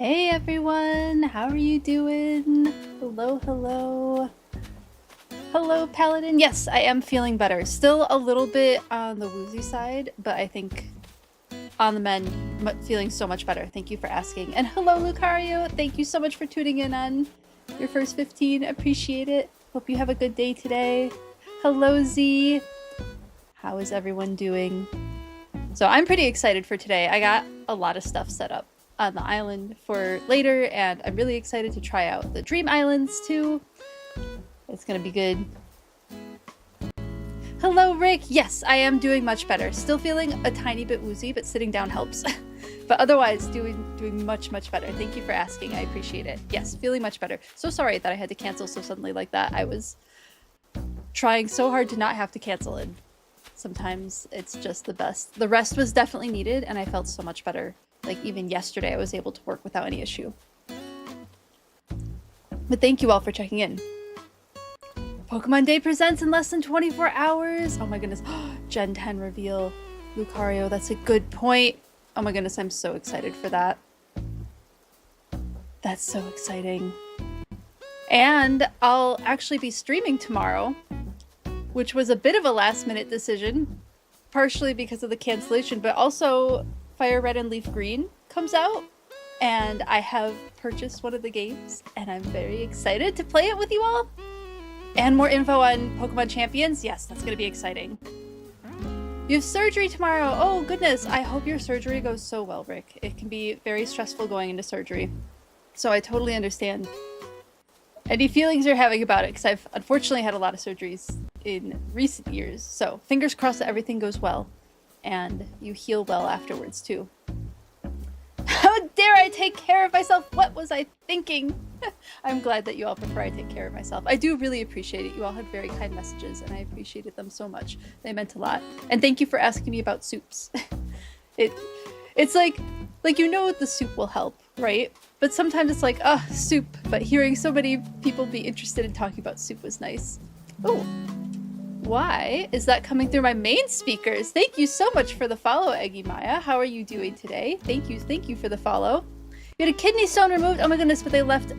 Hey everyone, how are you doing? Hello, hello. Hello, Paladin. Yes, I am feeling better. Still a little bit on the woozy side, but I think on the mend, feeling so much better. Thank you for asking. And hello, Lucario. Thank you so much for tuning in on your first 15. Appreciate it. Hope you have a good day today. Hello, Z. How is everyone doing? So I'm pretty excited for today. I got a lot of stuff set up on the island for later, and I'm really excited to try out the Dream Islands too. It's gonna be good. Hello, Rick. Yes, I am doing much better. Still feeling a tiny bit woozy, but sitting down helps. But otherwise, doing much better. Thank you for asking. I appreciate it. Yes, feeling much better. So sorry that I had to cancel so suddenly like that. I was trying so hard to not have to cancel it. Sometimes it's just the best. The rest was definitely needed, and I felt so much better. Like, even yesterday, I was able to work without any issue. But thank you all for checking in. Pokemon Day presents in less than 24 hours! Oh my goodness. Gen 10 reveal. Lucario, that's a good point. Oh my goodness, I'm so excited for that. That's so exciting. And I'll actually be streaming tomorrow, which was a bit of a last-minute decision, partially because of the cancellation, but also Fire Red and Leaf Green comes out, and I have purchased one of the games, and I'm very excited to play it with you all. And more info on Pokemon Champions. Yes, that's gonna be exciting. You have surgery tomorrow. Oh goodness, I hope your surgery goes so well, Rick. It can be very stressful going into surgery, so I totally understand any feelings you're having about it, because I've unfortunately had a lot of surgeries in recent years, so fingers crossed that everything goes well and you heal well afterwards too. How dare I take care of myself? What was I thinking? I'm glad that you all prefer I take care of myself. I do really appreciate it. You all had very kind messages and I appreciated them so much. They meant a lot. And thank you for asking me about soups. It's like you know the soup will help, right? But sometimes it's like, oh, soup. But hearing so many people be interested in talking about soup was nice. Oh. Why is that coming through my main speakers? Thank you so much for the follow, Eggy Maya. How are you doing today? Thank you for the follow. You had a kidney stone removed? Oh my goodness, but they left...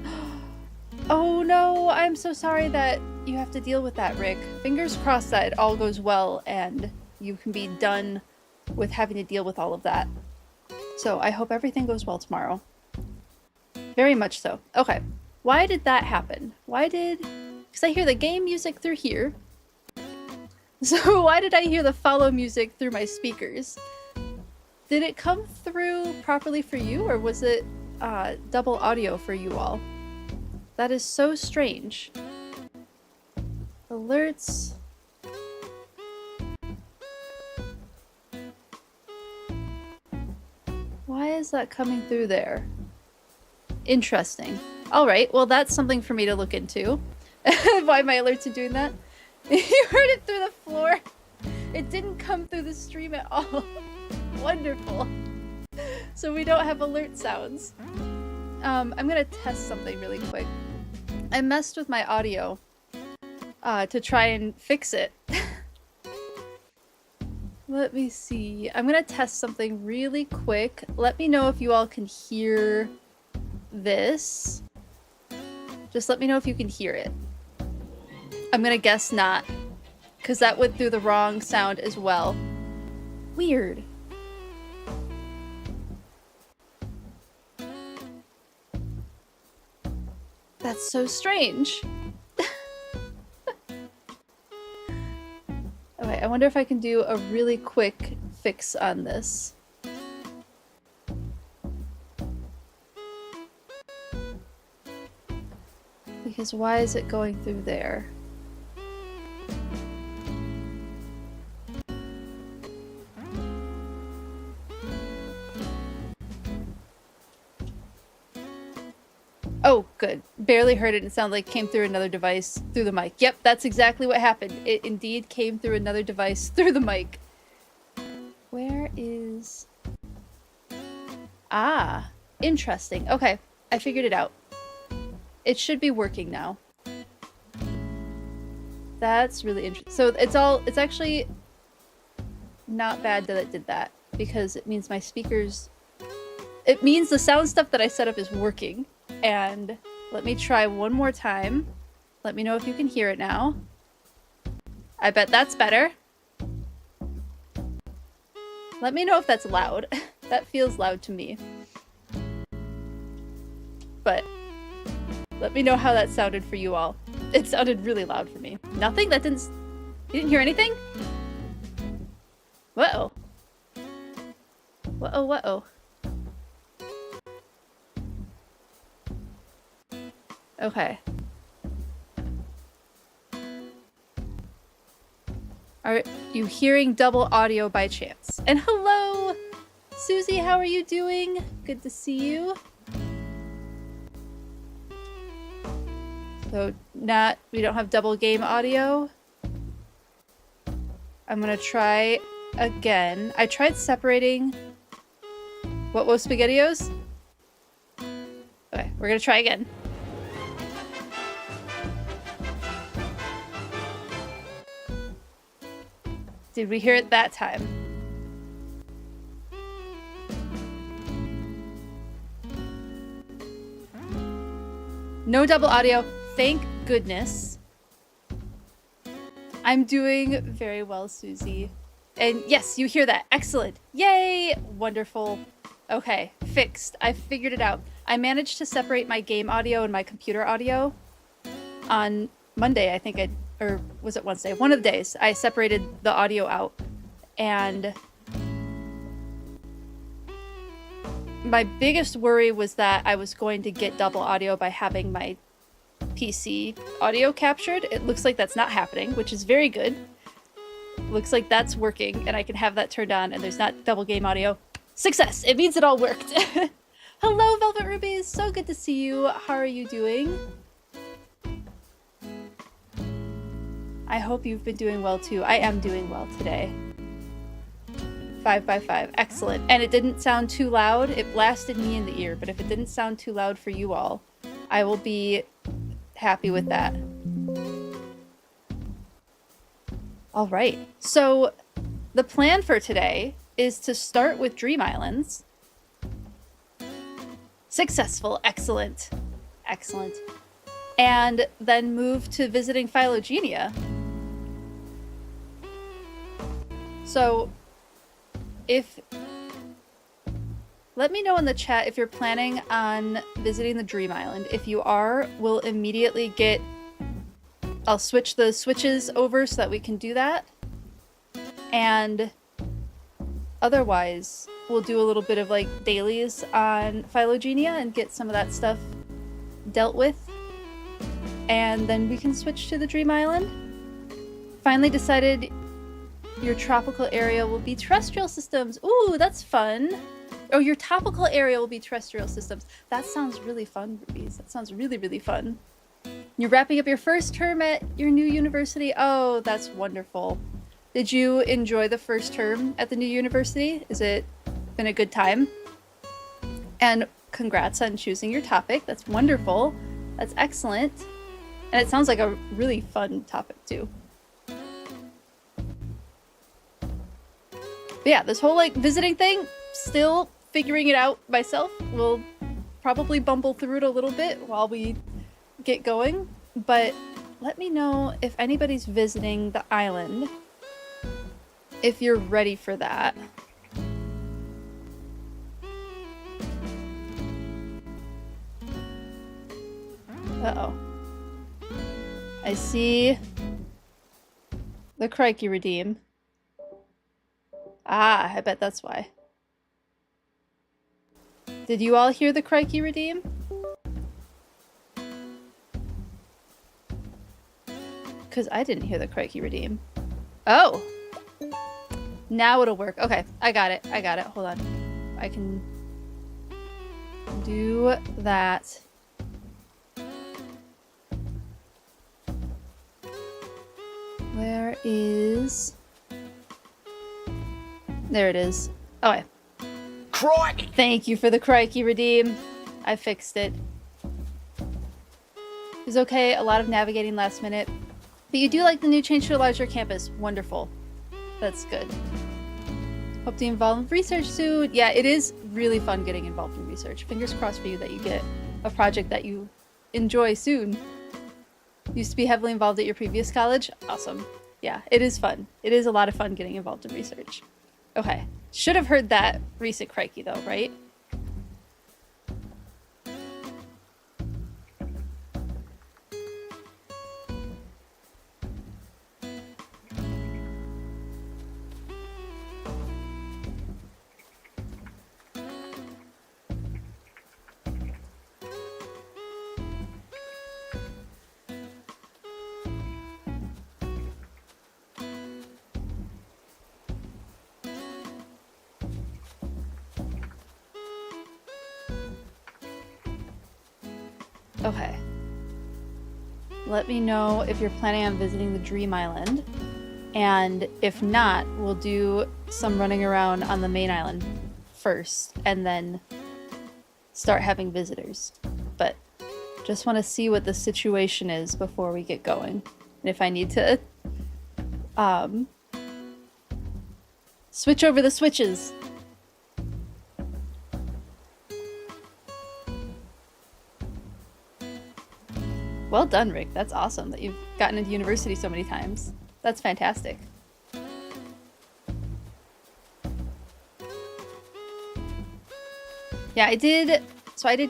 Oh no, I'm so sorry that you have to deal with that, Rick. Fingers crossed that it all goes well and you can be done with having to deal with all of that. So I hope everything goes well tomorrow. Very much so. Okay, why did that happen? Because I hear the game music through here. So why did I hear the follow music through my speakers? Did it come through properly for you, or was it double audio for you all? That is so strange. Alerts. Why is that coming through there? Interesting. Alright, well that's something for me to look into. Why my alerts are doing that? You heard it through the floor. It didn't come through the stream at all. Wonderful. So we don't have alert sounds. I'm gonna test something really quick. I messed with my audio to try and fix it. Let me see. I'm gonna test something really quick. Let me know if you all can hear this. Just let me know if you can hear it. I'm gonna guess not, because that went through the wrong sound as well. Weird. That's so strange. Okay, I wonder if I can do a really quick fix on this. Because why is it going through there? Oh, good. Barely heard it. It sounded like it came through another device through the mic. Yep, that's exactly what happened. It indeed came through another device through the mic. Where is... Ah, interesting. Okay, I figured it out. It should be working now. That's really interesting. So it's actually not bad that it did that, because it means my speakers it means the sound stuff that I set up is working. And let me try one more time. Let me know if you can hear it now. I bet that's better. Let me know if that's loud. That feels loud to me. But let me know how that sounded for you all. It sounded really loud for me. Nothing? That didn't... You didn't hear anything? Whoa. Whoa, whoa. Okay. Are you hearing double audio by chance? And hello! Susie, how are you doing? Good to see you. So, we don't have double game audio. I'm gonna try again. I tried separating... What was SpaghettiOs? Okay, we're gonna try again. Did we hear it that time? No double audio. Thank goodness. I'm doing very well, Susie. And yes, you hear that. Excellent. Yay! Wonderful. Okay, fixed. I figured it out. I managed to separate my game audio and my computer audio on Monday, I think or was it Wednesday? One of the days. I separated the audio out. And my biggest worry was that I was going to get double audio by having my PC audio captured. It looks like that's not happening, which is very good. Looks like that's working, and I can have that turned on, and there's not double game audio. Success! It means it all worked. Hello, Velvet Rubies! So good to see you. How are you doing? I hope you've been doing well too. I am doing well today. 5 by 5. Excellent. And it didn't sound too loud. It blasted me in the ear, but if it didn't sound too loud for you all, I will be happy with that. All right. So the plan for today is to start with Dream Islands. Successful. Excellent. Excellent. And then move to visiting Phylogenia. So, let me know in the chat if you're planning on visiting the Dream Island. If you are, we'll immediately I'll switch the switches over so that we can do that. And otherwise, we'll do a little bit of like dailies on Phylogenia and get some of that stuff dealt with. And then we can switch to the Dream Island. Finally decided your tropical area will be terrestrial systems. Ooh, that's fun. Oh, your topical area will be terrestrial systems. That sounds really fun, Rubies. That sounds really, really fun. You're wrapping up your first term at your new university. Oh, that's wonderful. Did you enjoy the first term at the new university? Has it been a good time? And congrats on choosing your topic. That's wonderful. That's excellent. And it sounds like a really fun topic, too. But yeah, this whole, like, visiting thing, still figuring it out myself. We'll probably bumble through it a little bit while we get going. But let me know if anybody's visiting the island, if you're ready for that. Uh-oh. I see the Crikey Redeem. Ah, I bet that's why. Did you all hear the Crikey Redeem? Because I didn't hear the Crikey Redeem. Oh! Now it'll work. Okay, I got it. I got it. Hold on. I can do that. Where is... There it is. Okay. Crikey! Thank you for the Crikey Redeem. I fixed it. It was okay, a lot of navigating last minute. But you do like the new change to a larger campus. Wonderful. That's good. Hope to be involved in research soon. Yeah, it is really fun getting involved in research. Fingers crossed for you that you get a project that you enjoy soon. Used to be heavily involved at your previous college? Awesome. Yeah, it is fun. It is a lot of fun getting involved in research. Okay. Should have heard that recent crikey though, right? Okay. Let me know if you're planning on visiting the Dream Island. And if not, we'll do some running around on the main island first and then start having visitors. But just want to see what the situation is before we get going. And if I need to switch over the switches. Well done, Rick. That's awesome that you've gotten into university so many times. That's fantastic. Yeah, I did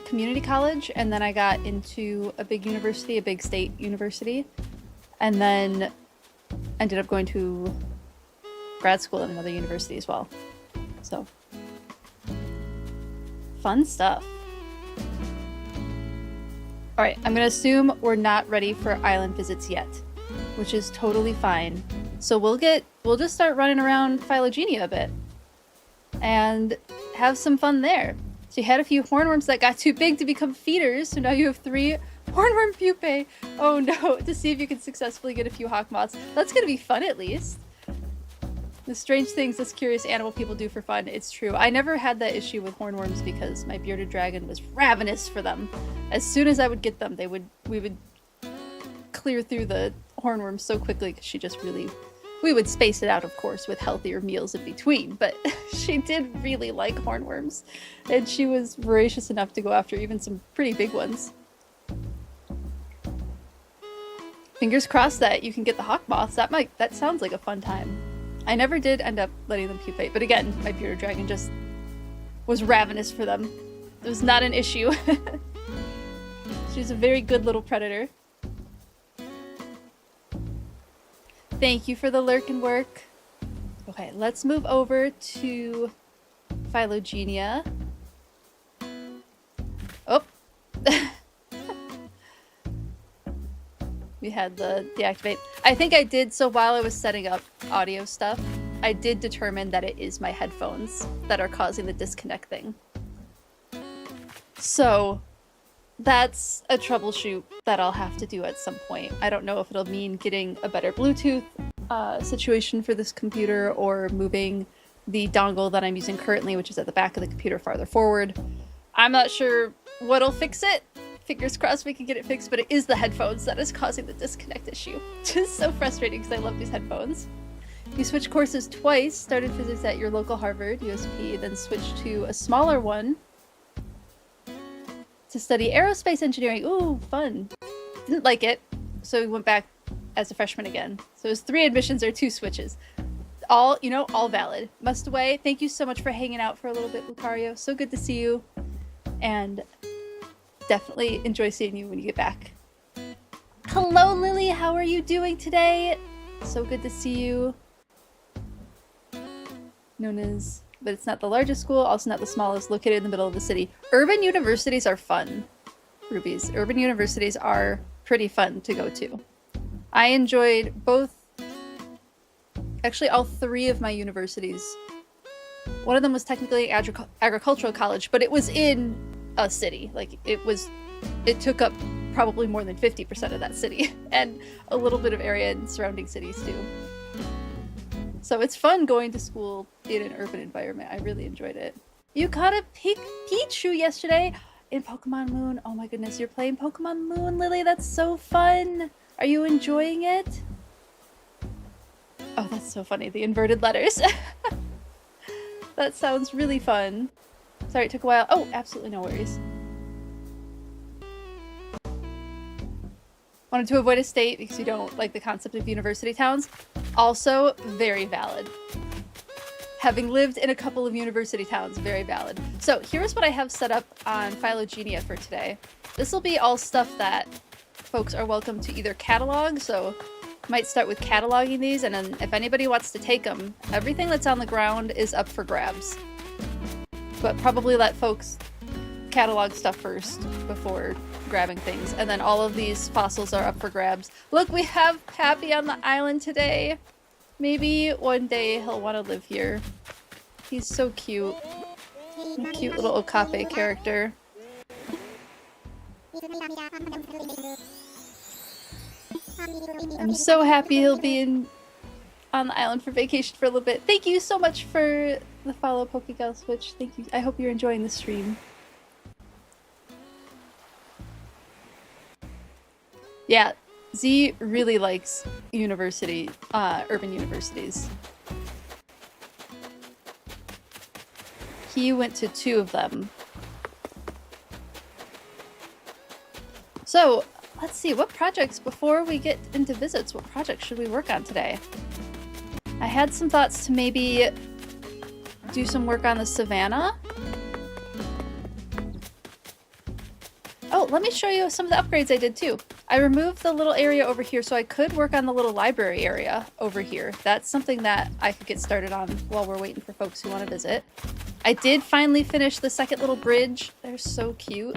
community college, and then I got into a big university, a big state university, and then ended up going to grad school at another university as well. So, fun stuff. Alright, I'm gonna assume we're not ready for island visits yet, which is totally fine. So we'll just start running around Phylogenia a bit and have some fun there. So you had a few hornworms that got too big to become feeders, so now you have 3 hornworm pupae. Oh no, to see if you can successfully get a few hawk moths. That's gonna be fun at least. The strange things us curious animal people do for fun, it's true. I never had that issue with hornworms because my bearded dragon was ravenous for them. As soon as I would get them, we would clear through the hornworms so quickly because we would space it out, of course, with healthier meals in between, but she did really like hornworms, and she was voracious enough to go after even some pretty big ones. Fingers crossed that you can get the hawk moths. That sounds like a fun time. I never did end up letting them pupate, but again, my bearded dragon just was ravenous for them. It was not an issue. She's a very good little predator. Thank you for the lurk and work. Okay, let's move over to Phylogenia. Oh! We had the deactivate. I think I did, so while I was setting up audio stuff, I did determine that it is my headphones that are causing the disconnect thing. So that's a troubleshoot that I'll have to do at some point. I don't know if it'll mean getting a better Bluetooth situation for this computer or moving the dongle that I'm using currently, which is at the back of the computer, farther forward. I'm not sure what'll fix it. Fingers crossed we can get it fixed, but it is the headphones that is causing the disconnect issue. Which is so frustrating because I love these headphones. You switched courses twice, started physics at your local Harvard, USP, then switched to a smaller one to study aerospace engineering. Ooh, fun. Didn't like it, so we went back as a freshman again. So it was 3 admissions or 2 switches. All valid. Must away. Thank you so much for hanging out for a little bit, Lucario. So good to see you. And definitely enjoy seeing you when you get back. Hello, Lily. How are you doing today? So good to see you. Known as, but it's not the largest school, also not the smallest, located in the middle of the city. Urban universities are fun, Rubies. Urban universities are pretty fun to go to. I enjoyed actually all 3 of my universities. One of them was technically agricultural college, but it was in a city. Like, it took up probably more than 50% of that city and a little bit of area in surrounding cities too. So it's fun going to school in an urban environment. I really enjoyed it. You caught a Pichu yesterday in Pokemon Moon. Oh my goodness, you're playing Pokemon Moon, Lily. That's so fun. Are you enjoying it? Oh, that's so funny. The inverted letters. That sounds really fun. Sorry it took a while. Oh, absolutely no worries. Wanted to avoid a state because you don't like the concept of university towns. Also, very valid. Having lived in a couple of university towns, very valid. So here's what I have set up on Phylogenia for today. This will be all stuff that folks are welcome to either catalog, so might start with cataloging these, and then if anybody wants to take them, everything that's on the ground is up for grabs. But probably let folks catalog stuff first before grabbing things, and then all of these fossils are up for grabs. Look, we have Pappy on the island today. Maybe one day he'll want to live here. He's so cute. A cute little Okape character. I'm so happy he'll be on the island for vacation for a little bit. Thank you so much for the follow, Pokegal Switch. Thank you. I hope you're enjoying the stream. Yeah, Z really likes urban universities. He went to 2 of them. So, let's see, what projects, before we get into visits, what projects should we work on today? I had some thoughts to maybe do some work on the savannah. Oh, let me show you some of the upgrades I did too. I removed the little area over here so I could work on the little library area over here. That's something that I could get started on while we're waiting for folks who want to visit. I did finally finish the second little bridge. They're so cute.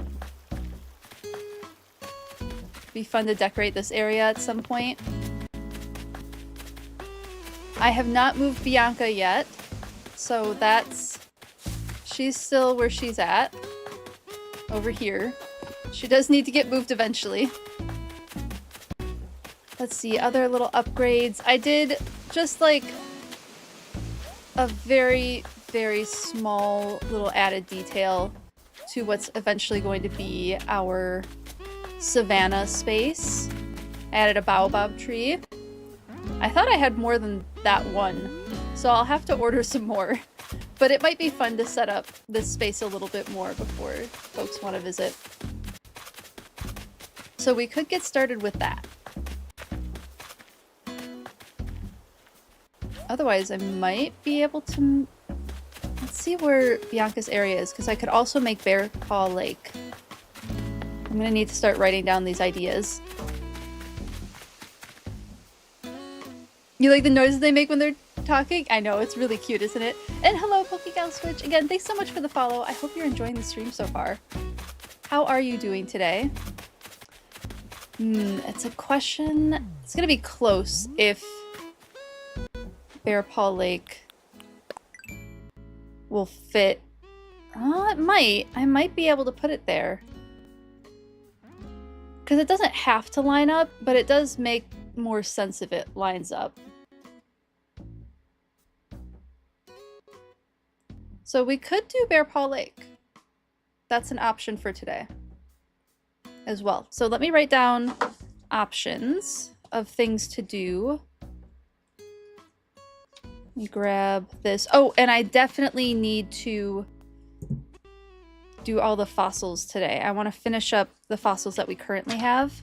Be fun to decorate this area at some point. I have not moved Bianca yet, so she's still where she's at, over here. She does need to get moved eventually. Let's see, other little upgrades. I did just like a very, very small little added detail to what's eventually going to be our savannah space. Added a baobab tree. I thought I had more than that one, so I'll have to order some more. But it might be fun to set up this space a little bit more before folks want to visit. So we could get started with that. Otherwise, I might be able to... Let's see where Bianca's area is, because I could also make Bear Paw Lake. I'm gonna need to start writing down these ideas. You like the noises they make when they're talking? I know, it's really cute, isn't it? And hello, Pokegal Switch. Again, thanks so much for the follow. I hope you're enjoying the stream so far. How are you doing today? It's a question. It's gonna be close if Bear Paw Lake will fit. It might. I might be able to put it there. Because it doesn't have to line up, but it does make more sense if it lines up. So we could do Bear Paw Lake. That's an option for today as well. So let me write down options of things to do. Let me grab this. Oh, and I definitely need to do all the fossils today. I want to finish up the fossils that we currently have,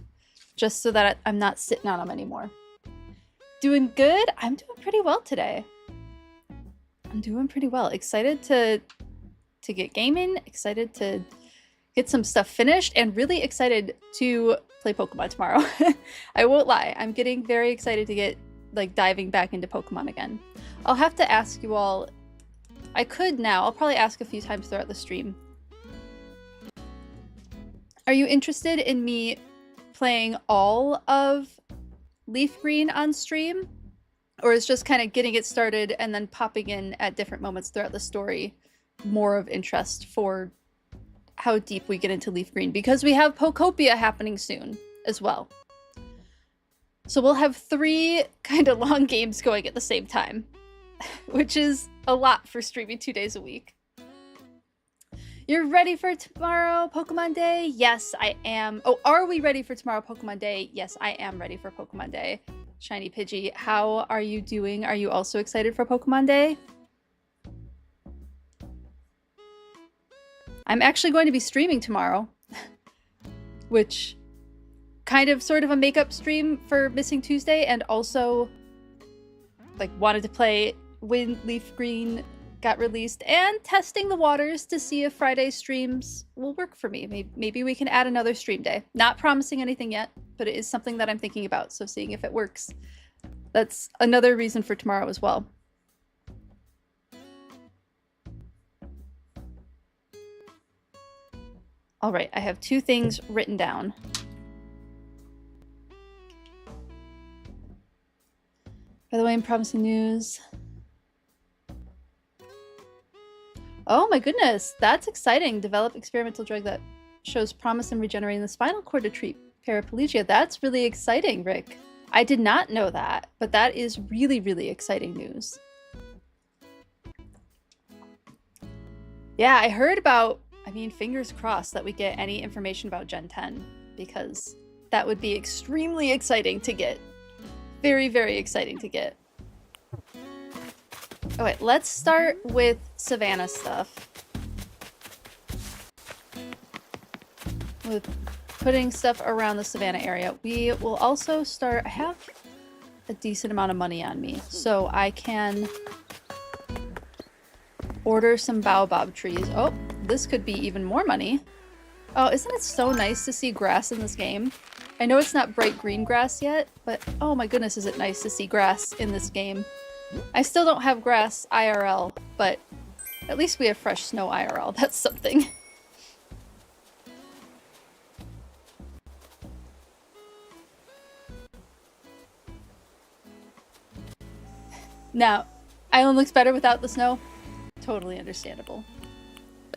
just so that I'm not sitting on them anymore. Doing good? I'm doing pretty well today. I'm doing pretty well. Excited to get gaming, excited to get some stuff finished, and really excited to play Pokemon tomorrow. I won't lie, I'm getting very excited to get like diving back into Pokemon again. I'll have to ask you all, I could now, I'll probably ask a few times throughout the stream. Are you interested in me playing all of Leaf Green on stream? Or is just kind of getting it started and then popping in at different moments throughout the story more of interest for how deep we get into Leaf Green? Because we have Pokopia happening soon as well. So we'll have 3 kind of long games going at the same time, which is a lot for streaming 2 days a week. You're ready for tomorrow, Pokemon Day? Yes, I am. Oh, are we ready for tomorrow, Pokemon Day? Yes, I am ready for Pokemon Day. Shiny Pidgey, how are you doing? Are you also excited for Pokemon Day? I'm actually going to be streaming tomorrow, which kind of sort of a makeup stream for Missing Tuesday, and also like wanted to play when Leaf Green got released and testing the waters to see if Friday streams will work for me. Maybe we can add another stream day. Not promising anything yet, but it is something that I'm thinking about, so seeing if it works. That's another reason for tomorrow as well. All right, I have 2 things written down. By the way, I'm promising news. Oh my goodness, that's exciting. Develop experimental drug that shows promise in regenerating the spinal cord to treat paraplegia. That's really exciting, Rick. I did not know that, but that is really, really exciting news. Yeah, I heard about, I mean, fingers crossed that we get any information about Gen 10, because that would be extremely exciting to get. Very, very exciting to get. Okay, let's start with Savannah stuff. With putting stuff around the Savannah area. We will also start, I have a decent amount of money on me, so I can order some baobab trees. Oh, this could be even more money. Oh, isn't it so nice to see grass in this game? I know it's not bright green grass yet, but oh my goodness, is it nice to see grass in this game. I still don't have grass IRL, but at least we have fresh snow IRL. That's something. Now, Island looks better without the snow. Totally understandable.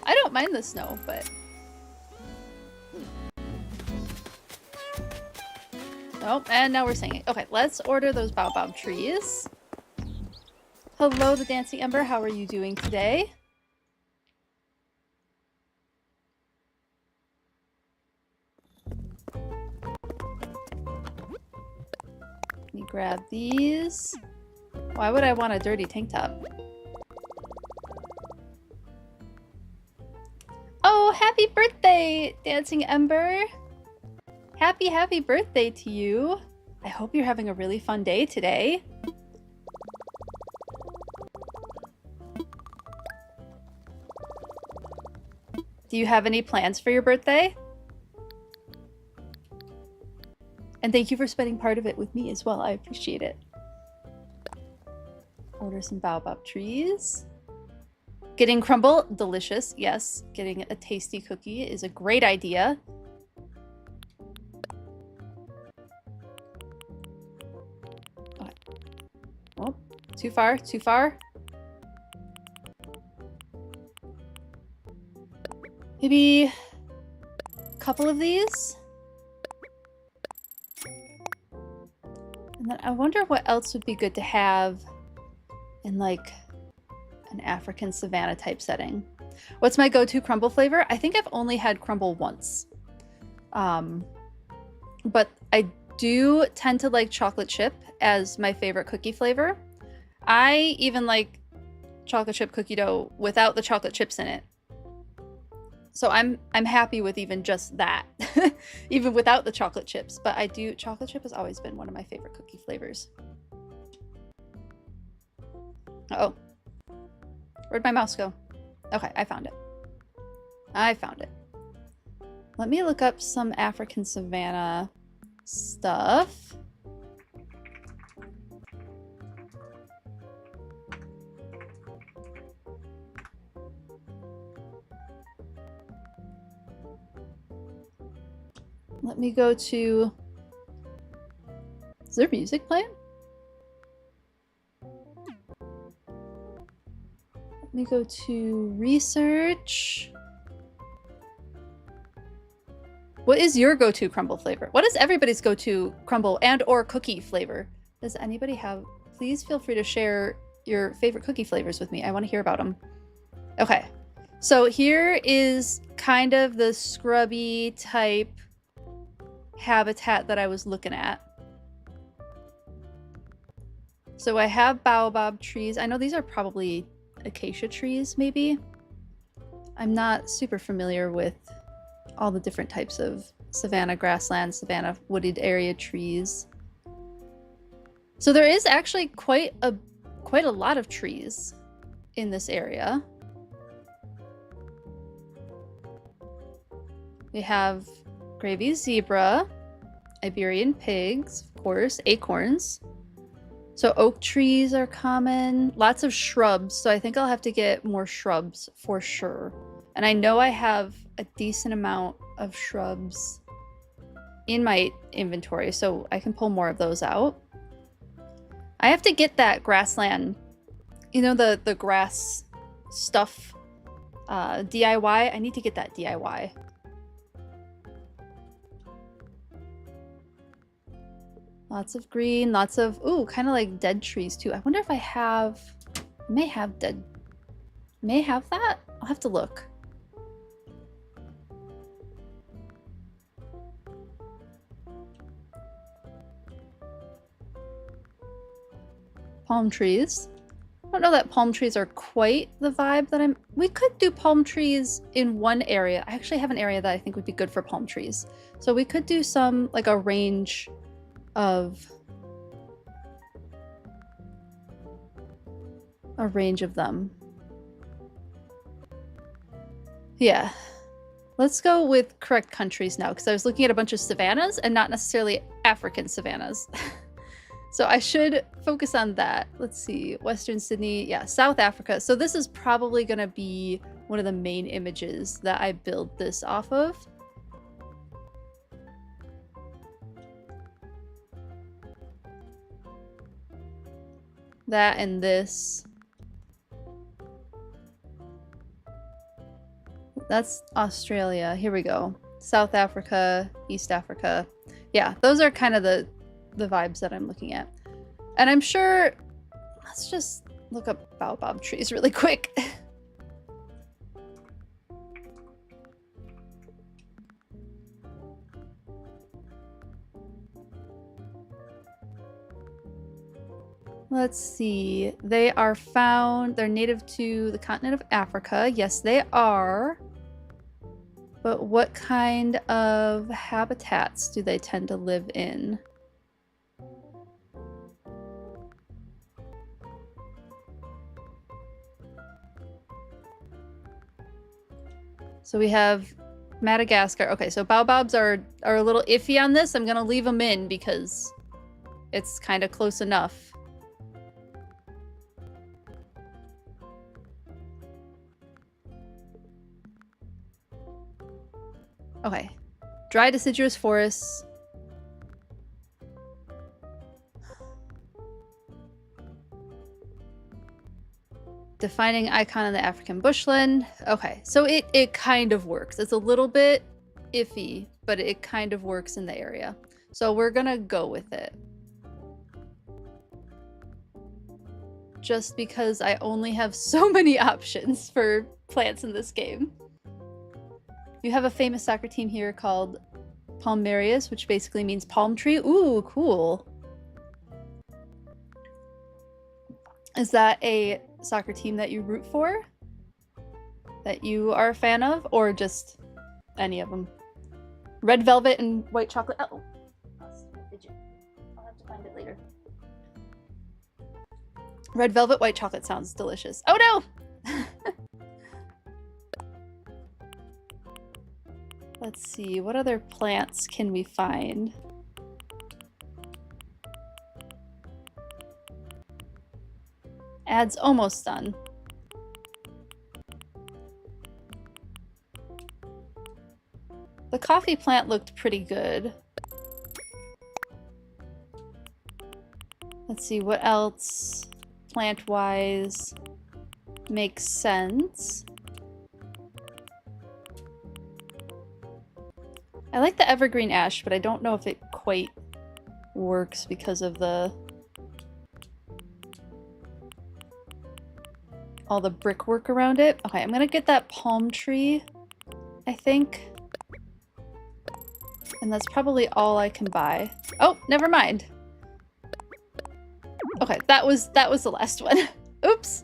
I don't mind the snow, but... Oh, and now we're singing. Okay, let's order those baobab trees. Hello, the Dancing Ember. How are you doing today? Let me grab these. Why would I want a dirty tank top? Oh, happy birthday, Dancing Ember! Happy, happy birthday to you. I hope you're having a really fun day today. Do you have any plans for your birthday? And thank you for spending part of it with me as well. I appreciate it. Order some baobab trees. Getting crumble, delicious. Yes, getting a tasty cookie is a great idea. Okay. Oh, too far, too far. Maybe a couple of these. And then I wonder what else would be good to have in like an African savanna type setting. What's my go-to crumble flavor? I think I've only had crumble once. But I do tend to like chocolate chip as my favorite cookie flavor. I even like chocolate chip cookie dough without the chocolate chips in it. So I'm happy with even just that, even without the chocolate chips. But chocolate chip has always been one of my favorite cookie flavors. Uh-oh. Where'd my mouse go? Okay, I found it. I found it. Let me look up some African savanna stuff. Let me go to... Is there music playing? Let me go to research. What is your go-to crumble flavor? What is everybody's go-to crumble and or cookie flavor? Does anybody have... Please feel free to share your favorite cookie flavors with me. I want to hear about them. Okay. So here is kind of the scrubby type habitat that I was looking at. So I have baobab trees. I know these are probably acacia trees, maybe. I'm not super familiar with all the different types of savanna grassland, savanna wooded area trees. So there is actually quite a lot of trees in this area. We have gravy zebra, Iberian pigs, of course, acorns. So oak trees are common, lots of shrubs. So I think I'll have to get more shrubs for sure. And I know I have a decent amount of shrubs in my inventory, so I can pull more of those out. I have to get that grassland, you know, the grass stuff DIY. I need to get that DIY. Lots of green, lots of, ooh, kind of like dead trees too. I wonder if I may have that? I'll have to look. Palm trees. I don't know that palm trees are quite the vibe that we could do palm trees in one area. I actually have an area that I think would be good for palm trees. So we could do some, like a range of them. Yeah. Let's go with correct countries now, because I was looking at a bunch of savannas and not necessarily African savannas. So I should focus on that. Let's see. Western Sydney. Yeah, South Africa. So this is probably going to be one of the main images that I build this off of. That and this. That's Australia. Here we go. South Africa, East Africa. Yeah, those are kind of the vibes that I'm looking at. And I'm sure, let's just look up baobab trees really quick. Let's see. They are found, they're native to the continent of Africa. Yes, they are. But what kind of habitats do they tend to live in? So we have Madagascar. Okay, so baobabs are a little iffy on this. I'm gonna leave them in because it's kind of close enough. Okay. Dry deciduous forests. Defining icon in the African bushland. Okay, so it kind of works. It's a little bit iffy, but it kind of works in the area. So we're gonna go with it. Just because I only have so many options for plants in this game. You have a famous soccer team here called Palmarius, which basically means palm tree. Ooh, cool. Is that a soccer team that you root for? That you are a fan of? Or just any of them? Red velvet and white chocolate. Oh, I'll have to find it later. Red velvet, white chocolate sounds delicious. Oh no! Let's see, what other plants can we find? Ad's almost done. The coffee plant looked pretty good. Let's see, what else plant-wise makes sense? I like the evergreen ash, but I don't know if it quite works because of all the brickwork around it. Okay, I'm gonna get that palm tree, I think. And that's probably all I can buy. Oh, never mind. Okay, that was the last one. Oops.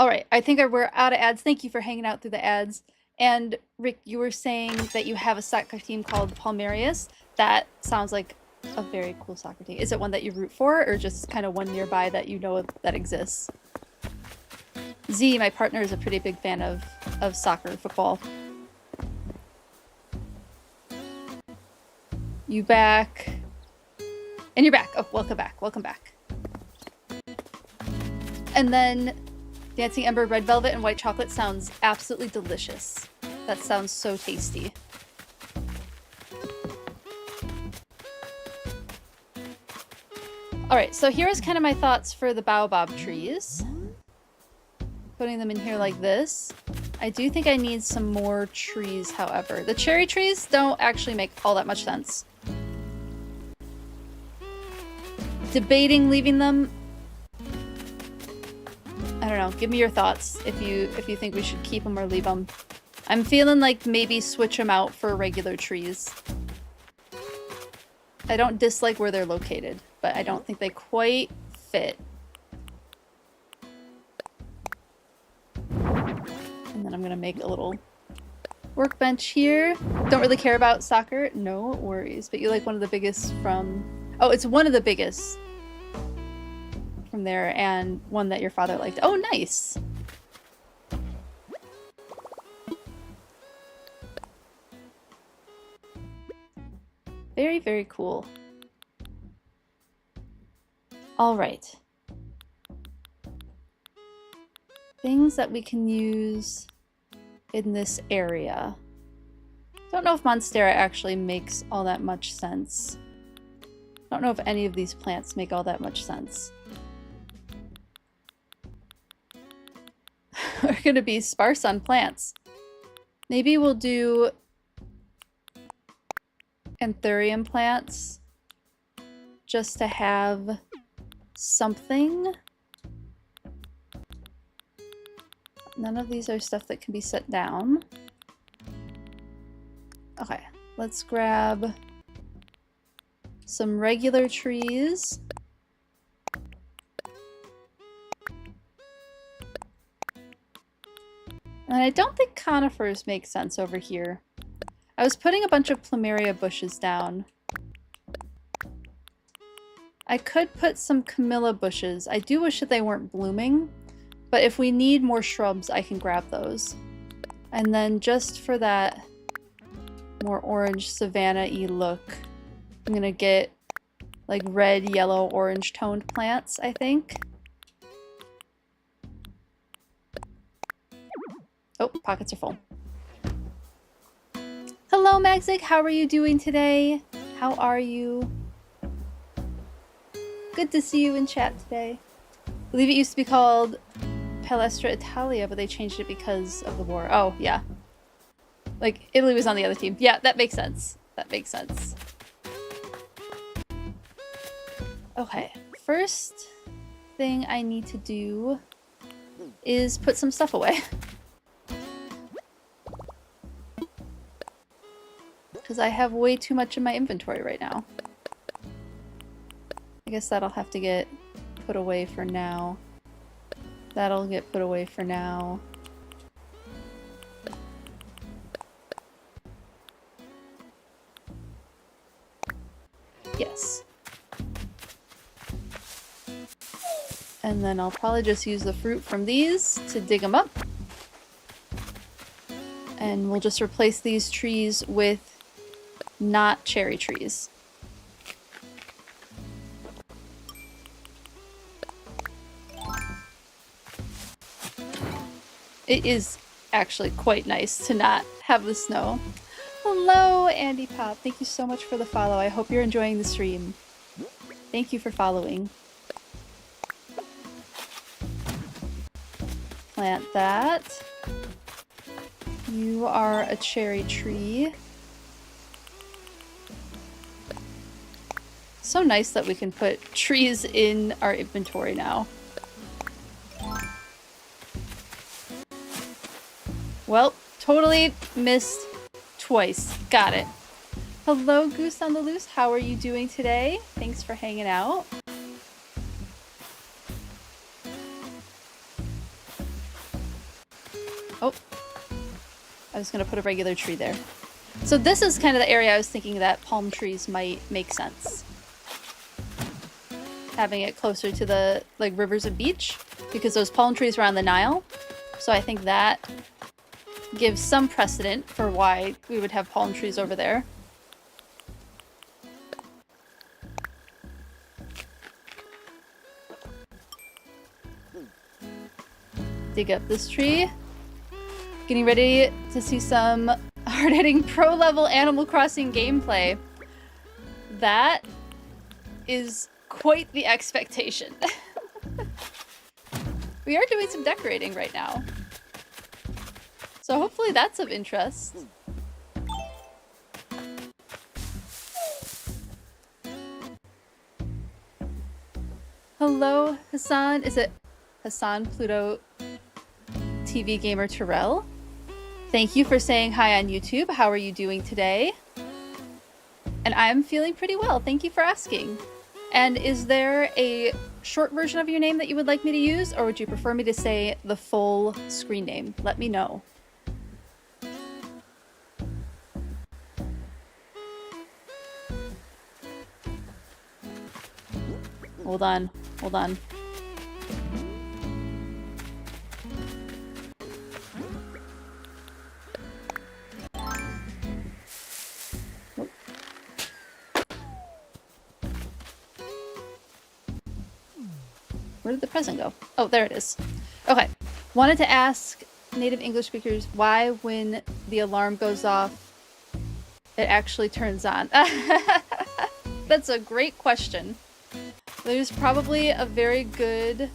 All right, I think we're out of ads. Thank you for hanging out through the ads. And Rick, you were saying that you have a soccer team called Palmarius. That sounds like a very cool soccer team. Is it one that you root for, or just kind of one nearby that you know that exists? Z, my partner, is a pretty big fan of soccer, football. You back? And you're back. Oh, welcome back. Welcome back. And then Dancing Ember Red Velvet and White Chocolate sounds absolutely delicious. That sounds so tasty. Alright, so here's kind of my thoughts for the baobab trees. Putting them in here like this. I do think I need some more trees, however. The cherry trees don't actually make all that much sense. Debating leaving them. I don't know. Give me your thoughts if you think we should keep them or leave them. I'm feeling like maybe switch them out for regular trees. I don't dislike where they're located, but I don't think they quite fit. And then I'm gonna make a little workbench here. Don't really care about soccer. No worries. But you like one of the biggest from... Oh, it's one of the biggest from there, and one that your father liked. Oh, nice! Very, very cool. Alright. Things that we can use in this area. Don't know if Monstera actually makes all that much sense. Don't know if any of these plants make all that much sense. We're gonna be sparse on plants. Maybe we'll do anthurium plants just to have something. None of these are stuff that can be set down. Okay, let's grab some regular trees. And I don't think conifers make sense over here. I was putting a bunch of plumeria bushes down. I could put some camilla bushes. I do wish that they weren't blooming, but if we need more shrubs, I can grab those. And then just for that more orange savanna-y look, I'm gonna get like red, yellow, orange toned plants, I think. Oh, pockets are full. Hello, Magzik. How are you doing today? How are you? Good to see you in chat today. I believe it used to be called Palestra Italia, but they changed it because of the war. Oh, yeah. Like, Italy was on the other team. Yeah, that makes sense. That makes sense. Okay, first thing I need to do is put some stuff away. Because I have way too much in my inventory right now. I guess that'll have to get put away for now. That'll get put away for now. Yes. And then I'll probably just use the fruit from these to dig them up. And we'll just replace these trees with not cherry trees. It is actually quite nice to not have the snow. Hello, Andy Pop. Thank you so much for the follow. I hope you're enjoying the stream. Thank you for following. Plant that. You are a cherry tree. So nice that we can put trees in our inventory now. Well, totally missed twice. Got it. Hello, Goose on the Loose. How are you doing today? Thanks for hanging out. Oh. I was going to put a regular tree there. So this is kind of the area I was thinking that palm trees might make sense. Having it closer to the like rivers and beach, because those palm trees were on the Nile. So I think that gives some precedent for why we would have palm trees over there. Dig up this tree. Getting ready to see some hard-hitting pro-level Animal Crossing gameplay. That is quite the expectation. We are doing some decorating right now. So hopefully that's of interest. Hello, Hassan. Is it Hassan Pluto TV Gamer Terrell? Thank you for saying hi on YouTube. How are you doing today? And I'm feeling pretty well. Thank you for asking. And is there a short version of your name that you would like me to use, or would you prefer me to say the full screen name? Let me know. Hold on. Hold on. Where did the present go? Oh, there it is. Okay. Wanted to ask native English speakers why when the alarm goes off, it actually turns on. That's a great question. There's probably a very good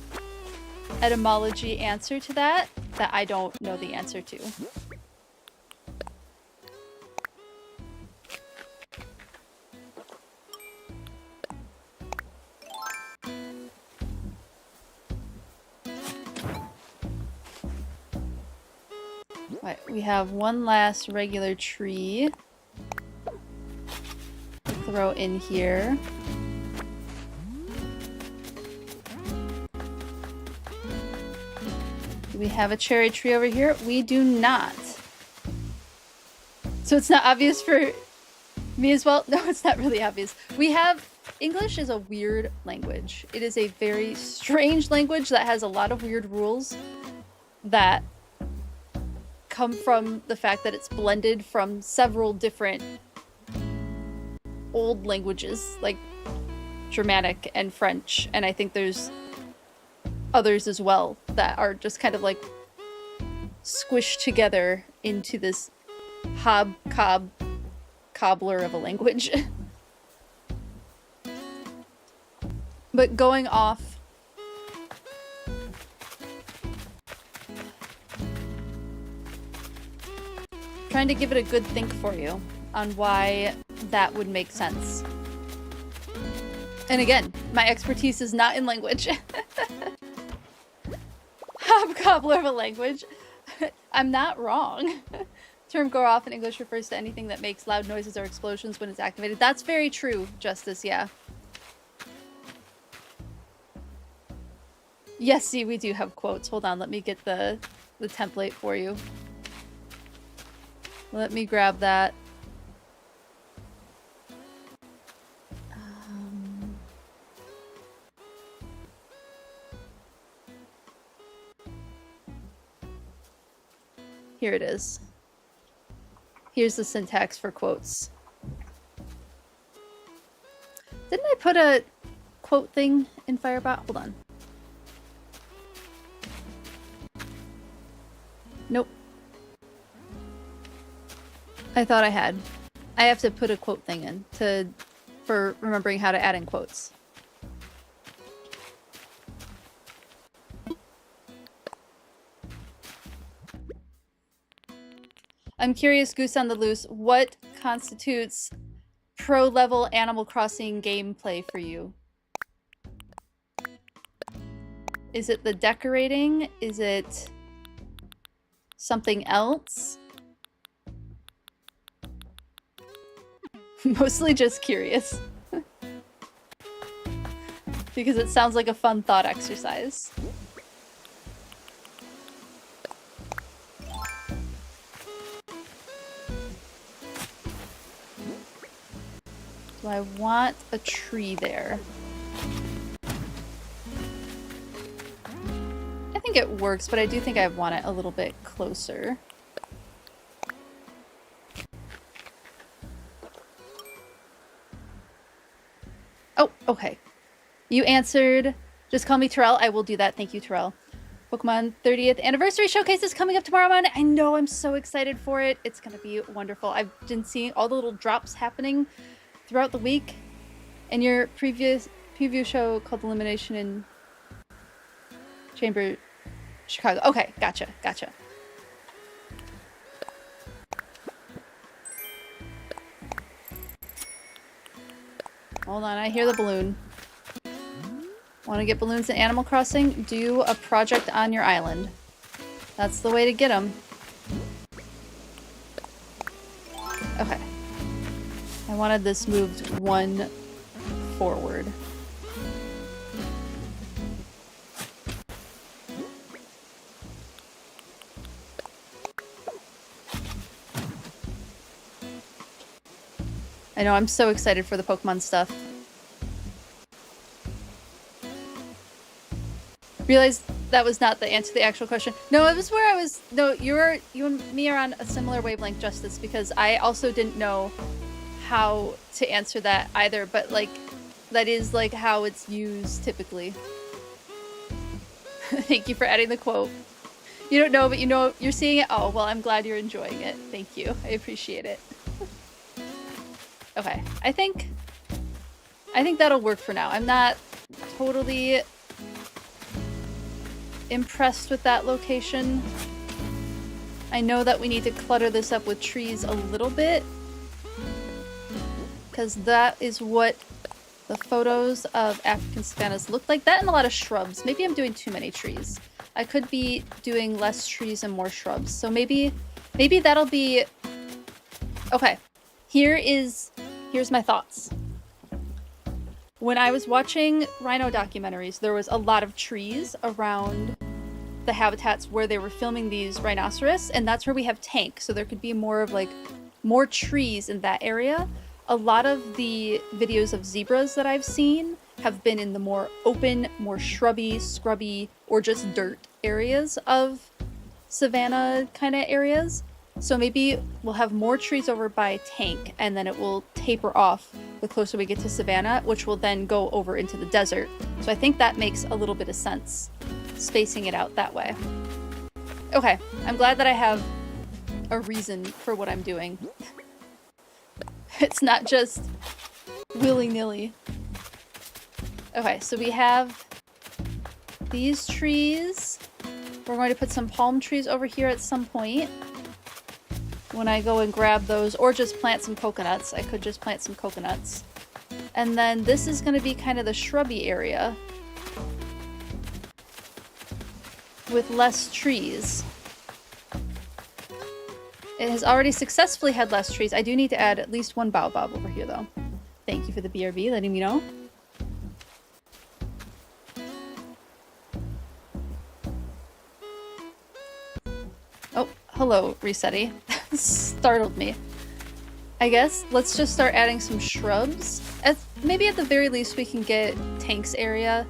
etymology answer to that I don't know the answer to. Right, we have one last regular tree to throw in here. Do we have a cherry tree over here? We do not. So it's not obvious for me as well? No, it's not really obvious. We have... English is a weird language. It is a very strange language that has a lot of weird rules that come from the fact that it's blended from several different old languages, like Germanic and French, and I think there's others as well that are just kind of like squished together into this cobbler of a language. But going off trying to give it a good think for you on why that would make sense. And again, my expertise is not in language. Hobgobbler of a language. I'm not wrong. Term go off in English refers to anything that makes loud noises or explosions when it's activated. That's very true, Justice, yeah. Yes, see, we do have quotes. Hold on, let me get the template for you. Let me grab that. Here it is. Here's the syntax for quotes. Didn't I put a quote thing in Firebot? Hold on. Nope. I thought I had. I have to put a quote thing in for remembering how to add in quotes. I'm curious, Goose on the Loose, what constitutes pro-level Animal Crossing gameplay for you? Is it the decorating? Is it something else? Mostly just curious. Because it sounds like a fun thought exercise. Do I want a tree there? I think it works, but I do think I want it a little bit closer. Oh, okay. You answered. Just call me Terrell. I will do that. Thank you, Terrell. Pokemon 30th Anniversary Showcase is coming up tomorrow morning. I know, I'm so excited for it. It's going to be wonderful. I've been seeing all the little drops happening throughout the week. And your previous preview show called Elimination in Chamber Chicago. Okay, gotcha, gotcha. Hold on, I hear the balloon. Want to get balloons in Animal Crossing? Do a project on your island. That's the way to get them. Okay. I wanted this moved one forward. I know, I'm so excited for the Pokemon stuff. Realized that was not the answer to the actual question. No, it was where I was... No, you and me are on a similar wavelength, Justice, because I also didn't know how to answer that either, but, like, that is, like, how it's used typically. Thank you for adding the quote. You don't know, but you know, you're seeing it. Oh, well, I'm glad you're enjoying it. Thank you. I appreciate it. Okay, I think that'll work for now. I'm not totally impressed with that location. I know that we need to clutter this up with trees a little bit, because that is what the photos of African savannas look like. That and a lot of shrubs. Maybe I'm doing too many trees. I could be doing less trees and more shrubs. So maybe that'll be... Okay, here's my thoughts. When I was watching rhino documentaries, there was a lot of trees around the habitats where they were filming these rhinoceros, and that's where we have tank, so there could be more of like more trees in that area. A lot of the videos of zebras that I've seen have been in the more open, more shrubby, scrubby, or just dirt areas of savanna kind of areas. So maybe we'll have more trees over by tank, and then it will taper off the closer we get to savanna, which will then go over into the desert. So I think that makes a little bit of sense, spacing it out that way. Okay, I'm glad that I have a reason for what I'm doing. It's not just willy-nilly. Okay, so we have these trees. We're going to put some palm trees over here at some point. When I go and grab those, or just plant some coconuts. I could just plant some coconuts. And then this is going to be kind of the shrubby area with less trees. It has already successfully had less trees. I do need to add at least one baobab over here, though. Thank you for the BRB, letting me know. Oh, hello, Resetti. Startled me. I guess let's just start adding some shrubs. Maybe at the very least we can get Tank's area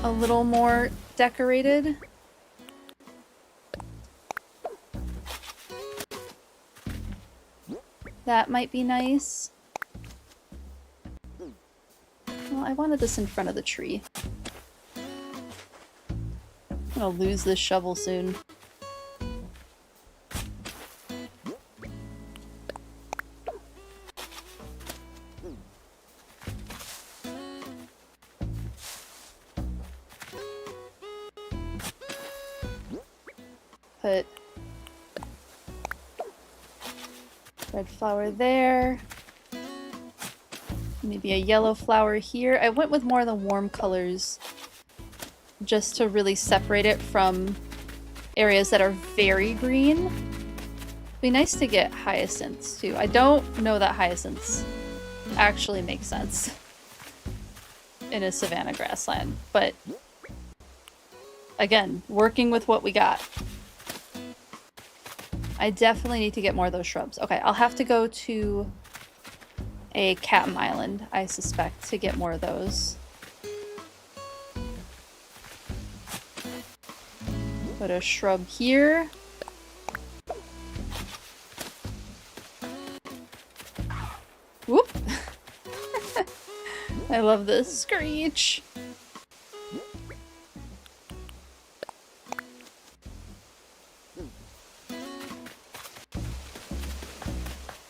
a little more decorated. That might be nice. Well, I wanted this in front of the tree. I'm gonna lose this shovel soon. Put red flower there. Maybe a yellow flower here. I went with more of the warm colors just to really separate it from areas that are very green. It'd be nice to get hyacinths too. I don't know that hyacinths actually make sense in a savanna grassland, but again, working with what we got. I definitely need to get more of those shrubs. Okay, I'll have to go to a Cap'n Island, I suspect, to get more of those. Put a shrub here. Whoop! I love this screech.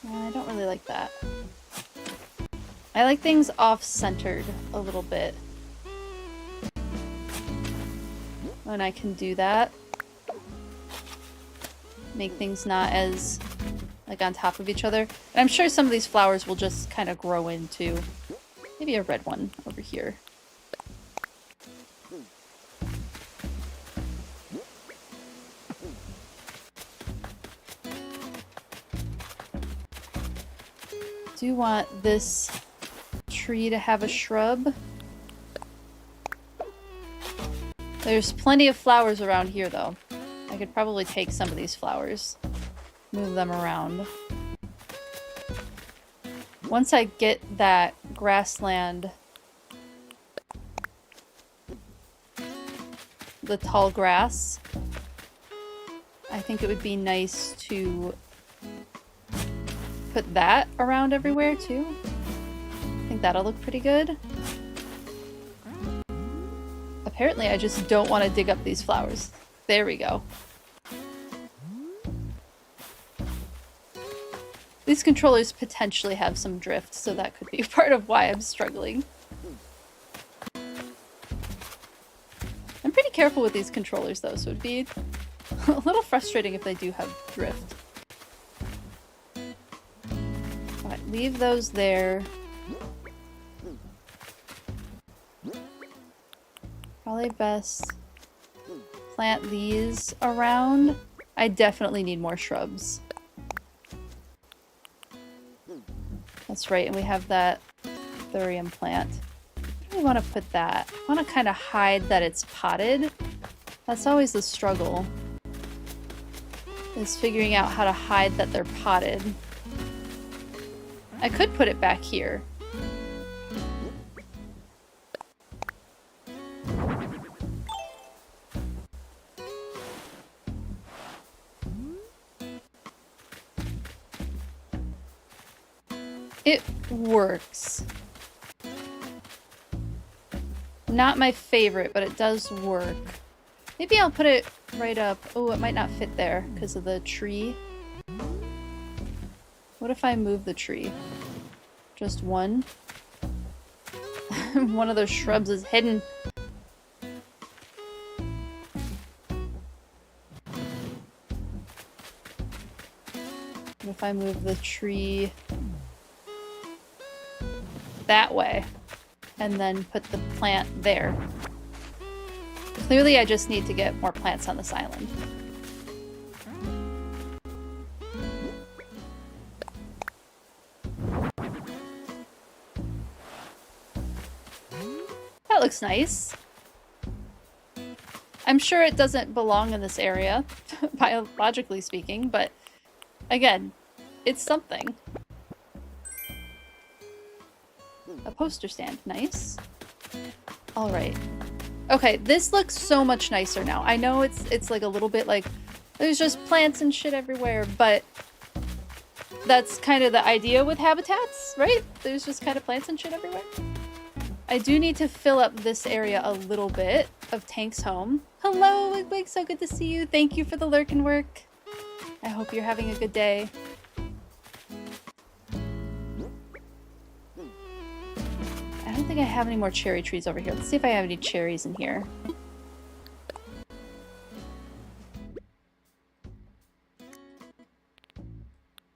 I don't really like that. I like things off-centered a little bit. When I can do that. Make things not as, like, on top of each other. And I'm sure some of these flowers will just kind of grow into maybe a red one over here. Do want this tree to have a shrub. There's plenty of flowers around here, though. I could probably take some of these flowers, move them around. Once I get that grassland, the tall grass, I think it would be nice to put that around everywhere too. I think that'll look pretty good. Apparently I just don't want to dig up these flowers. There we go. These controllers potentially have some drift, so that could be part of why I'm struggling. I'm pretty careful with these controllers though, so it'd be a little frustrating if they do have drift. Alright, leave those there. Probably best plant these around. I definitely need more shrubs. That's right, and we have that thurium plant. Where do we want to put that? I want to kind of hide that it's potted. That's always the struggle, is figuring out how to hide that they're potted. I could put it back here. It works. Not my favorite, but it does work. Maybe I'll put it right up. Oh, it might not fit there because of the tree. What if I move the tree? Just one? One of those shrubs is hidden. What if I move the tree that way and then put the plant there? Clearly I just need to get more plants on this island. That looks nice. I'm sure it doesn't belong in this area, biologically speaking, but again, it's something. A poster stand, nice. All right. Okay, this looks so much nicer now. I know it's like a little bit like there's just plants and shit everywhere, but that's kind of the idea with habitats, right? There's just kind of plants and shit everywhere. I do need to fill up this area a little bit of Tank's home. Hello, Wigwig, so good to see you. Thank you for the lurk and work. I hope you're having a good day. I don't think I have any more cherry trees over here. Let's see if I have any cherries in here.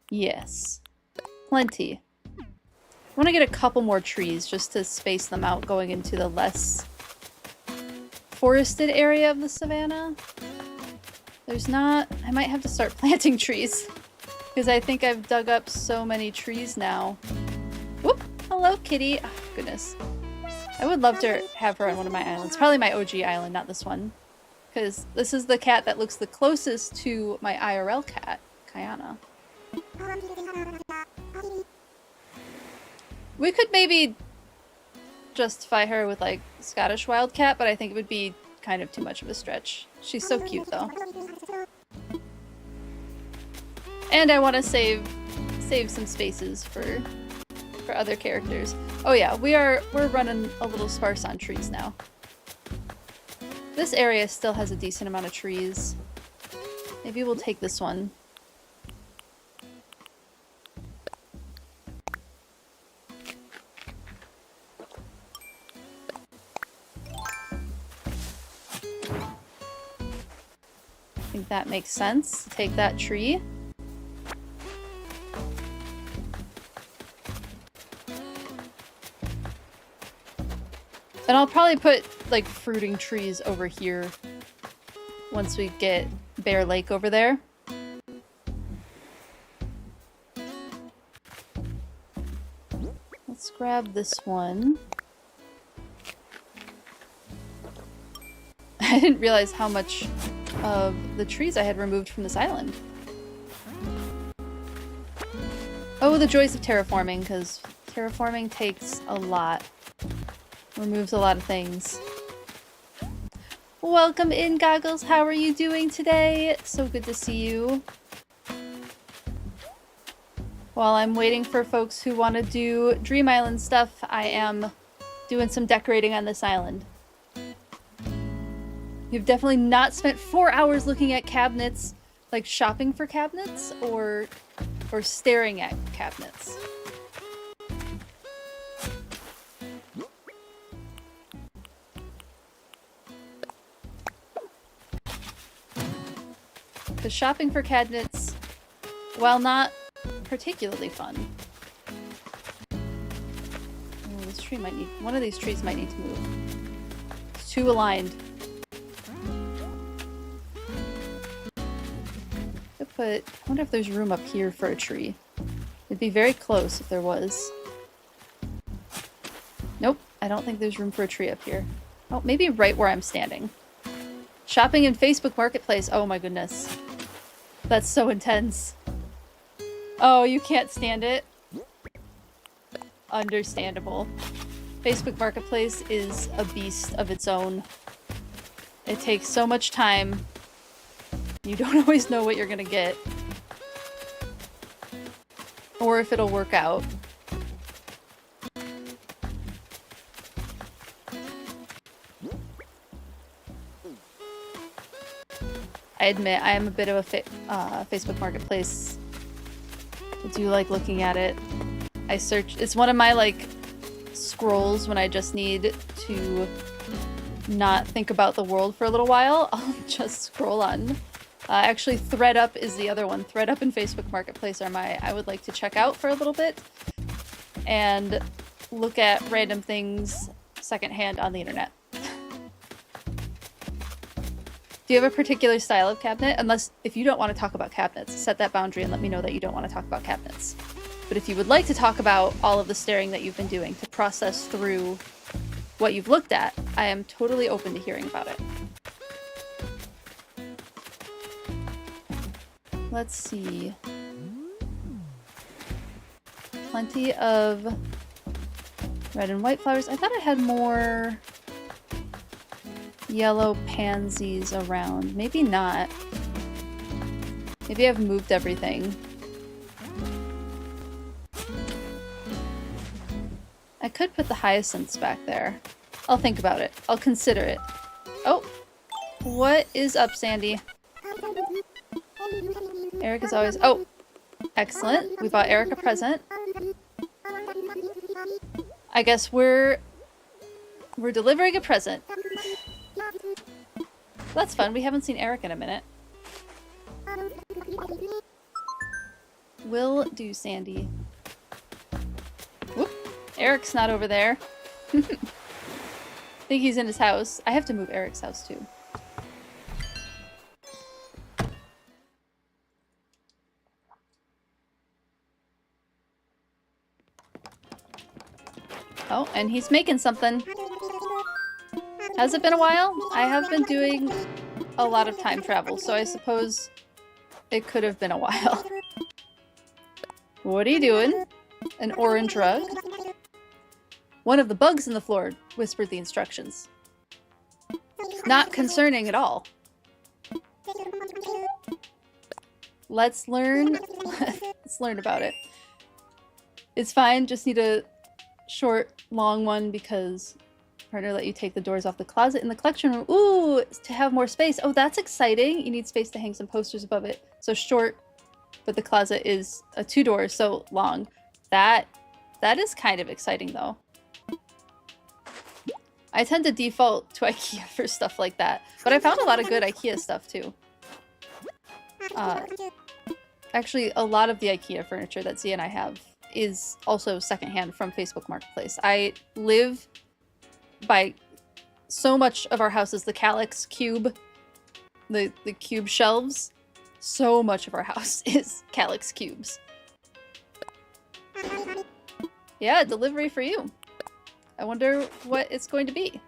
Yes. Plenty. I want to get a couple more trees just to space them out going into the less forested area of the savannah. There's not... I might have to start planting trees because I think I've dug up so many trees now. Whoop! Hello, kitty. Oh, goodness. I would love to have her on one of my islands. Probably my OG island, not this one. Because this is the cat that looks the closest to my IRL cat, Kayana. We could maybe justify her with like Scottish Wildcat, but I think it would be kind of too much of a stretch. She's so cute though. And I want to save some spaces for other characters. Oh yeah, we're running a little sparse on trees now. This area still has a decent amount of trees. Maybe we'll take this one. I think that makes sense. Take that tree. And I'll probably put, like, fruiting trees over here once we get Bear Lake over there. Let's grab this one. I didn't realize how much of the trees I had removed from this island. Oh, the joys of terraforming, because terraforming takes a lot. Removes a lot of things. Welcome in, Goggles. How are you doing today? So good to see you. While I'm waiting for folks who want to do Dream Island stuff, I am doing some decorating on this island. You've definitely not spent 4 hours looking at cabinets, like shopping for cabinets, or staring at cabinets. Because shopping for cabinets, while not particularly fun. Oh, this tree might need... One of these trees might need to move. It's too aligned. I wonder if there's room up here for a tree. It'd be very close if there was. Nope, I don't think there's room for a tree up here. Oh, maybe right where I'm standing. Shopping in Facebook Marketplace. Oh my goodness. That's so intense. Oh, you can't stand it? Understandable. Facebook Marketplace is a beast of its own. It takes so much time. You don't always know what you're gonna get. Or if it'll work out. I admit, I am a bit of a Facebook Marketplace. I do like looking at it. I search... It's one of my, like, scrolls when I just need to not think about the world for a little while. I'll just scroll on. Actually, ThreadUp is the other one. ThreadUp and Facebook Marketplace are my... I would like to check out for a little bit. And look at random things secondhand on the internet. Do you have a particular style of cabinet? Unless, if you don't want to talk about cabinets, set that boundary and let me know that you don't want to talk about cabinets. But if you would like to talk about all of the staring that you've been doing to process through what you've looked at, I am totally open to hearing about it. Let's see. Plenty of red and white flowers. I thought I had more yellow pansies around. Maybe not. Maybe I've moved everything. I could put the hyacinths back there. I'll think about it. I'll consider it. Oh! What is up, Sandy? Eric is always... Oh! Excellent. We bought Eric a present. I guess we're delivering a present. That's fun. We haven't seen Eric in a minute. Will do, Sandy. Whoop. Eric's not over there. I think he's in his house. I have to move Eric's house too. Oh, and he's making something. Has it been a while? I have been doing a lot of time travel, so I suppose it could have been a while. What are you doing? An orange rug? One of the bugs in the floor whispered the instructions. Not concerning at all. Let's learn. Let's learn about it. It's fine, just need a short, long one because partner let you take the doors off the closet in the collection room. Ooh, to have more space. Oh, that's exciting. You need space to hang some posters above it. So short, but the closet is a 2 doors, so long. That is kind of exciting though. I tend to default to IKEA for stuff like that, but I found a lot of good IKEA stuff too. Actually, a lot of the IKEA furniture that Zia and I have is also secondhand from Facebook Marketplace. I live by so much of our house is the Calyx cube, the cube shelves. So much of our house is Calyx cubes. Yeah, delivery for you. I wonder what it's going to be.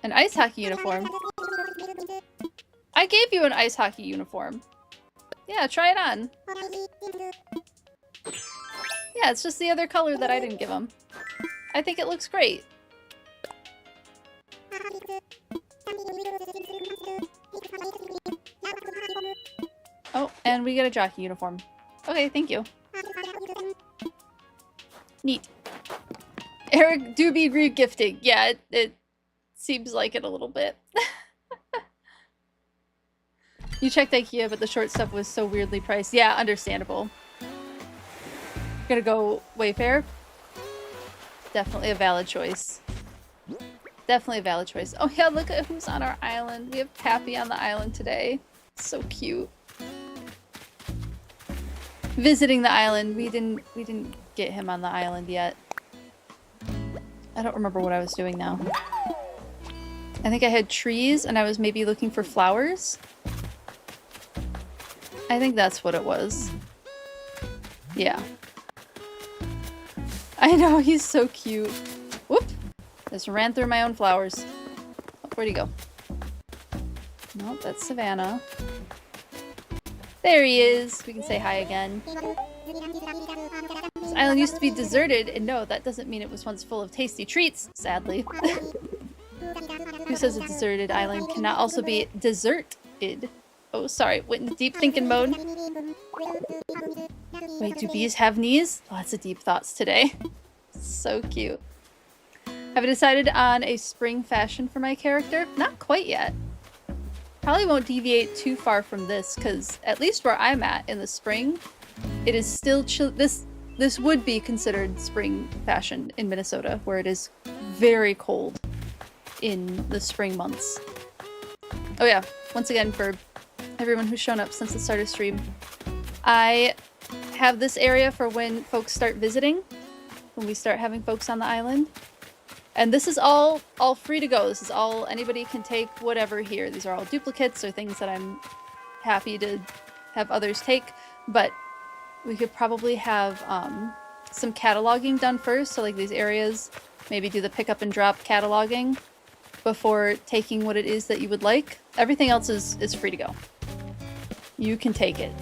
An ice hockey uniform. I gave you an ice hockey uniform. Yeah, try it on. Yeah, it's just the other color that I didn't give him. I think it looks great. Oh, and we get a jockey uniform. Okay, thank you. Neat. Eric Doobie re-gifting. Yeah, it seems like it a little bit. You checked IKEA, but the short stuff was so weirdly priced. Yeah, understandable. Gonna go Wayfair. Definitely a valid choice. Definitely a valid choice. Oh yeah, look at who's on our island. We have Pappy on the island today. So cute. Visiting the island. We didn't get him on the island yet. I don't remember what I was doing now. I think I had trees and I was maybe looking for flowers. I think that's what it was. Yeah. I know, he's so cute. Whoop! Just ran through my own flowers. Oh, where'd he go? Nope, that's Savannah. There he is! We can say hi again. This island used to be deserted, and no, that doesn't mean it was once full of tasty treats, sadly. Who says a deserted island cannot also be deserted? Oh, sorry, went into deep thinking mode. Wait, do bees have knees? Lots of deep thoughts today. So cute. Have I decided on a spring fashion for my character? Not quite yet. Probably won't deviate too far from this, because at least where I'm at in the spring, it is still chill. This would be considered spring fashion in Minnesota, where it is very cold in the spring months. Oh yeah, once again, for everyone who's shown up since the start of stream, I have this area for when folks start visiting, when we start having folks on the island. And this is all free to go. This is all, anybody can take whatever here. These are all duplicates or things that I'm happy to have others take. But we could probably have some cataloging done first. So like these areas, maybe do the pick up and drop cataloging before taking what it is that you would like. Everything else is free to go. You can take it.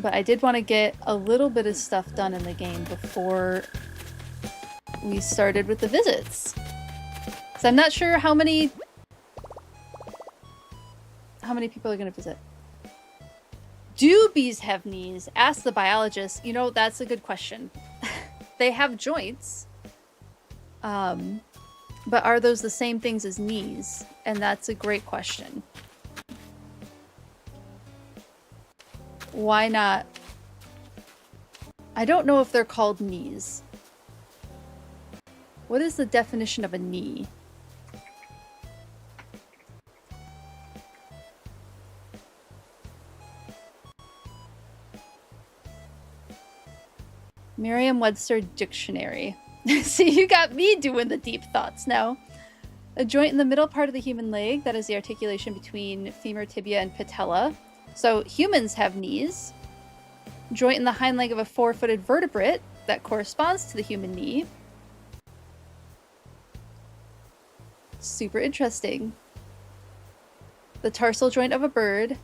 But I did want to get a little bit of stuff done in the game before we started with the visits. So I'm not sure how many people are going to visit. Do bees have knees? Ask the biologist. You know, that's a good question. They have joints. But are those the same things as knees? And that's a great question. Why not? I don't know if they're called knees. What is the definition of a knee? Merriam-Webster Dictionary. See, you got me doing the deep thoughts now. A joint in the middle part of the human leg, that is the articulation between femur, tibia, and patella. So humans have knees. Joint in the hind leg of a 4-footed vertebrate, that corresponds to the human knee. Super interesting. the tarsal joint of a bird,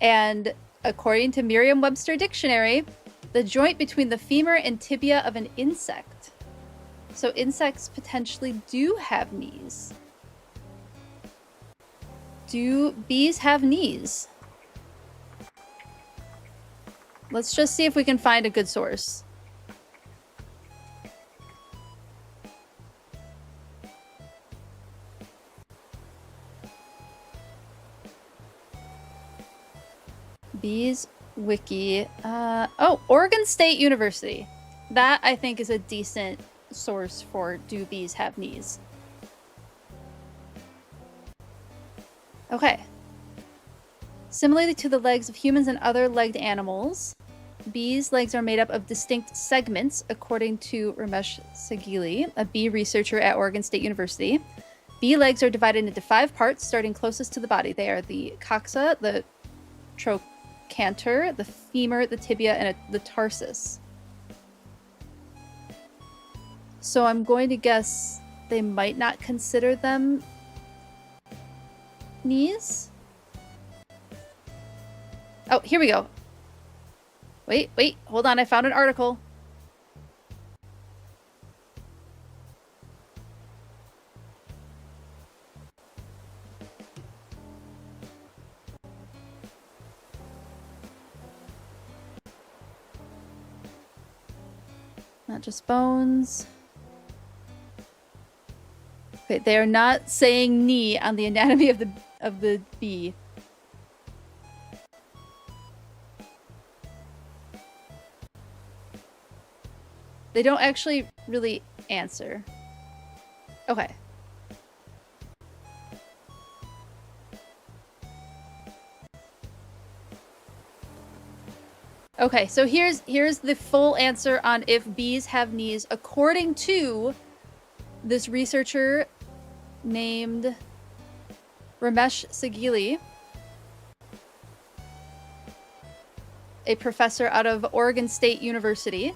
and according to Merriam-Webster Dictionary, the joint between the femur and tibia of an insect. So insects potentially do have knees. Do bees have knees? Let's just see if we can find a good source. Bees wiki. Oh, Oregon State University. That, I think, is a decent source for do bees have knees. Okay. Similarly to the legs of humans and other legged animals, bees' legs are made up of distinct segments, according to Ramesh Sagili, a bee researcher at Oregon State University. Bee legs are divided into 5 parts, starting closest to the body. They are the coxa, the trochanter, the femur, the tibia, and the tarsus. So I'm going to guess they might not consider them knees? Oh, here we go. Wait, hold on, I found an article. Not just bones. Okay, they are not saying knee on the anatomy of the bee. They don't actually really answer. Okay. Okay, so here's the full answer on if bees have knees according to this researcher named Ramesh Sagili, a professor out of Oregon State University.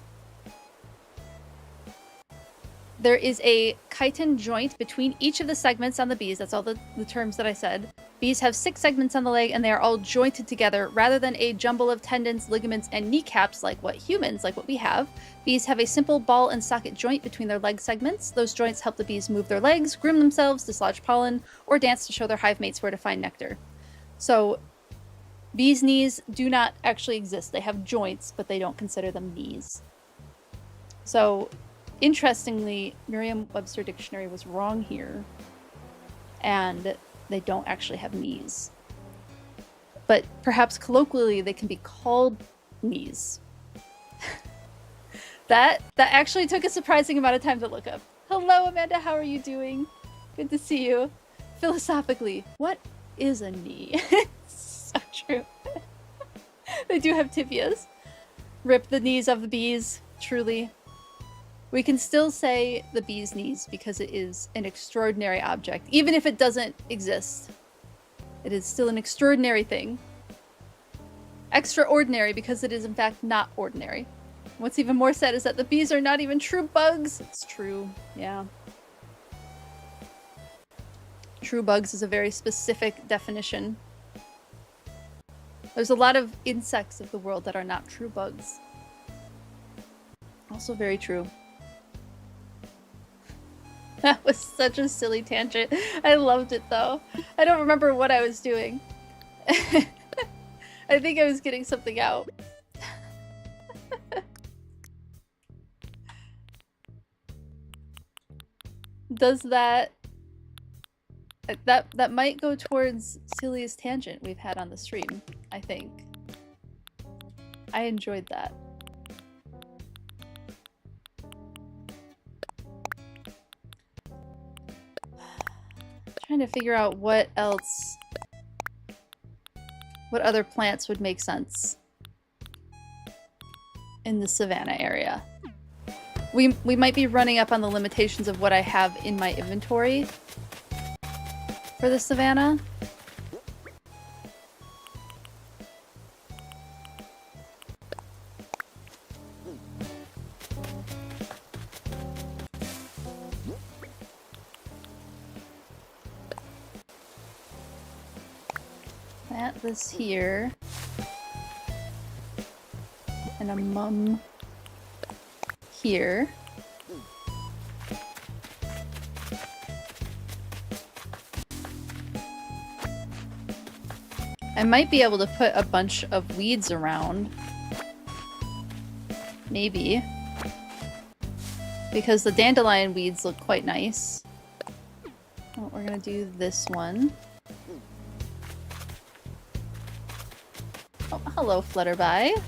There is a chitin joint between each of the segments on the bees. That's all the terms that I said. Bees have 6 segments on the leg, and they are all jointed together rather than a jumble of tendons, ligaments, and kneecaps like what we have. Bees have a simple ball and socket joint between their leg segments. Those joints help the bees move their legs, groom themselves, dislodge pollen, or dance to show their hive mates where to find nectar. So bees' knees do not actually exist. They have joints, but they don't consider them knees. So interestingly, Merriam-Webster Dictionary was wrong here, and they don't actually have knees. But perhaps colloquially they can be called knees. That actually took a surprising amount of time to look up. Hello, Amanda, how are you doing? Good to see you. Philosophically, what is a knee? So true. They do have tibias. Rip the knees of the bees, truly. We can still say the bee's knees because it is an extraordinary object. Even if it doesn't exist, it is still an extraordinary thing. Extraordinary because it is in fact not ordinary. What's even more sad is that the bees are not even true bugs. It's true, yeah. True bugs is a very specific definition. There's a lot of insects of the world that are not true bugs. Also very true. That was such a silly tangent. I loved it though. I don't remember what I was doing. I think I was getting something out. Does that might go towards silliest tangent we've had on the stream, I think. I enjoyed that. Trying to figure out what other plants would make sense in the savanna area. We might be running up on the limitations of what I have in my inventory for the savanna. Plant this here. And a mum here. I might be able to put a bunch of weeds around. Maybe. Because the dandelion weeds look quite nice. Oh, we're gonna do this one. Oh, hello, Flutterby.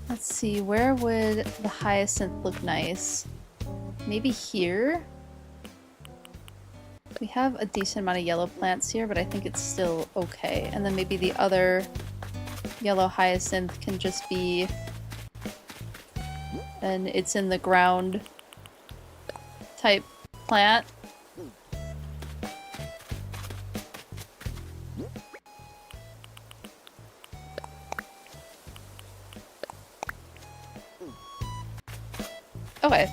Let's see, where would the hyacinth look nice? Maybe here? We have a decent amount of yellow plants here, but I think it's still okay. And then maybe the other yellow hyacinth can just be... and it's in the ground type plant. Okay.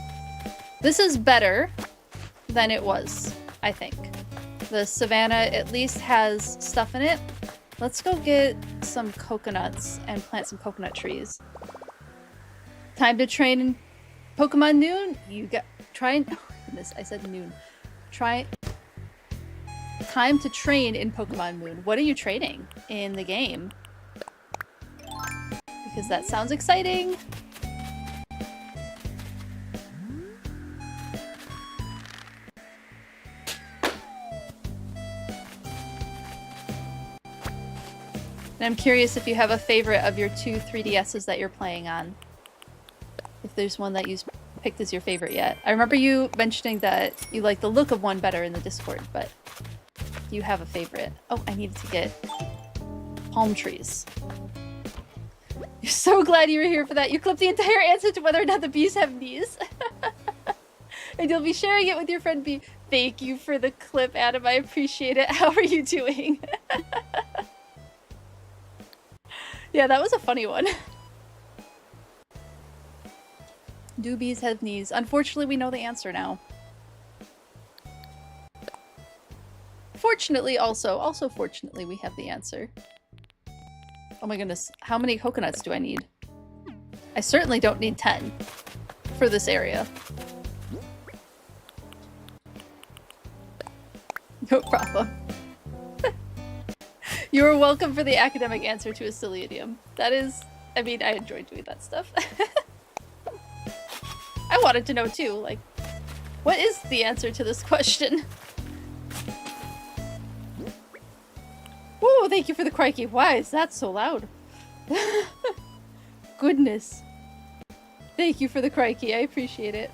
This is better than it was, I think. The savanna at least has stuff in it. Let's go get some coconuts and plant some coconut trees. Time to train in Pokemon Noon? You got... try and... oh goodness, I said noon. Try... time to train in Pokemon Moon. What are you training in the game? Because that sounds exciting. And I'm curious if you have a favorite of your 2 3DSs that you're playing on. If there's one that you picked as your favorite yet. I remember you mentioning that you like the look of one better in the Discord, but do you have a favorite? Oh, I needed to get palm trees. You're so glad you were here for that. You clipped the entire answer to whether or not the bees have knees. And you'll be sharing it with your friend Bee. Thank you for the clip, Adam. I appreciate it. How are you doing? Yeah, that was a funny one. Do bees have knees? Unfortunately, we know the answer now. Fortunately, also fortunately, we have the answer. Oh my goodness, how many coconuts do I need? I certainly don't need 10 for this area. No problem. You are welcome for the academic answer to a silly idiom. That is, I mean, I enjoyed doing that stuff. I wanted to know too, like, what is the answer to this question? Whoa, thank you for the crikey. Why is that so loud? Goodness. Thank you for the crikey. I appreciate it.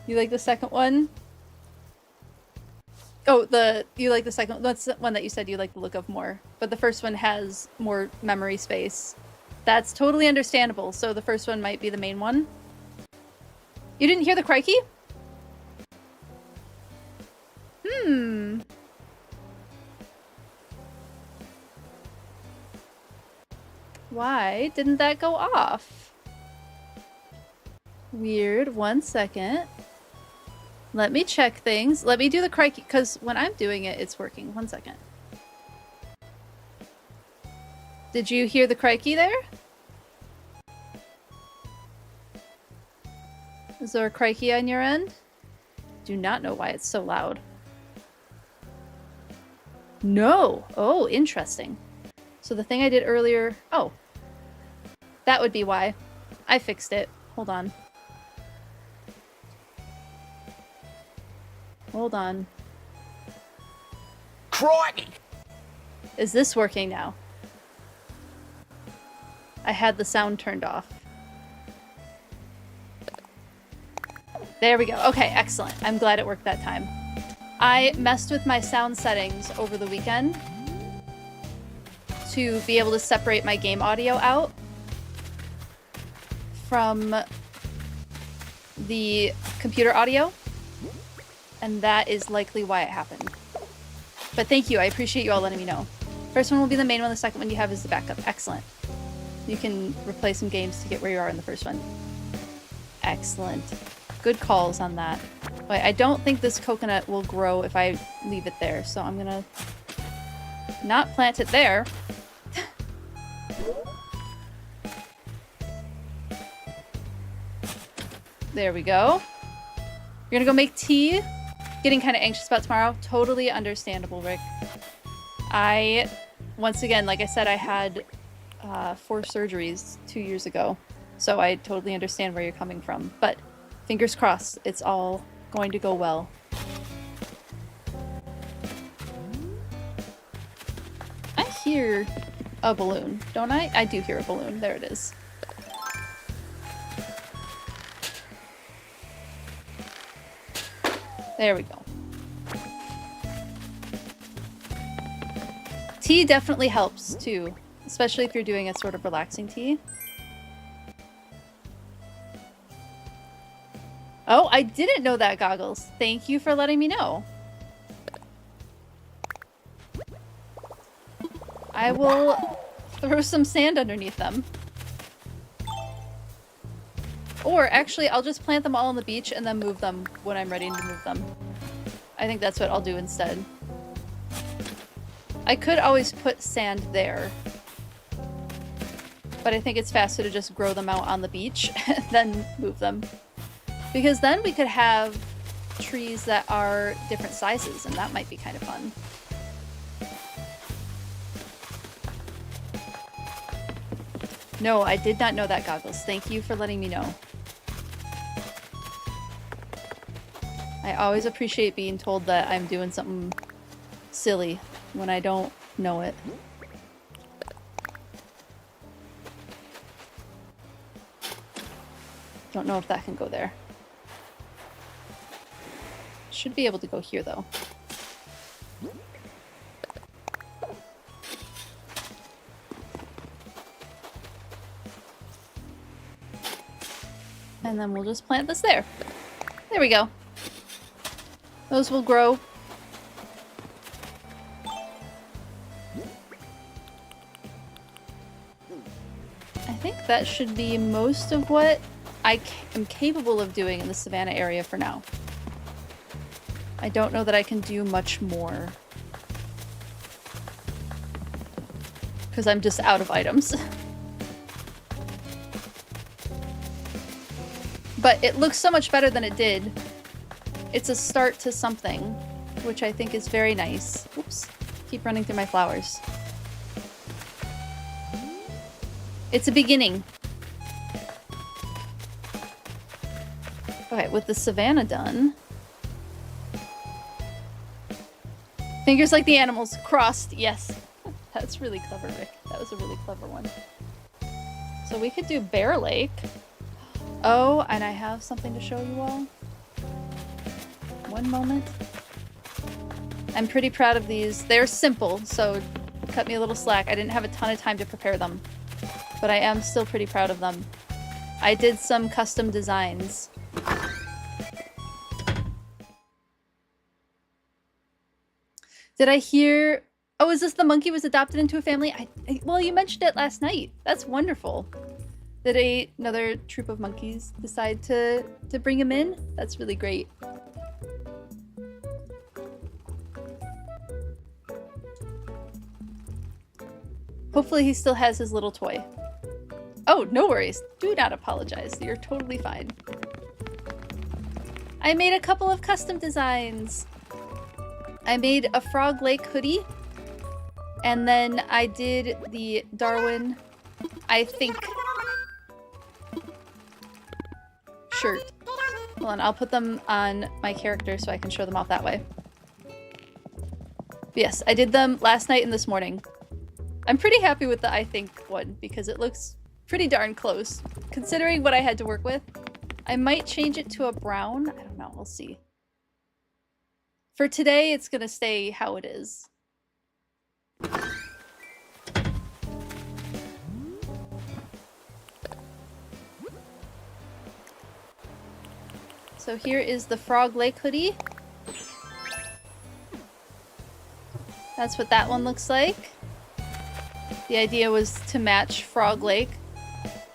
You like the second one? Oh, you like the second one. That's the one that you said you like the look of more. But the first one has more memory space. That's totally understandable. So the first one might be the main one. You didn't hear the crikey? Why didn't that go off? Weird. 1 second. Let me check things. Let me do the crikey, because when I'm doing it, it's working. 1 second. Did you hear the crikey there? Is there a crikey on your end? Do not know why it's so loud. No! Oh, interesting. So the thing I did earlier... oh. That would be why. I fixed it. Hold on. Hold on. Crikey! Is this working now? I had the sound turned off. There we go. Okay, excellent. I'm glad it worked that time. I messed with my sound settings over the weekend to be able to separate my game audio out from the computer audio, and that is likely why it happened. But thank you. I appreciate you all letting me know. First one will be the main one. The second one you have is the backup. Excellent. You can replay some games to get where you are in the first one. Excellent. Good calls on that. But I don't think this coconut will grow if I leave it there, so I'm gonna not plant it there. There we go. You're gonna go make tea? Getting kind of anxious about tomorrow? Totally understandable, Rick. Once again, like I said, I had 4 surgeries 2 years ago, so I totally understand where you're coming from. But fingers crossed, it's all going to go well. I hear a balloon, don't I? I do hear a balloon. There it is. There we go. Tea definitely helps too, especially if you're doing a sort of relaxing tea. Oh, I didn't know that, Goggles. Thank you for letting me know. I will throw some sand underneath them. Or actually, I'll just plant them all on the beach and then move them when I'm ready to move them. I think that's what I'll do instead. I could always put sand there. But I think it's faster to just grow them out on the beach and then move them. Because then we could have trees that are different sizes, and that might be kind of fun. No, I did not know that, Goggles. Thank you for letting me know. I always appreciate being told that I'm doing something silly when I don't know it. Don't know if that can go there. Should be able to go here, though. And then we'll just plant this there. There we go. Those will grow. I think that should be most of what I am capable of doing in the Savannah area for now. I don't know that I can do much more. Because I'm just out of items. But it looks so much better than it did. It's a start to something, which I think is very nice. Oops. Keep running through my flowers. It's a beginning. Okay, with the Savannah done. Fingers like the animals. Crossed. Yes. That's really clever, Rick. That was a really clever one. So we could do Bear Lake. Oh, and I have something to show you all. One moment. I'm pretty proud of these. They're simple, so cut me a little slack. I didn't have a ton of time to prepare them, but I am still pretty proud of them. I did some custom designs. Did I hear... Oh, is this the monkey was adopted into a family? Well, you mentioned it last night. That's wonderful. Did another troop of monkeys decide to bring him in? That's really great. Hopefully he still has his little toy. Oh, no worries. Do not apologize. You're totally fine. I made a couple of custom designs. I made a Frog Lake hoodie. And then I did the Darwin, I think, shirt. Hold on, I'll put them on my character so I can show them off that way. But yes, I did them last night and this morning. I'm pretty happy with the I think one because it looks pretty darn close. Considering what I had to work with, I might change it to a brown. I don't know, we'll see. For today, it's gonna stay how it is. So here is the Frog Lake hoodie. That's what that one looks like. The idea was to match Frog Lake.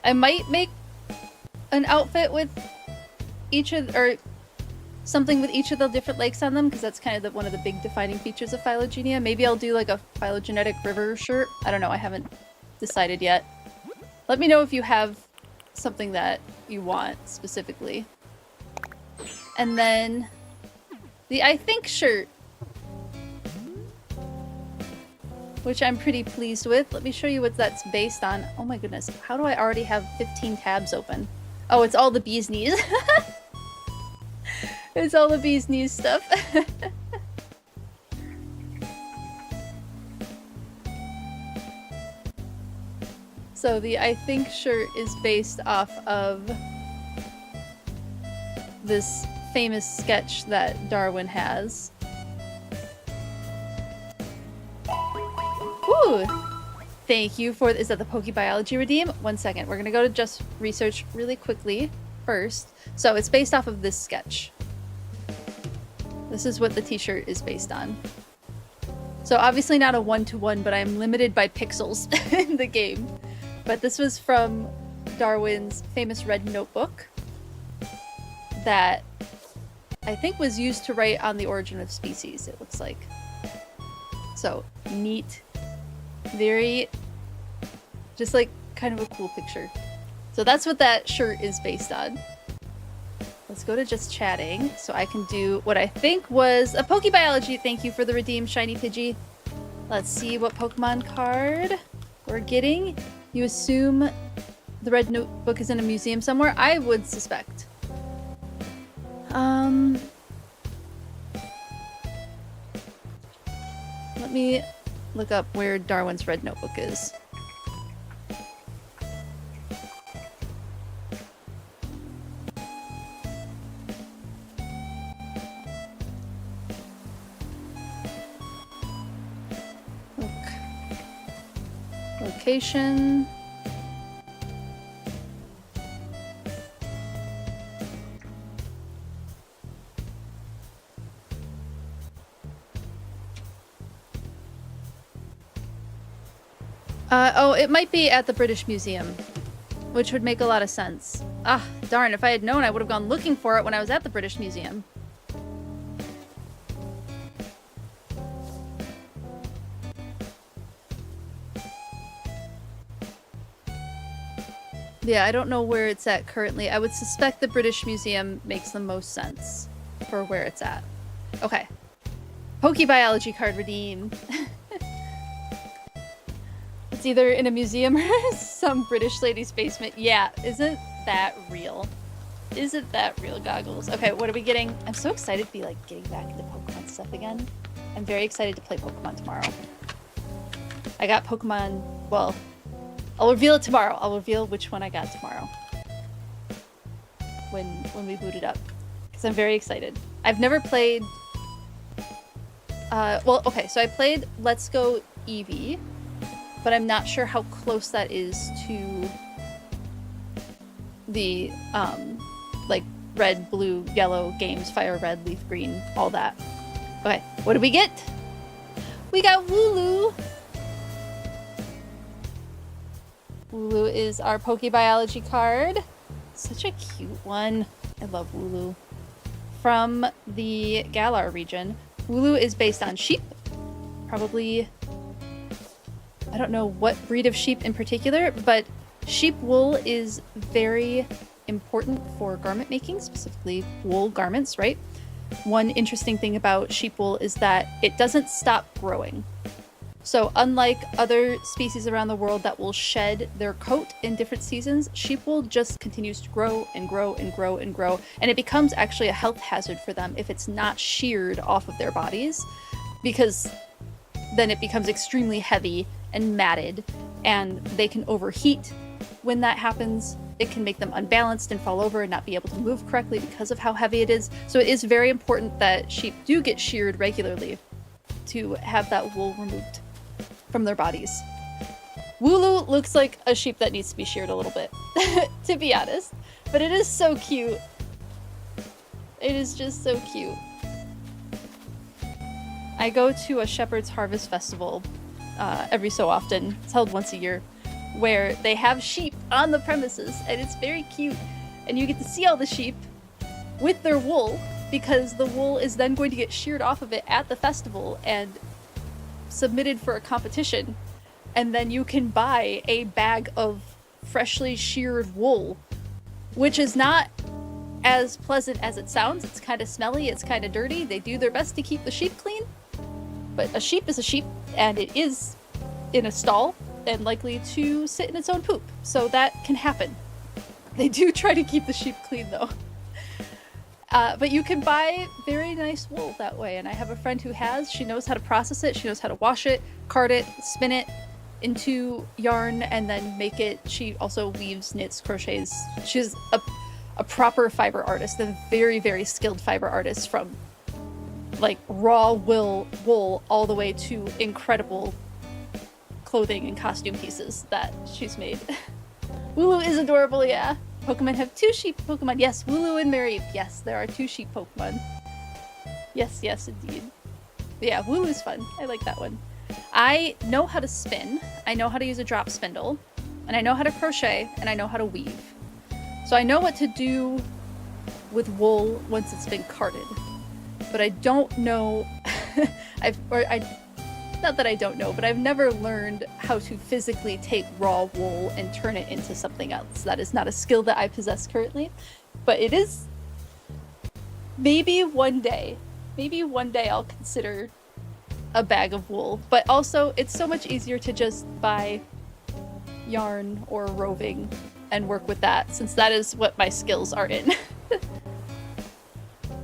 I might make an outfit with each of, or something with each of the different lakes on them, because that's kind of one of the big defining features of phylogenia. Maybe I'll do like a phylogenetic river shirt. I don't know, I haven't decided yet. Let me know if you have something that you want specifically. And then the I think shirt, which I'm pretty pleased with. Let me show you what that's based on. Oh my goodness, how do I already have 15 tabs open? Oh, it's all the bee's knees. It's all the bee's knees stuff. So the I think shirt is based off of this famous sketch that Darwin has. Ooh! Thank you for, is that the Pokebiology redeem? 1 second, we're gonna go to just research really quickly first. So it's based off of this sketch. This is what the t-shirt is based on. So obviously not a one-to-one, but I'm limited by pixels in the game. But this was from Darwin's famous red notebook that I think was used to write on the origin of species, it looks like. So, neat. Very, just like kind of a cool picture. So that's what that shirt is based on. Let's go to just chatting so I can do what I think was a Pokebiology. Thank you for the redeem, Shiny Pidgey. Let's see what Pokemon card we're getting. You assume the red notebook is in a museum somewhere? I would suspect. Let me look up where Darwin's red notebook is. Location. Oh, it might be at the British Museum, which would make a lot of sense. Ah, darn, if I had known, I would have gone looking for it when I was at the British Museum. Yeah, I don't know where it's at currently. I would suspect the British Museum makes the most sense for where it's at. Okay. Pokebiology card redeemed. It's either in a museum or some British lady's basement. Yeah, isn't that real? Isn't that real, Goggles? Okay, what are we getting? I'm so excited to be like getting back into Pokemon stuff again. I'm very excited to play Pokemon tomorrow. I got Pokemon, well, I'll reveal it tomorrow. I'll reveal which one I got tomorrow. When we boot it up. Because I'm very excited. I've never played... well, okay, so I played Let's Go Eevee, but I'm not sure how close that is to the, like, red, blue, yellow games, fire red, leaf green, all that. Okay, what did we get? We got Wooloo! Wooloo is our Pokebiology card. Such a cute one. I love Wooloo. From the Galar region. Wooloo is based on sheep. Probably, I don't know what breed of sheep in particular, but sheep wool is very important for garment making, specifically wool garments, right? One interesting thing about sheep wool is that it doesn't stop growing. So unlike other species around the world that will shed their coat in different seasons, sheep wool just continues to grow and grow and grow and grow, and it becomes actually a health hazard for them if it's not sheared off of their bodies, because then it becomes extremely heavy and matted, and they can overheat. When that happens, it can make them unbalanced and fall over and not be able to move correctly because of how heavy it is. So it is very important that sheep do get sheared regularly to have that wool removed from their bodies. Wooloo looks like a sheep that needs to be sheared a little bit, to be honest. But it is so cute. It is just so cute. I go to a Shepherd's Harvest Festival every so often. It's held once a year, where they have sheep on the premises, and it's very cute. And you get to see all the sheep, with their wool, because the wool is then going to get sheared off of it at the festival and submitted for a competition. And then you can buy a bag of freshly sheared wool, which is not as pleasant as it sounds. It's kind of smelly, it's kind of dirty. They do their best to keep the sheep clean, but a sheep is a sheep, and it is in a stall and likely to sit in its own poop, so that can happen. They do try to keep the sheep clean though. But you can buy very nice wool that way, and I have a friend who has. She knows how to process it, she knows how to wash it, card it, spin it into yarn, and then make it. She also weaves, knits, crochets. She's a proper fiber artist, a very, very skilled fiber artist, from like raw wool all the way to incredible clothing and costume pieces that she's made. Wooloo is adorable, yeah. Pokemon have 2 sheep Pokemon. Yes, Wooloo and Mareep. Yes, there are 2 sheep Pokemon. Yes, yes, indeed. But yeah, Wooloo's fun. I like that one. I know how to spin, I know how to use a drop spindle, and I know how to crochet, and I know how to weave. So I know what to do with wool once it's been carded. But I don't know... Not that I don't know, but I've never learned how to physically take raw wool and turn it into something else. That is not a skill that I possess currently, but it is... Maybe one day I'll consider a bag of wool, but also it's so much easier to just buy yarn or roving and work with that, since that is what my skills are in.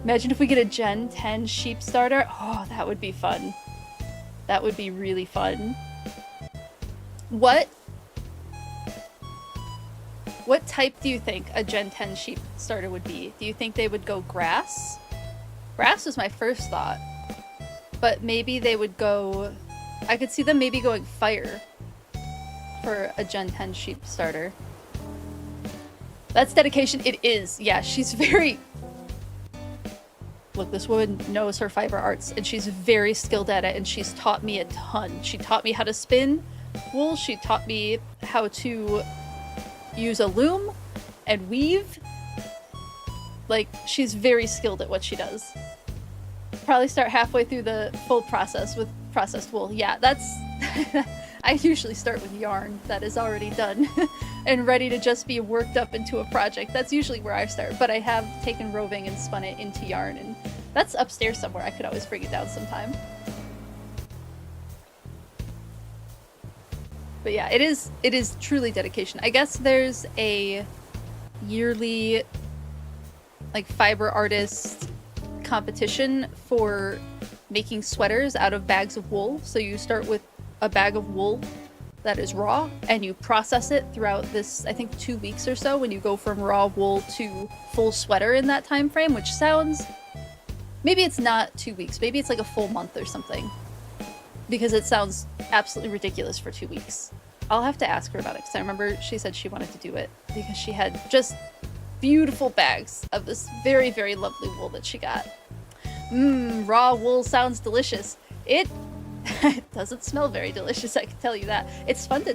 Imagine if we get a Gen 10 sheep starter. Oh, that would be fun. That would be really fun. What type do you think a Gen 10 sheep starter would be? Do you think they would go grass? Grass was my first thought. But maybe they would go... I could see them maybe going fire for a Gen 10 sheep starter. That's dedication. It is. Yeah, she's very... Look, this woman knows her fiber arts, and she's very skilled at it, and she's taught me a ton. She taught me how to spin wool, she taught me how to use a loom and weave. Like, she's very skilled at what she does. Probably start halfway through the full process with processed wool. Yeah, that's... I usually start with yarn that is already done and ready to just be worked up into a project. That's usually where I start, but I have taken roving and spun it into yarn, and that's upstairs somewhere. I could always bring it down sometime. But yeah, it is truly dedication. I guess there's a yearly like fiber artist competition for making sweaters out of bags of wool. So you start with a bag of wool that is raw, and you process it throughout this, I think, 2 weeks or so, when you go from raw wool to full sweater in that time frame, which sounds... Maybe it's not 2 weeks, maybe it's like a full month or something, because it sounds absolutely ridiculous for 2 weeks. I'll have to ask her about it, because I remember she said she wanted to do it because she had just beautiful bags of this very, very lovely wool that she got. Raw wool sounds delicious. It doesn't smell very delicious, I can tell you that. It's fun to...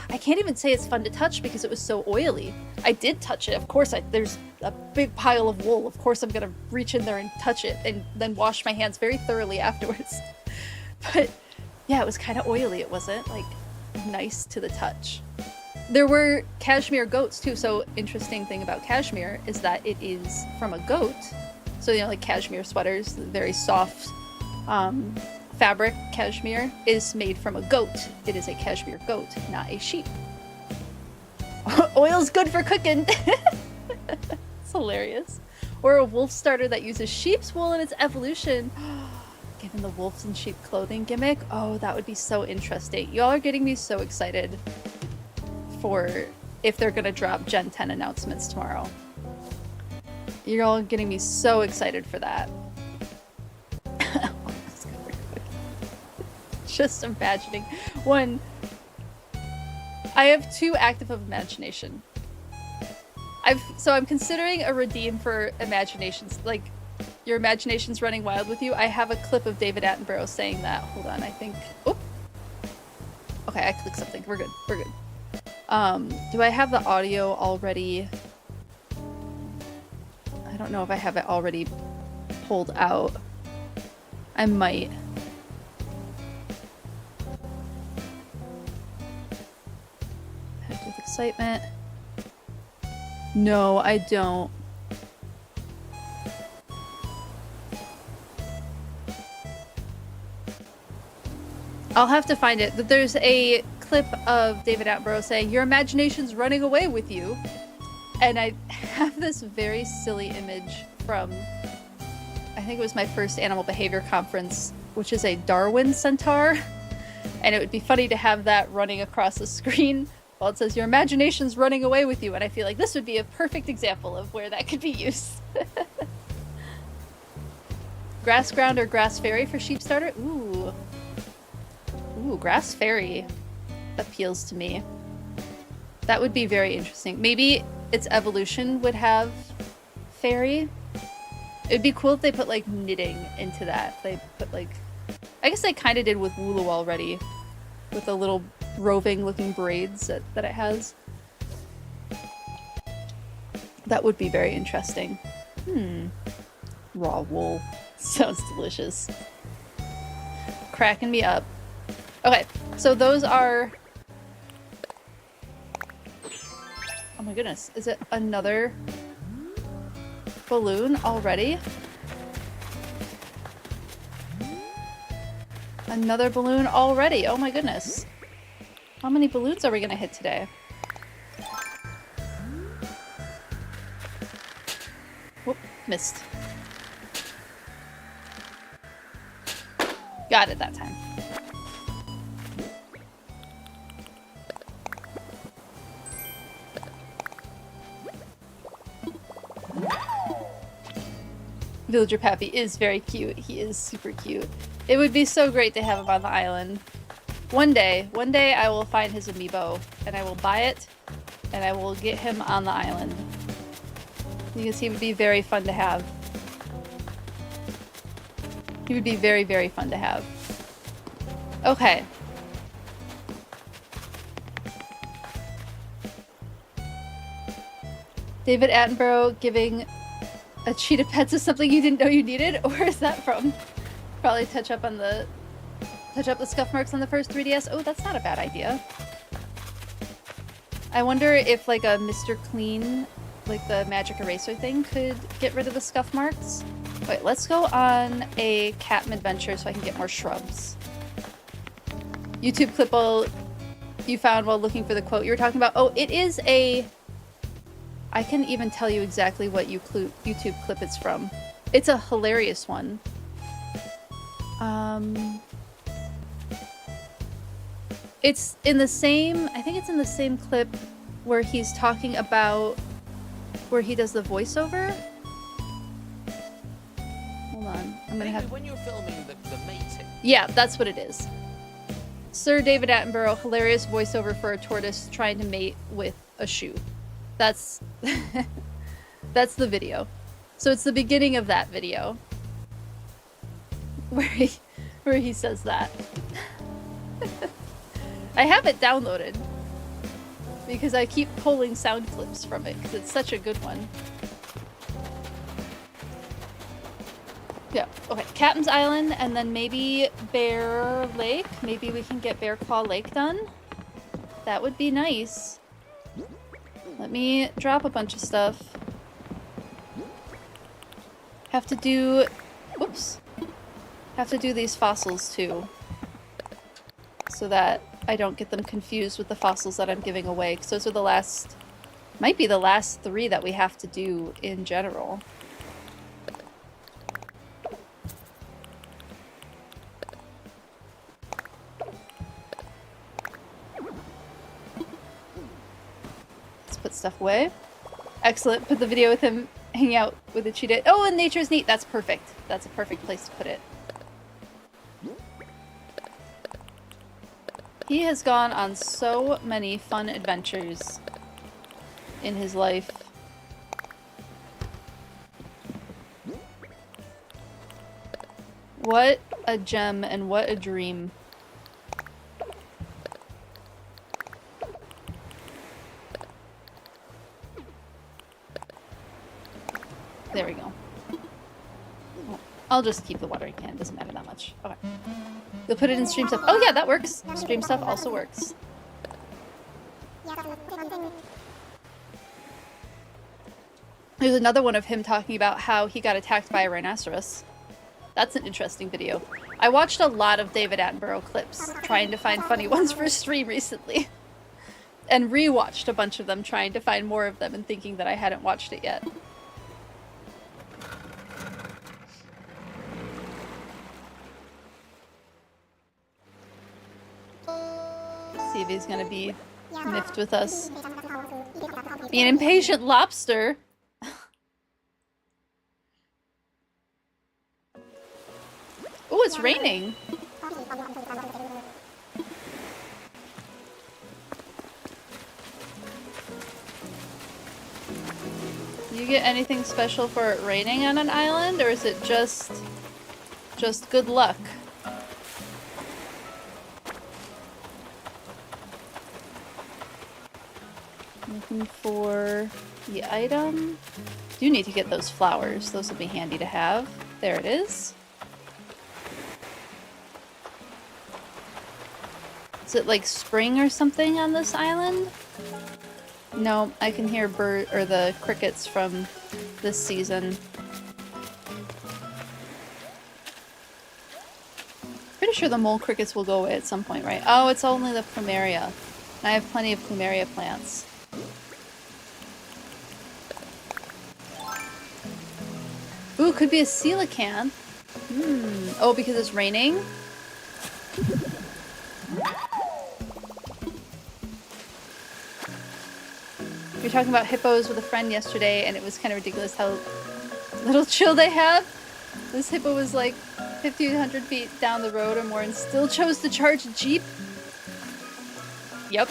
I can't even say it's fun to touch because it was so oily. I did touch it, of course. There's a big pile of wool. Of course I'm gonna reach in there and touch it and then wash my hands very thoroughly afterwards. But yeah, it was kind of oily. It wasn't like nice to the touch. There were cashmere goats too, so interesting thing about cashmere is that it is from a goat. So, you know, like cashmere sweaters, very soft fabric cashmere is made from a goat. It is a cashmere goat, not a sheep. Oil's good for cooking. It's hilarious. Or a wolf starter that uses sheep's wool in its evolution. Given the wolves and sheep clothing gimmick, oh, that would be so interesting. Y'all are getting me so excited for if they're gonna drop Gen 10 announcements tomorrow. You're all getting me so excited for that. Just imagining. One, I have 2 active of imagination. So I'm considering a redeem for imaginations, like your imagination's running wild with you. I have a clip of David Attenborough saying that. Hold on, I think. Oh. Okay, I clicked something. We're good. We're good. Do I have the audio already? I don't know if I have it already pulled out. I might. Packed with excitement. No, I don't. I'll have to find it. There's a clip of David Attenborough saying, "Your imagination's running away with you." And I have this very silly image from, I think it was my first animal behavior conference, which is a Darwin centaur. And it would be funny to have that running across the screen while it says, "Your imagination's running away with you." And I feel like this would be a perfect example of where that could be used. Grass ground or grass fairy for sheep starter? Ooh. Ooh, grass fairy appeals to me. That would be very interesting. Maybe its evolution would have fairy. It'd be cool if they put like knitting into that. They put like, I guess they kind of did with Wooloo already, with the little roving looking braids that it has. That would be very interesting. Raw wool. Sounds delicious. Cracking me up. Okay, so those are... Oh my goodness, is it another balloon already? Another balloon already, oh my goodness. How many balloons are we gonna hit today? Whoop, missed. Got it that time. Villager Pappy is very cute. He is super cute. It would be so great to have him on the island. One day I will find his amiibo and I will buy it and I will get him on the island. Because he would be very fun to have. He would be very, very fun to have. Okay. David Attenborough giving a cheetah pets is something you didn't know you needed? Or is that from? Probably touch up the scuff marks on the first 3DS. Oh, that's not a bad idea. I wonder if like a Mr. Clean, like the magic eraser thing, could get rid of the scuff marks. Wait, let's go on a Captain adventure so I can get more shrubs. YouTube clip you found while looking for the quote you were talking about. Oh, it is a... I can even tell you exactly what YouTube clip it's from. It's a hilarious one. It's in the same... I think it's in the same clip where he's talking about... where he does the voiceover. Hold on. I'm gonna have... When you're filming the mating... Yeah, that's what it is. Sir David Attenborough, hilarious voiceover for a tortoise trying to mate with a shoe. That's that's the video. So it's the beginning of that video where he says that. I have it downloaded because I keep pulling sound clips from it because it's such a good one. Yeah, okay, Captain's Island and then maybe Bear Lake. Maybe we can get Bear Claw Lake done. That would be nice. Let me drop a bunch of stuff. Have to do... Whoops. Have to do these fossils too. So that I don't get them confused with the fossils that I'm giving away. Because those are the last... Might be the last 3 that we have to do in general. Put stuff away. Excellent. Put the video with him hanging out with the cheetah. Oh, and nature's neat. That's perfect. That's a perfect place to put it. He has gone on so many fun adventures in his life. What a gem and what a dream. There we go. I'll just keep the watering can. Doesn't matter that much. Okay. You'll put it in stream stuff. Oh yeah, that works. Stream stuff also works. There's another one of him talking about how he got attacked by a rhinoceros. That's an interesting video. I watched a lot of David Attenborough clips trying to find funny ones for stream recently. And rewatched a bunch of them trying to find more of them and thinking that I hadn't watched it yet. See if he's gonna be miffed with us. Be an impatient lobster. Oh, it's raining. Do you get anything special for it raining on an island, or is it just good luck? Looking for the item. Do need to get those flowers. Those will be handy to have. There it is. Is it like spring or something on this island? No, I can hear the crickets from this season. Pretty sure the mole crickets will go away at some point, right? Oh, it's only the plumeria. I have plenty of plumeria plants. Ooh, could be a coelacanth. Oh, because it's raining? We were talking about hippos with a friend yesterday, and it was kind of ridiculous how little chill they have. This hippo was like 50 to 100 feet down the road or more and still chose to charge a jeep. Yep.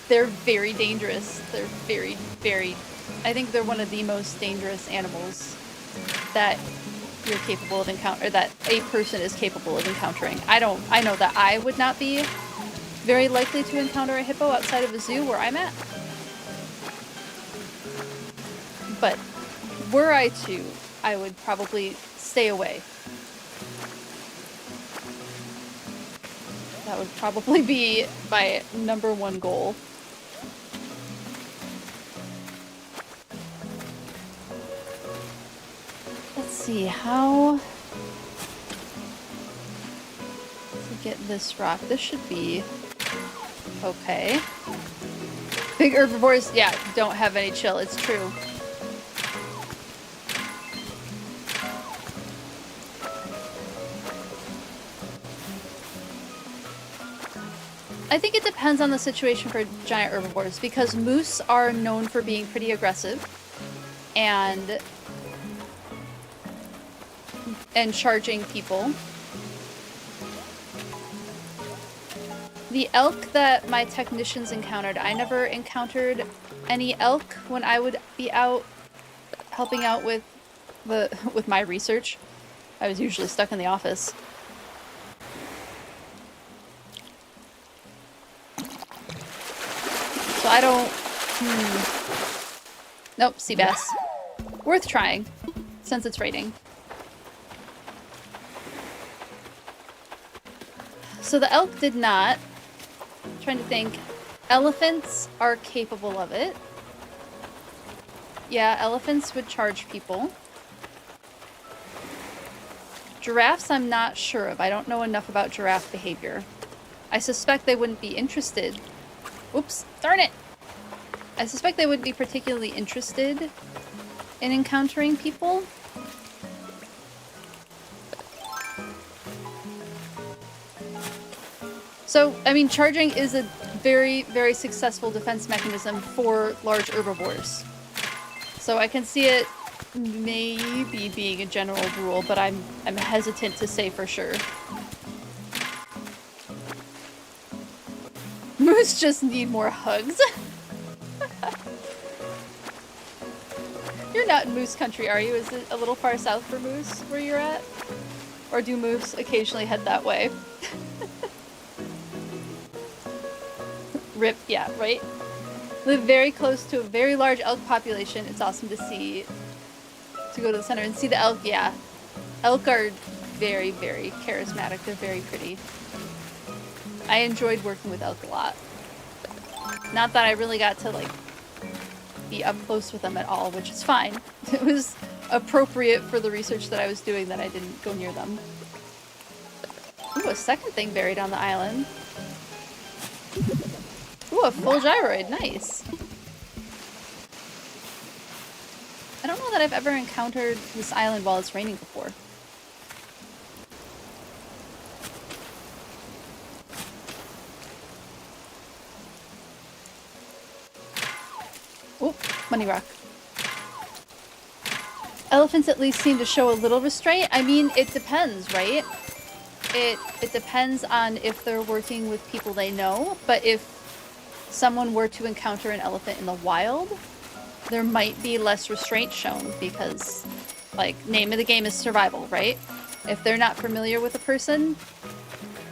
They're very dangerous. They're very, very... I think they're one of the most dangerous animals that you're capable of encountering, or that a person is capable of encountering. I know that I would not be very likely to encounter a hippo outside of a zoo where I'm at. But were I to, I would probably stay away. That would probably be my #1 goal. Let's see, how to get this rock. This should be okay. Big herbivores, yeah, don't have any chill, it's true. I think it depends on the situation for giant herbivores, because moose are known for being pretty aggressive and charging people. The elk that my technicians encountered, I never encountered any elk when I would be out helping out with my research. I was usually stuck in the office. So I don't... Nope, sea bass. Worth trying, since it's raining. So the elk did not. I'm trying to think. Elephants are capable of it. Yeah, elephants would charge people. Giraffes, I'm not sure of. I don't know enough about giraffe behavior. I suspect they wouldn't be interested. Oops, darn it! I suspect they wouldn't be particularly interested in encountering people. So, I mean, charging is a very, very successful defense mechanism for large herbivores. So I can see it maybe being a general rule, but I'm hesitant to say for sure. Moose just need more hugs. You're not in moose country, are you? Is it a little far south for moose where you're at? Or do moose occasionally head that way? Rip, yeah, right? Live very close to a very large elk population. It's awesome to see to go to the center and see the elk. Yeah, elk are very, very charismatic. They're very pretty. I enjoyed working with elk a lot. Not that I really got to like be up close with them at all, which is fine. It was appropriate for the research that I was doing that I didn't go near them. Ooh, a second thing buried on the island. Ooh, a full gyroid. Nice. I don't know that I've ever encountered this island while it's raining before. Oh, money rock. Elephants at least seem to show a little restraint. I mean, it depends, right? It depends on if they're working with people they know, but if someone were to encounter an elephant in the wild, there might be less restraint shown because, like, name of the game is survival, right? If they're not familiar with a person,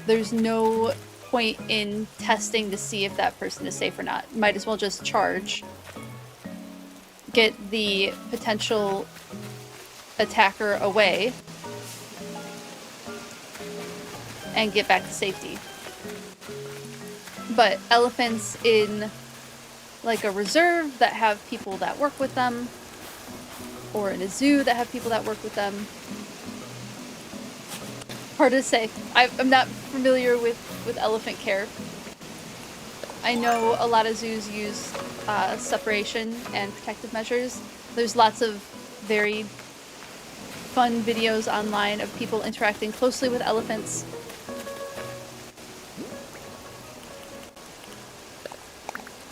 there's no point in testing to see if that person is safe or not. Might as well just charge. Get the potential attacker away and get back to safety. But elephants in like a reserve that have people that work with them, or in a zoo that have people that work with them, hard to say. I'm not familiar with elephant care. I know a lot of zoos use separation and protective measures. There's lots of very fun videos online of people interacting closely with elephants.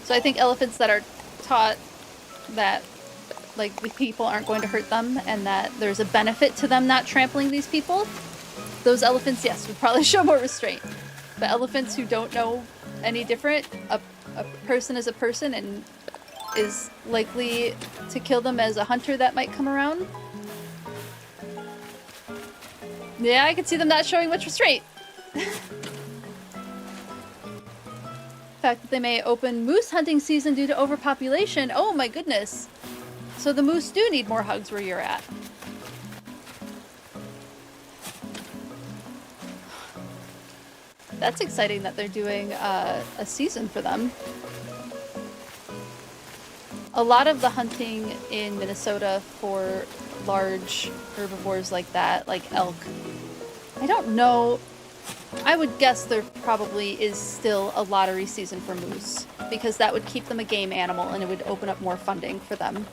So I think elephants that are taught that like the people aren't going to hurt them and that there's a benefit to them not trampling these people, those elephants, yes, would probably show more restraint. But elephants who don't know any different, a person is a person and is likely to kill them as a hunter that might come around. Yeah, I could see them not showing much restraint. The fact that they may open moose hunting season due to overpopulation. Oh my goodness. So the moose do need more hugs where you're at. That's exciting that they're doing a season for them. A lot of the hunting in Minnesota for large herbivores like that, like elk, I don't know. I would guess there probably is still a lottery season for moose, because that would keep them a game animal and it would open up more funding for them.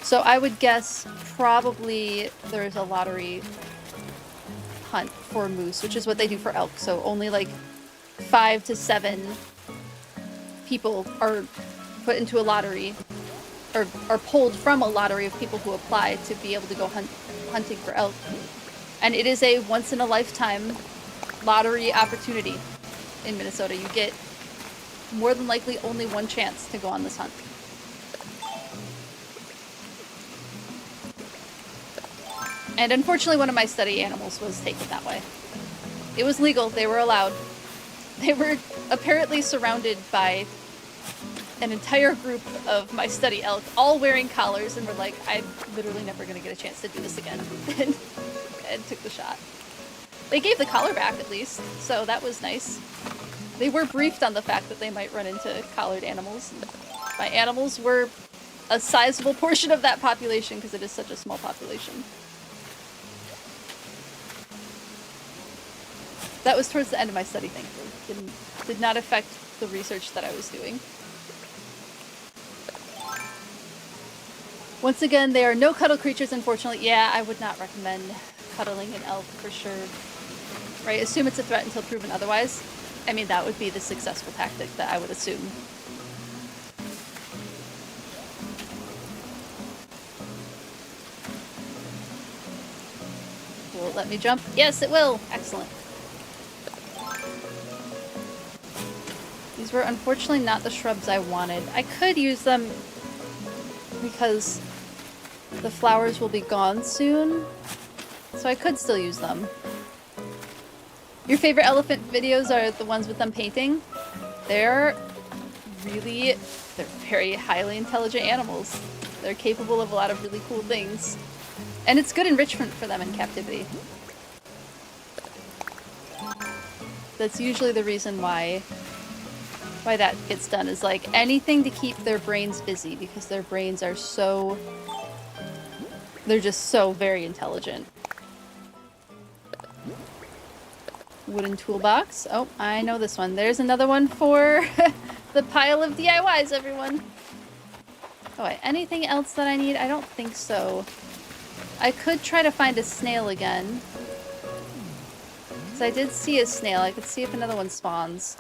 So I would guess probably there's a lottery hunt for moose, which is what they do for elk. So only like 5 to 7 people are put into a lottery, or are pulled from a lottery of people who apply to be able to go hunting for elk. And it is a once-in-a-lifetime lottery opportunity in Minnesota. You get more than likely only one chance to go on this hunt. And unfortunately, one of my study animals was taken that way. It was legal. They were allowed. They were apparently surrounded by an entire group of my study elk, all wearing collars, and were like, I'm literally never going to get a chance to do this again. And took the shot. They gave the collar back, at least, so that was nice. They were briefed on the fact that they might run into collared animals. My animals were a sizable portion of that population, because it is such a small population. That was towards the end of my study, thankfully. Did not affect the research that I was doing. Once again, they are no cuddle creatures, unfortunately. Yeah, I would not recommend cuddling an elk for sure. Right? Assume it's a threat until proven otherwise. I mean, that would be the successful tactic that I would assume. Will it let me jump? Yes, it will! Excellent. These were unfortunately not the shrubs I wanted. I could use them because the flowers will be gone soon, so I could still use them. Your favorite elephant videos are the ones with them painting? They're they're very highly intelligent animals. They're capable of a lot of really cool things. And it's good enrichment for them in captivity. That's usually the reason why that gets done, is like anything to keep their brains busy, because their brains are they're just so very intelligent. Wooden toolbox. Oh, I know this one. There's another one for the pile of DIYs, everyone. Oh, wait, anything else that I need? I don't think so. I could try to find a snail again. Because I did see a snail. I could see if another one spawns.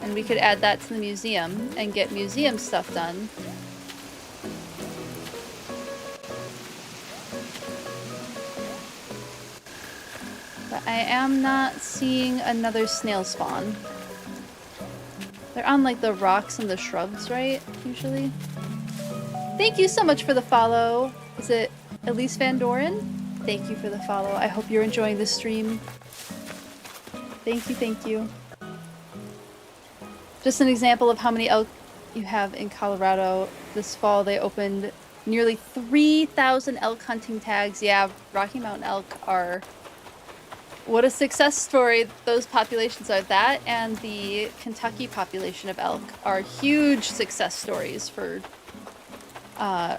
And we could add that to the museum and get museum stuff done. But I am not seeing another snail spawn. They're on like the rocks and the shrubs, right? Usually. Thank you so much for the follow. Is it Elise Van Doren? Thank you for the follow. I hope you're enjoying the stream. Thank you, thank you. Just an example of how many elk you have in Colorado. This fall they opened nearly 3,000 elk hunting tags. Yeah, Rocky Mountain elk are... What a success story those populations are. That and the Kentucky population of elk are huge success stories for, I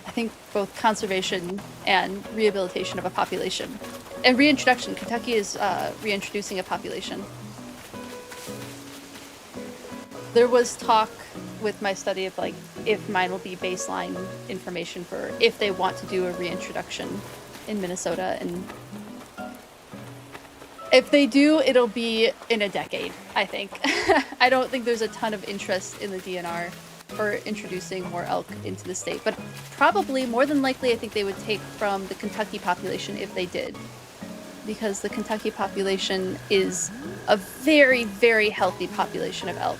think, both conservation and rehabilitation of a population. And reintroduction. Kentucky is reintroducing a population. There was talk with my study of like if mine will be baseline information for if they want to do a reintroduction in Minnesota, and if they do, it'll be in a decade, I think. I don't think there's a ton of interest in the DNR for introducing more elk into the state, but probably, more than likely, I think they would take from the Kentucky population if they did. Because the Kentucky population is a very, very healthy population of elk.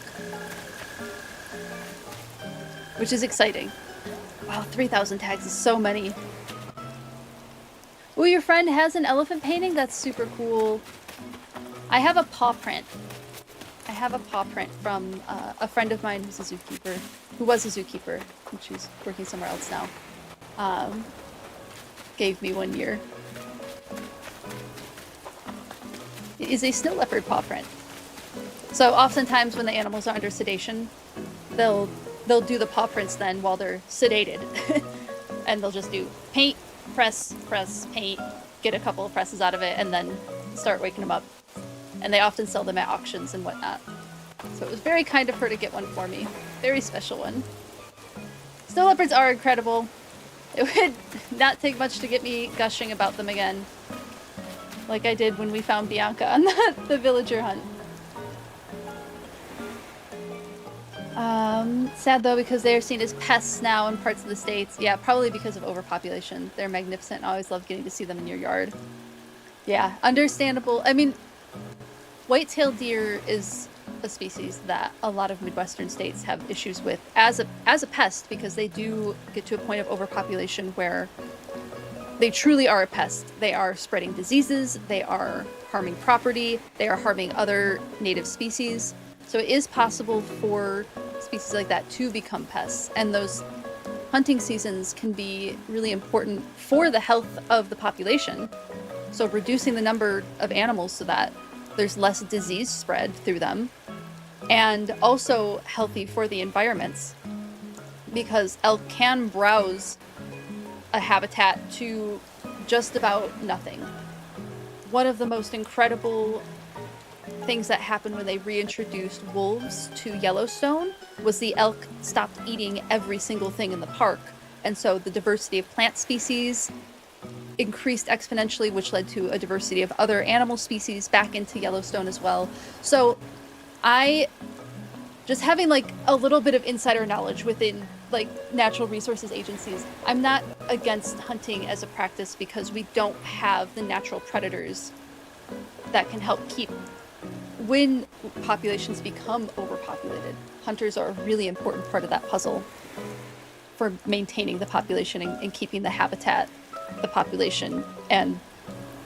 Which is exciting. Wow, 3,000 tags is so many. Oh, your friend has an elephant painting? That's super cool. I have a paw print. I have a paw print from a friend of mine who's a zookeeper. Who was a zookeeper. And she's working somewhere else now. Gave me one year. It is a snow leopard paw print. So oftentimes when the animals are under sedation, they'll do the paw prints then while they're sedated. And they'll just do paint, press, paint, get a couple of presses out of it, and then start waking them up. And they often sell them at auctions and whatnot. So it was very kind of her to get one for me. Very special one. Snow leopards are incredible. It would not take much to get me gushing about them again. Like I did when we found Bianca on the villager hunt. Sad though, because they are seen as pests now in parts of the States. Yeah, probably because of overpopulation. They're magnificent, and I always love getting to see them in your yard. Yeah, understandable. I mean, white-tailed deer is a species that a lot of Midwestern states have issues with as a pest, because they do get to a point of overpopulation where they truly are a pest. They are spreading diseases, they are harming property, they are harming other native species. So it is possible for species like that to become pests, and those hunting seasons can be really important for the health of the population. So reducing the number of animals so that there's less disease spread through them, and also healthy for the environments, because elk can browse a habitat to just about nothing. One of the most incredible things that happened when they reintroduced wolves to Yellowstone was the elk stopped eating every single thing in the park, and so the diversity of plant species increased exponentially, which led to a diversity of other animal species back into Yellowstone as well. So I just having like a little bit of insider knowledge within like natural resources agencies, I'm not against hunting as a practice because we don't have the natural predators that can help keep. When populations become overpopulated, hunters are a really important part of that puzzle for maintaining the population and keeping the habitat, the population, and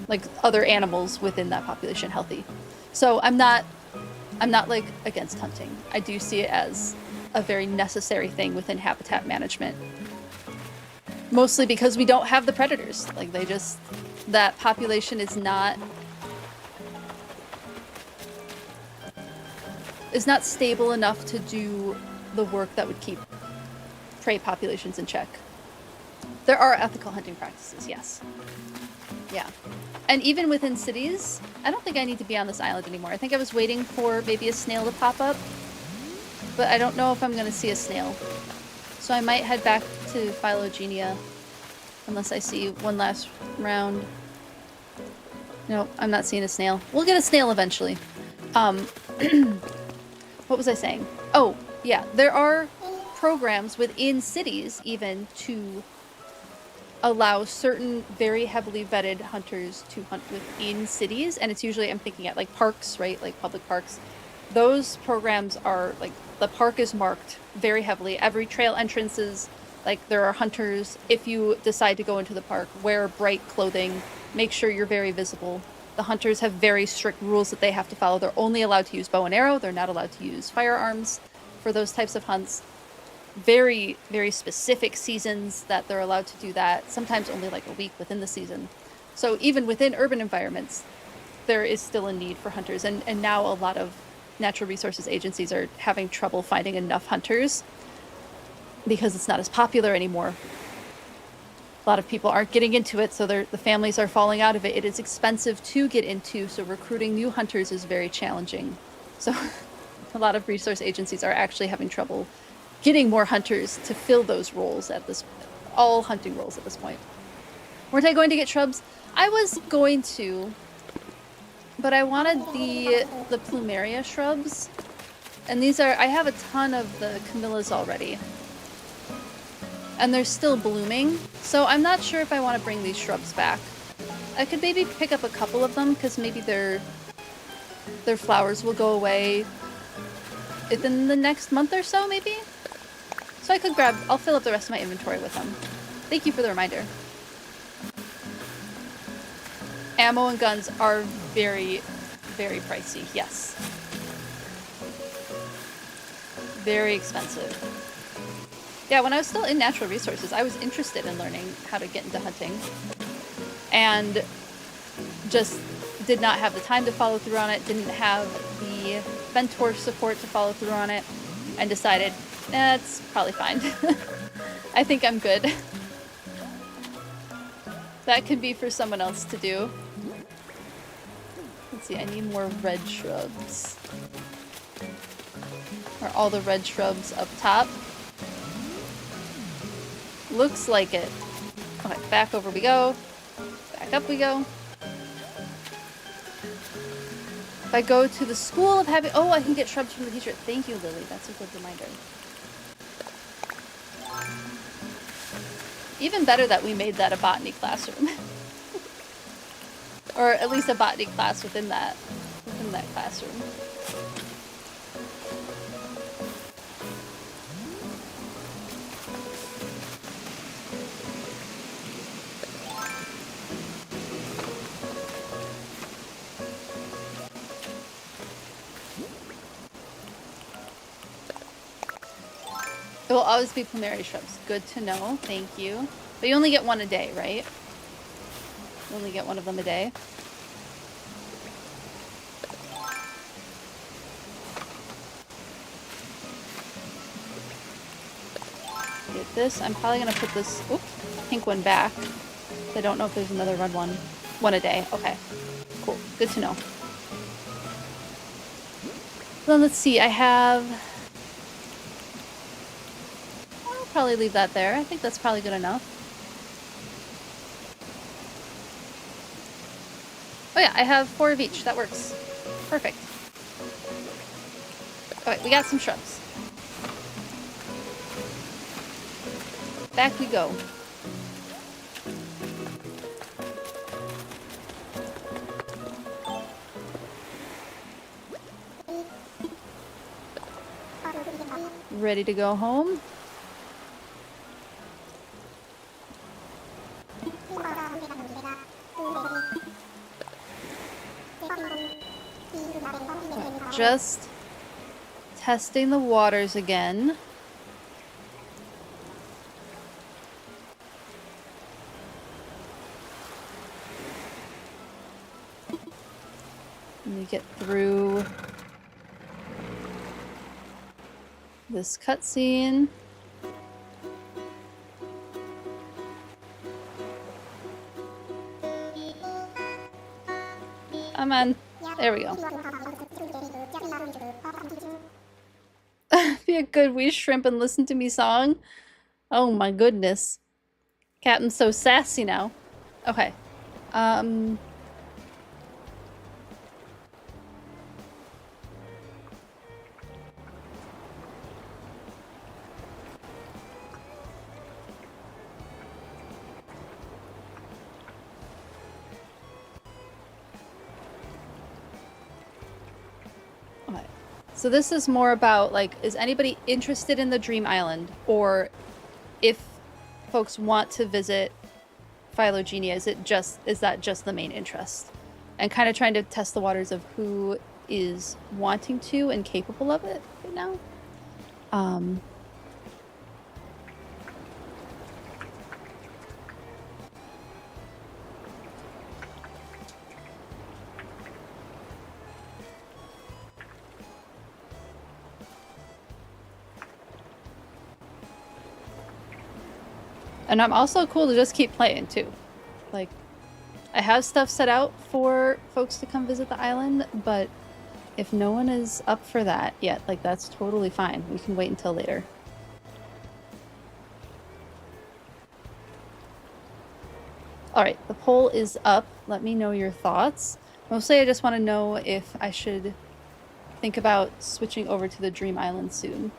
like other animals within that population healthy. So I'm not I'm not like against hunting. I do see it as a very necessary thing within habitat management. Mostly because we don't have the predators. Like that population is not stable enough to do the work that would keep prey populations in check. There are ethical hunting practices, yes. Yeah. And even within cities, I don't think I need to be on this island anymore. I think I was waiting for maybe a snail to pop up, but I don't know if I'm going to see a snail. So I might head back to Phylogenia unless I see one last round. No, I'm not seeing a snail. We'll get a snail eventually. What was I saying? Oh, yeah, there are programs within cities even to allow certain very heavily vetted hunters to hunt within cities, and it's usually, I'm thinking at like parks, right? Like public parks. Those programs are like, the park is marked very heavily. Every trail entrances, like there are hunters. If you decide to go into the park, wear bright clothing, make sure you're very visible. The hunters have very strict rules that they have to follow. They're only allowed to use bow and arrow. They're not allowed to use firearms for those types of hunts. Very, very specific seasons that they're allowed to do that. Sometimes only like a week within the season. So even within urban environments, there is still a need for hunters. And now a lot of natural resources agencies are having trouble finding enough hunters because it's not as popular anymore. A lot of people aren't getting into it, so the families are falling out of it. It is expensive to get into, so recruiting new hunters is very challenging. So a lot of resource agencies are actually having trouble getting more hunters to fill those roles all hunting roles at this point. Weren't I going to get shrubs? I was going to, but I wanted the plumeria shrubs. And I have a ton of the camellias already. And they're still blooming, so I'm not sure if I want to bring these shrubs back. I could maybe pick up a couple of them, because maybe their flowers will go away within the next month or so, maybe? So I'll fill up the rest of my inventory with them. Thank you for the reminder. Ammo and guns are very, very pricey, yes. Very expensive. Yeah, when I was still in natural resources, I was interested in learning how to get into hunting. And just did not have the time to follow through on it, didn't have the mentor support to follow through on it, and decided, it's probably fine. I think I'm good. That could be for someone else to do. Let's see, I need more red shrubs. Are all the red shrubs up top? Looks like it. Okay, back over we go. Back up we go. If I go to the School of Having... Oh, I can get shrubs from the teacher. Thank you, Lily. That's a good reminder. Even better that we made that a botany classroom. Or at least a botany class within that classroom. It will always be plumeria shrubs. Good to know. Thank you. But you only get one a day, right? You only get one of them a day. Get this. I'm probably going to put this pink one back. I don't know if there's another red one. One a day. Okay. Cool. Good to know. Then let's see. I have... Probably leave that there. I think that's probably good enough. Oh yeah, I have 4 of each. That works. Perfect. Alright, we got some shrubs. Back we go. Ready to go home? just testing the waters again. Let me get through this cutscene. Come on. There we go. Be a good wee shrimp and listen to me song. Oh my goodness. Captain's so sassy now. Okay. So this is more about, like, is anybody interested in the Dream Island? Or if folks want to visit Phylogenia, is that just the main interest? And kind of trying to test the waters of who is wanting to and capable of it right now. And I'm also cool to just keep playing, too. Like, I have stuff set out for folks to come visit the island, but if no one is up for that yet, like, that's totally fine. We can wait until later. Alright, the poll is up. Let me know your thoughts. Mostly I just want to know if I should think about switching over to the Dream Island soon.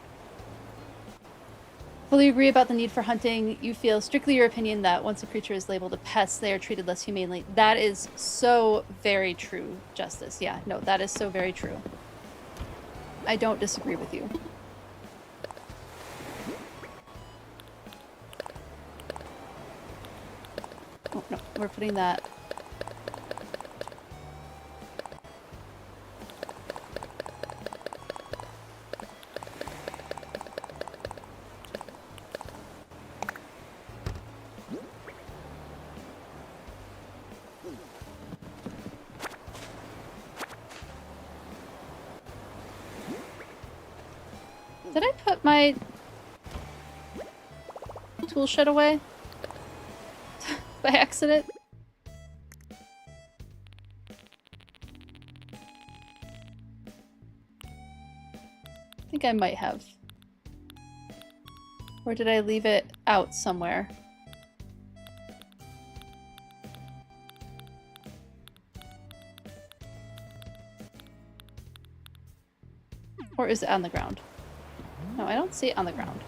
Fully agree about the need for hunting. You feel strictly your opinion that once a creature is labeled a pest, they are treated less humanely. That is so very true, Justice. Yeah, no, that is so very true. I don't disagree with you. Oh, no, we're putting that... Did I put my tool shed away? By accident? I think I might have. Or did I leave it out somewhere? Or is it on the ground? No, I don't see it on the ground.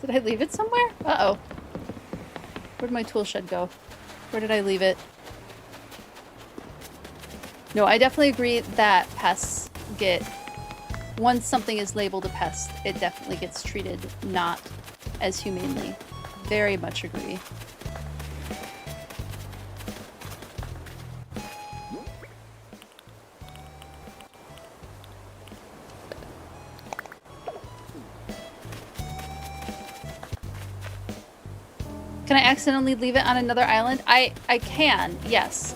Did I leave it somewhere? Uh-oh. Where'd my tool shed go? Where did I leave it? No, I definitely agree that pests get... Once something is labeled a pest, it definitely gets treated not as humanely. Very much agree. Can I accidentally leave it on another island? I can, yes.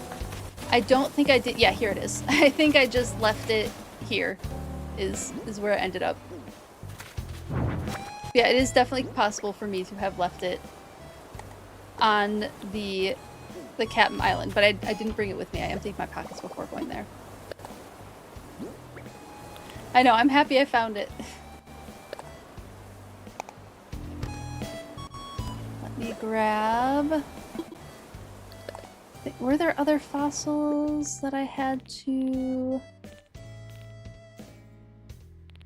I don't think I did. Yeah, here it is. I think I just left it here is where it ended up. Yeah, it is definitely possible for me to have left it on the Captain Island, but I didn't bring it with me. I emptied my pockets before going there. I know, I'm happy I found it. Let me grab... Were there other fossils that I had to...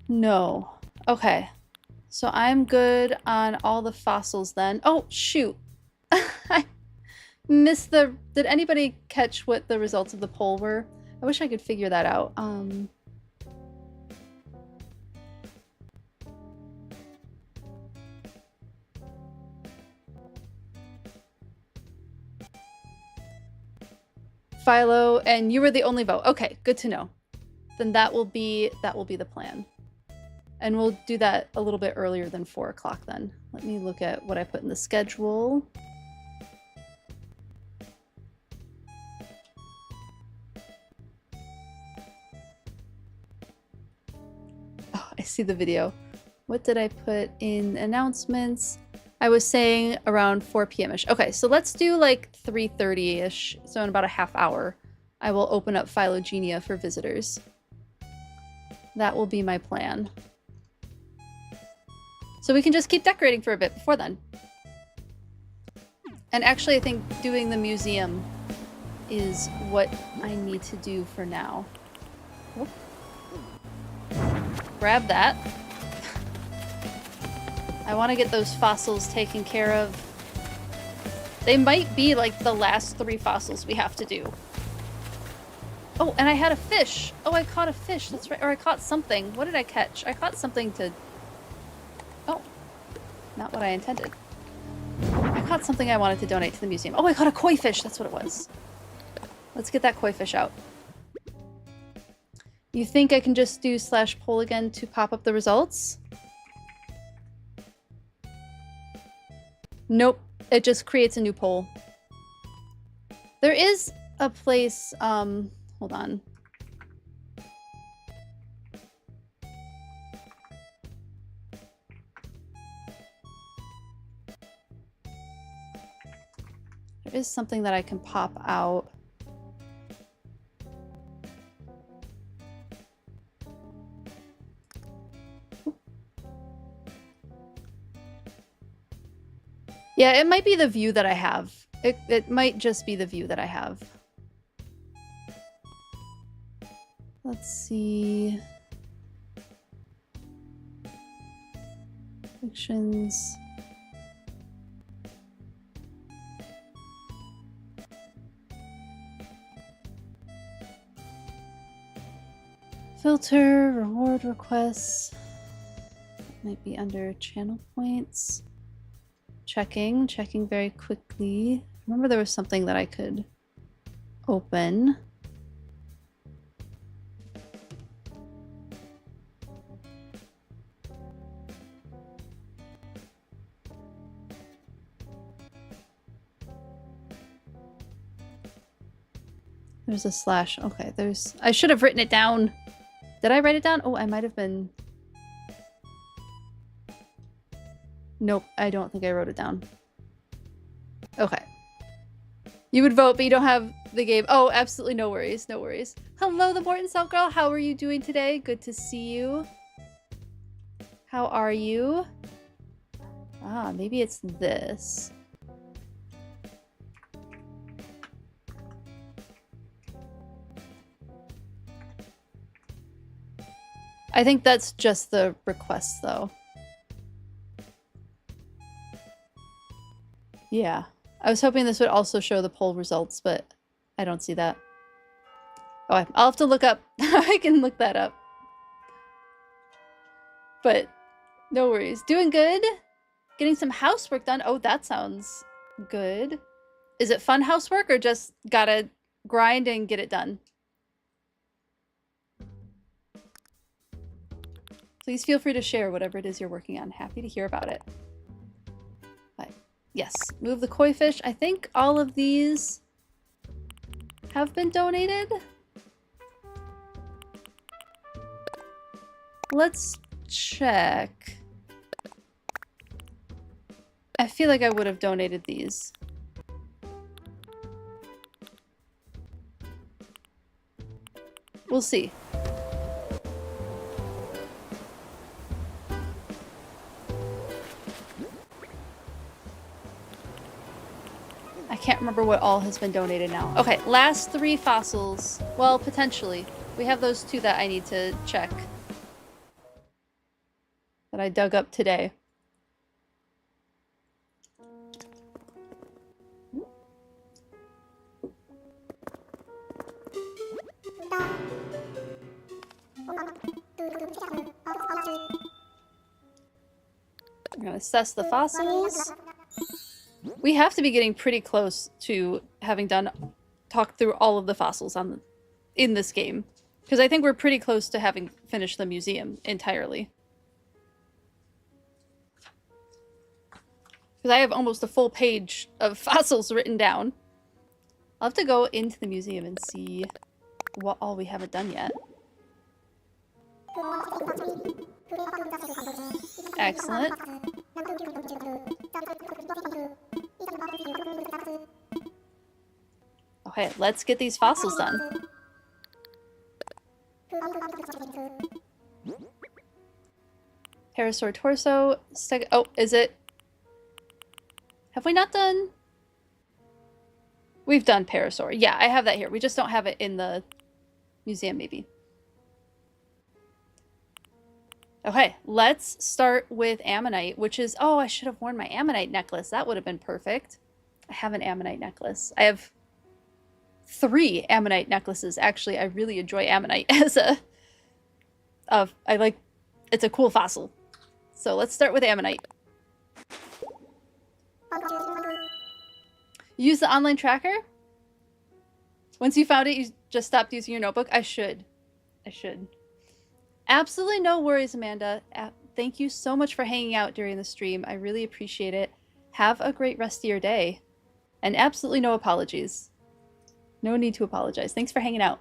No. Okay. So I'm good on all the fossils then. Oh, shoot. I missed the... Did anybody catch what the results of the poll were? I wish I could figure that out. Philo, and you were the only vote. Okay, good to know. Then that will be the plan. And we'll do that a little bit earlier than 4 o'clock then. Let me look at what I put in the schedule. Oh, I see the video. What did I put in announcements? I was saying around 4 p.m.-ish. Okay, so let's do like 3:30-ish. So in about a half hour, I will open up Phylogenia for visitors. That will be my plan. So we can just keep decorating for a bit before then. And actually, I think doing the museum is what I need to do for now. Whoop. Grab that. I want to get those fossils taken care of. They might be like the last 3 fossils we have to do. Oh, and I had a fish. Oh, I caught a fish. That's right. Or I caught something. What did I catch? I caught something to... Oh, not what I intended. I caught something I wanted to donate to the museum. Oh, I caught a koi fish. That's what it was. Let's get that koi fish out. You think I can just do /poll again to pop up the results? Nope. It just creates a new poll. There is a place, hold on. There is something that I can pop out. Yeah, it might be the view that I have. It might just be the view that I have. Let's see. Fictions. Filter, reward requests. That might be under channel points. Checking very quickly. Remember there was something that I could open. There's a slash. Okay, there's... I should have written it down. Did I write it down? Oh, I might have been... Nope, I don't think I wrote it down. Okay. You would vote, but you don't have the game. Oh, absolutely no worries, no worries. Hello, the Morton Salt Girl. How are you doing today? Good to see you. How are you? Ah, maybe it's this. I think that's just the request, though. Yeah. I was hoping this would also show the poll results, but I don't see that. Oh, I'll have to look up. I can look that up. But no worries. Doing good. Getting some housework done. Oh, that sounds good. Is it fun housework or just gotta grind and get it done? Please feel free to share whatever it is you're working on. Happy to hear about it. But yes, move the koi fish. I think all of these have been donated. Let's check. I feel like I would have donated these. We'll see. I can't remember what all has been donated now. Okay, last 3 fossils. Well, potentially. We have those 2 that I need to check. That I dug up today. We're gonna assess the fossils. We have to be getting pretty close to having done talk through all of the fossils in this game. Because I think we're pretty close to having finished the museum entirely. Because I have almost a full page of fossils written down. I'll have to go into the museum and see what all we haven't done yet. Excellent. Okay, let's get these fossils done. Parasaur torso. Oh, is it? Have we not done? We've done Parasaur. Yeah, I have that here. We just don't have it in the museum, maybe. Okay, let's start with Ammonite, which is... Oh, I should have worn my Ammonite necklace. That would have been perfect. I have an Ammonite necklace. I have 3 Ammonite necklaces. Actually, I really enjoy Ammonite as a... I like... It's a cool fossil. So let's start with Ammonite. Use the online tracker? Once you found it, you just stopped using your notebook? I should. Absolutely no worries, Amanda. Thank you so much for hanging out during the stream. I really appreciate it. Have a great rest of your day. And absolutely no apologies. No need to apologize. Thanks for hanging out.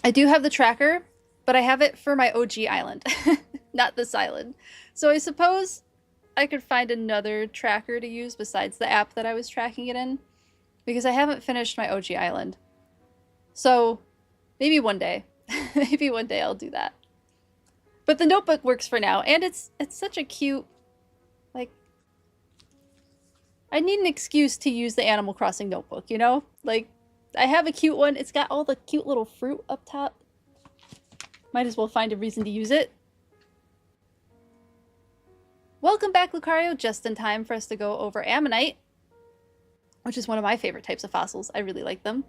I do have the tracker, but I have it for my OG island, not this island. So I suppose I could find another tracker to use besides the app that I was tracking it in, because I haven't finished my OG island. So maybe one day. Maybe one day I'll do that. But the notebook works for now, and it's such a cute, like, I need an excuse to use the Animal Crossing notebook, you know? Like, I have a cute one. It's got all the cute little fruit up top. Might as well find a reason to use it. Welcome back, Lucario, just in time for us to go over Ammonite, which is one of my favorite types of fossils. I really like them.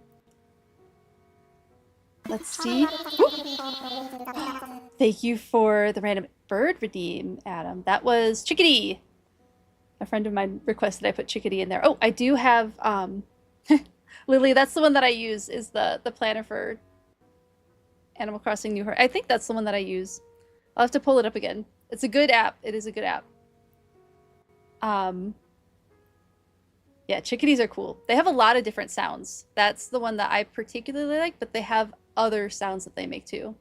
Let's see. Ooh. Thank you for the random bird redeem, Adam. That was Chickadee. A friend of mine requested I put Chickadee in there. Oh, I do have, Lily, that's the one that I use, is the planner for Animal Crossing New Horizons. I think that's the one that I use. I'll have to pull it up again. It's a good app. It is a good app. Yeah, chickadees are cool. They have a lot of different sounds. That's the one that I particularly like, but they have other sounds that they make too.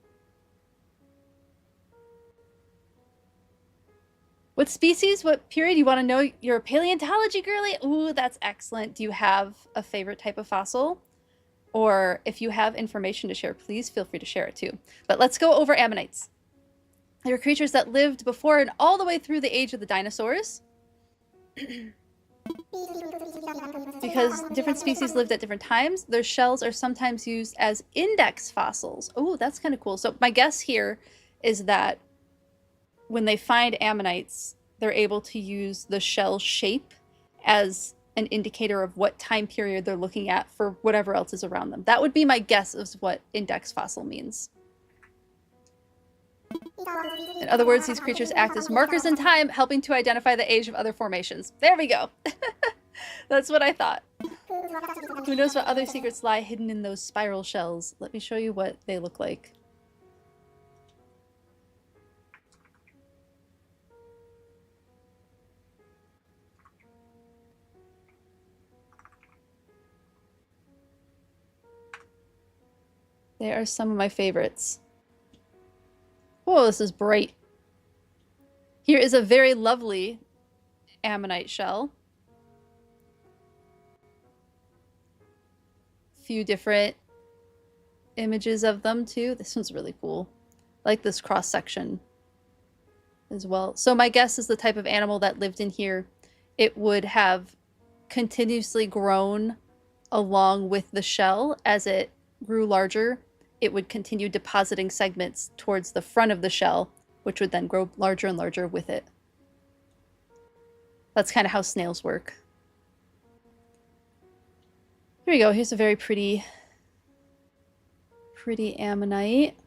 What species, what period? You want to know? You're a paleontology girly? Ooh, that's excellent. Do you have a favorite type of fossil? Or if you have information to share, please feel free to share it too. But let's go over ammonites. They were creatures that lived before and all the way through the age of the dinosaurs. Because different species lived at different times, their shells are sometimes used as index fossils. Oh, that's kind of cool. So my guess here is that when they find ammonites, they're able to use the shell shape as an indicator of what time period they're looking at for whatever else is around them. That would be my guess of what index fossil means. In other words, these creatures act as markers in time, helping to identify the age of other formations. There we go. That's what I thought. Who knows what other secrets lie hidden in those spiral shells? Let me show you what they look like. They are some of my favorites. Oh, this is bright. Here is a very lovely ammonite shell. Few different images of them too. This one's really cool. I like this cross section as well. So my guess is the type of animal that lived in here, it would have continuously grown along with the shell as it grew larger. It would continue depositing segments towards the front of the shell, which would then grow larger and larger with it. That's kind of how snails work. Here we go. Here's a very pretty ammonite.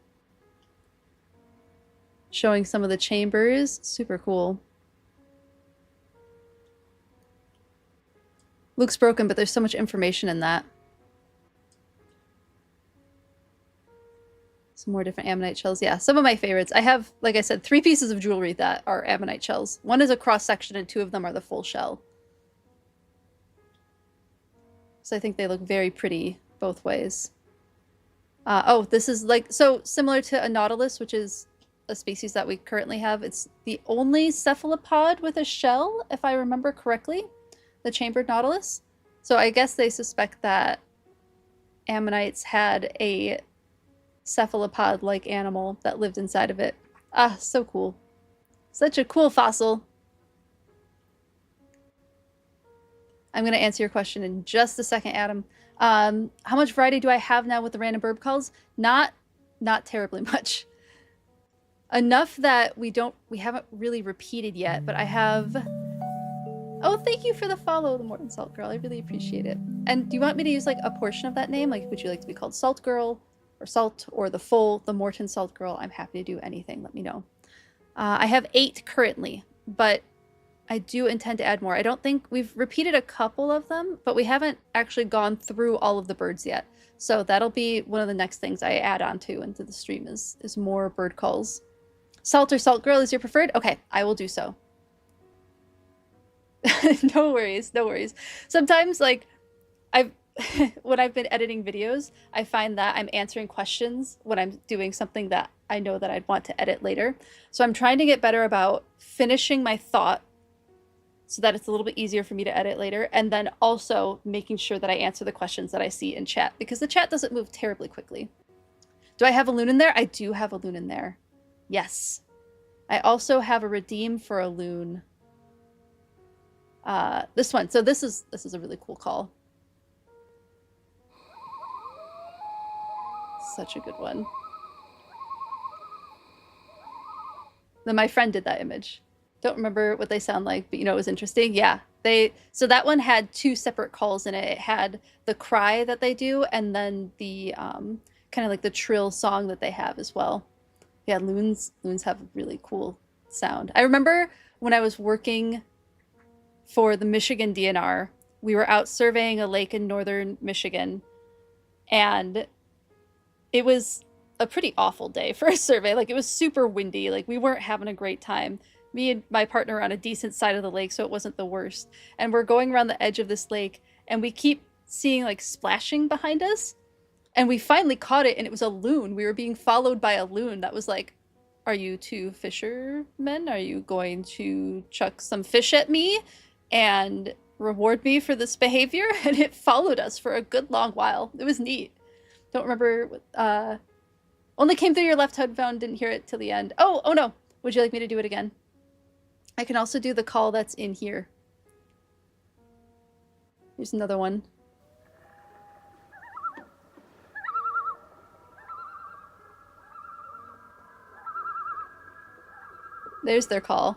Showing some of the chambers. Super cool. Luke's broken, but there's so much information in that. Some more different ammonite shells. Yeah, some of my favorites. I have, like I said, 3 pieces of jewelry that are ammonite shells. One is a cross-section and 2 of them are the full shell. So I think they look very pretty both ways. Oh, this is like, so similar to a nautilus, which is a species that we currently have. It's the only cephalopod with a shell, if I remember correctly, the chambered nautilus. So I guess they suspect that ammonites had a cephalopod-like animal that lived inside of it. Ah, so cool. Such a cool fossil. I'm going to answer your question in just a second, Adam. How much variety do I have now with the random burb calls? Not terribly much. Enough that we haven't really repeated yet, but I have... Oh, thank you for the follow, the Morton Salt Girl. I really appreciate it. And do you want me to use like a portion of that name? Like, would you like to be called Salt Girl or Salt or the Morton Salt Girl? I'm happy to do anything. Let me know. I have 8 currently, but I do intend to add more. I don't think we've repeated a couple of them, but we haven't actually gone through all of the birds yet. So that'll be one of the next things I add on to into the stream is more bird calls. Salt or Salt Girl is your preferred? Okay, I will do so. No worries, no worries. Sometimes, like, when I've been editing videos, I find that I'm answering questions when I'm doing something that I know that I'd want to edit later. So I'm trying to get better about finishing my thought so that it's a little bit easier for me to edit later, and then also making sure that I answer the questions that I see in chat, because the chat doesn't move terribly quickly. Do I have a loon in there? I do have a loon in there. Yes. I also have a redeem for a loon. This one. So this is a really cool call. Such a good one. Then my friend did that image. Don't remember what they sound like, but you know, it was interesting. Yeah. So that one had 2 separate calls in it. It had the cry that they do, and then the kind of like the trill song that they have as well. Yeah, loons have a really cool sound. I remember when I was working for the Michigan DNR, we were out surveying a lake in northern Michigan, and it was a pretty awful day for a survey. Like, it was super windy. Like, we weren't having a great time. Me and my partner were on a decent side of the lake, so it wasn't the worst. And we're going around the edge of this lake, and we keep seeing, like, splashing behind us. And we finally caught it, and it was a loon. We were being followed by a loon that was like, "Are you 2 fishermen? Are you going to chuck some fish at me and reward me for this behavior?" And it followed us for a good long while. It was neat. Don't remember what, only came through your left headphone, didn't hear it till the end. Oh no. Would you like me to do it again? I can also do the call that's in here. Here's another one. There's their call.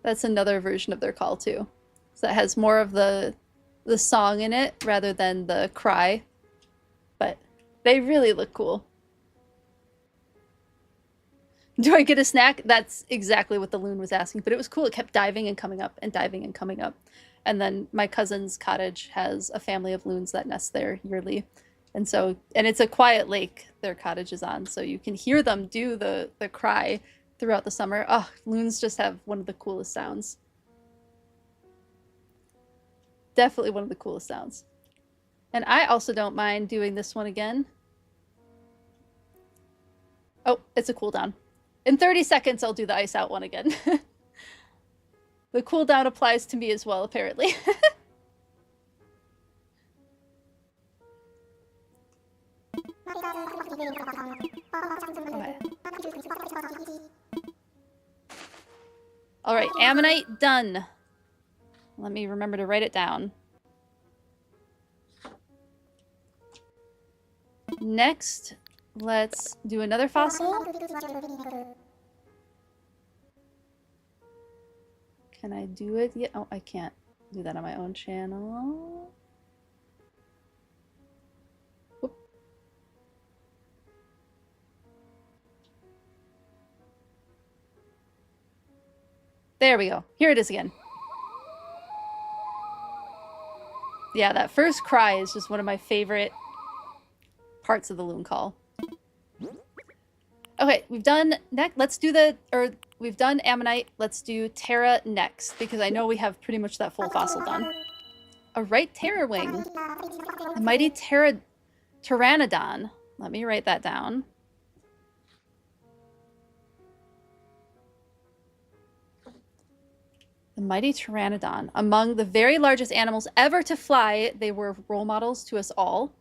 That's another version of their call too. So that has more of the song in it rather than the cry. But they really look cool. Do I get a snack? That's exactly what the loon was asking, but it was cool. It kept diving and coming up and diving and coming up. And then my cousin's cottage has a family of loons that nest there yearly. And it's a quiet lake their cottage is on, so you can hear them do the cry throughout the summer. Oh, loons just have one of the coolest sounds. Definitely one of the coolest sounds. And I also don't mind doing this one again. Oh, it's a cooldown. In 30 seconds, I'll do the ice out one again. The cooldown applies to me as well, apparently. Okay. All right, ammonite done. Let me remember to write it down. Next, let's do another fossil. Can I do it yet? Oh, I can't do that on my own channel. Whoop. There we go. Here it is again. Yeah, that first cry is just one of my favorite parts of the loon call. Okay, we've done we've done ammonite. Let's do Terra next, because I know we have pretty much that full fossil done. A right terror wing. The mighty Pteranodon. Let me write that down. The mighty Pteranodon. Among the very largest animals ever to fly, they were role models to us all.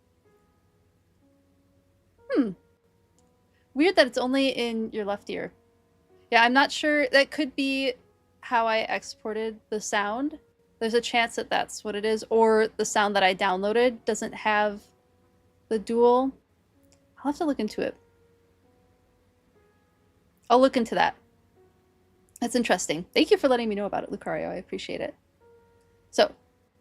Weird that it's only in your left ear. Yeah, I'm not sure. That could be how I exported the sound. There's a chance that that's what it is. Or the sound that I downloaded doesn't have the dual. I'll have to look into it. I'll look into that. That's interesting. Thank you for letting me know about it, Lucario. I appreciate it. So,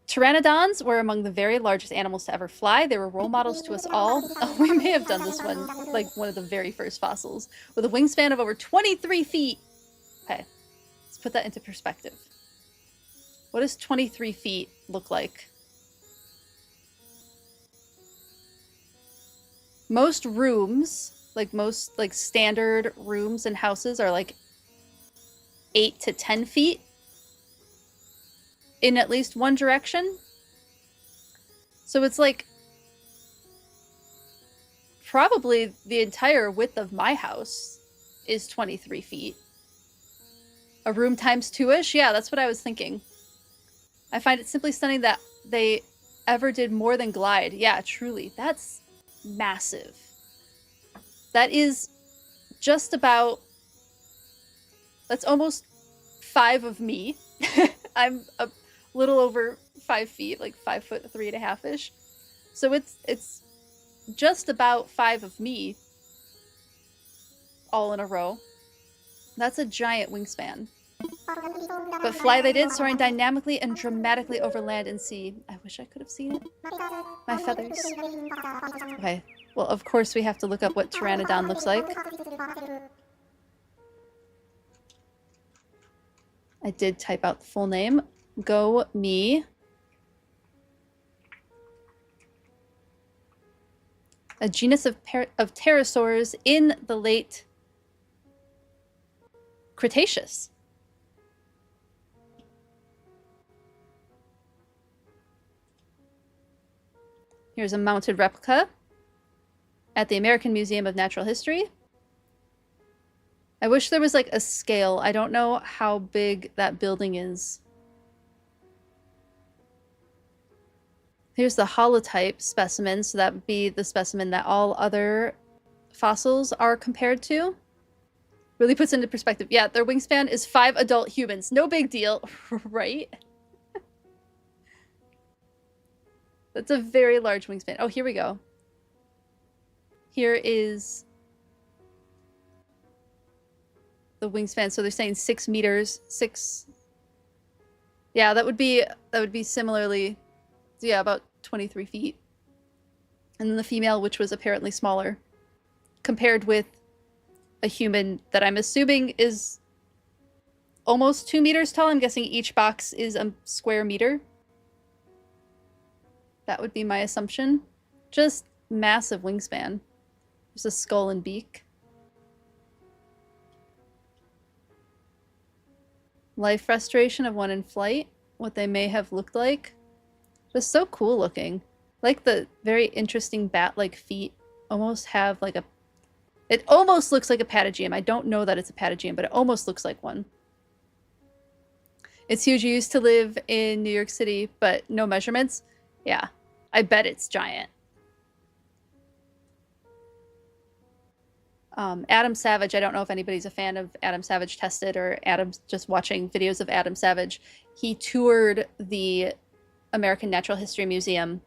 Pteranodons were among the very largest animals to ever fly. They were role models to us all. Oh, we may have done this one, like one of the very first fossils, with a wingspan of over 23 feet. Okay, let's put that into perspective. What does 23 feet look like? Most rooms, most standard rooms and houses are like 8 to 10 feet in at least one direction. So it's like probably the entire width of my house is 23 feet. A room times 2-ish? Yeah, that's what I was thinking. I find it simply stunning that they ever did more than glide. Yeah, truly. That's massive. That is just about... That's almost 5 of me. I'm a little over 5 feet, like 5'3.5"-ish. So it's just about 5 of me all in a row. That's a giant wingspan. But fly they did, soaring dynamically and dramatically over land and sea. I wish I could have seen it. My feathers. Okay, well, of course we have to look up what Pteranodon looks like. I did type out the full name. Go me. A genus of pterosaurs in the late Cretaceous. Here's a mounted replica at the American Museum of Natural History. I wish there was like a scale. I don't know how big that building is. Here's the holotype specimen, so that would be the specimen that all other fossils are compared to. Really puts into perspective. Yeah, their wingspan is 5 adult humans. No big deal, right? That's a very large wingspan. Oh, here we go. Here is the wingspan. So they're saying 6 meters. 6. Yeah, that would be similarly, yeah, about 23 feet. And then the female, which was apparently smaller, compared with a human that I'm assuming is almost 2 meters tall. I'm guessing each box is a square meter. That would be my assumption. Just massive wingspan. There's a skull and beak. Life restoration of one in flight. What they may have looked like. Just so cool looking. Like the very interesting bat-like feet. Almost have like a... It almost looks like a patagium. I don't know that it's a patagium, but it almost looks like one. It's huge. You used to live in New York City, but no measurements. Yeah, I bet it's giant. Adam Savage, I don't know if anybody's a fan of Adam Savage Tested or Adam's just watching videos of Adam Savage. He toured the American Natural History Museum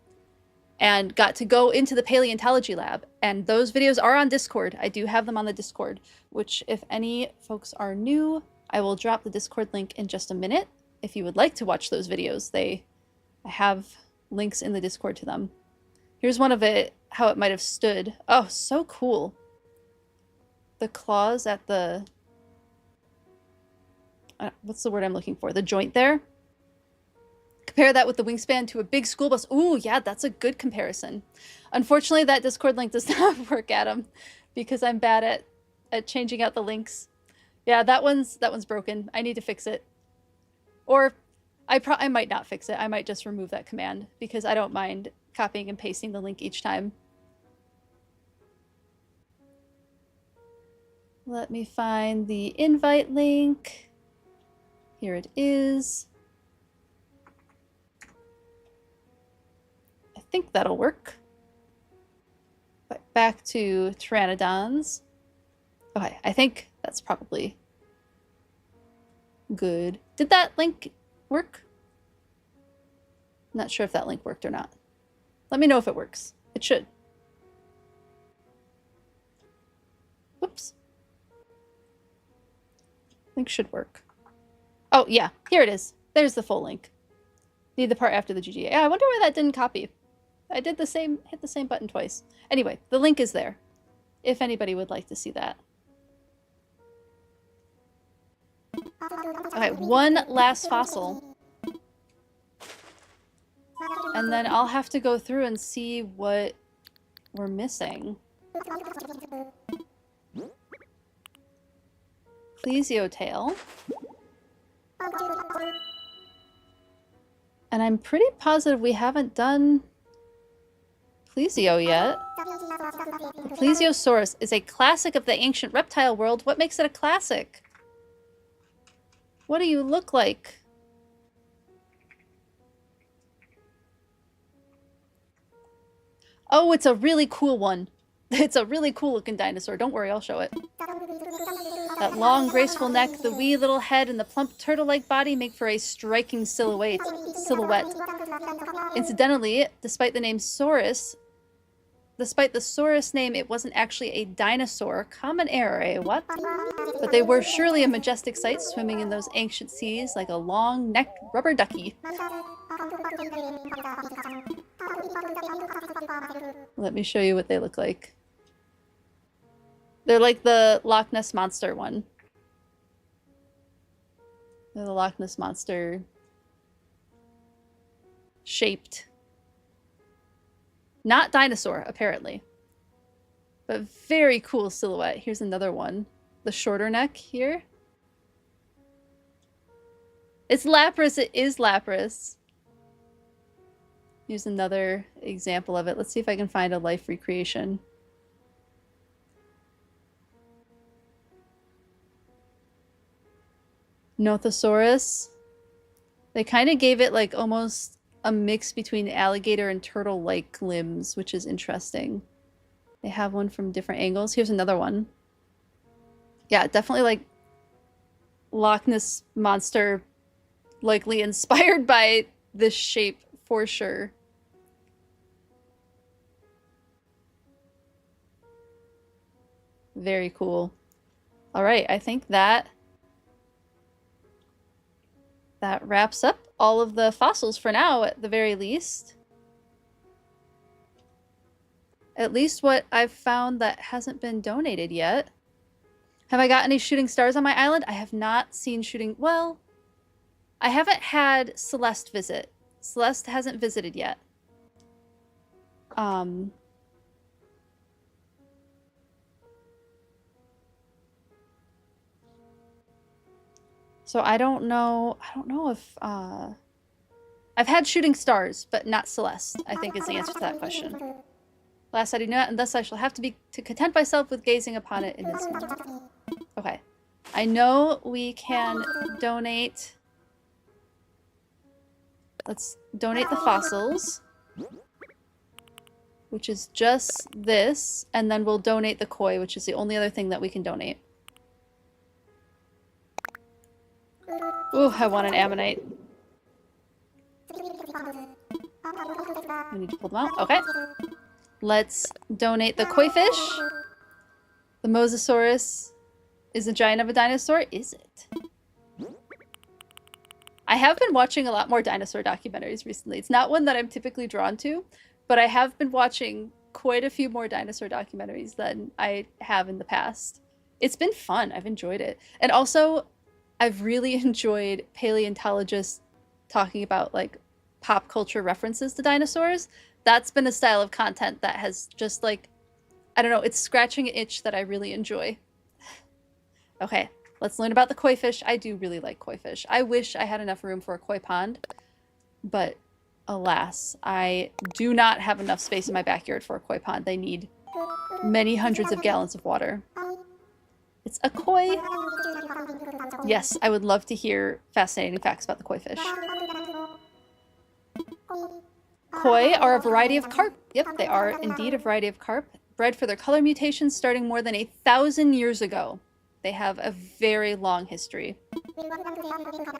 and got to go into the paleontology lab. And those videos are on Discord. I do have them on the Discord, which if any folks are new, I will drop the Discord link in just a minute. If you would like to watch those videos, I have links in the Discord to them. Here's one of it, how it might have stood. Oh, so cool. The claws at the what's the word I'm looking for? The joint there. Compare that with the wingspan to a big school bus. Ooh, yeah, that's a good comparison. Unfortunately, that Discord link does not work, Adam, because I'm bad at changing out the links. Yeah, that one's broken. I need to fix it. Or I might not fix it. I might just remove that command because I don't mind copying and pasting the link each time. Let me find the invite link. Here it is. I think that'll work. But back to Pteranodons. Okay, I think that's probably good. Did that link work? Not sure if that link worked or not. Let me know if it works. It should. Whoops. Link should work. Oh, yeah. Here it is. There's the full link. Need the part after the GGA. Yeah, I wonder why that didn't copy. I did the same, hit the same button twice. Anyway, the link is there, if anybody would like to see that. Okay, one last fossil. And then I'll have to go through and see what we're missing. Plesiotail. And I'm pretty positive we haven't done Plesio yet. The Plesiosaurus is a classic of the ancient reptile world. What makes it a classic? What do you look like? Oh, it's a really cool one. It's a really cool looking dinosaur. Don't worry, I'll show it. That long, graceful neck, the wee little head, and the plump turtle-like body make for a striking silhouette. Incidentally, despite the Saurus name, it wasn't actually a dinosaur. Common error, eh? What? But they were surely a majestic sight, swimming in those ancient seas like a long-necked rubber ducky. Let me show you what they look like. They're like the Loch Ness Monster one. They're the Loch Ness Monster shaped. Not dinosaur, apparently. But very cool silhouette. Here's another one. The shorter neck here. It's Lapras. It is Lapras. Here's another example of it. Let's see if I can find a life recreation. Nothosaurus. They kind of gave it like almost a mix between alligator and turtle-like limbs, which is interesting. They have one from different angles. Here's another one. Yeah, definitely like Loch Ness Monster, likely inspired by this shape for sure. Very cool. All right, I think that wraps up all of the fossils for now, at the very least. At least what I've found that hasn't been donated yet. Have I got any shooting stars on my island? I have not seen shooting... Well, I haven't had Celeste visit. Celeste hasn't visited yet. So I don't know if, I've had shooting stars, but not Celeste, I think is the answer to that question. Last I do not, and thus I shall have to content myself with gazing upon it in this moment. Okay. I know we can donate. Let's donate the fossils, which is just this, and then we'll donate the koi, which is the only other thing that we can donate. Ooh, I want an ammonite. We need to pull them out. Okay. Let's donate the koi fish. The Mosasaurus is a giant of a dinosaur. Is it? I have been watching a lot more dinosaur documentaries recently. It's not one that I'm typically drawn to, but I have been watching quite a few more dinosaur documentaries than I have in the past. It's been fun. I've enjoyed it. And also, I've really enjoyed paleontologists talking about like pop culture references to dinosaurs. That's been a style of content that has just like, I don't know, it's scratching an itch that I really enjoy. Okay, let's learn about the koi fish. I do really like koi fish. I wish I had enough room for a koi pond, but alas, I do not have enough space in my backyard for a koi pond. They need many hundreds of gallons of water. It's a koi. Yes, I would love to hear fascinating facts about the koi fish. Koi are a variety of carp. Yep, they are indeed a variety of carp, bred for their color mutations starting more than 1,000 years ago. They have a very long history.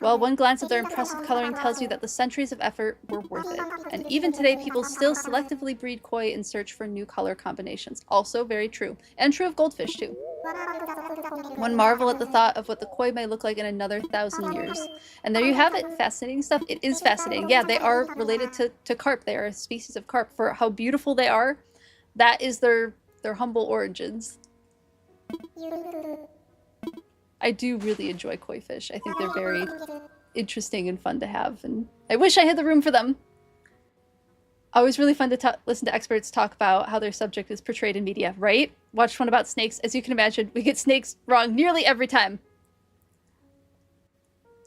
Well, one glance at their impressive coloring tells you that the centuries of effort were worth it. And even today, people still selectively breed koi in search for new color combinations. Also very true. And true of goldfish, too. One marvel at the thought of what the koi may look like in another 1,000 years. And there you have it. Fascinating stuff. It is fascinating. Yeah, they are related to carp. They are a species of carp. For how beautiful they are, that is their humble origins. I do really enjoy koi fish. I think they're very interesting and fun to have, and I wish I had the room for them. Always really fun to listen to experts talk about how their subject is portrayed in media, right? Watched one about snakes. As you can imagine, we get snakes wrong nearly every time.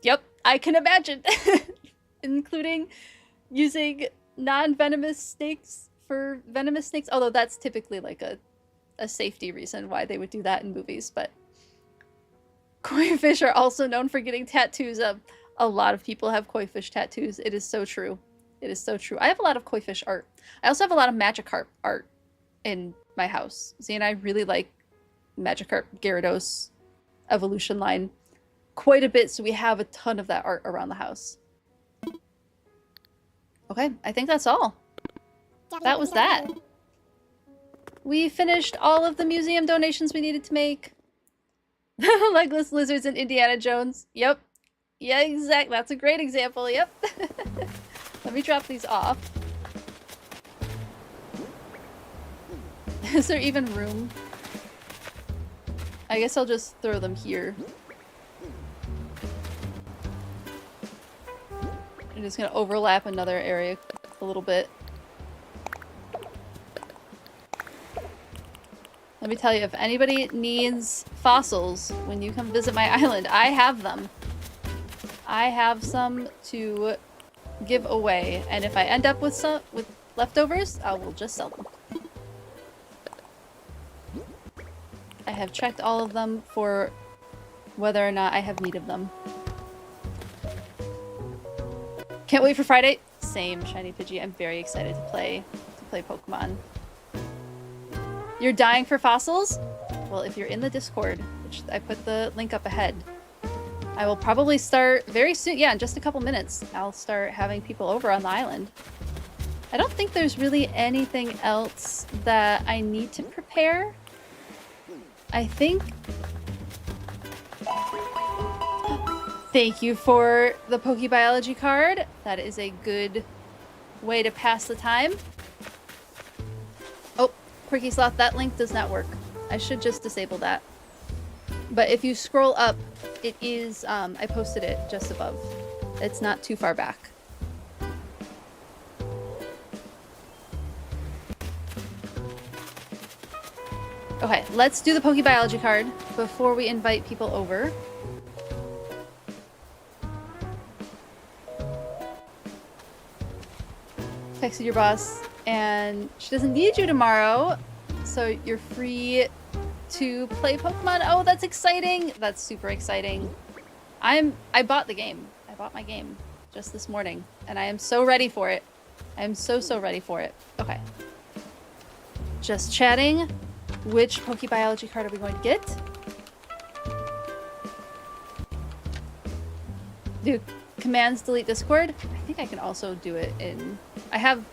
Yep, I can imagine. Including using non-venomous snakes for venomous snakes, although that's typically like a safety reason why they would do that in movies, but koi fish are also known for getting tattoos. A lot of people have koi fish tattoos. It is so true. It is so true. I have a lot of koi fish art. I also have a lot of Magikarp art in my house. Z and I really like Magikarp Gyarados evolution line quite a bit, so we have a ton of that art around the house. Okay, I think that's all. That was that. We finished all of the museum donations we needed to make. Legless lizards and Indiana Jones. Yep. Yeah, exactly. That's a great example. Yep. Let me drop these off. Is there even room? I guess I'll just throw them here. I'm just gonna overlap another area a little bit. Let me tell you, if anybody needs fossils when you come visit my island, I have them. I have some to give away, and if I end up with some leftovers, I will just sell them. I have checked all of them for whether or not I have need of them. Can't wait for Friday. Same, Shiny Pidgey. I'm very excited to play Pokemon. You're dying for fossils? Well, if you're in the Discord, which I put the link up ahead, I will probably start very soon. Yeah, in just a couple minutes, I'll start having people over on the island. I don't think there's really anything else that I need to prepare. I think... Thank you for the Pokebiology card. That is a good way to pass the time. Oh, Quirky Sloth, that link does not work. I should just disable that. But if you scroll up, it is, I posted it just above. It's not too far back. Okay, let's do the Pokebiology card before we invite people over. Texted your boss, and she doesn't need you tomorrow, so you're free to play Pokemon. Oh, that's exciting! That's super exciting. I bought the game. I bought my game just this morning, and I am so ready for it. I am so ready for it. Okay. Just chatting. Which Pokebiology card are we going to get? Do commands delete Discord? I think I can also do it in... I have...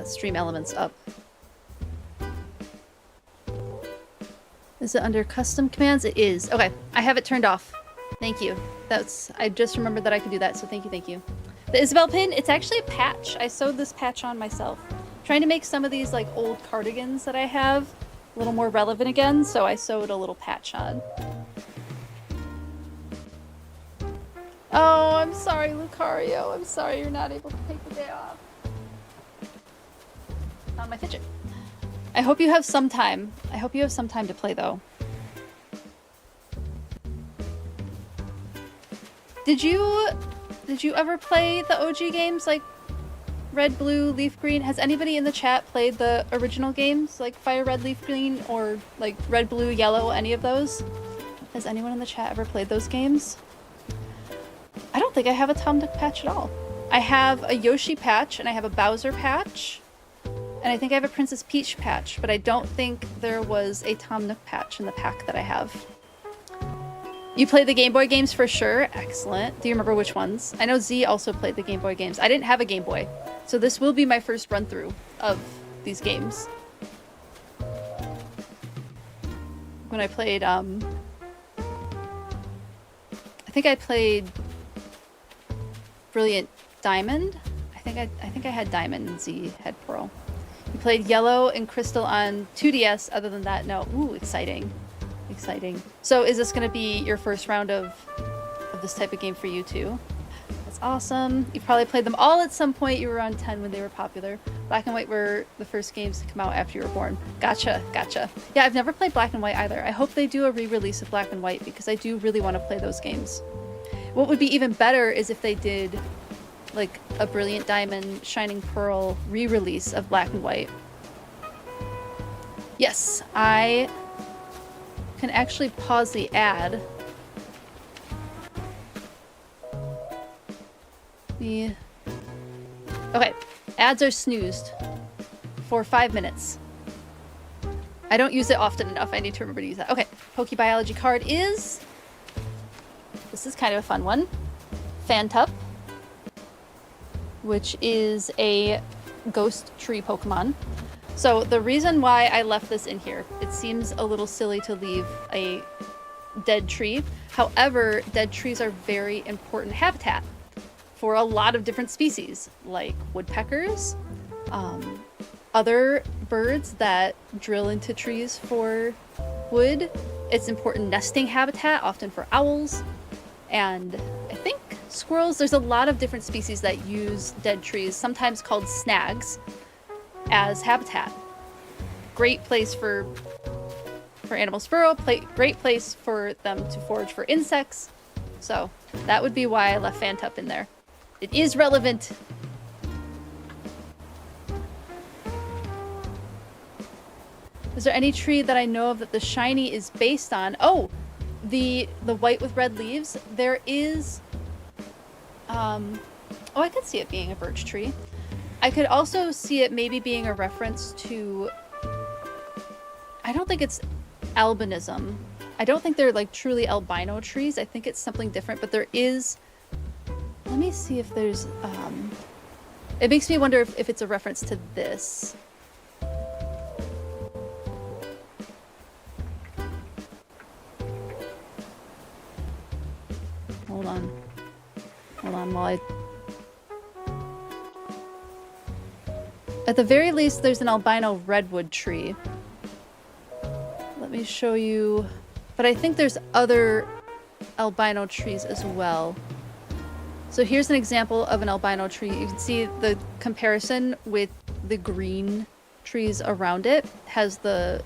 Stream Elements up. Is it under custom commands? It is. Okay, I have it turned off. Thank you. I just remembered that I could do that, so thank you, thank you. The Isabel pin, it's actually a patch. I sewed this patch on myself. Trying to make some of these like old cardigans that I have a little more relevant again, so I sewed a little patch on. Oh, I'm sorry, Lucario. I'm sorry you're not able to take the day off. On my fidget. I hope you have some time. I hope you have some time to play, though. Did you ever play the OG games like Red, Blue, Leaf Green? Has anybody in the chat played the original games like Fire Red, Leaf Green, or like Red, Blue, Yellow, any of those? Has anyone in the chat ever played those games? I don't think I have a Tom Nook patch at all. I have a Yoshi patch and I have a Bowser patch. And I think I have a Princess Peach patch, but I don't think there was a Tom Nook patch in the pack that I have. You played the Game Boy games for sure? Excellent. Do you remember which ones? I know Z also played the Game Boy games. I didn't have a Game Boy, so this will be my first run through of these games. When I played, I think I played Brilliant Diamond. I think I had Diamond and Z had Pearl. You played Yellow and Crystal on 2DS. Other than that, no. Ooh, exciting. Exciting. So is this going to be your first round of this type of game for you too? That's awesome. You probably played them all at some point. You were on 10 when they were popular. Black and White were the first games to come out after you were born. Gotcha, gotcha. Yeah, I've never played Black and White either. I hope they do a re-release of Black and White because I do really want to play those games. What would be even better is if they did like a Brilliant Diamond, Shining Pearl re-release of Black and White. Yes, I can actually pause the ad. Okay, ads are snoozed for 5 minutes. I don't use it often enough. I need to remember to use that. Okay, Pokebiology card is... This is kind of a fun one. Fantup, which is a ghost tree Pokemon. So the reason why I left this in here, it seems a little silly to leave a dead tree. However, dead trees are very important habitat for a lot of different species, like woodpeckers, other birds that drill into trees for wood. It's important nesting habitat, often for owls, and I think squirrels. There's a lot of different species that use dead trees, sometimes called snags, as habitat. Great place for animals burrow, great place for them to forage for insects. So that would be why I left Fantup in there. It is relevant. Is there any tree that I know of that the shiny is based on? Oh, the white with red leaves. There is oh, I could see it being a birch tree. I could also see it maybe being a reference to, I don't think it's albinism. I don't think they're like truly albino trees. I think it's something different, but there is, let me see if there's, it makes me wonder if it's a reference to this. Hold on while I... At the very least, there's an albino redwood tree. Let me show you... But I think there's other albino trees as well. So here's an example of an albino tree. You can see the comparison with the green trees around it has the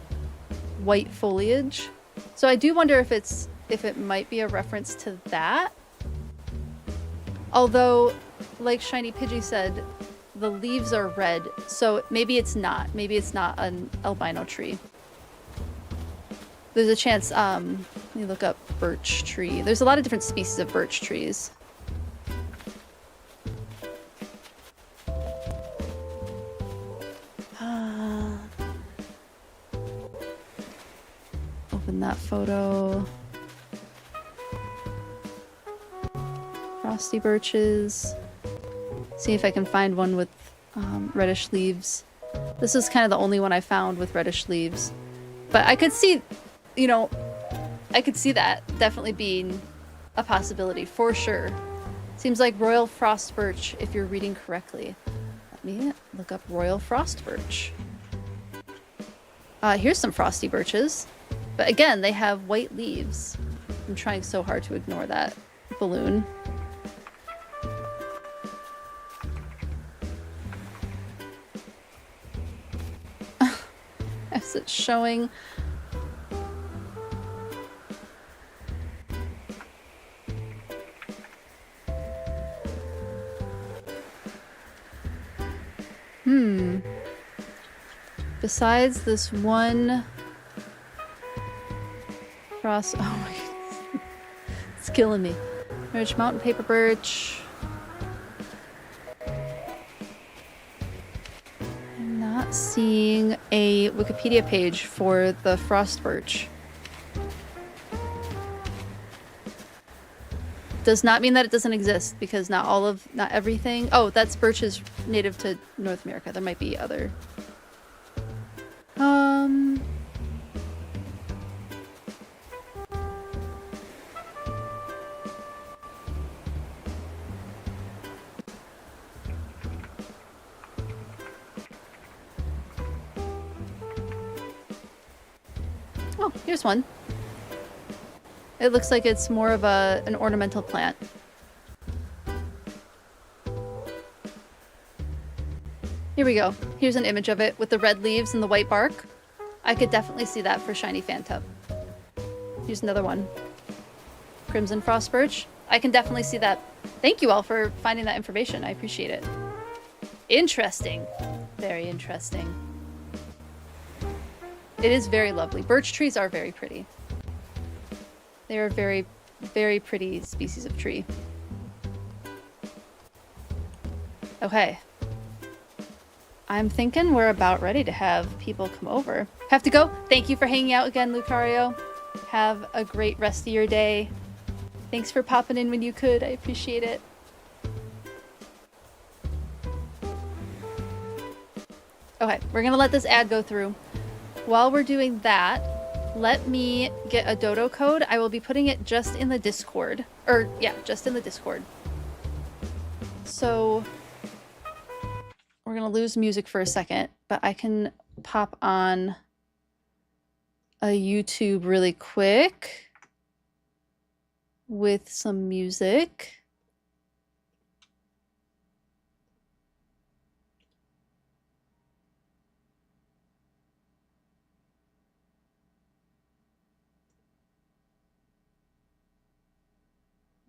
white foliage. So I do wonder if it might be a reference to that. Although, like Shiny Pidgey said, the leaves are red, so maybe it's not. Maybe it's not an albino tree. There's a chance, let me look up birch tree. There's a lot of different species of birch trees. Open that photo. Frosty birches. See if I can find one with reddish leaves. This is kind of the only one I found with reddish leaves. But I could see, you know, I could see that definitely being a possibility for sure. Seems like Royal Frost Birch, if you're reading correctly. Let me look up Royal Frost Birch. Here's some frosty birches. But again, they have white leaves. I'm trying so hard to ignore that balloon. As it's showing. Besides this one frost, oh my goodness. It's killing me. There's mountain paper birch. I'm not seeing a Wikipedia page for the frost birch. Does not mean that it doesn't exist, because not everything. Oh, that's birch is native to North America. There might be other. Oh, here's one. It looks like it's more of an ornamental plant. Here we go. Here's an image of it with the red leaves and the white bark. I could definitely see that for shiny Fantub. Here's another one. Crimson Frost Birch. I can definitely see that. Thank you all for finding that information. I appreciate it. Interesting. Very interesting. It is very lovely. Birch trees are very pretty. They are very, very pretty species of tree. Okay. I'm thinking we're about ready to have people come over. Have to go. Thank you for hanging out again, Lucario. Have a great rest of your day. Thanks for popping in when you could. I appreciate it. Okay, we're gonna let this ad go through. While we're doing that, let me get a dodo code. I will be putting it just in the Discord. Or, yeah, just in the Discord. So, we're gonna lose music for a second, but I can pop on a YouTube really quick with some music.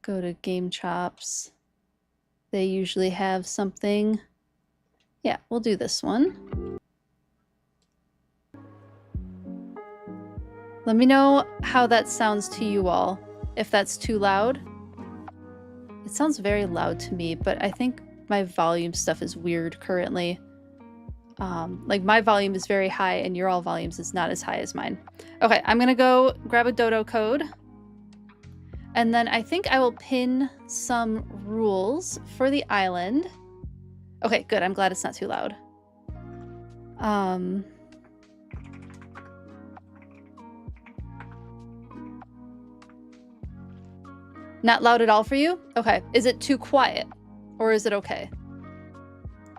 Go to Game Chops. They usually have something. Yeah, we'll do this one. Let me know how that sounds to you all. If that's too loud. It sounds very loud to me, but I think my volume stuff is weird currently. Like my volume is very high and your all volumes is not as high as mine. Okay, I'm gonna go grab a dodo code. And then I think I will pin some rules for the island. Okay, good. I'm glad it's not too loud. Not loud at all for you? Okay. Is it too quiet? Or is it okay?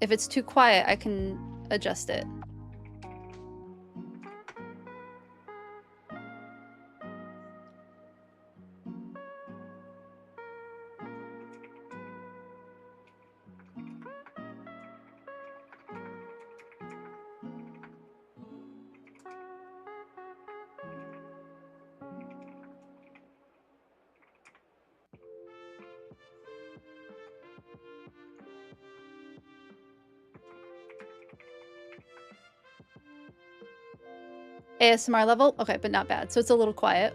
If it's too quiet, I can adjust it. ASMR level? Okay, but not bad. So it's a little quiet.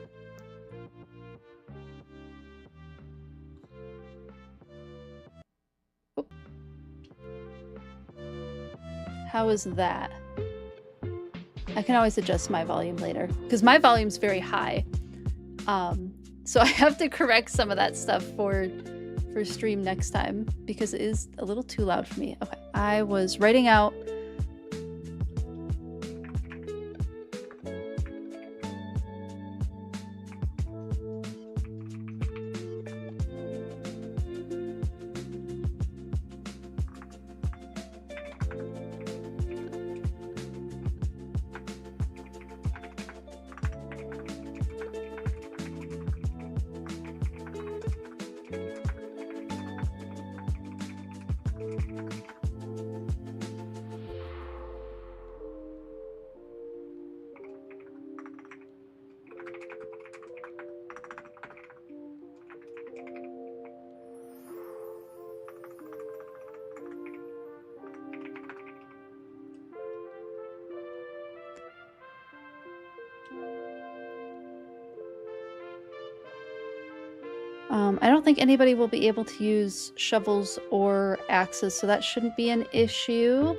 Oop. How is that? I can always adjust my volume later because my volume's very high. So I have to correct some of that stuff for stream next time because it is a little too loud for me. Okay, I was writing out I don't think anybody will be able to use shovels or axes, so that shouldn't be an issue.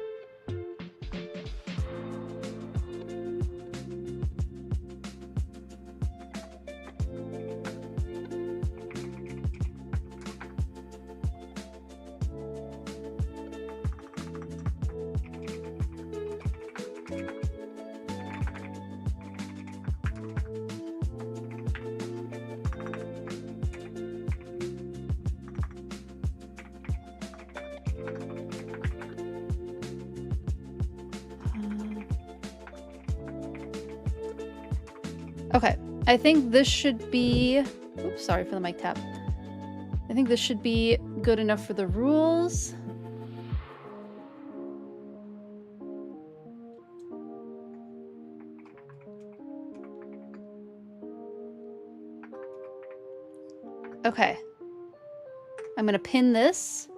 Okay, I think this should be... Oops, sorry for the mic tap. I think this should be good enough for the rules. Okay. I'm gonna pin this.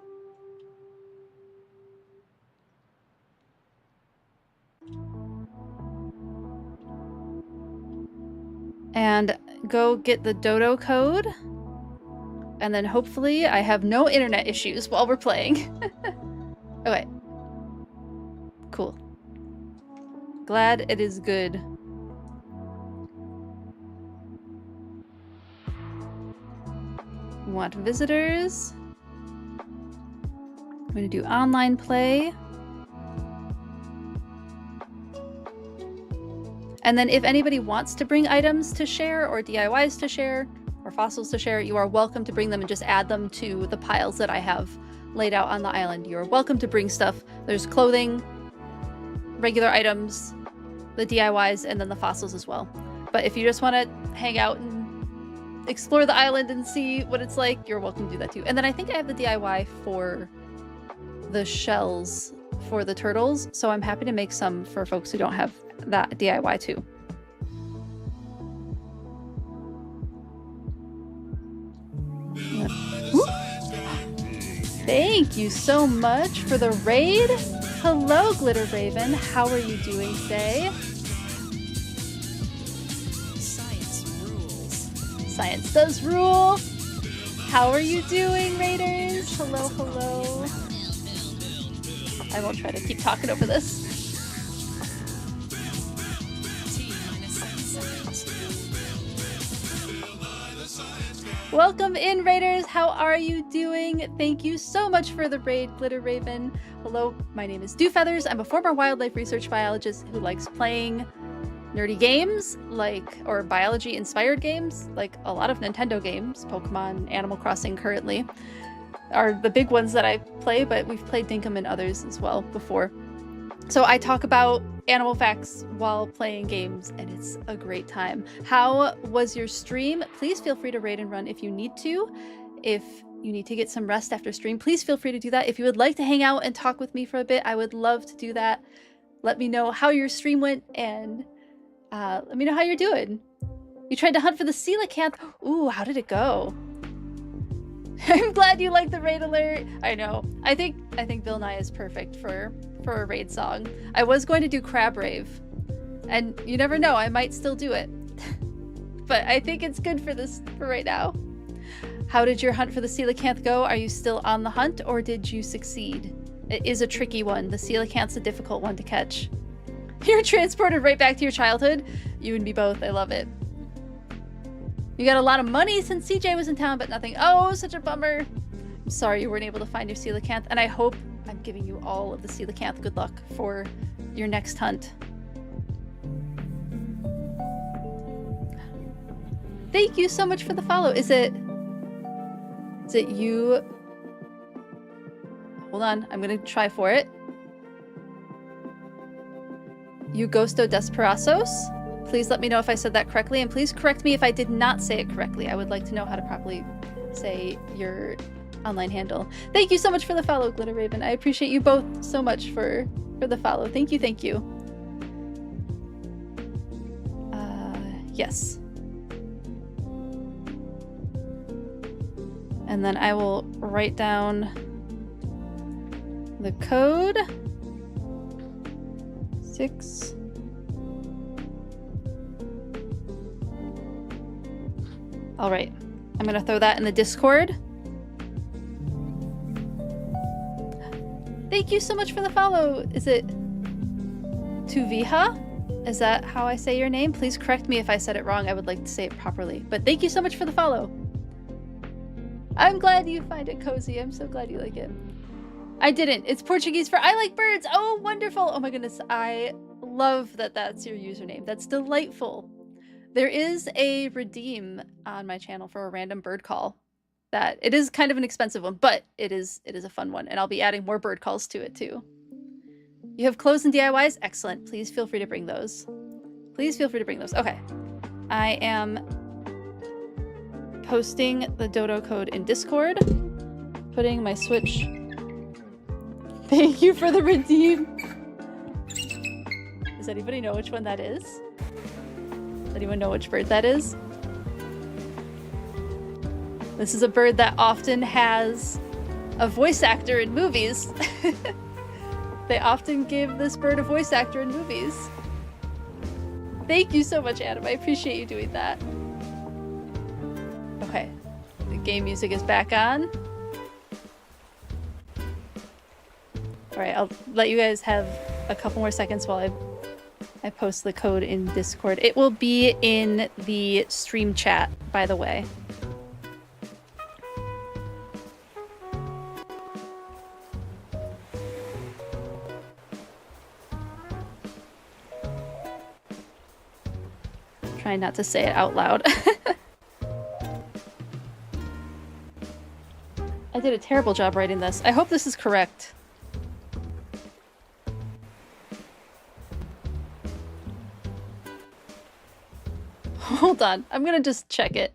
And go get the dodo code. And then hopefully I have no internet issues while we're playing. Okay. Cool. Glad it is good. Want visitors. I'm gonna do online play. And then if anybody wants to bring items to share or DIYs to share or fossils to share, you are welcome to bring them and just add them to the piles that I have laid out on the island. You're welcome to bring stuff. There's clothing, regular items, the DIYs, and then the fossils as well. But if you just want to hang out and explore the island and see what it's like, you're welcome to do that too. And then I think I have the DIY for the shells for the turtles, so I'm happy to make some for folks who don't have that DIY too. Ooh. Thank you so much for the raid. Hello, Glitter Raven. How are you doing today? Science rules. Science does rule. How are you doing, raiders? Hello, hello. I won't try to keep talking over this. Welcome in, raiders. How are you doing? Thank you so much for the raid, Glitter Raven. Hello, my name is Dewfeathers. I'm a former wildlife research biologist who likes playing nerdy games, or biology-inspired games, like a lot of Nintendo games. Pokemon, Animal Crossing currently are the big ones that I play, but we've played Dinkum and others as well before. So I talk about animal facts while playing games, and it's a great time. How was your stream? Please feel free to raid and run if you need to. If you need to get some rest after stream, please feel free to do that. If you would like to hang out and talk with me for a bit, I would love to do that. Let me know how your stream went, and let me know how you're doing. You tried to hunt for the coelacanth. Ooh, how did it go? I'm glad you like the raid alert. I know. I think Bill Nye is perfect for a raid song. I was going to do Crab Rave, and you never know, I might still do it. But I think it's good for right now. How did your hunt for the coelacanth go? Are you still on the hunt, or did you succeed? It is a tricky one. The coelacanth's a difficult one to catch. You're transported right back to your childhood. You and me both. I love it. You got a lot of money since CJ was in town, but nothing. Oh, such a bummer. I'm sorry you weren't able to find your coelacanth, and I hope I'm giving you all of the coelacanth good luck for your next hunt. Thank you so much for the follow. Is it you? Hold on, I'm gonna try for it. You Gusto Desperados? Please let me know if I said that correctly, and please correct me if I did not say it correctly. I would like to know how to properly say your online handle. Thank you so much for the follow, Glitter Raven. I appreciate you both so much for the follow. Thank you, thank you. Yes. And then I will write down the code. 6. All right. I'm gonna throw that in the Discord. Thank you so much for the follow. Is it Tuviha? Is that how I say your name? Please correct me if I said it wrong. I would like to say it properly. But thank you so much for the follow. I'm glad you find it cozy. I'm so glad you like it. I didn't. It's Portuguese for I like birds. Oh, wonderful. Oh my goodness. I love that that's your username. That's delightful. There is a redeem on my channel for a random bird call. That it is kind of an expensive one, but it is a fun one, and I'll be adding more bird calls to it too. You have clothes and DIYs? Excellent. Please feel free to bring those. Please feel free to bring those. Okay. I am posting the dodo code in Discord. Putting my Switch. Thank you for the redeem. Does anybody know which one that is? Does anyone know which bird that is? This is a bird that often has a voice actor in movies. They often give this bird a voice actor in movies. Thank you so much, Adam. I appreciate you doing that. Okay. The game music is back on. Alright, I'll let you guys have a couple more seconds while I post the code in Discord. It will be in the stream chat, by the way. Trying not to say it out loud. I did a terrible job writing this. I hope this is correct. Hold on. I'm gonna just check it.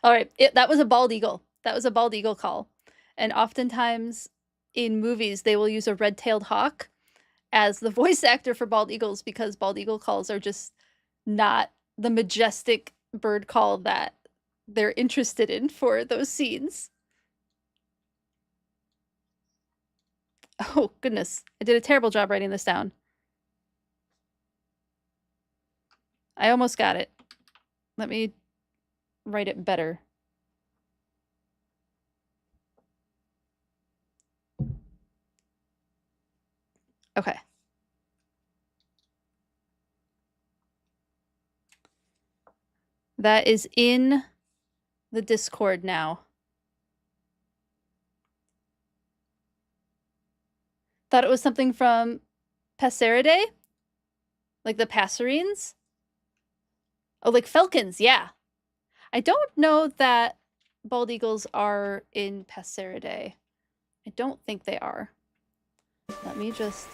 Alright, that was a bald eagle. That was a bald eagle call. And oftentimes in movies, they will use a red-tailed hawk as the voice actor for bald eagles because bald eagle calls are just not the majestic bird call that they're interested in for those scenes. Oh, goodness. I did a terrible job writing this down. I almost got it. Let me write it better. Okay. That is in the Discord now. Thought it was something from Passeridae? Like the passerines? Oh, like falcons, yeah. I don't know that bald eagles are in Passeridae. I don't think they are. Let me just...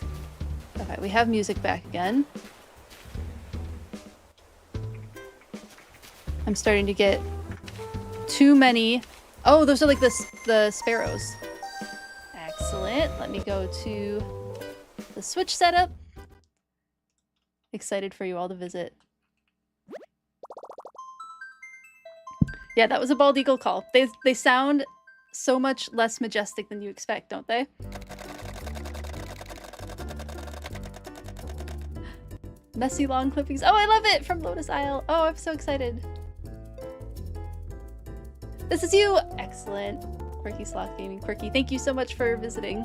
Okay, we have music back again. I'm starting to get too many... Oh, those are like the sparrows. Excellent. Let me go to the Switch setup. Excited for you all to visit. Yeah, that was a bald eagle call. They sound so much less majestic than you expect, don't they? Messy long clippings. Oh, I love it! From Lotus Isle. Oh, I'm so excited. This is you! Excellent. Quirky Sloth Gaming. Quirky, thank you so much for visiting.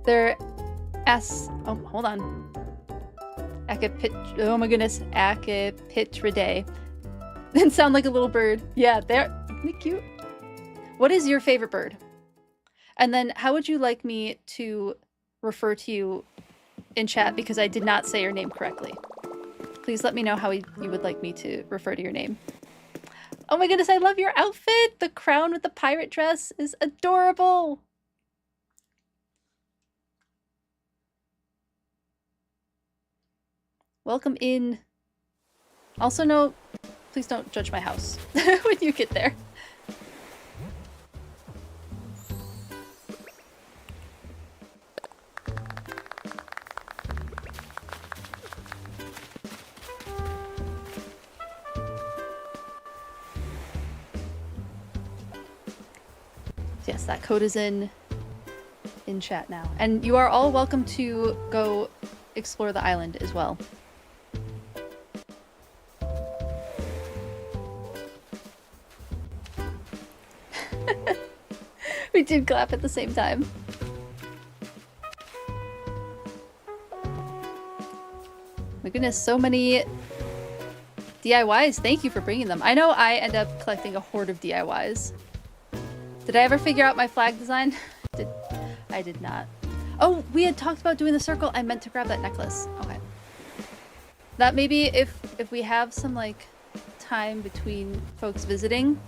They're oh, hold on. Oh my goodness. Acapitridae. They sound like a little bird. Yeah, isn't it cute? What is your favorite bird? And then how would you like me to refer to you in chat because I did not say your name correctly? Please let me know how you would like me to refer to your name. Oh my goodness, I love your outfit! The crown with the pirate dress is adorable! Welcome in. Also, no, please don't judge my house when you get there. Yes, that code is in chat now. And you are all welcome to go explore the island as well. We did clap at the same time. My goodness, so many DIYs. Thank you for bringing them. I know I end up collecting a horde of DIYs. Did I ever figure out my flag design? I did not. Oh, we had talked about doing the circle. I meant to grab that necklace. Okay. That maybe if we have some like time between folks visiting,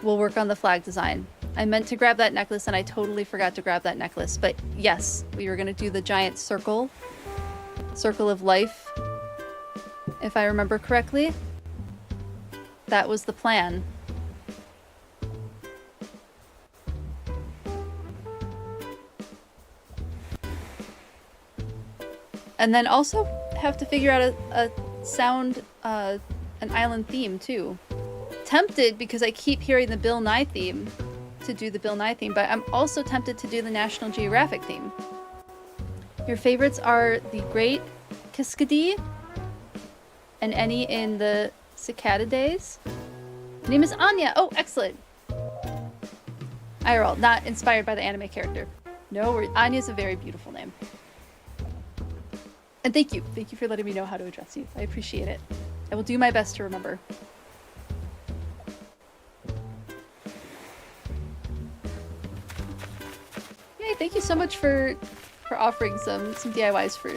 we'll work on the flag design. I meant to grab that necklace and I totally forgot to grab that necklace. But yes, we were gonna do the giant circle. Circle of life. If I remember correctly. That was the plan. And then also have to figure out a sound, an island theme too. Tempted, because I keep hearing the Bill Nye theme, to do the Bill Nye theme, but I'm also tempted to do the National Geographic theme. Your favorites are the Great Kiskadee and any in the Cicada Days. Her name is Anya. Oh, excellent. IRL, not inspired by the anime character. No, Anya's a very beautiful name. And thank you. Thank you for letting me know how to address you. I appreciate it. I will do my best to remember. Yay, thank you so much for offering some DIYs for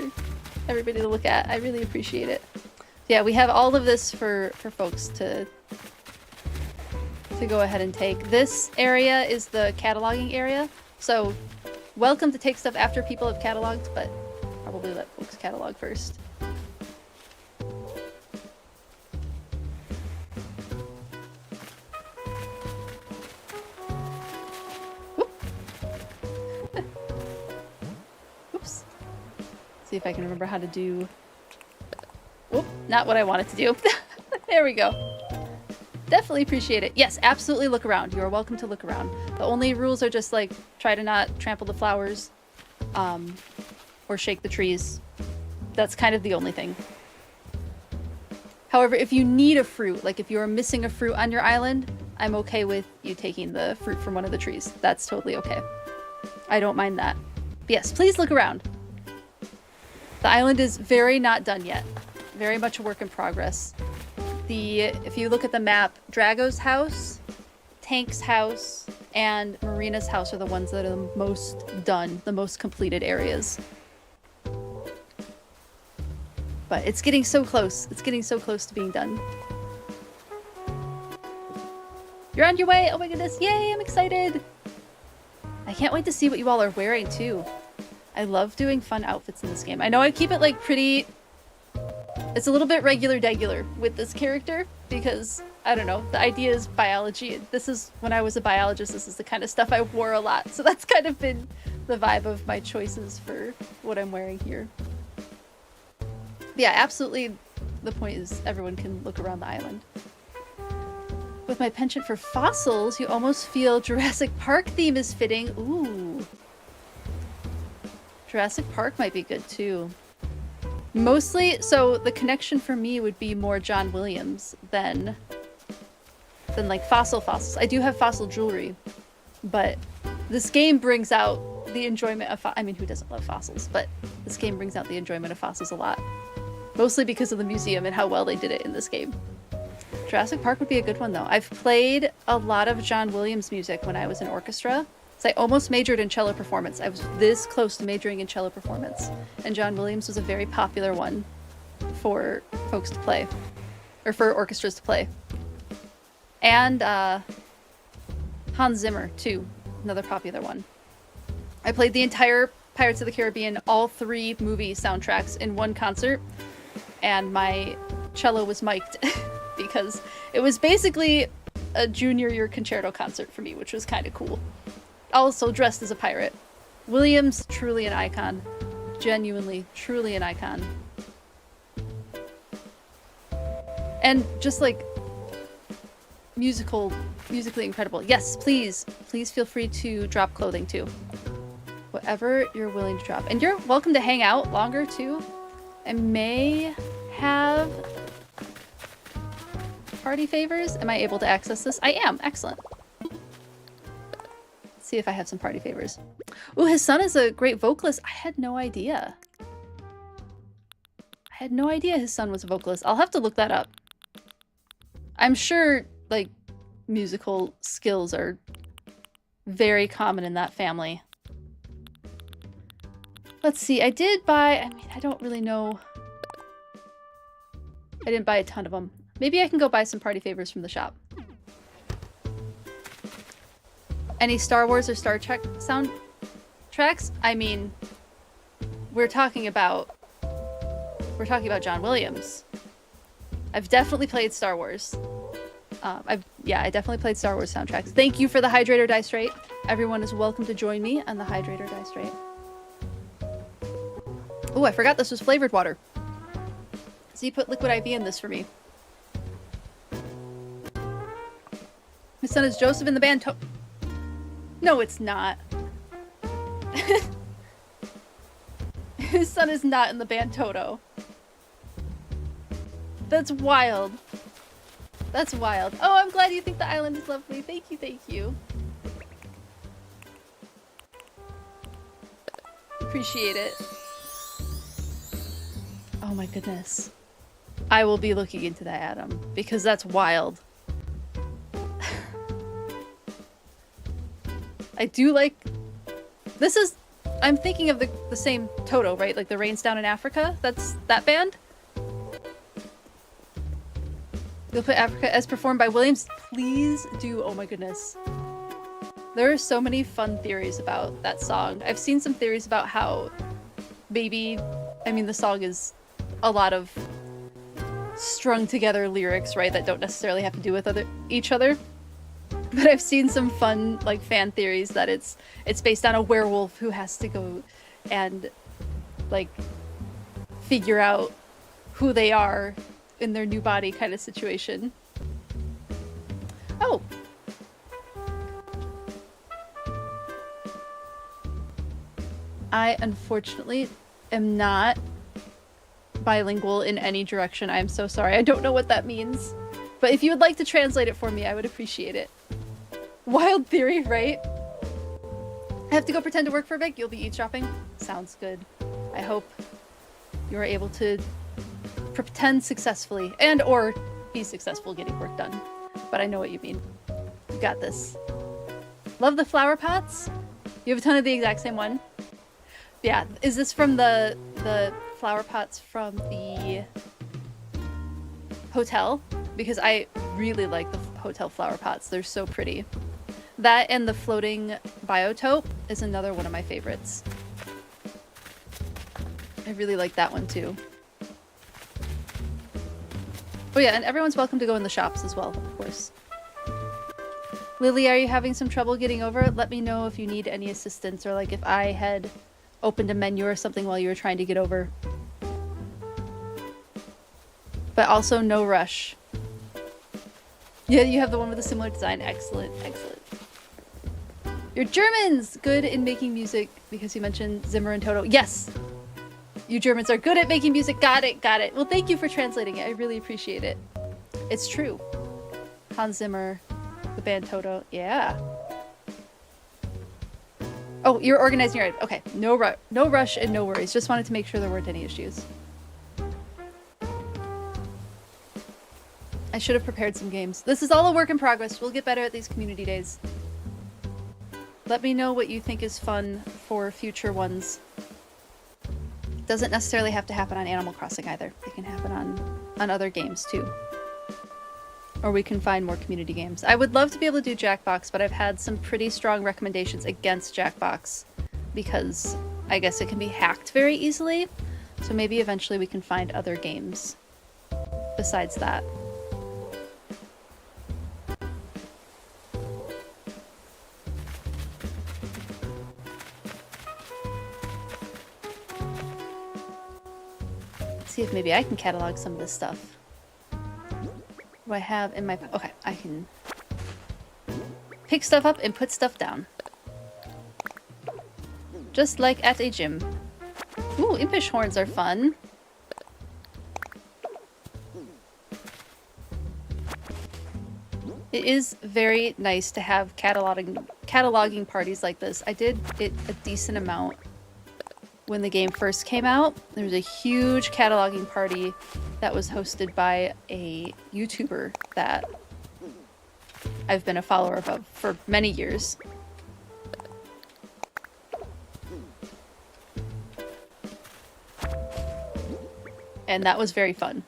everybody to look at. I really appreciate it. Yeah, we have all of this for folks to go ahead and take. This area is the cataloging area. So welcome to take stuff after people have cataloged, but probably let folks catalog first. Oops. See if I can remember how to do... Whoop, not what I wanted to do. There we go. Definitely appreciate it. Yes, absolutely look around. You are welcome to look around. The only rules are just like, try to not trample the flowers. Or shake the trees. That's kind of the only thing. However, if you need a fruit, like if you are missing a fruit on your island, I'm okay with you taking the fruit from one of the trees. That's totally okay. I don't mind that. But yes, please look around. The island is very not done yet. Very much a work in progress. If you look at the map, Drago's house, Tank's house, and Marina's house are the ones that are the most done, the most completed areas. But it's getting so close. It's getting so close to being done. You're on your way! Oh my goodness, yay, I'm excited! I can't wait to see what you all are wearing too. I love doing fun outfits in this game. I know I keep it like pretty... It's a little bit regular-degular with this character because, I don't know, the idea is biology. This is, when I was a biologist, this is the kind of stuff I wore a lot. So that's kind of been the vibe of my choices for what I'm wearing here. Yeah, absolutely. The point is everyone can look around the island. With my penchant for fossils, you almost feel Jurassic Park theme is fitting. Ooh. Jurassic Park might be good too. Mostly, so the connection for me would be more John Williams than like fossils. I do have fossil jewelry, but this game brings out the enjoyment of, I mean, who doesn't love fossils? But this game brings out the enjoyment of fossils a lot. Mostly because of the museum and how well they did it in this game. Jurassic Park would be a good one though. I've played a lot of John Williams music when I was in orchestra. So I almost majored in cello performance. I was this close to majoring in cello performance. And John Williams was a very popular one for folks to play. Or for orchestras to play. And Hans Zimmer too. Another popular one. I played the entire Pirates of the Caribbean, all 3 movie soundtracks in one concert. And my cello was mic'd because it was basically a junior year concerto concert for me, which was kind of cool. Also dressed as a pirate. Williams, truly an icon. Genuinely, truly an icon. And just like musically incredible. Yes, please feel free to drop clothing too. Whatever you're willing to drop. And you're welcome to hang out longer too. I may have party favors. Am I able to access this? I am. Excellent. Let's see if I have some party favors. Ooh, his son is a great vocalist. I had no idea. I had no idea his son was a vocalist. I'll have to look that up. I'm sure, like, musical skills are very common in that family. Let's see, I did buy, I mean, I don't really know. I didn't buy a ton of them. Maybe I can go buy some party favors from the shop. Any Star Wars or Star Trek soundtracks? I mean, we're talking about John Williams. I've definitely played Star Wars. I definitely played Star Wars soundtracks. Thank you for the Hydrator Dice Rate. Everyone is welcome to join me on the Hydrator Dice Rate. Oh, I forgot this was flavored water. So you put liquid IV in this for me. His son is Joseph in the band No, it's not. His son is not in the band Toto. That's wild. That's wild. Oh, I'm glad you think the island is lovely. Thank you, thank you. Appreciate it. Oh my goodness. I will be looking into that, Adam, because that's wild. I do like... This is... I'm thinking of the same Toto, right? Like the Rains Down in Africa? That's that band? You'll put Africa as performed by Williams? Please do. Oh my goodness. There are so many fun theories about that song. I've seen some theories about how maybe... I mean, the song is a lot of strung together lyrics, right? That don't necessarily have to do with each other. But I've seen some fun, like, fan theories that it's based on a werewolf who has to go and, like, figure out who they are in their new body kind of situation. Oh! I, unfortunately, am not bilingual in any direction. I'm so sorry. I don't know what that means. But if you would like to translate it for me, I would appreciate it. Wild theory, right? I have to go pretend to work for a bit. You'll be eavesdropping? Sounds good. I hope you are able to pretend successfully and or be successful getting work done. But I know what you mean. You got this. Love the flower pots? You have a ton of the exact same one? Yeah, is this from the flower pots from the hotel? Because I really like the hotel flower pots. They're so pretty. That and the floating biotope is another one of my favorites. I really like that one too. Oh yeah, and everyone's welcome to go in the shops as well, of course. Lily, are you having some trouble getting over it? Let me know if you need any assistance, or like if I had opened a menu or something while you were trying to get over. But also no rush. Yeah, you have the one with a similar design. Excellent, excellent. You're Germans! Good in making music, because you mentioned Zimmer and Toto. Yes! You Germans are good at making music. Got it, got it. Well, thank you for translating it. I really appreciate it. It's true. Hans Zimmer, the band Toto. Yeah. Oh, you're organizing your... Okay, no rush and no worries. Just wanted to make sure there weren't any issues. I should have prepared some games. This is all a work in progress. We'll get better at these community days. Let me know what you think is fun for future ones. Doesn't necessarily have to happen on Animal Crossing either. It can happen on other games too. Or we can find more community games. I would love to be able to do Jackbox, but I've had some pretty strong recommendations against Jackbox because I guess it can be hacked very easily. So maybe eventually we can find other games besides that. See if maybe I can catalog some of this stuff. What do I have in my... Okay, I can pick stuff up and put stuff down. Just like at a gym. Ooh, impish horns are fun. It It is very nice to have cataloging parties like this. I did it a decent amount when the game first came out. There was a huge cataloging party that was hosted by a YouTuber that I've been a follower of for many years. And that was very fun.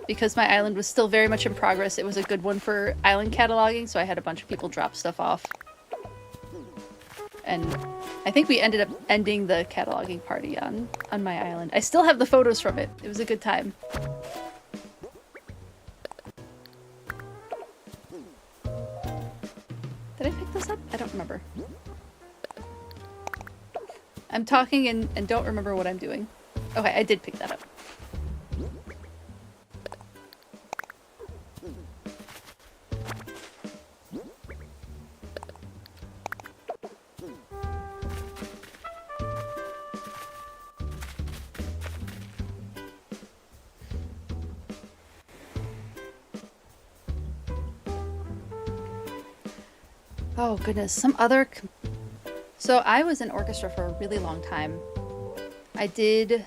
Because my island was still very much in progress, it was a good one for island cataloging, so I had a bunch of people drop stuff off. And I think we ended up ending the cataloging party on my island. I still have the photos from it. It was a good time. Did I pick this up? I don't remember. I'm talking and don't remember what I'm doing. Okay, I did pick that up. Oh goodness, some other... So I was in orchestra for a really long time. I did...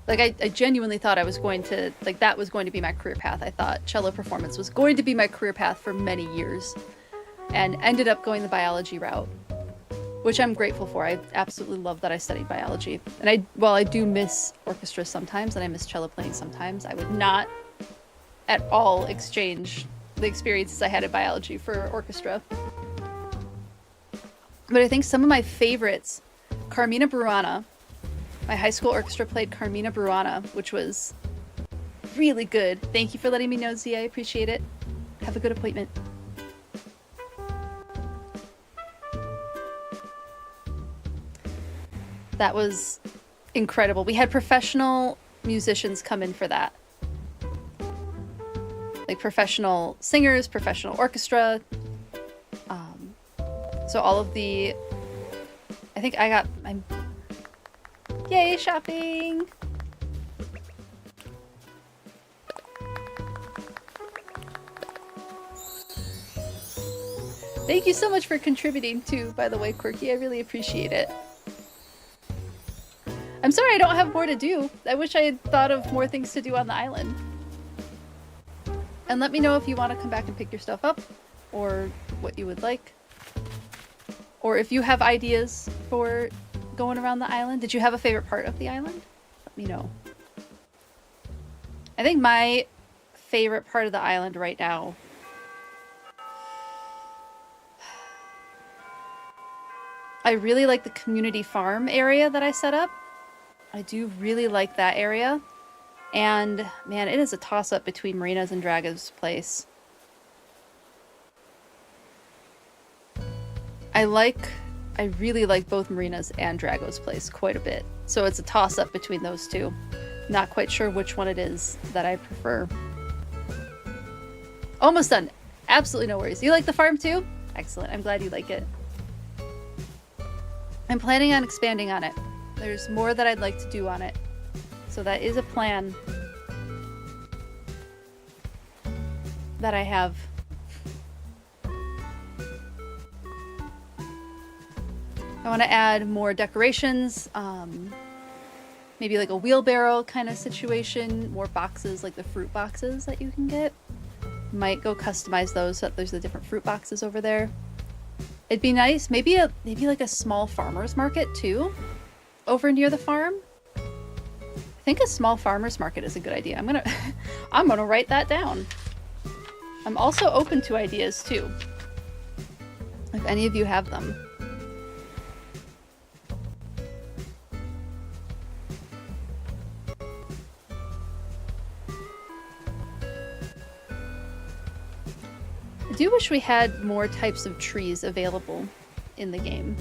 Like, I genuinely thought I was going to... Like, that was going to be my career path. I thought cello performance was going to be my career path for many years. And ended up going the biology route. Which I'm grateful for. I absolutely love that I studied biology. And while I do miss orchestra sometimes, and I miss cello playing sometimes, I would not at all exchange the experiences I had in biology for orchestra. But I think some of my favorites, Carmina Burana. My high school orchestra played Carmina Burana, which was really good. Thank you for letting me know, Z. I appreciate it. Have a good appointment. That was incredible. We had professional musicians come in for that. Like professional singers, professional orchestra. So all of the... I think I got... Yay, shopping! Thank you so much for contributing too, by the way, Quirky. I really appreciate it. I'm sorry I don't have more to do. I wish I had thought of more things to do on the island. And let me know if you want to come back and pick your stuff up, or what you would like. Or if you have ideas for going around the island. Did you have a favorite part of the island? Let me know. I think my favorite part of the island right now... I really like the community farm area that I set up. I do really like that area. And, man, it is a toss-up between Marina's and Drago's place. I really like both Marina's and Drago's place quite a bit. So it's a toss-up between those two. Not quite sure which one it is that I prefer. Almost done. Absolutely no worries. You like the farm too? Excellent. I'm glad you like it. I'm planning on expanding on it. There's more that I'd like to do on it. So that is a plan that I have. I want to add more decorations, maybe like a wheelbarrow kind of situation, more boxes like the fruit boxes that you can get. Might go customize those so that there's the different fruit boxes over there. It'd be nice, maybe like a small farmer's market too, over near the farm. I think a small farmer's market is a good idea. I'm gonna write that down. I'm also open to ideas too, if any of you have them. I do wish we had more types of trees available in the game.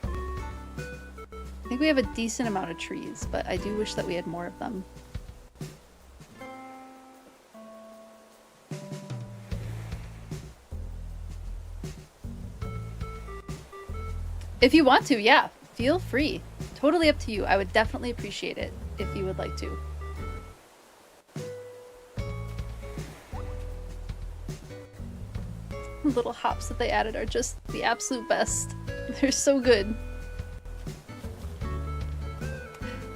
I think we have a decent amount of trees, but I do wish that we had more of them. If you want to, yeah, feel free. Totally up to you. I would definitely appreciate it if you would like to. The little hops that they added are just the absolute best. They're so good.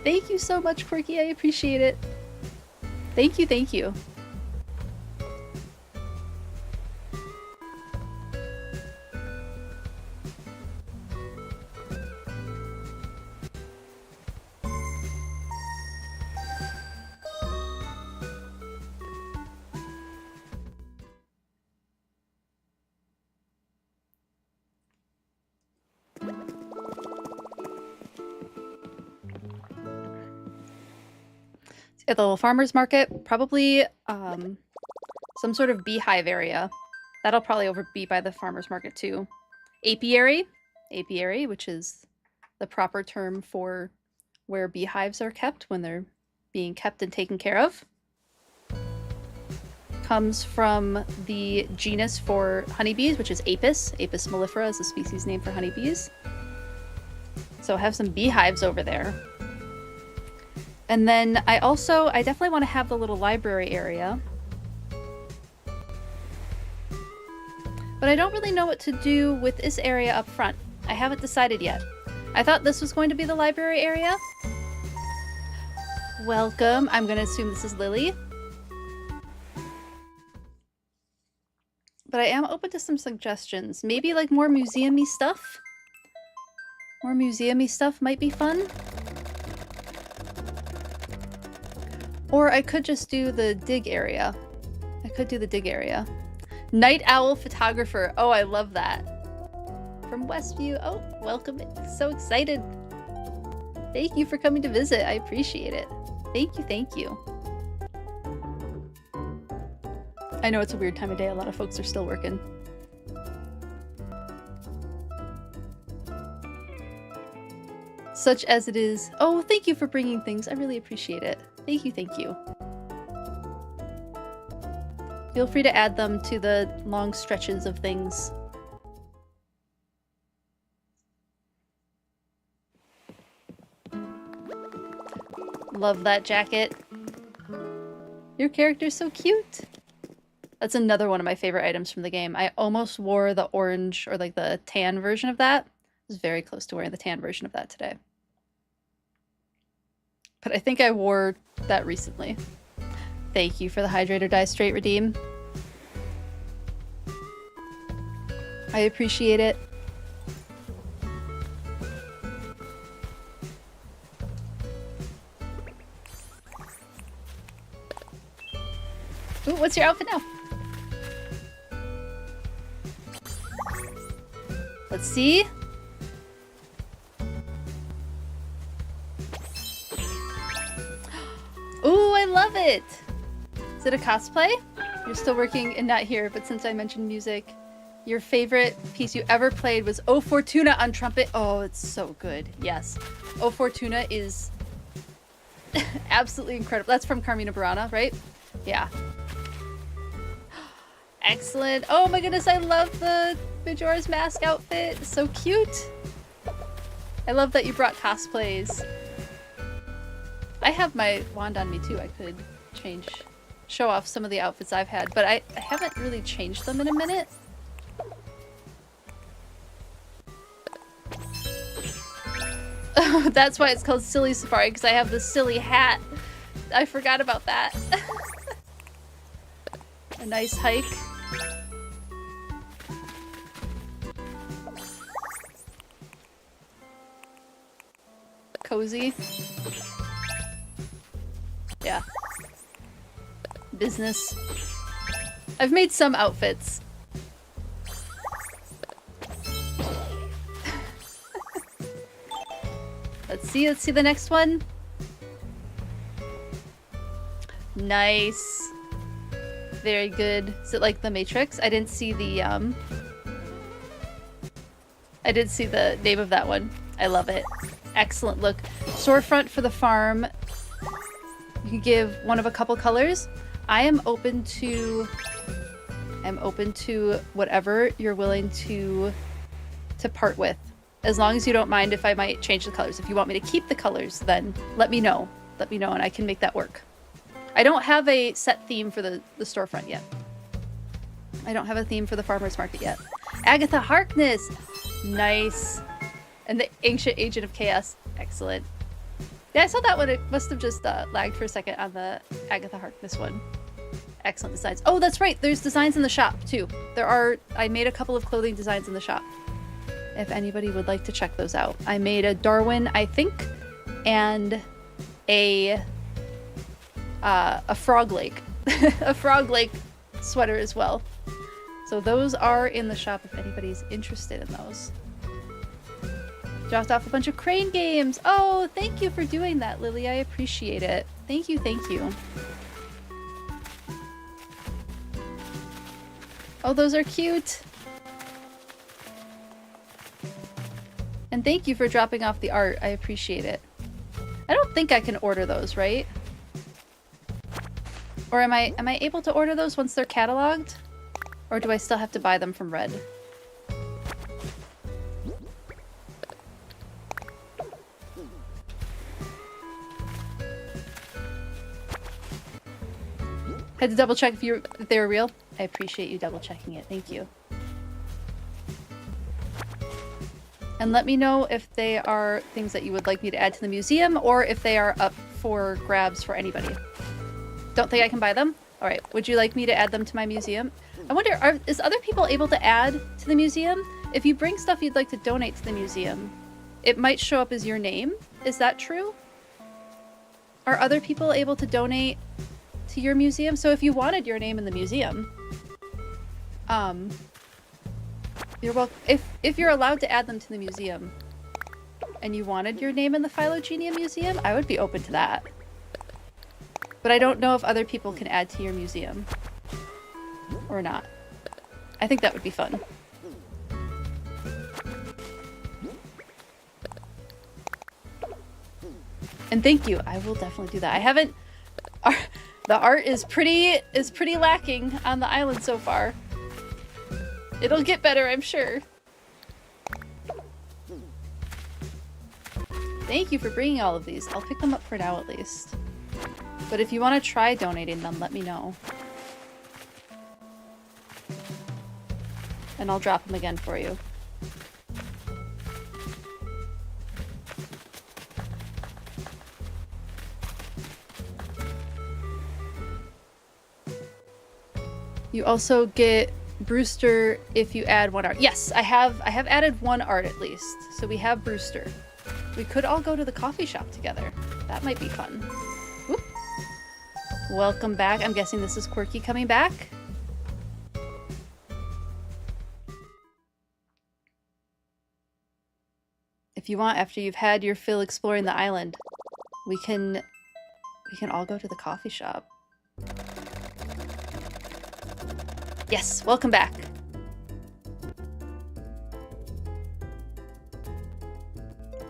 Thank you so much, Quirky. I appreciate it. Thank you, thank you. At the little farmer's market, probably some sort of beehive area. That'll probably be by the farmer's market too. Apiary, which is the proper term for where beehives are kept when they're being kept and taken care of. Comes from the genus for honeybees, which is Apis. Apis mellifera is the species name for honeybees. So I have some beehives over there. And then I definitely want to have the little library area. But I don't really know what to do with this area up front. I haven't decided yet. I thought this was going to be the library area. Welcome. I'm going to assume this is Lily. But I am open to some suggestions. Maybe like more museum-y stuff? More museum-y stuff might be fun. Or I could just do the dig area. I could do the dig area. Night owl photographer. Oh, I love that. From Westview. Oh, welcome. So excited. Thank you for coming to visit. I appreciate it. Thank you, thank you. I know it's a weird time of day. A lot of folks are still working. Such as it is. Oh, thank you for bringing things. I really appreciate it. Thank you, thank you. Feel free to add them to the long stretches of things. Love that jacket. Your character's so cute. That's another one of my favorite items from the game. I almost wore the orange or like the tan version of that. I was very close to wearing the tan version of that today. But I think I wore that recently. Thank you for the Hydrate or Die Straight redeem. I appreciate it. Ooh, what's your outfit now? Let's see. Ooh, I love it! Is it a cosplay? You're still working and not here, but since I mentioned music, your favorite piece you ever played was O Fortuna on trumpet. Oh, it's so good. Yes. O Fortuna is absolutely incredible. That's from Carmina Burana, right? Yeah. Excellent. Oh my goodness, I love the Majora's Mask outfit. It's so cute. I love that you brought cosplays. I have my wand on me too. I could show off some of the outfits I've had, but I haven't really changed them in a minute. Oh, that's why it's called Silly Safari, because I have the silly hat. I forgot about that. A nice hike. Cozy. Yeah. Business. I've made some outfits. Let's see the next one. Nice. Very good. Is it like the Matrix? I didn't see the I did see the name of that one. I love it. Excellent look. Storefront for the farm. You can give one of a couple colors. I am open to whatever you're willing to part with. As long as you don't mind if I might change the colors. If you want me to keep the colors, then let me know. Let me know and I can make that work. I don't have a set theme for the storefront yet. I don't have a theme for the farmer's market yet. Agatha Harkness! Nice. And the Ancient Agent of Chaos. Excellent. Yeah, I saw that one. It must have just lagged for a second on the Agatha Harkness one. Excellent designs. Oh, that's right. There's designs in the shop, too. I made a couple of clothing designs in the shop. If anybody would like to check those out. I made a Darwin, I think, and a Frog Lake. A Frog Lake sweater as well. So those are in the shop if anybody's interested in those. Dropped off a bunch of crane games. Oh, thank you for doing that, Lily. I appreciate it. Thank you, thank you. Oh, those are cute. And thank you for dropping off the art. I appreciate it. I don't think I can order those, right? Or am I able to order those once they're cataloged? Or do I still have to buy them from Red? Had to double check if they were real. I appreciate you double checking it. Thank you. And let me know if they are things that you would like me to add to the museum or if they are up for grabs for anybody. Don't think I can buy them? Alright, would you like me to add them to my museum? I wonder, is other people able to add to the museum? If you bring stuff you'd like to donate to the museum, it might show up as your name. Is that true? Are other people able to donate to your museum? So if you wanted your name in the museum, you're welcome. If you're allowed to add them to the museum and you wanted your name in the Phylogenia Museum, I would be open to that. But I don't know if other people can add to your museum or not. I think that would be fun. And thank you. I will definitely do that. I haven't... The art is pretty lacking on the island so far. It'll get better, I'm sure. Thank you for bringing all of these. I'll pick them up for now at least. But if you want to try donating them, let me know. And I'll drop them again for you. You also get Brewster if you add one art. Yes, I have added one art at least. So we have Brewster. We could all go to the coffee shop together. That might be fun. Whoop. Welcome back. I'm guessing this is Quirky coming back. If you want, after you've had your fill exploring the island, we can all go to the coffee shop. Yes, welcome back.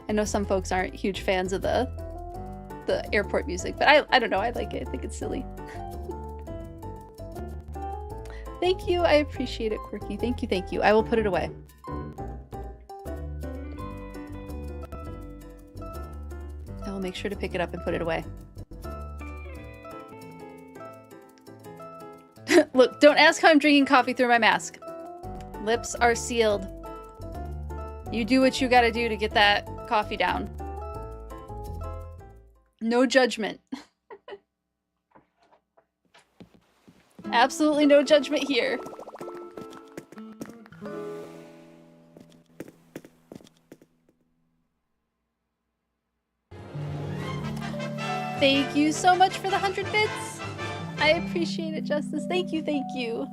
I know some folks aren't huge fans of the airport music, but I don't know, I like it. I think it's silly. Thank you, I appreciate it, Quirky. Thank you, thank you. I will put it away. I will make sure to pick it up and put it away. Look, don't ask how I'm drinking coffee through my mask. Lips are sealed. You do what you gotta do to get that coffee down. No judgment. Absolutely no judgment here. Thank you so much for the 100 bits. I appreciate it, Justice. Thank you, thank you.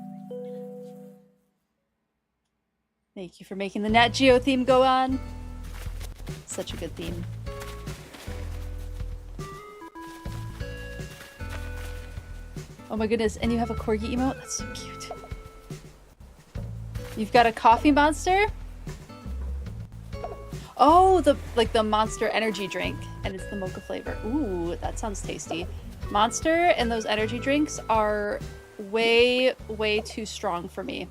Thank you for making the Nat Geo theme go on. Such a good theme. Oh my goodness, and you have a corgi emote? That's so cute. You've got a coffee monster? Oh, the Monster energy drink, and it's the mocha flavor. Ooh, that sounds tasty. Monster and those energy drinks are way, way too strong for me.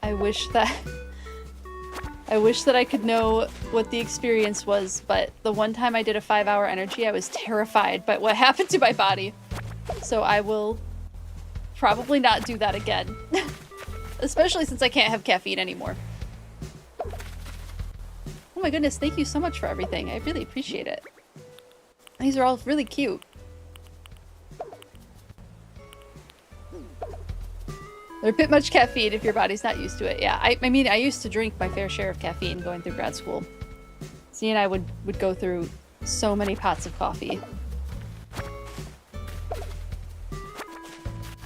I wish that I could know what the experience was, but the one time I did a 5-hour energy, I was terrified by what happened to my body. So I will probably not do that again. Especially since I can't have caffeine anymore. Oh my goodness, thank you so much for everything. I really appreciate it. These are all really cute. They're a bit much caffeine if your body's not used to it. Yeah, I mean, I used to drink my fair share of caffeine going through grad school. Z and I would go through so many pots of coffee.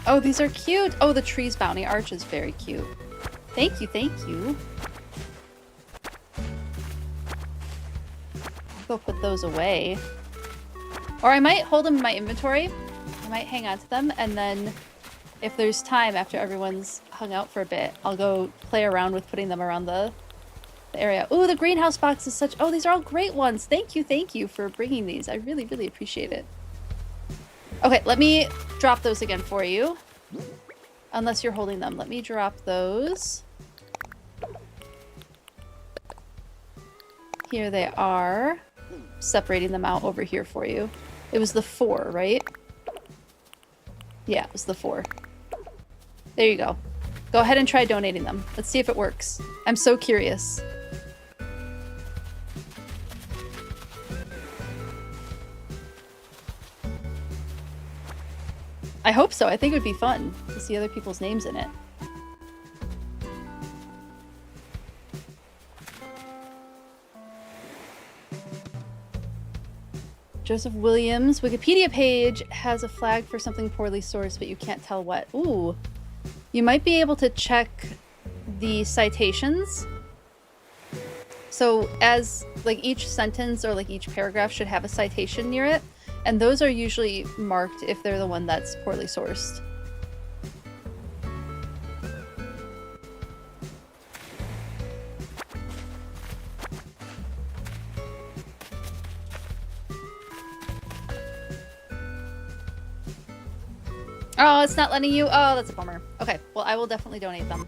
Oh, these are cute. Oh, the tree's bounty arch is very cute. Thank you, thank you. I'll go put those away. Or I might hold them in my inventory. I might hang on to them, and then if there's time after everyone's hung out for a bit, I'll go play around with putting them around the area. Ooh, the greenhouse box is such... Oh, these are all great ones. Thank you for bringing these. I really, really appreciate it. Okay, let me drop those again for you. Unless you're holding them. Let me drop those. Here they are. Separating them out over here for you. It was the 4, right? Yeah, it was the 4. There you go. Go ahead and try donating them. Let's see if it works. I'm so curious. I hope so. I think it would be fun to see other people's names in it. Joseph Williams' Wikipedia page has a flag for something poorly sourced, but you can't tell what. Ooh. You might be able to check the citations. So as, like, each sentence or, like, each paragraph should have a citation near it. And those are usually marked if they're the one that's poorly sourced. Oh, it's not letting you? Oh, that's a bummer. Okay, well, I will definitely donate them.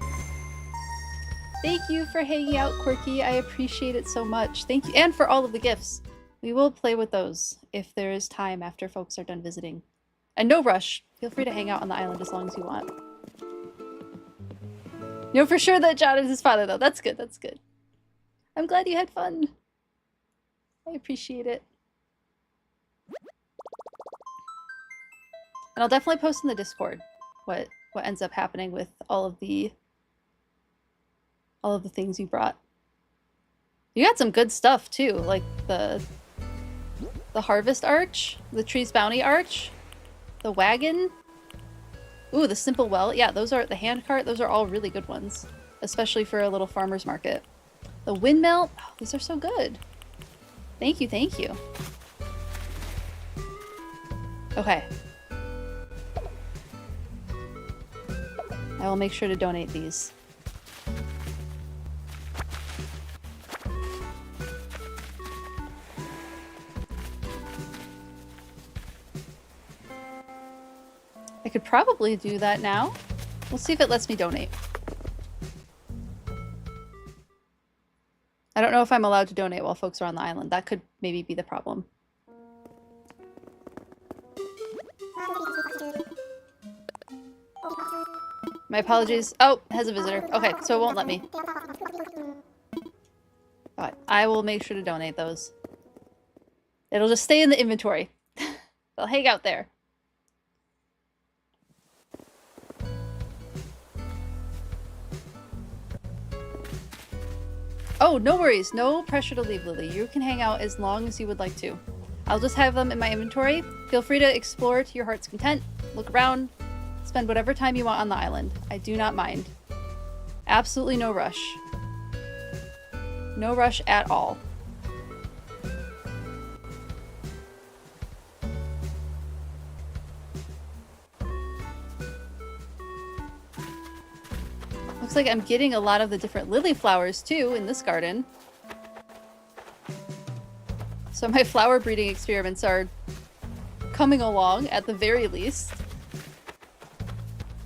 Thank you for hanging out, Quirky. I appreciate it so much. Thank you. And for all of the gifts. We will play with those if there is time after folks are done visiting. And no rush. Feel free to hang out on the island as long as you want. You know for sure that John is his father, though. That's good. That's good. I'm glad you had fun. I appreciate it. And I'll definitely post in the Discord what ends up happening with all of the things you brought. You got some good stuff too, like the harvest arch, the tree's bounty arch, the wagon. Ooh, the simple well. Yeah, those are the hand cart. Those are all really good ones, especially for a little farmer's market. The windmill. Oh, these are so good. Thank you, thank you. Okay. I will make sure to donate these. I could probably do that now. We'll see if it lets me donate. I don't know if I'm allowed to donate while folks are on the island. That could maybe be the problem. My apologies. Oh, it has a visitor. Okay, so it won't let me. But I will make sure to donate those. It'll just stay in the inventory. They'll hang out there. Oh, no worries. No pressure to leave, Lily. You can hang out as long as you would like to. I'll just have them in my inventory. Feel free to explore to your heart's content. Look around. Spend whatever time you want on the island. I do not mind. Absolutely no rush. No rush at all. Looks like I'm getting a lot of the different lily flowers too in this garden. So my flower breeding experiments are coming along at the very least.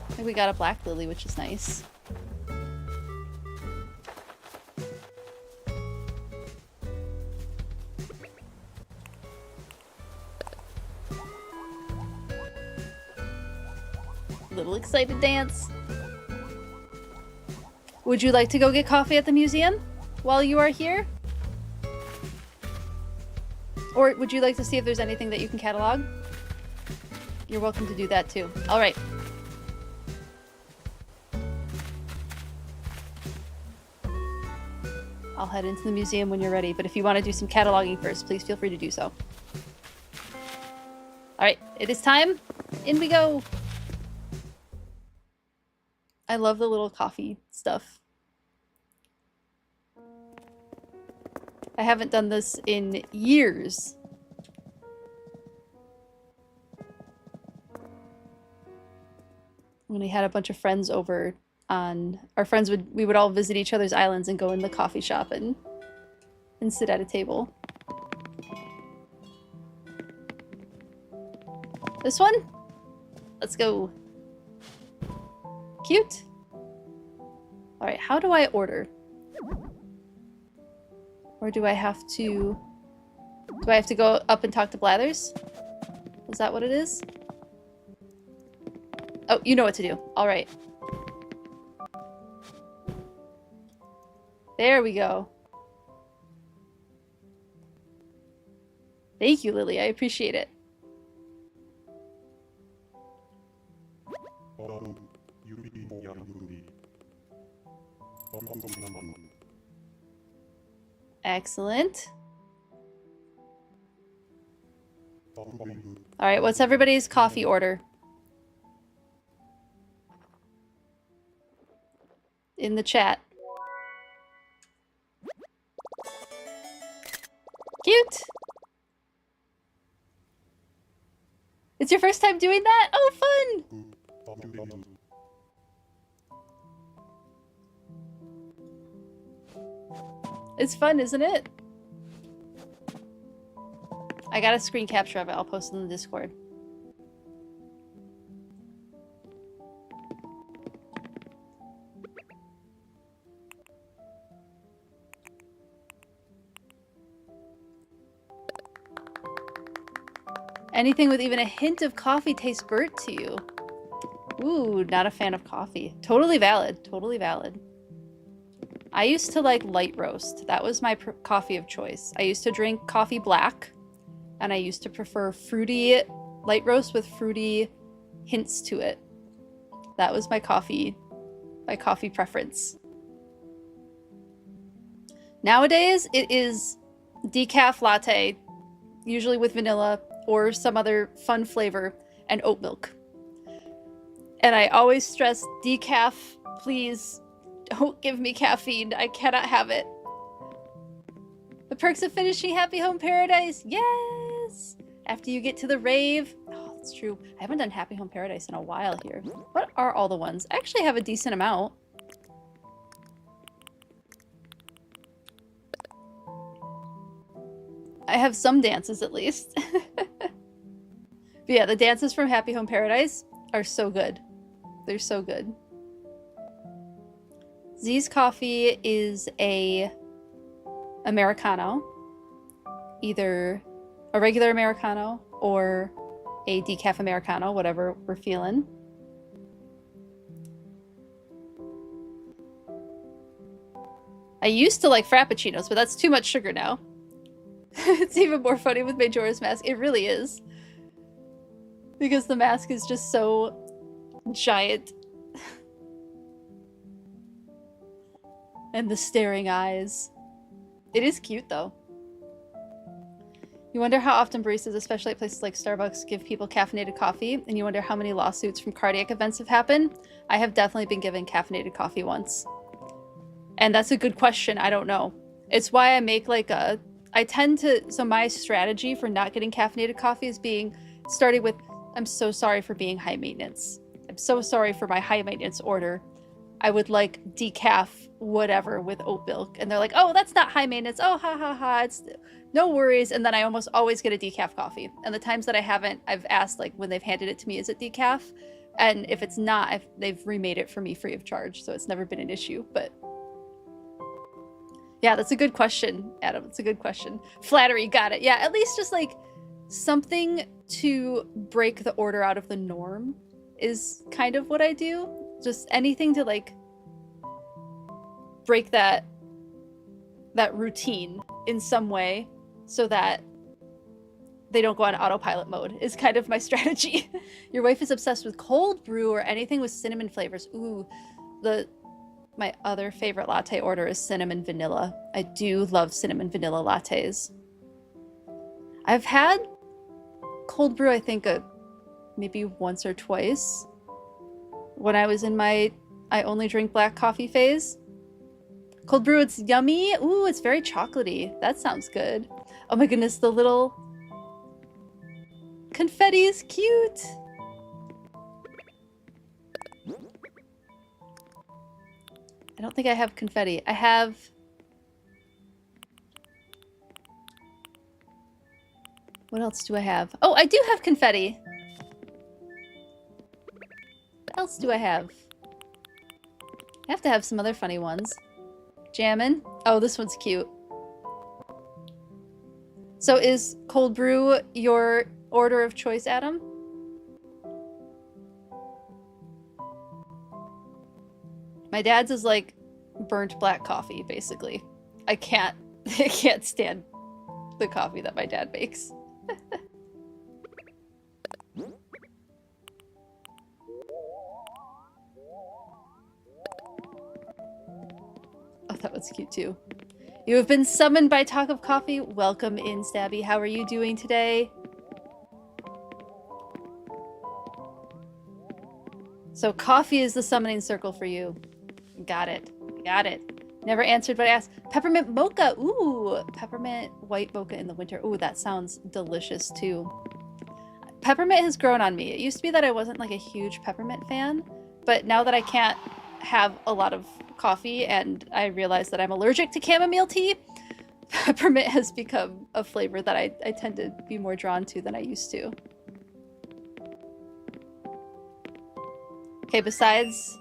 I think we got a black lily, which is nice. little excited dance. Would you like to go get coffee at the museum while you are here? Or would you like to see if there's anything that you can catalog? You're welcome to do that too. All right. I'll head into the museum when you're ready, but if you want to do some cataloging first, please feel free to do so. All right, it is time. In we go. I love the little coffee stuff. I haven't done this in years. When we had a bunch of friends over on we would all visit each other's islands and go in the coffee shop and sit at a table. This one? Let's go. Cute. All right, how do I order? Or do I have to go up and talk to Blathers? Is that what it is? Oh, you know what to do. All right. There we go. Thank you, Lily. I appreciate it. Excellent. All right, what's everybody's coffee order? In the chat. Cute. It's your first time doing that? Oh, fun! It's fun, isn't it? I got a screen capture of it. I'll post it in the Discord. Anything with even a hint of coffee tastes burnt to you. Ooh, not a fan of coffee. Totally valid. Totally valid. I used to like light roast. That was my coffee of choice. I used to drink coffee black, and I used to prefer fruity light roast with fruity hints to it. That was my coffee preference. Nowadays, it is decaf latte, usually with vanilla or some other fun flavor, and oat milk. And I always stress decaf, please. Don't give me caffeine. I cannot have it. The perks of finishing Happy Home Paradise. Yes! After you get to the rave. Oh, that's true. I haven't done Happy Home Paradise in a while here. What are all the ones? I actually have a decent amount. I have some dances at least. But yeah, the dances from Happy Home Paradise are so good. They're so good. Z's coffee is a Americano, either a regular Americano or a decaf Americano, whatever we're feeling. I used to like Frappuccinos, but that's too much sugar now. It's even more funny with Majora's Mask. It really is. Because the mask is just so giant. And the staring eyes. It is cute, though. You wonder how often baristas, especially at places like Starbucks, give people caffeinated coffee, and you wonder how many lawsuits from cardiac events have happened. I have definitely been given caffeinated coffee once. And that's a good question. I don't know. It's why I make like a... So my strategy for not getting caffeinated coffee is starting with, I'm so sorry for being high maintenance. I'm so sorry for my high maintenance order. I would like decaf whatever with oat milk. And they're like, oh, that's not high maintenance. Oh, ha, ha, ha. It's no worries. And then I almost always get a decaf coffee. And the times that I haven't, I've asked like when they've handed it to me, is it decaf? And if it's not, they've remade it for me free of charge. So it's never been an issue. But yeah, that's a good question, Adam. It's a good question. Flattery, got it. Yeah, at least just like something to break the order out of the norm is kind of what I do. Just anything to like break that routine in some way so that they don't go on autopilot mode is kind of my strategy. Your wife is obsessed with cold brew or anything with cinnamon flavors. Ooh, my other favorite latte order is cinnamon vanilla. I do love cinnamon vanilla lattes. I've had cold brew, I think, maybe once or twice when I was in my I only drink black coffee phase. Cold brew, it's yummy. Ooh, it's very chocolatey. That sounds good. Oh my goodness, the little confetti is cute. I don't think I have confetti. I have... What else do I have? Oh, I do have confetti. What else do I have? I have to have some other funny ones. Jammin'. Oh, this one's cute. So is cold brew your order of choice, Adam? My dad's is like burnt black coffee, basically. I can't stand the coffee that my dad makes. Oh, that was cute too. You have been summoned by Talk of Coffee. Welcome in, Stabby. How are you doing today? So coffee is the summoning circle for you. Got it. Got it. Never answered but I asked. Peppermint mocha. Ooh, peppermint white mocha in the winter. Ooh, that sounds delicious too. Peppermint has grown on me. It used to be that I wasn't like a huge peppermint fan, but now that I can't have a lot of coffee and I realize that I'm allergic to chamomile tea, peppermint has become a flavor that I tend to be more drawn to than I used to. Okay, besides,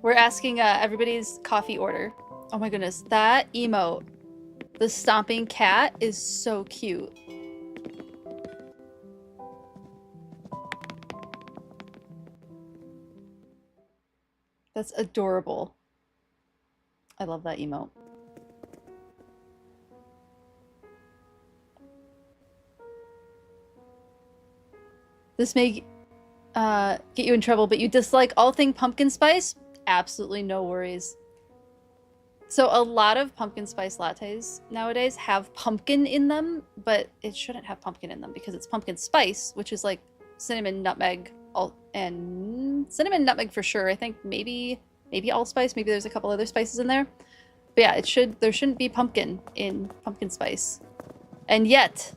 we're asking everybody's coffee order. Oh my goodness, that emote, the stomping cat, is so cute. That's adorable. I love that emote. This may get you in trouble, but you dislike all thing pumpkin spice? Absolutely no worries. So a lot of pumpkin spice lattes nowadays have pumpkin in them, but it shouldn't have pumpkin in them because it's pumpkin spice, which is like cinnamon, nutmeg, and cinnamon, nutmeg for sure. I think maybe allspice, maybe there's a couple other spices in there. But yeah, there shouldn't be pumpkin in pumpkin spice. And yet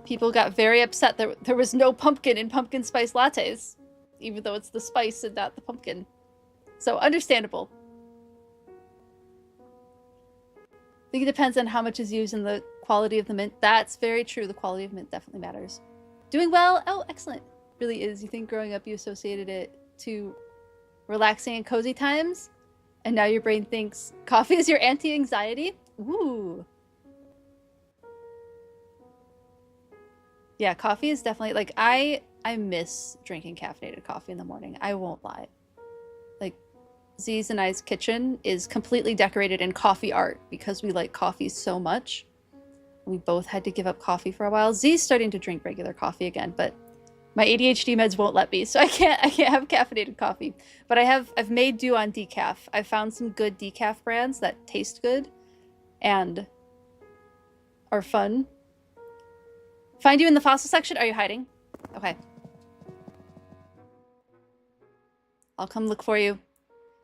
people got very upset that there was no pumpkin in pumpkin spice lattes, even though it's the spice and not the pumpkin. So understandable. I think it depends on how much is used and the quality of the mint. That's very true. The quality of mint definitely matters. Doing well? Oh, excellent. Really is. You think growing up you associated it to relaxing and cozy times, and now your brain thinks coffee is your anti-anxiety? Ooh. Yeah, coffee is definitely, like, I miss drinking caffeinated coffee in the morning. I won't lie. Like, Z's and I's kitchen is completely decorated in coffee art because we like coffee so much. We both had to give up coffee for a while. Z's starting to drink regular coffee again, but my ADHD meds won't let me, so I can't have caffeinated coffee. But I've made do on decaf. I found some good decaf brands that taste good and are fun. Find you in the fossil section? Are you hiding? Okay. I'll come look for you.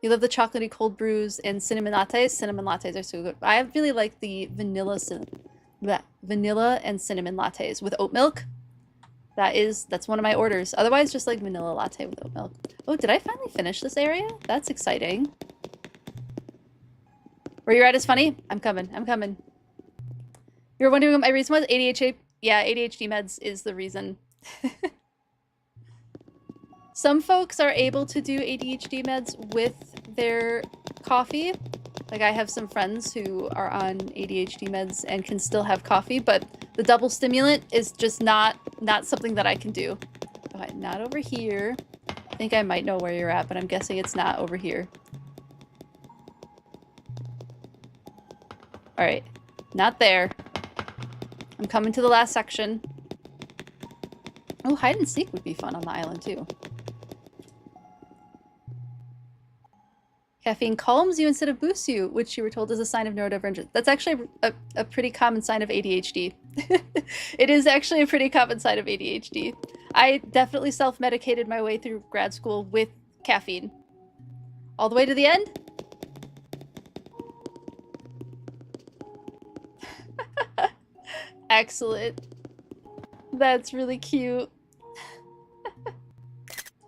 You love the chocolatey cold brews and cinnamon lattes? Cinnamon lattes are so good. I really like the vanilla and cinnamon lattes with oat milk. That's one of my orders. Otherwise, just like vanilla latte with oat milk. Oh, did I finally finish this area? That's exciting. Where you're at is funny? I'm coming. I'm coming. You're wondering what my reason was? ADHD? Yeah, ADHD meds is the reason. Some folks are able to do ADHD meds with their coffee. Like, I have some friends who are on ADHD meds and can still have coffee, but the double stimulant is just not something that I can do. Okay, not over here. I think I might know where you're at, but I'm guessing it's not over here. Alright. Not there. I'm coming to the last section. Oh, hide and seek would be fun on the island, too. Caffeine calms you instead of boosts you, which you were told is a sign of neurodivergence. That's actually a pretty common sign of ADHD. It is actually a pretty common sign of ADHD. I definitely self-medicated my way through grad school with caffeine. All the way to the end? Excellent. That's really cute.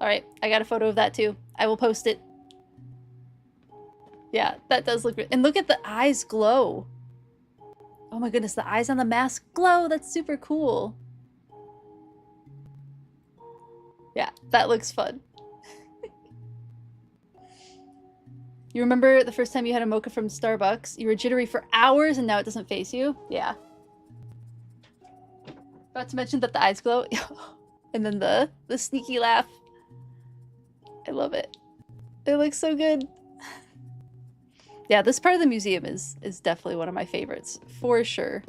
Alright, I got a photo of that too. I will post it. Yeah, that does look good. And look at the eyes glow. Oh my goodness, the eyes on the mask glow. That's super cool. Yeah, that looks fun. You remember the first time you had a mocha from Starbucks? You were jittery for hours and now it doesn't face you? Yeah. Not to mention that the eyes glow. And then the sneaky laugh. I love it. It looks so good. Yeah, this part of the museum is definitely one of my favorites, for sure.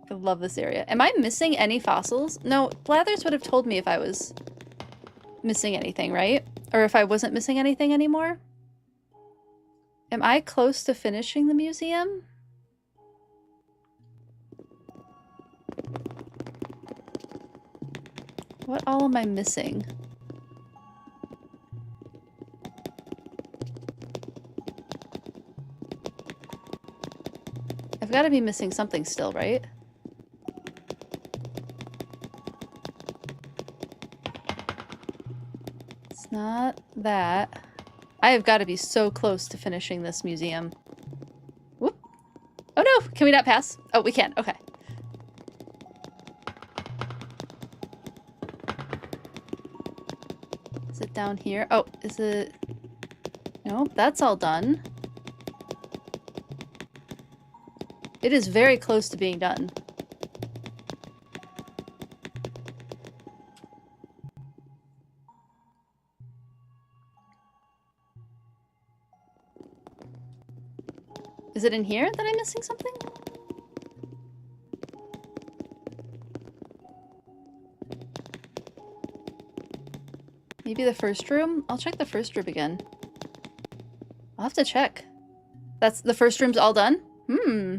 I love this area. Am I missing any fossils? No, Blathers would have told me if I was missing anything, right? Or if I wasn't missing anything anymore? Am I close to finishing the museum? What all am I missing? I've got to be missing something still, right? It's not that. I have got to be so close to finishing this museum. Whoop. Oh no! Can we not pass? Oh, we can. Okay. Is it down here? Oh, is it... No, that's all done. It is very close to being done. Is it in here that I'm missing something? Maybe the first room? I'll check the first room again. I'll have to check. That's the first room's all done? Hmm.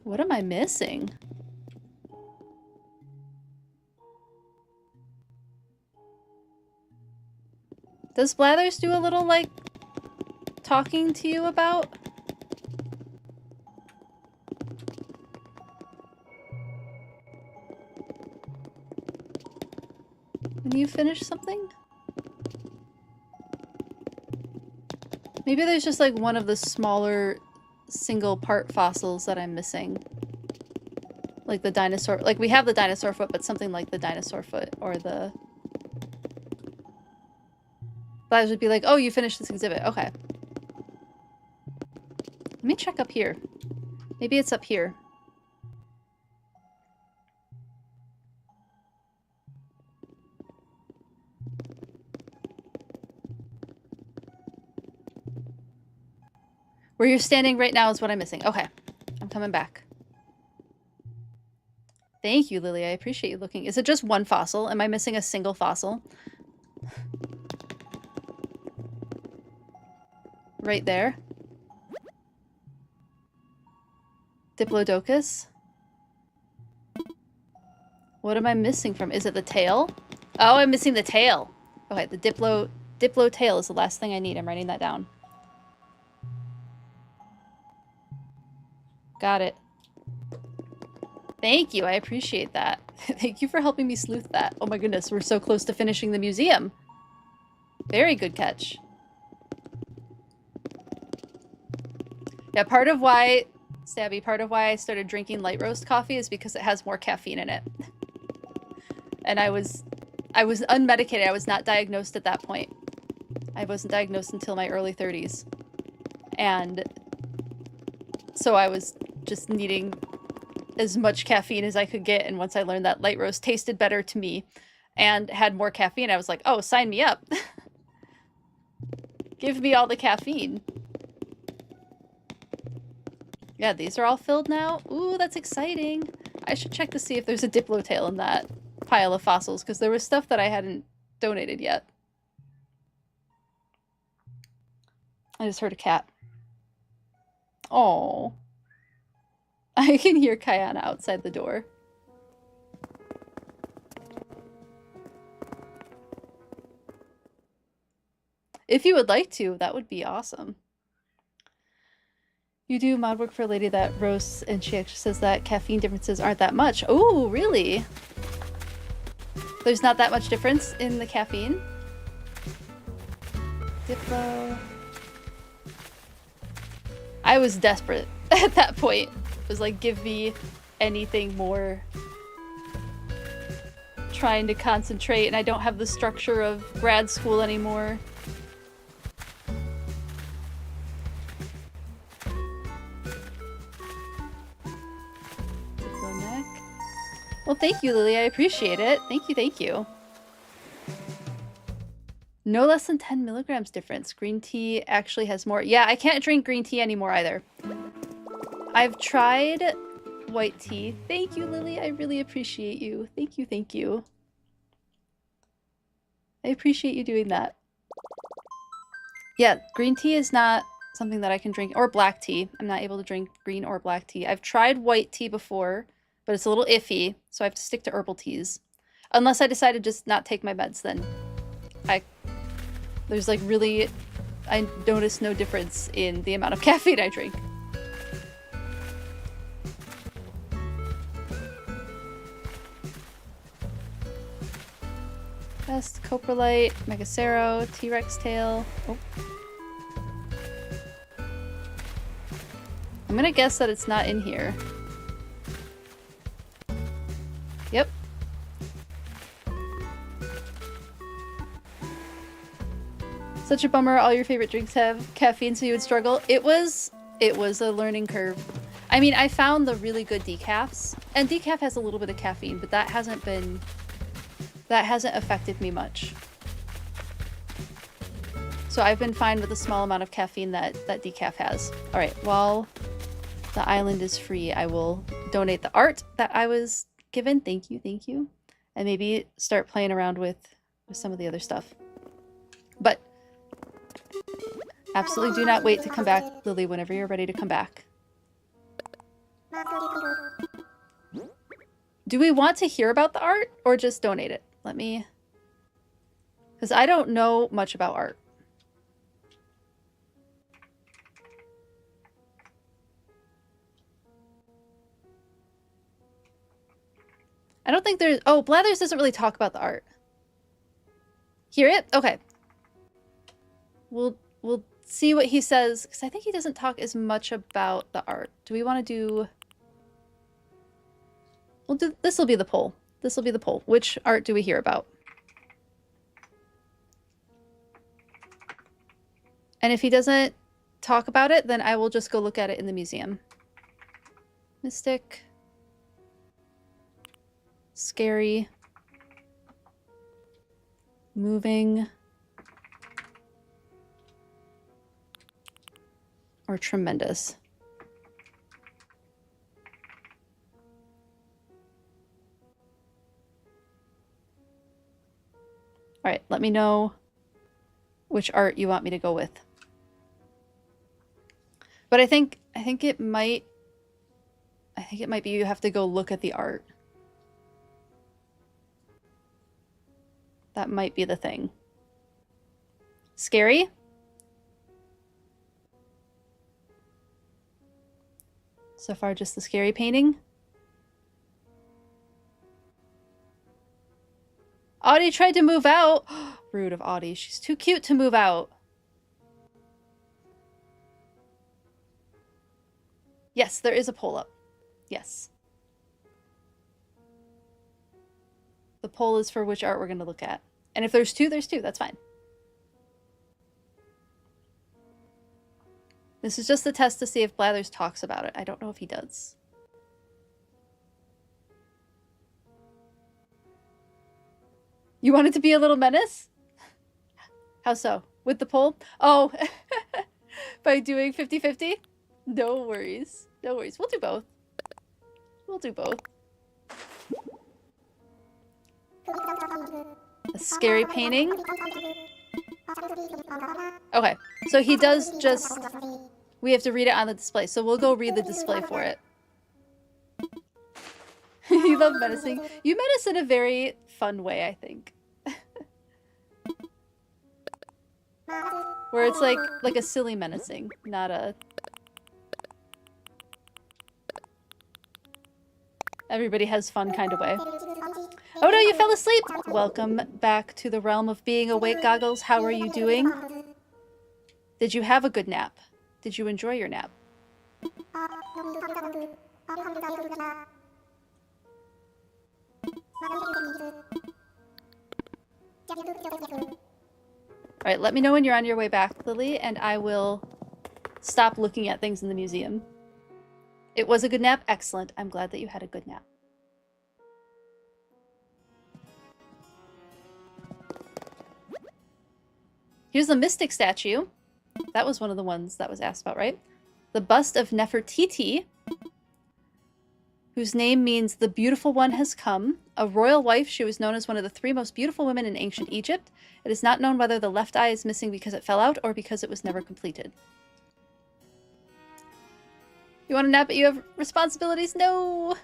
What am I missing? Does Blathers do a little, like, talking to you about? When you finish something? Maybe there's just, like, one of the smaller single part fossils that I'm missing. Like the dinosaur, like we have the dinosaur foot, but something like the dinosaur foot or the... Blathers would be like, oh, you finished this exhibit. Okay. Let me check up here. Maybe it's up here. Where you're standing right now is what I'm missing. Okay. I'm coming back. Thank you, Lily. I appreciate you looking. Is it just one fossil? Am I missing a single fossil? Right there. Diplodocus? What am I missing from? Is it the tail? Oh, I'm missing the tail. Okay, the Diplo tail is the last thing I need. I'm writing that down. Got it. Thank you. I appreciate that. Thank you for helping me sleuth that. Oh my goodness, we're so close to finishing the museum. Very good catch. Yeah, part of why I started drinking light roast coffee is because it has more caffeine in it. And I was I was unmedicated. I was not diagnosed at that point. I wasn't diagnosed until my early 30s. And so I was just needing as much caffeine as I could get. And once I learned that light roast tasted better to me and had more caffeine, I was like, oh, sign me up. Give me all the caffeine. Yeah, these are all filled now. Ooh, that's exciting. I should check to see if there's a diplo tail in that pile of fossils, because there was stuff that I hadn't donated yet. I just heard a cat. Oh, I can hear Kayana outside the door. If you would like to, that would be awesome. You do mod work for a lady that roasts, and she actually says that caffeine differences aren't that much. Oh, really? There's not that much difference in the caffeine? Diplo. I was desperate at that point. It was like, give me anything more. Trying to concentrate, and I don't have the structure of grad school anymore. Well, thank you, Lily. I appreciate it. Thank you, thank you. No less than 10 milligrams difference. Green tea actually has more. Yeah, I can't drink green tea anymore either. I've tried white tea. Thank you, Lily. I really appreciate you. Thank you, thank you. I appreciate you doing that. Yeah, green tea is not something that I can drink, or black tea. I'm not able to drink green or black tea. I've tried white tea before, but it's a little iffy, so I have to stick to herbal teas. Unless I decide to just not take my meds, then there's like really, I notice no difference in the amount of caffeine I drink. Best coprolite, megacero, T-Rex tail. Oh. I'm gonna guess that it's not in here. Yep. Such a bummer all your favorite drinks have caffeine, so you would struggle. It was a learning curve. I mean, I found the really good decafs, and decaf has a little bit of caffeine, but that hasn't affected me much. So I've been fine with the small amount of caffeine that decaf has. All right, while the island is free, I will donate the art that I was given. Thank you, thank you. And maybe start playing around with some of the other stuff. But absolutely do not wait to come back, Lily, whenever you're ready to come back. Do we want to hear about the art or just donate it? Let me... Because I don't know much about art. I don't think there's... Oh, Blathers doesn't really talk about the art. Hear it? Okay. We'll see what he says, because I think he doesn't talk as much about the art. Do we want to do... We'll do... This will be the poll. This will be the poll. Which art do we hear about? And if he doesn't talk about it, then I will just go look at it in the museum. Mystic. Scary. Moving. Or tremendous. All right, let me know which art you want me to go with. But I think it might be you have to go look at the art. That might be the thing. Scary? So far, just the scary painting. Audie tried to move out. Rude of Audie. She's too cute to move out. Yes, there is a poll up. Yes. The poll is for which art we're going to look at. And if there's two, there's two. That's fine. This is just the test to see if Blathers talks about it. I don't know if he does. You want it to be a little menace? How so? With the poll? Oh, by doing 50-50? No worries. No worries. We'll do both. We'll do both. A scary painting. Okay, so he does just... We have to read it on the display, so we'll go read the display for it. You love menacing. You menace in a very fun way, I think. Where it's like a silly menacing, not a... Everybody has fun kind of way. Oh no, you fell asleep! Welcome back to the realm of being awake, Goggles. How are you doing? Did you have a good nap? Did you enjoy your nap? Alright, let me know when you're on your way back, Lily, and I will stop looking at things in the museum. It was a good nap? Excellent. I'm glad that you had a good nap. Here's the Mystic statue. That was one of the ones that was asked about, right? The bust of Nefertiti, whose name means the beautiful one has come. A royal wife, she was known as one of the 3 most beautiful women in ancient Egypt. It is not known whether the left eye is missing because it fell out or because it was never completed. You want to nap but you have responsibilities? No!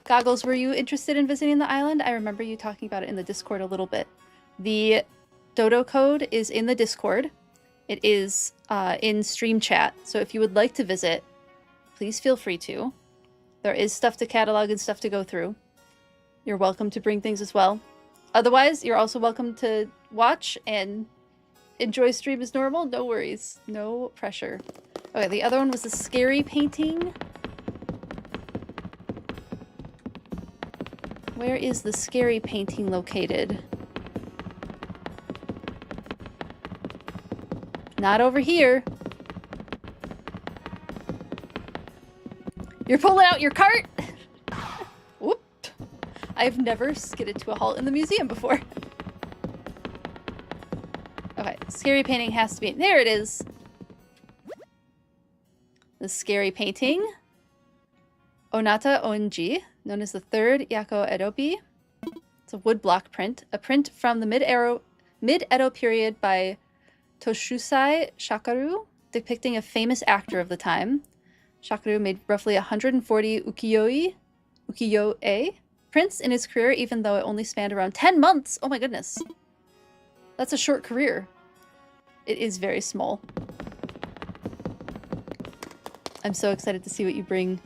Goggles, were you interested in visiting the island? I remember you talking about it in the Discord a little bit. The dodo code is in the Discord. It is in stream chat, so if you would like to visit, please feel free to. There is stuff to catalog and stuff to go through. You're welcome to bring things as well. Otherwise, you're also welcome to watch and enjoy stream as normal. No worries. No pressure. Okay, the other one was a scary painting. Where is the scary painting located? Not over here. You're pulling out your cart? Whoop. I've never skidded to a halt in the museum before. Okay, scary painting has to be... There it is. The scary painting. Onata Onji, known as the third Yako Edobi. It's a woodblock print. A print from the mid-Edo period by Toshusai Shakaru, depicting a famous actor of the time. Shakaru made roughly 140 ukiyo-e prints in his career, even though it only spanned around 10 months. Oh my goodness. That's a short career. It is very small. I'm so excited to see what you bring.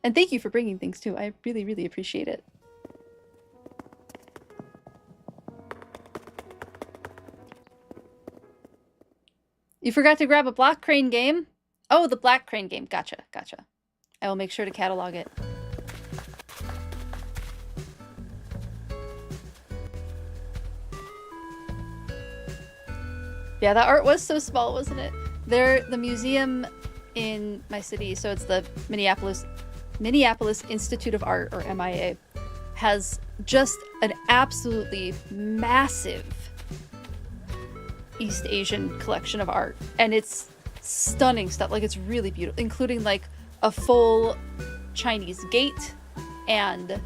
And thank you for bringing things too. I really, really appreciate it. You forgot to grab a Black Crane game? Oh, the Black Crane game. Gotcha, gotcha. I will make sure to catalog it. Yeah, that art was so small, wasn't it? The museum in my city, so it's the Minneapolis Institute of Art, or MIA, has just an absolutely massive East Asian collection of art, and it's stunning stuff. Like, it's really beautiful, including like a full Chinese gate and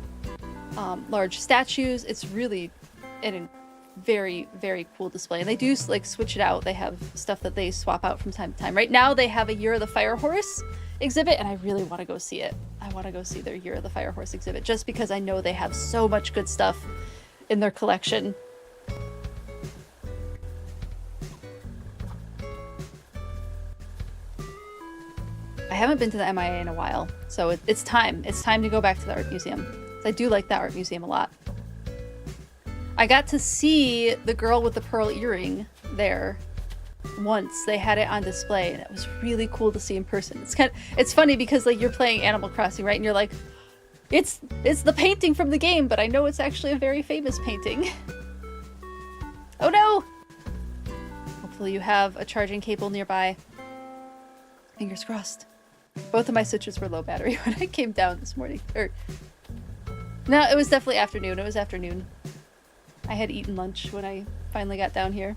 large statues. It's really a very, very cool display, and they do like switch it out. They have stuff that they swap out from time to time. Right now they have a Year of the Fire Horse exhibit, and I really want to go see it. I want to go see their Year of the Fire Horse exhibit, just because I know they have so much good stuff in their collection. I haven't been to the MIA in a while, so it's time. It's time to go back to the art museum. I do like that art museum a lot. I got to see the girl with the pearl earring there once they had it on display, and it was really cool to see in person. It's funny because like you're playing Animal Crossing, right? And you're like, it's the painting from the game, but I know it's actually a very famous painting. Oh no! Hopefully you have a charging cable nearby. Fingers crossed. Both of my Switches were low battery when I came down this morning. No, it was definitely afternoon. It was afternoon. I had eaten lunch when I finally got down here.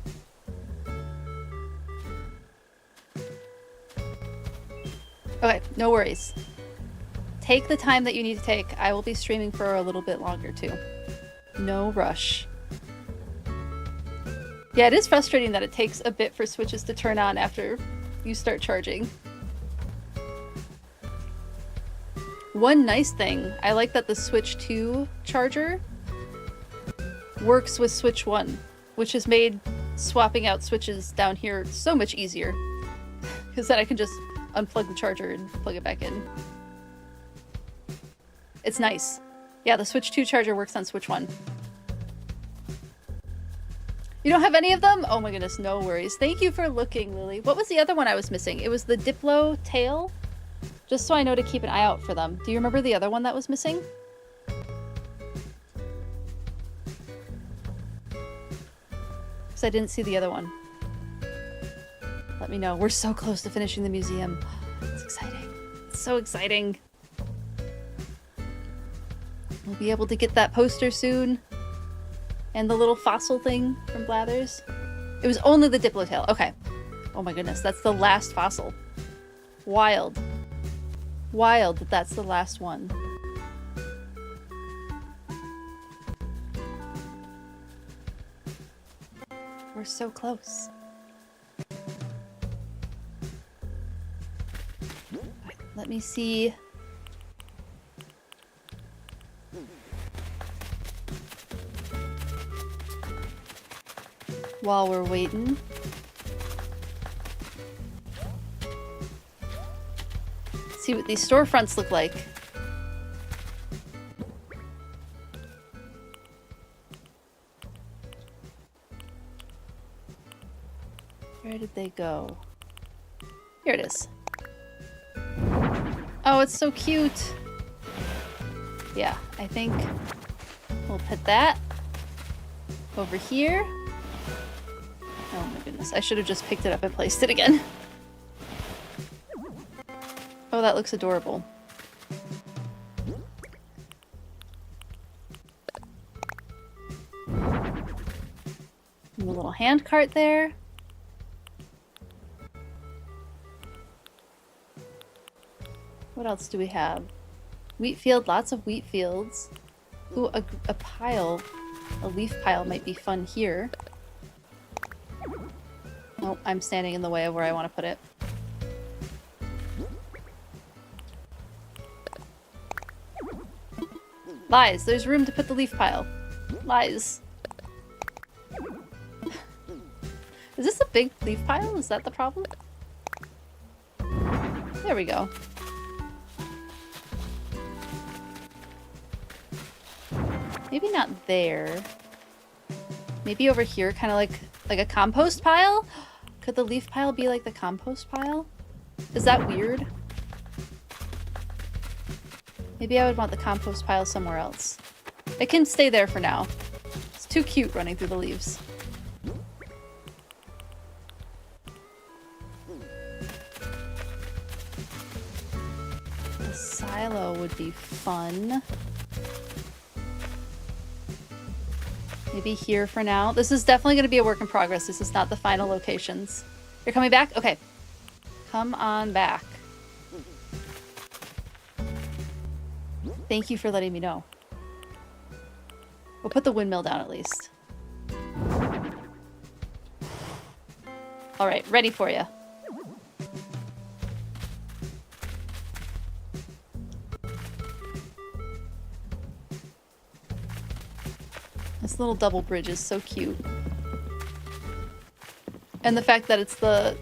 Okay, no worries. Take the time that you need to take. I will be streaming for a little bit longer too. No rush. Yeah, it is frustrating that it takes a bit for Switches to turn on after you start charging. One nice thing, I like that the Switch 2 charger works with Switch 1, which has made swapping out switches down here so much easier. Because then I can just unplug the charger and plug it back in. It's nice. Yeah, the Switch 2 charger works on Switch 1. You don't have any of them? Oh my goodness, no worries. Thank you for looking, Lily. What was the other one I was missing? It was the Diplo tail? Just so I know to keep an eye out for them. Do you remember the other one that was missing? Because I didn't see the other one. Let me know. We're so close to finishing the museum. It's exciting. It's so exciting. We'll be able to get that poster soon. And the little fossil thing from Blathers. It was only the Diplo tail. Okay. Oh my goodness, that's the last fossil. Wild. Wild that that's the last one. We're so close. Let me see. While we're waiting. See what these storefronts look like. Where did they go? Here it is. Oh, it's so cute. Yeah, I think we'll put that over here. Oh my goodness, I should have just picked it up and placed it again. Oh, that looks adorable. And a little hand cart there. What else do we have? Wheat field, lots of wheat fields. Ooh, a pile. A leaf pile might be fun here. Oh, I'm standing in the way of where I want to put it. Lies, there's room to put the leaf pile. Lies. Is this a big leaf pile? Is that the problem? There we go. Maybe not there. Maybe over here, kind of like a compost pile? Could the leaf pile be like the compost pile? Is that weird? Maybe I would want the compost pile somewhere else. It can stay there for now. It's too cute running through the leaves. The silo would be fun. Maybe here for now. This is definitely going to be a work in progress. This is not the final locations. You're coming back? Okay. Come on back. Thank you for letting me know. We'll put the windmill down at least. Alright, ready for you. This little double bridge is so cute. And the fact that it's the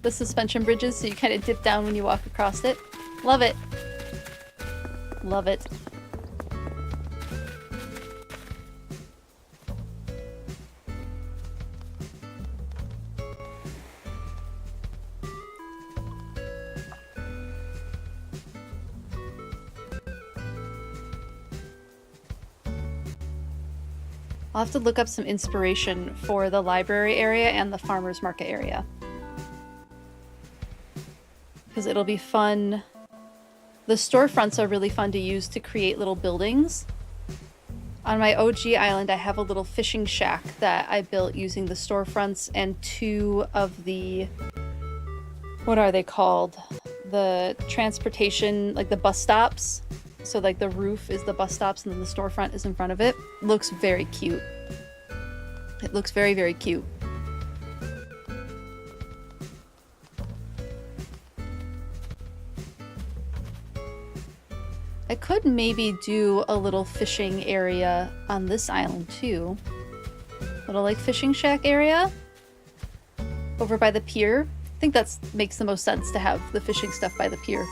suspension bridges, so you kind of dip down when you walk across it. Love it. Love it. I'll have to look up some inspiration for the library area and the farmer's market area. Because it'll be fun. The storefronts are really fun to use to create little buildings. On my OG island, I have a little fishing shack that I built using the storefronts and 2 of the... what are they called? The transportation, like the bus stops. So like the roof is the bus stops and then the storefront is in front of it. Looks very cute. It looks very, very cute. I could maybe do a little fishing area on this island too. Little like fishing shack area over by the pier. I think that makes the most sense to have the fishing stuff by the pier.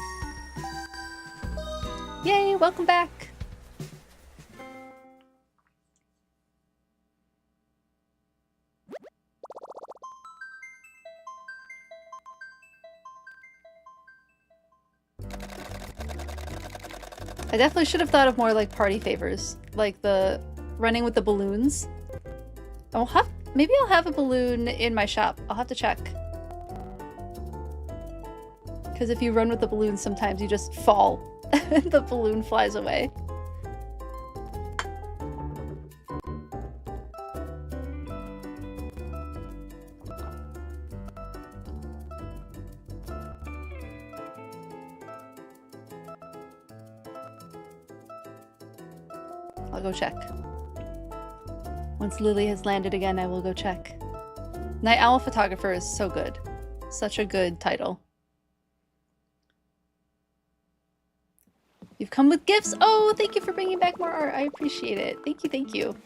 Yay, welcome back! I definitely should have thought of more like party favors, like the running with the balloons. Maybe I'll have a balloon in my shop. I'll have to check. Because if you run with the balloon, sometimes you just fall and the balloon flies away. I'll go check. Once Lily has landed again, I will go check. Night Owl Photographer is so good. Such a good title. You've come with gifts. Oh, thank you for bringing back more art. I appreciate it. Thank you, thank you.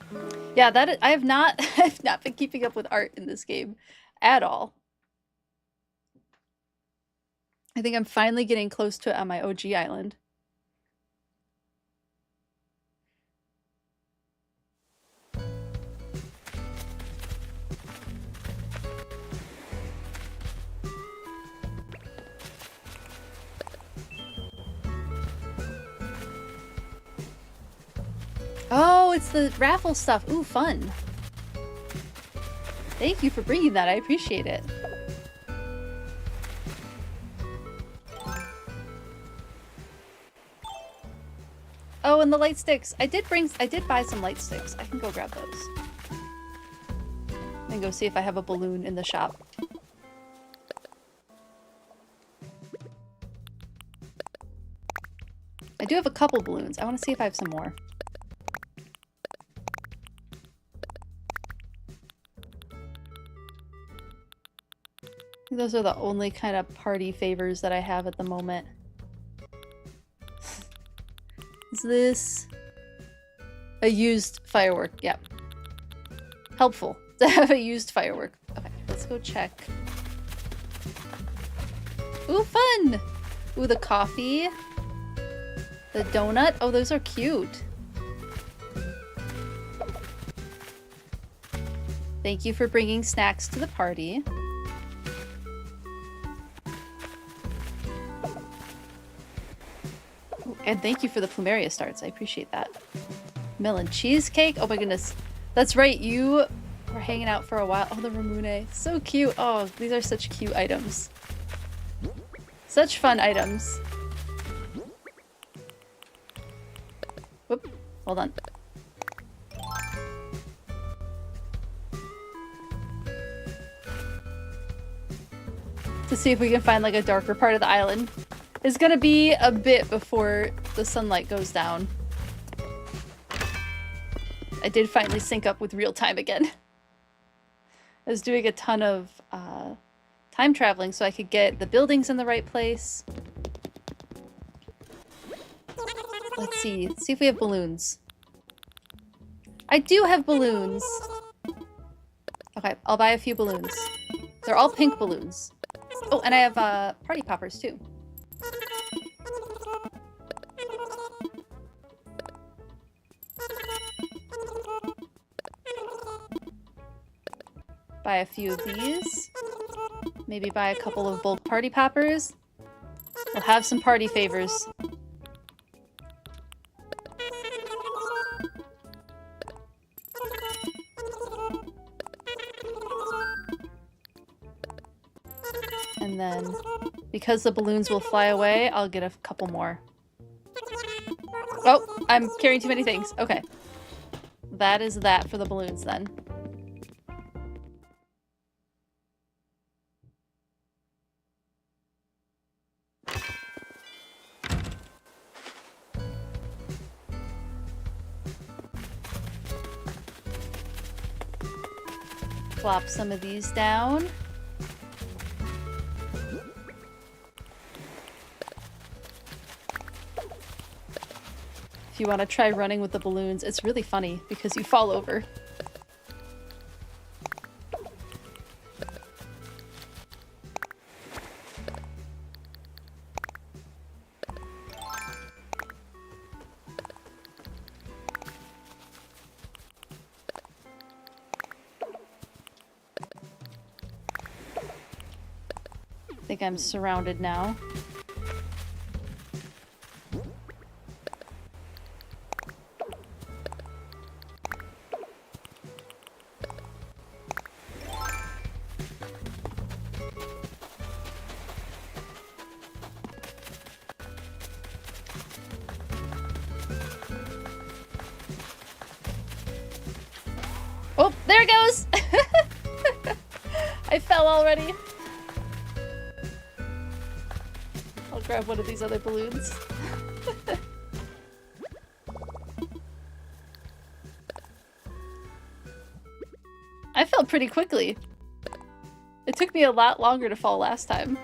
Yeah, I have not I've not been keeping up with art in this game at all. I think I'm finally getting close to it on my OG island. Oh, it's the raffle stuff. Ooh, fun. Thank you for bringing that. I appreciate it. Oh, and the light sticks. I did buy some light sticks. I can go grab those. And go see if I have a balloon in the shop. I do have a couple balloons. I want to see if I have some more. Those are the only kind of party favors that I have at the moment. Is this a used firework? Yep. Helpful to have a used firework. Okay, let's go check. Ooh, fun! Ooh, the coffee. The donut. Oh, those are cute. Thank you for bringing snacks to the party. And thank you for the plumeria starts. I appreciate that. Melon cheesecake. Oh my goodness. That's right. You were hanging out for a while. Oh, the Ramune. So cute. Oh, these are such cute items. Such fun items. Whoop. Hold on. To see if we can find like a darker part of the island. It's gonna be a bit before the sunlight goes down. I did finally sync up with real time again. I was doing a ton of time traveling so I could get the buildings in the right place. Let's see if we have balloons. I do have balloons. Okay, I'll buy a few balloons. They're all pink balloons. Oh, and I have party poppers too. Buy a few of these. Maybe buy a couple of bulk party poppers. We'll have some party favors. And then, because the balloons will fly away, I'll get a couple more. Oh, I'm carrying too many things. Okay. That is that for the balloons then. Plop some of these down. If you want to try running with the balloons, it's really funny because you fall over. I think I'm surrounded now. Oh, there it goes! I fell already. I'll grab one of these other balloons. I fell pretty quickly. It took me a lot longer to fall last time.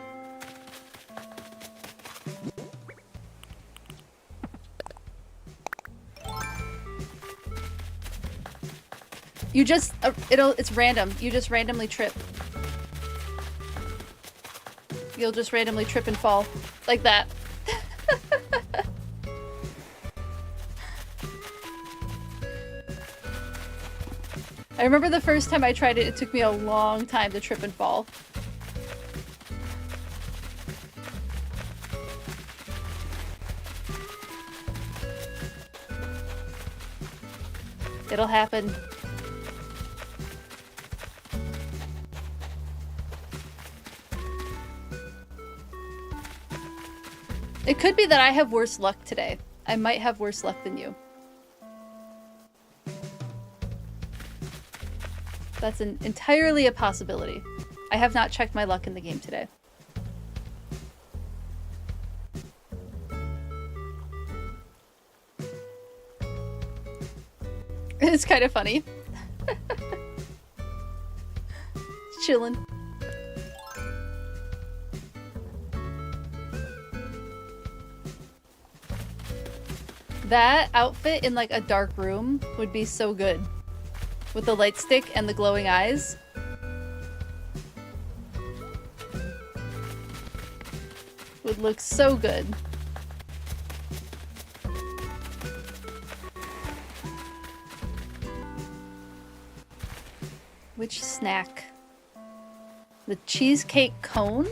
You just, it's random. You just randomly trip. You'll just randomly trip and fall. Like that. I remember the first time I tried it, it took me a long time to trip and fall. It'll happen. It could be that I have worse luck today. I might have worse luck than you. That's entirely a possibility. I have not checked my luck in the game today. It's kind of funny. Chillin'. That outfit in like a dark room would be so good. With the light stick and the glowing eyes. Would look so good. Which snack? The cheesecake cone?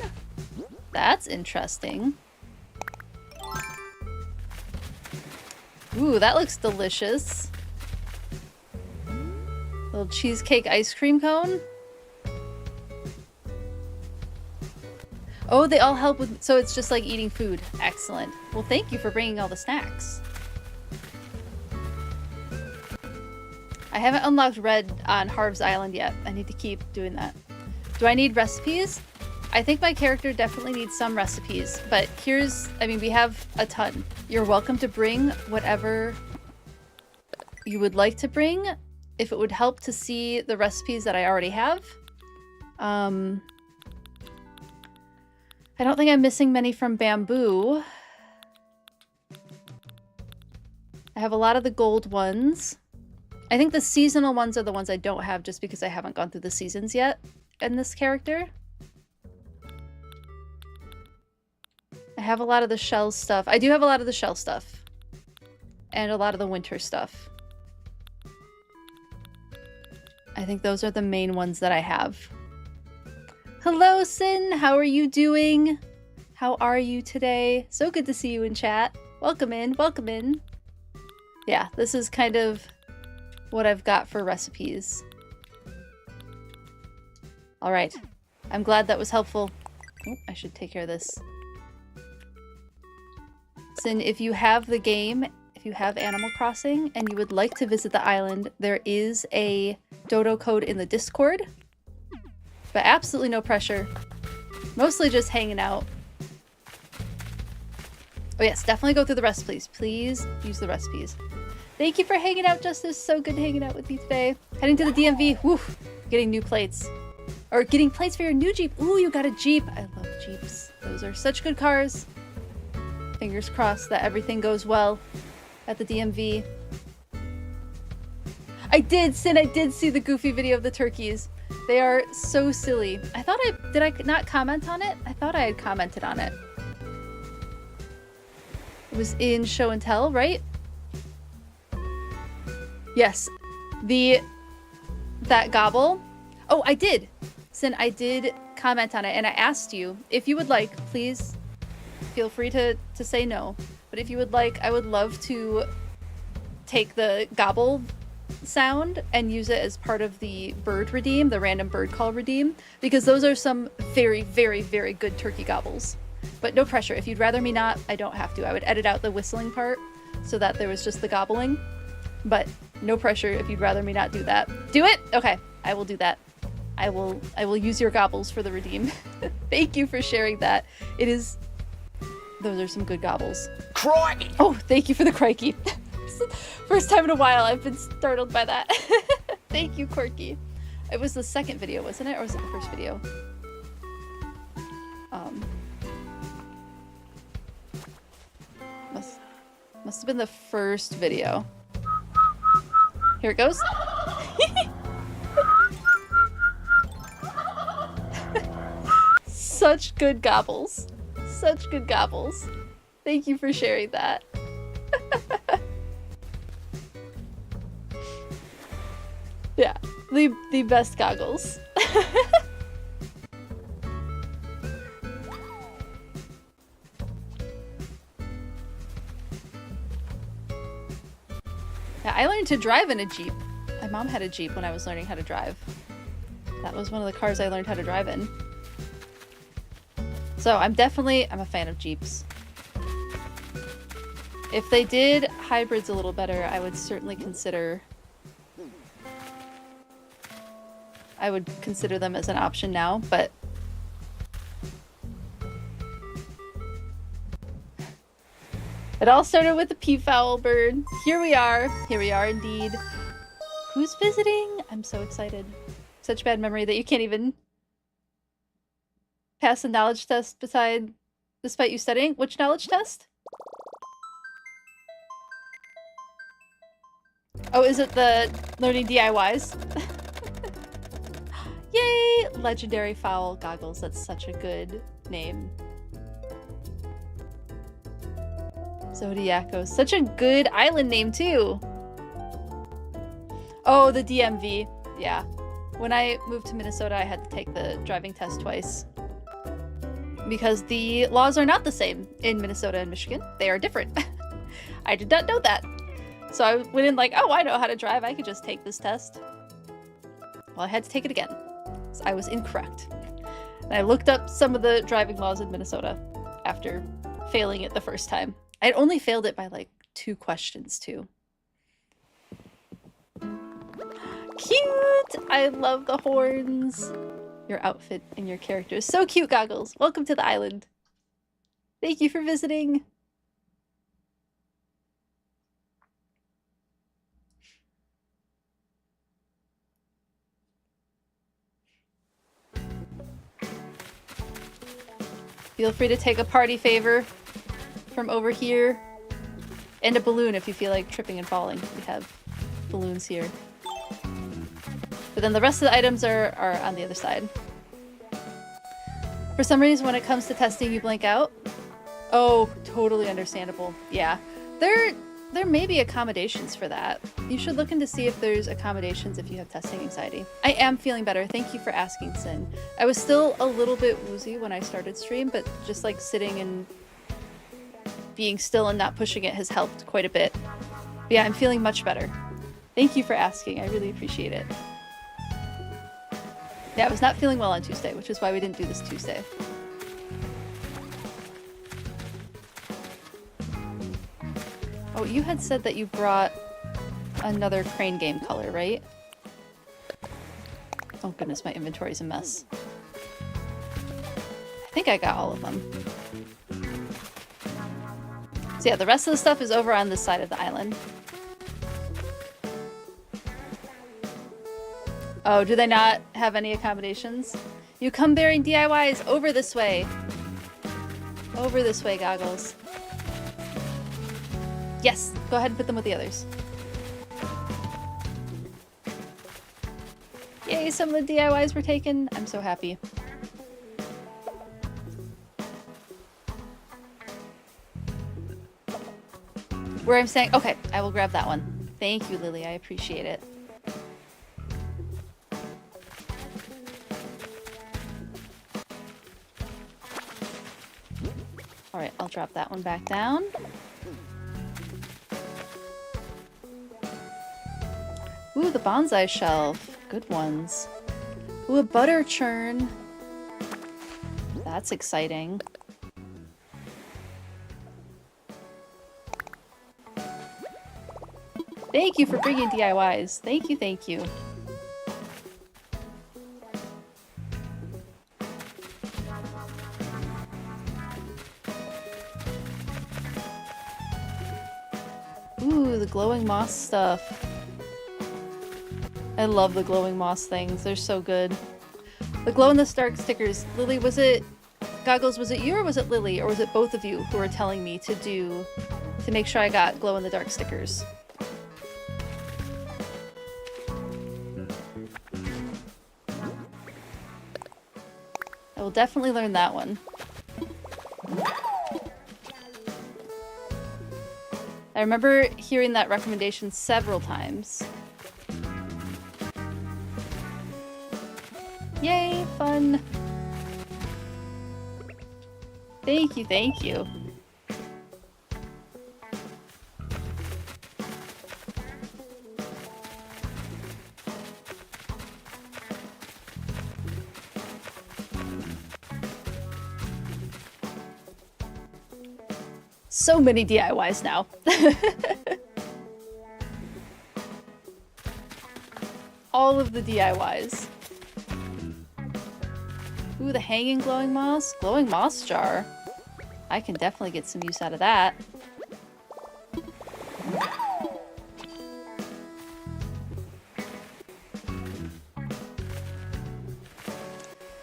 That's interesting. Ooh, that looks delicious. Little cheesecake ice cream cone. Oh, they all help with, so it's just like eating food. Excellent. Well, thank you for bringing all the snacks. I haven't unlocked red on Harv's Island yet. I need to keep doing that. Do I need recipes? I think my character definitely needs some recipes, but here's, I mean, we have a ton. You're welcome to bring whatever you would like to bring, if it would help to see the recipes that I already have. I don't think I'm missing many from bamboo. I have a lot of the gold ones. I think the seasonal ones are the ones I don't have just because I haven't gone through the seasons yet in this character. I have a lot of the shell stuff. I do have a lot of the shell stuff. And a lot of the winter stuff. I think those are the main ones that I have. Hello, Sin! How are you doing? How are you today? So good to see you in chat. Welcome in, welcome in. Yeah, this is kind of what I've got for recipes. Alright. I'm glad that was helpful. Oh, I should take care of this. Sin, if you have the game, if you have Animal Crossing and you would like to visit the island, there is a dodo code in the Discord. But absolutely no pressure. Mostly just hanging out. Oh yes, definitely go through the recipes. Please use the recipes. Thank you for hanging out, Justice. So good hanging out with you today. Heading to the DMV. Woo! Getting new plates. Or getting plates for your new Jeep. Ooh, you got a Jeep. I love Jeeps. Those are such good cars. Fingers crossed that everything goes well at the DMV. I did, Sin, I did see the Goofy video of the turkeys. They are so silly. Did I not comment on it? I thought I had commented on it. It was in Show and Tell, right? Yes. That gobble. Oh, I did. Sin, I did comment on it and I asked you if you would like, please feel free to say no. But if you would like, I would love to take the gobble sound and use it as part of the bird redeem, the random bird call redeem, because those are some very, very, very good turkey gobbles. But no pressure. If you'd rather me not, I don't have to. I would edit out the whistling part so that there was just the gobbling. But no pressure if you'd rather me not do that. Do it? Okay, I will do that. I will use your gobbles for the redeem. Thank you for sharing that. Those are some good gobbles. Crikey! Oh, thank you for the crikey. First time in a while I've been startled by that. Thank you, Quirky. It was the second video, wasn't it? Or was it the first video? Must have been the first video. Here it goes. Such good gobbles. Such good gobbles. Thank you for sharing that. Yeah, the best goggles. Yeah, I learned to drive in a Jeep. My mom had a Jeep when I was learning how to drive. That was one of the cars I learned how to drive in. So I'm a fan of Jeeps. If they did hybrids a little better, I would certainly consider them as an option now, but it all started with the peafowl bird. Here we are indeed. Who's visiting? I'm so excited. Such bad memory that you can't even pass a knowledge test despite you studying. Which knowledge test? Oh, is it the learning DIYs? Yay! Legendary fowl goggles. That's such a good name. Zodiaco. Such a good island name, too. Oh, the DMV. Yeah. When I moved to Minnesota, I had to take the driving test twice. Because the laws are not the same in Minnesota and Michigan. They are different. I did not know that. So I went in like, oh, I know how to drive. I could just take this test. Well, I had to take it again. So I was incorrect. And I looked up some of the driving laws in Minnesota after failing it the first time. I'd only failed it by like 2 questions too. Cute! I love the horns. Your outfit and your character is so cute, Goggles. Welcome to the island. Thank you for visiting. Feel free to take a party favor from over here. And a balloon if you feel like tripping and falling. We have balloons here. But then the rest of the items are on the other side. For some reason, when it comes to testing, you blank out. Oh, totally understandable. Yeah. There may be accommodations for that. You should look into see if there's accommodations if you have testing anxiety. I am feeling better. Thank you for asking, Sin. I was still a little bit woozy when I started stream, but just like sitting and being still and not pushing it has helped quite a bit. But yeah, I'm feeling much better. Thank you for asking. I really appreciate it. Yeah, I was not feeling well on Tuesday, which is why we didn't do this Tuesday. Oh, you had said that you brought another crane game color, right? Oh goodness, my inventory's a mess. I think I got all of them. So yeah, the rest of the stuff is over on this side of the island. Oh, do they not have any accommodations? You come bearing DIYs over this way. Over this way, Goggles. Yes, go ahead and put them with the others. Yay, some of the DIYs were taken. I'm so happy. Where I'm saying, okay, I will grab that one. Thank you, Lily. I appreciate it. All right, I'll drop that one back down. Ooh, the bonsai shelf. Good ones. Ooh, a butter churn. That's exciting. Thank you for bringing DIYs. Thank you, thank you. Ooh, the glowing moss stuff. I love the glowing moss things. They're so good. The glow-in-the-dark stickers. Lily, was it... Goggles, was it you or was it Lily? Or was it both of you who were telling me to make sure I got glow-in-the-dark stickers? I will definitely learn that one. I remember hearing that recommendation several times. Yay, fun! Thank you, thank you. So many DIYs now. All of the DIYs. Ooh, the hanging glowing moss. Glowing moss jar. I can definitely get some use out of that.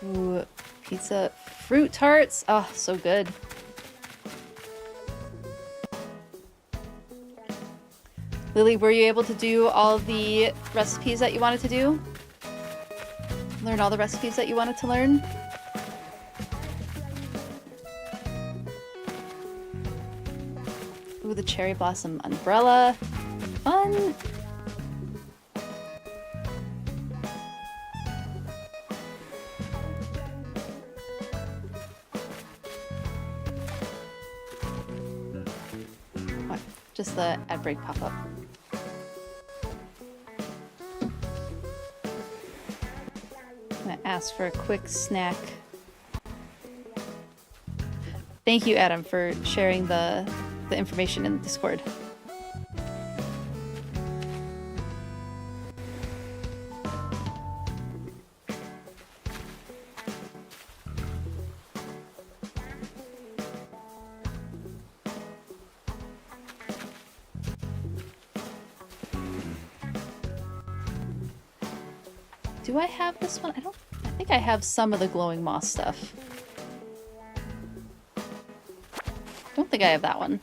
Ooh, pizza. Fruit tarts. Oh, so good. Lily, were you able to do all the recipes that you wanted to do? Learn all the recipes that you wanted to learn? Ooh, the cherry blossom umbrella. Fun! What? Just the ad break pop-up. I'm gonna ask for a quick snack. Thank you, Adam, for sharing the information in the Discord. Do I have this one? I think I have some of the glowing moss stuff. Don't think I have that one.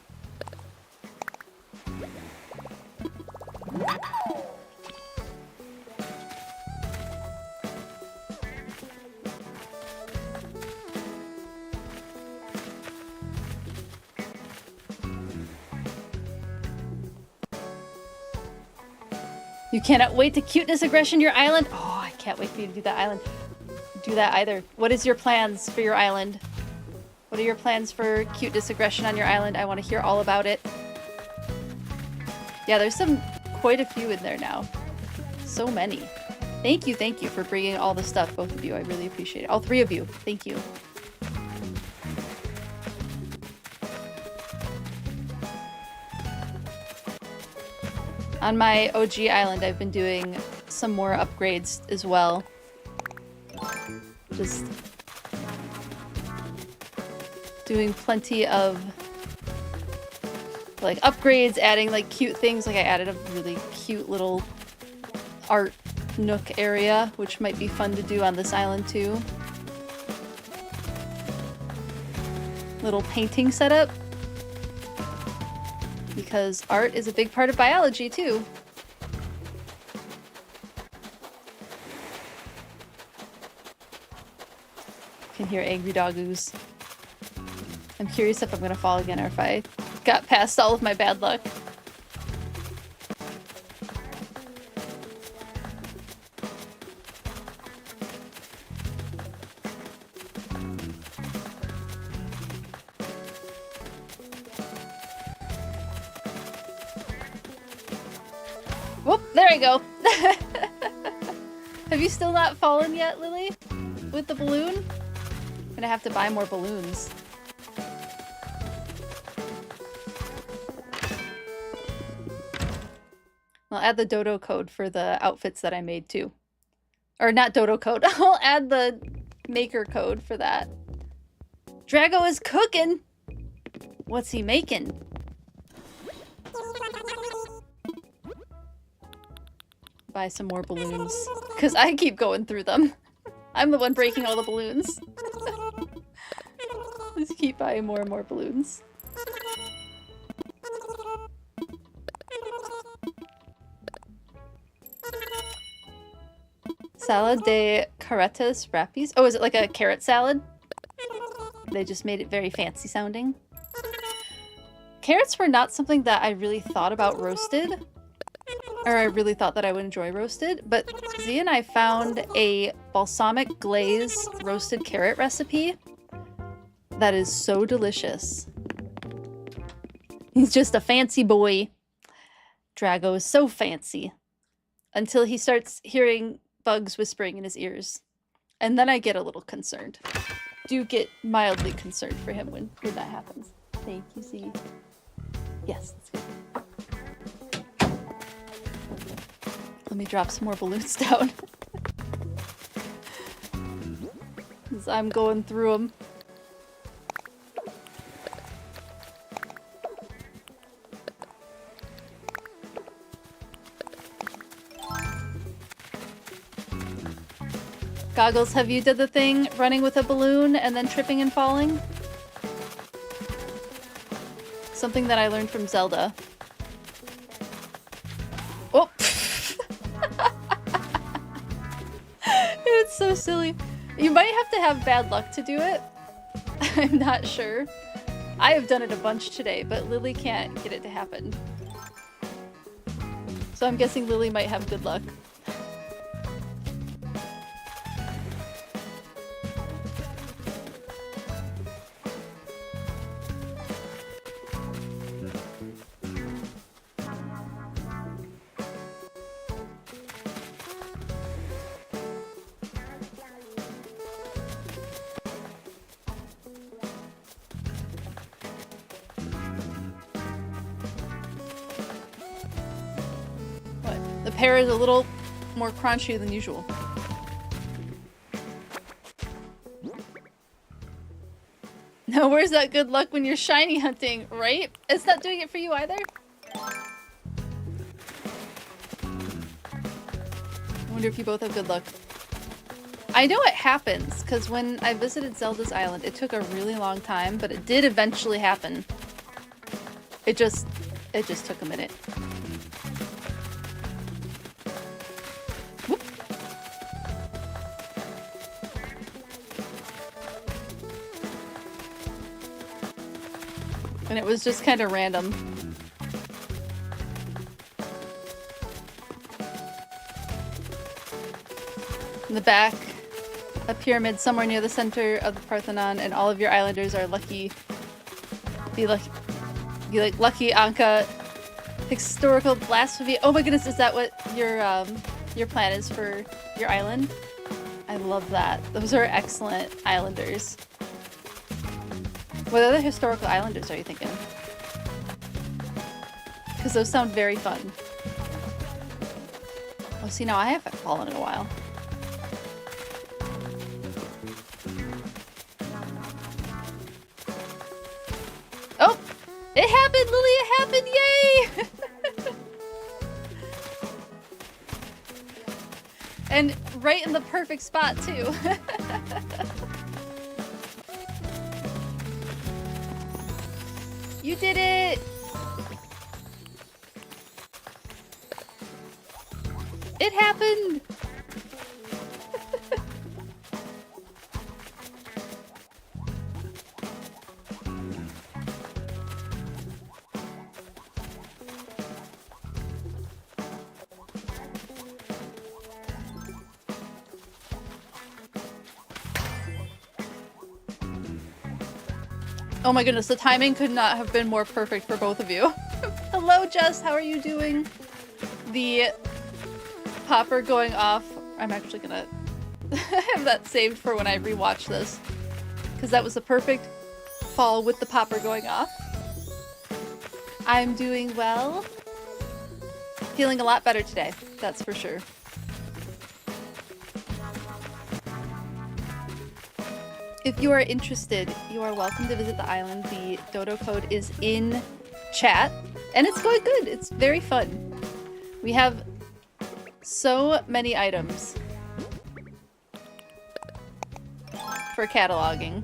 You cannot wait to cuteness aggression your island. Oh, I can't wait for you to do that island. Do that either. What is your plans for your island? What are your plans for cuteness aggression on your island? I want to hear all about it. Yeah, there's quite a few in there now. So many. Thank you for bringing all the stuff, both of you. I really appreciate it. All three of you. Thank you. On my OG island, I've been doing some more upgrades as well. Just doing plenty of like upgrades, adding like cute things. Like I added a really cute little art nook area, which might be fun to do on this island too. Little painting setup. Because art is a big part of biology too. Can hear angry doggoos. I'm curious if I'm gonna fall again or if I got past all of my bad luck. Whoop, there I go. Have you still not fallen yet, Lily? With the balloon? I'm gonna have to buy more balloons. I'll add the dodo code for the outfits that I made too. Or not dodo code. I'll add the maker code for that. Drago is cooking! What's he making? Buy some more balloons. Because I keep going through them. I'm the one breaking all the balloons. Just keep buying more and more balloons. Salad de carretas rapis. Oh, is it like a carrot salad? They just made it very fancy sounding. Carrots were not something that I really thought about roasted. Or I really thought that I would enjoy roasted. But Z and I found a balsamic glaze roasted carrot recipe that is so delicious. He's just a fancy boy. Drago is so fancy. Until he starts hearing bugs whispering in his ears. And then I get a little concerned. Do get mildly concerned for him when that happens. Thank you, Z. Yes, that's good. Let me drop some more balloons down. As I'm going through them. Goggles, have you did the thing running with a balloon and then tripping and falling? Something that I learned from Zelda. Oh! It's so silly. You might have to have bad luck to do it. I'm not sure. I have done it a bunch today, but Lily can't get it to happen. So I'm guessing Lily might have good luck. Pear is a little more crunchy than usual. Now where's that good luck when you're shiny hunting, right? It's not doing it for you either? I wonder if you both have good luck. I know it happens, because when I visited Zelda's Island, it took a really long time, but it did eventually happen. It just took a minute. And it was just kind of random. In the back, a pyramid somewhere near the center of the Parthenon, and all of your islanders are lucky. Be like lucky Anka. Historical blasphemy. Oh my goodness, is that what your plan is for your island? I love that. Those are excellent islanders. What other historical islanders are you thinking? Because those sound very fun. Oh, see, now I haven't fallen in a while. Oh! It happened, Lily! It happened! Yay! And right in the perfect spot, too. You did it! It happened! Oh my goodness, the timing could not have been more perfect for both of you. Hello, Jess, how are you doing? The popper going off. I'm actually gonna have that saved for when I rewatch this. Because that was the perfect fall with the popper going off. I'm doing well. Feeling a lot better today, that's for sure. If you are interested, you are welcome to visit the island. The dodo code is in chat, and it's going good. It's very fun. We have so many items for cataloging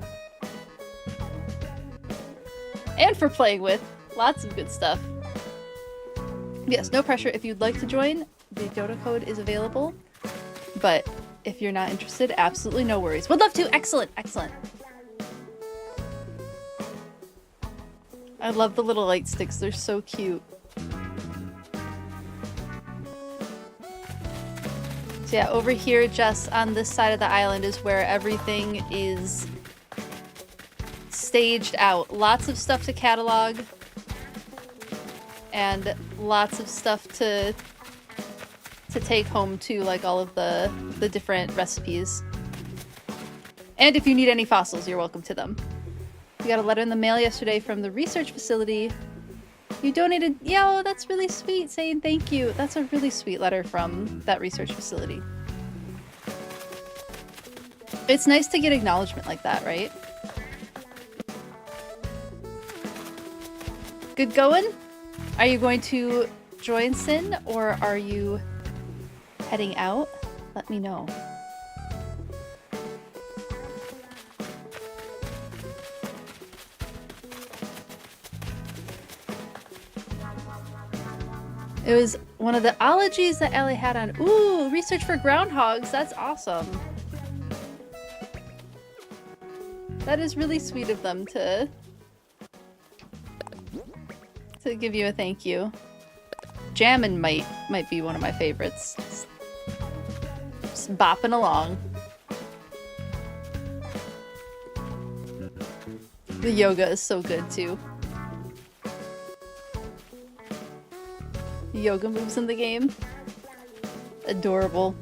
and for playing with. Lots of good stuff. Yes, no pressure. If you'd like to join, the dodo code is available, but if you're not interested, absolutely no worries. Would love to. Excellent, excellent. I love the little light sticks. They're so cute. So yeah, over here, just on this side of the island is where everything is staged out. Lots of stuff to catalog. And lots of stuff to take home too, like all of the different recipes. And if you need any fossils, you're welcome to them. We got a letter in the mail yesterday from the research facility. You donated, yo, that's really sweet, saying thank you. That's a really sweet letter from that research facility. It's nice to get acknowledgement like that, right? Good going? Are you going to join Sin, or are you heading out? Let me know. It was one of the ologies that Ellie had on. Ooh, research for groundhogs. That's awesome. That is really sweet of them to give you a thank you. Jammin' might be one of my favorites. Just bopping along. The yoga is so good too. Yoga moves in the game. Adorable.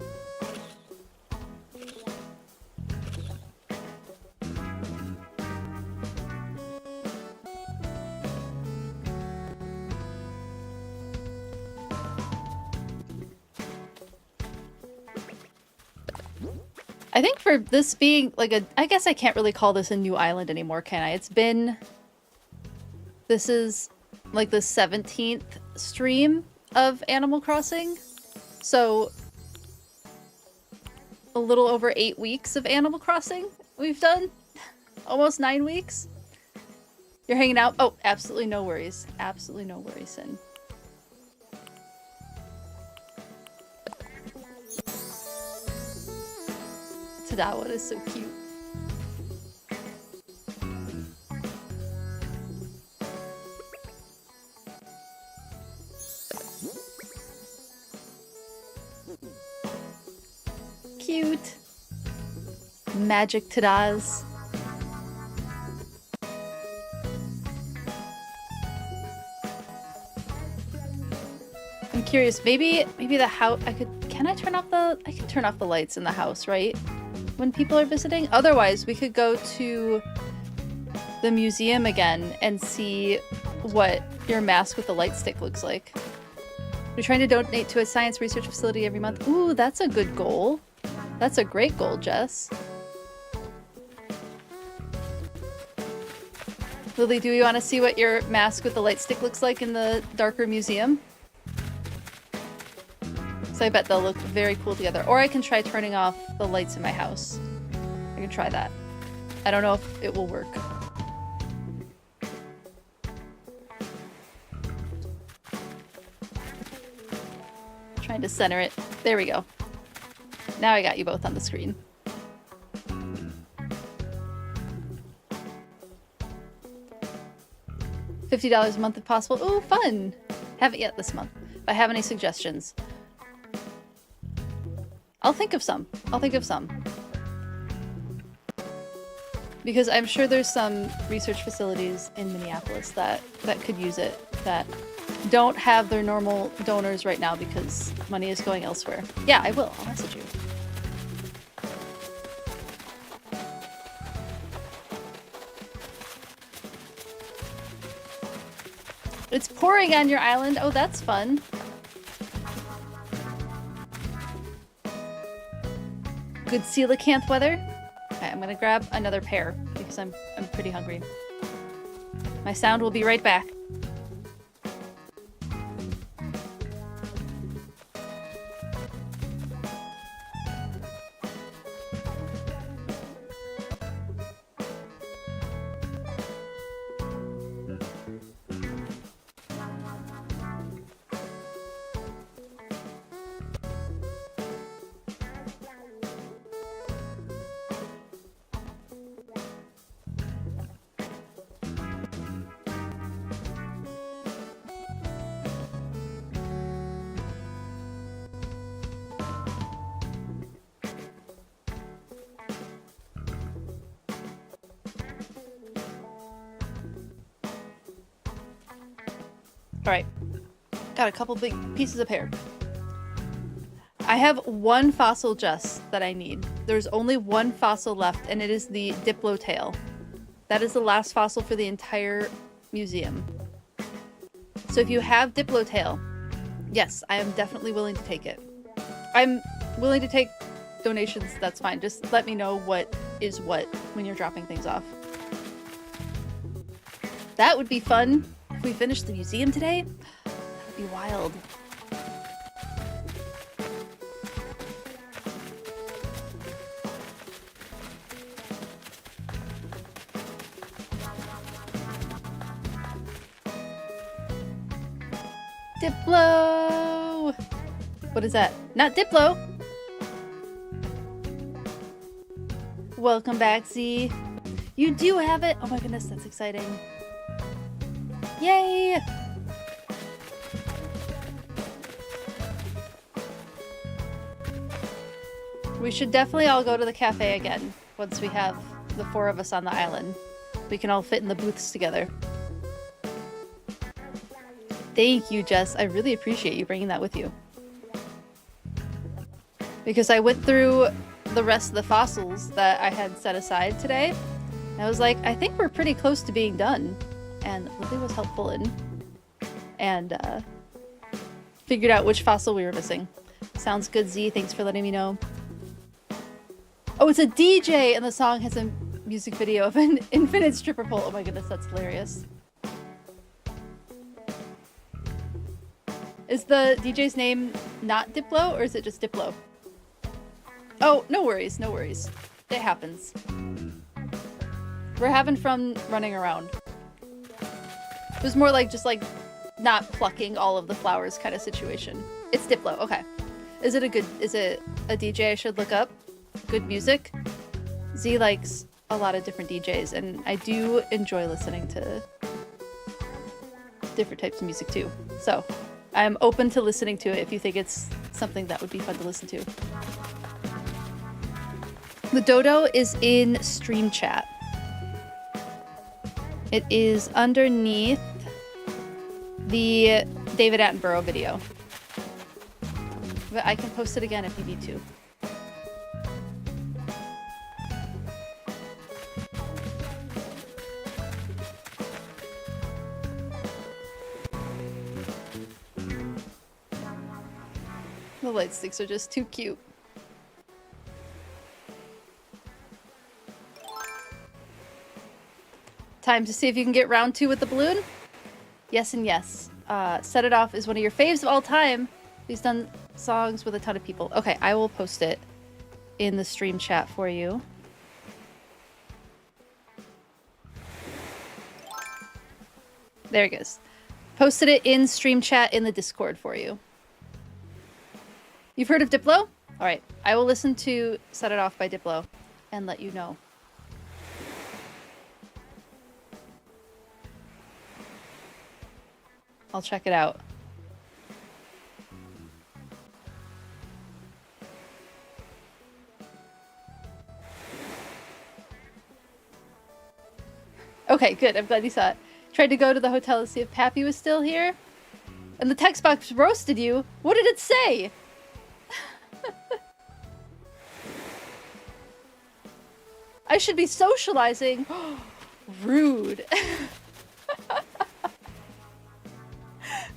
I think for this being like I guess I can't really call this a new island anymore, can I? This is like the 17th stream of Animal Crossing. So a little over 8 weeks of Animal Crossing we've done. Almost 9 weeks. You're hanging out? Oh, absolutely no worries. Absolutely no worries, Sin. Tadawa is so cute. Cute. Magic Tadas. I'm curious, maybe the house I can turn off the lights in the house, right? When people are visiting? Otherwise, we could go to the museum again and see what your mask with the light stick looks like. We're trying to donate to a science research facility every month. Ooh, that's a good goal. That's a great goal, Jess. Lily, do you want to see what your mask with the light stick looks like in the darker museum? So I bet they'll look very cool together. Or I can try turning off the lights in my house. I can try that. I don't know if it will work. Trying to center it. There we go. Now I got you both on the screen. $50 a month if possible. Ooh, fun! Haven't yet this month. If I have any suggestions, I'll think of some. I'll think of some. Because I'm sure there's some research facilities in Minneapolis that could use it, that don't have their normal donors right now because money is going elsewhere. Yeah, I will. I'll message you. It's pouring on your island. Oh, that's fun. Good coelacanth weather. Okay, I'm gonna grab another pear because I'm pretty hungry. My sound will be right back. Alright. Got a couple big pieces of pear. I have one fossil just that I need. There's only one fossil left, and it is the Diplotail. That is the last fossil for the entire museum. So if you have Diplotail, yes, I am definitely willing to take it. I'm willing to take donations, that's fine. Just let me know what is what when you're dropping things off. That would be fun. If we finish the museum today, that would be wild. Diplo! What is that? Not Diplo! Welcome back, Z. You do have it? Oh my goodness, that's exciting. Yay! We should definitely all go to the cafe again once we have the 4 of us on the island. We can all fit in the booths together. Thank you, Jess. I really appreciate you bringing that with you. Because I went through the rest of the fossils that I had set aside today. And I was like, I think we're pretty close to being done. And Lily was helpful and figured out which fossil we were missing. Sounds good, Z. Thanks for letting me know. Oh, it's a DJ, and the song has a music video of an infinite stripper pole. Oh my goodness, that's hilarious. Is the DJ's name not Diplo, or is it just Diplo? Oh, no worries, no worries. It happens. We're having fun running around. It was more like just like not plucking all of the flowers kind of situation. It's Diplo, okay. Is it a DJ I should look up? Good music? Z likes a lot of different DJs, and I do enjoy listening to different types of music too. So I'm open to listening to it if you think it's something that would be fun to listen to. The dodo is in stream chat. It is underneath the David Attenborough video. But I can post it again if you need to. The light sticks are just too cute. Time to see if you can get round 2 with the balloon? Yes and yes. Set It Off is one of your faves of all time. He's done songs with a ton of people. Okay, I will post it in the stream chat for you. There it goes. Posted it in stream chat in the Discord for you. You've heard of Diplo? Alright, I will listen to Set It Off by Diplo and let you know. I'll check it out. Okay, good. I'm glad you saw it. Tried to go to the hotel to see if Pappy was still here. And the text box roasted you. What did it say? I should be socializing. Rude.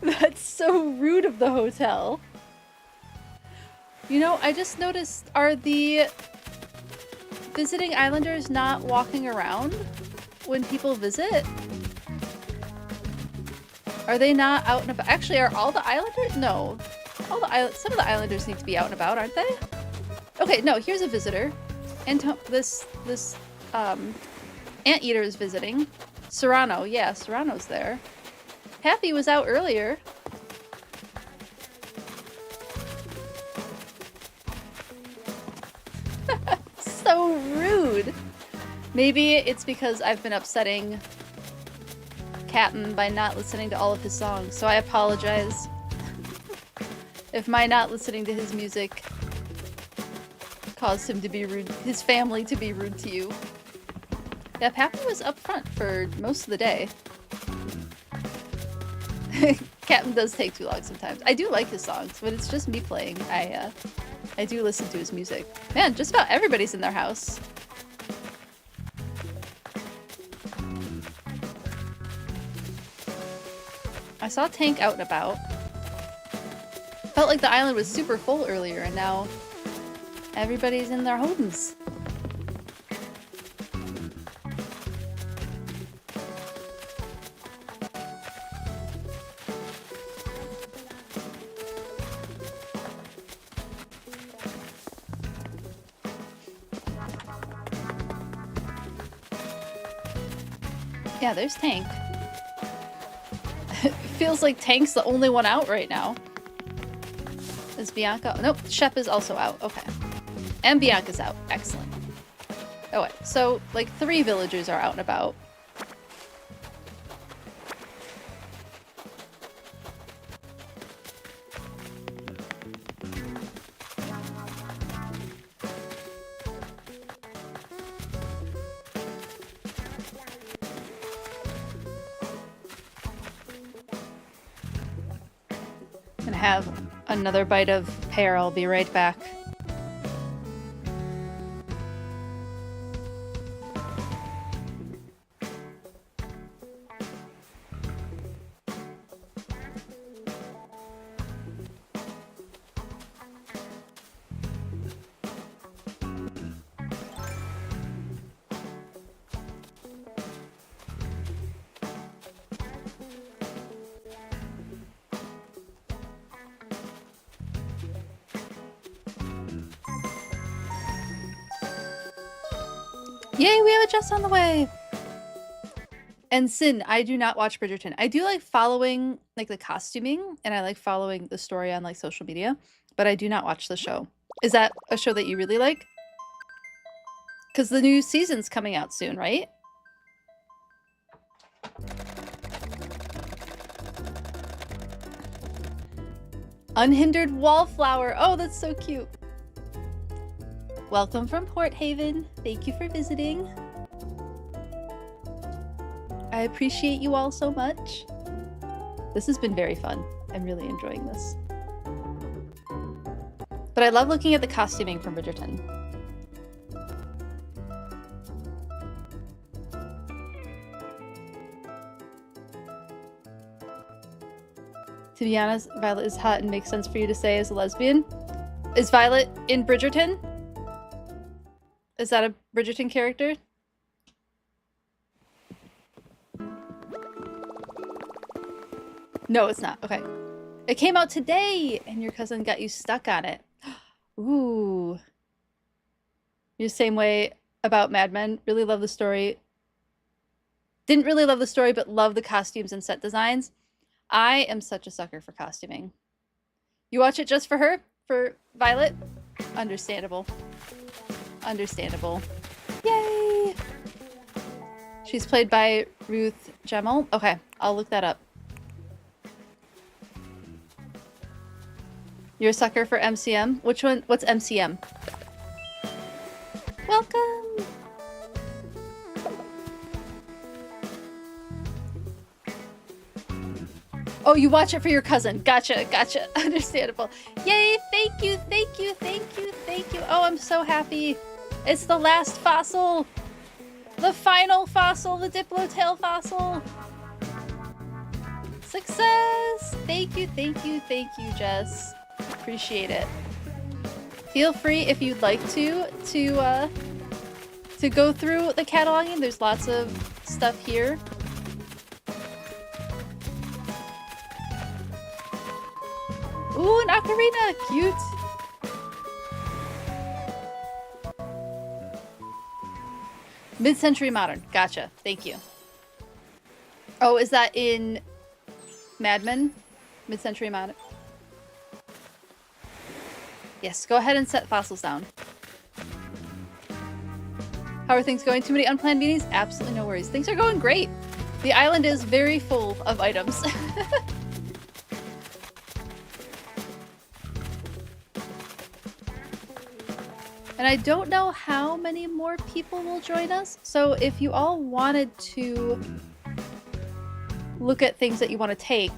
That's so rude of the hotel. You know, I just noticed, are the visiting islanders not walking around when people visit? Are they not out and about? Actually, are all the islanders? No. Some of the islanders need to be out and about, aren't they? Okay, no, here's a visitor. This anteater is visiting. Serrano, yeah, Serrano's there. Happy was out earlier. So rude. Maybe it's because I've been upsetting Captain by not listening to all of his songs, so I apologize if my not listening to his music caused him to be rude, his family to be rude to you. Yeah, Pappy was up front for most of the day. Captain does take too long sometimes. I do like his songs, but it's just me playing. I do listen to his music. Man, just about everybody's in their house. I saw Tank out and about. Felt like the island was super full earlier, and now everybody's in their homes. Yeah, there's Tank. Feels like Tank's the only one out right now. Is Bianca? Nope, Shep is also out. Okay. And Bianca's out. Excellent. Oh, wait. So, like, 3 villagers are out and about. Gonna have another bite of pear. I'll be right back. Yay, we have a Jess on the way! And Sin, I do not watch Bridgerton. I do like following like the costuming, and I like following the story on like social media, but I do not watch the show. Is that a show that you really like? Because the new season's coming out soon, right? Unhindered wallflower. Oh, that's so cute. Welcome from Port Haven. Thank you for visiting. I appreciate you all so much. This has been very fun. I'm really enjoying this. But I love looking at the costuming from Bridgerton. To be honest, Violet is hot and makes sense for you to say as a lesbian. Is Violet in Bridgerton? Is that a Bridgerton character? No, it's not. Okay. It came out today, and your cousin got you stuck on it. Ooh. You're the same way about Mad Men. Really love the story. Didn't really love the story, but love the costumes and set designs. I am such a sucker for costuming. You watch it just for her? For Violet? Understandable. Understandable. Yay! She's played by Ruth Gemmell. Okay, I'll look that up. You're a sucker for MCM? Which one? What's MCM? Welcome! Oh, you watch it for your cousin. Gotcha, gotcha. Understandable. Yay, thank you, thank you, thank you, thank you. Oh, I'm so happy. It's the last fossil. The final fossil, the Diplotail fossil. Success! Thank you, thank you, thank you, Jess. Appreciate it. Feel free, if you'd like to go through the cataloging. There's lots of stuff here. Ooh, an ocarina! Cute! Mid-century modern. Gotcha. Thank you. Oh, is that in Mad Men? Mid-century modern? Yes, go ahead and set fossils down. How are things going? Too many unplanned meetings? Absolutely no worries. Things are going great. The island is very full of items. And I don't know how many more people will join us. So if you all wanted to look at things that you want to take,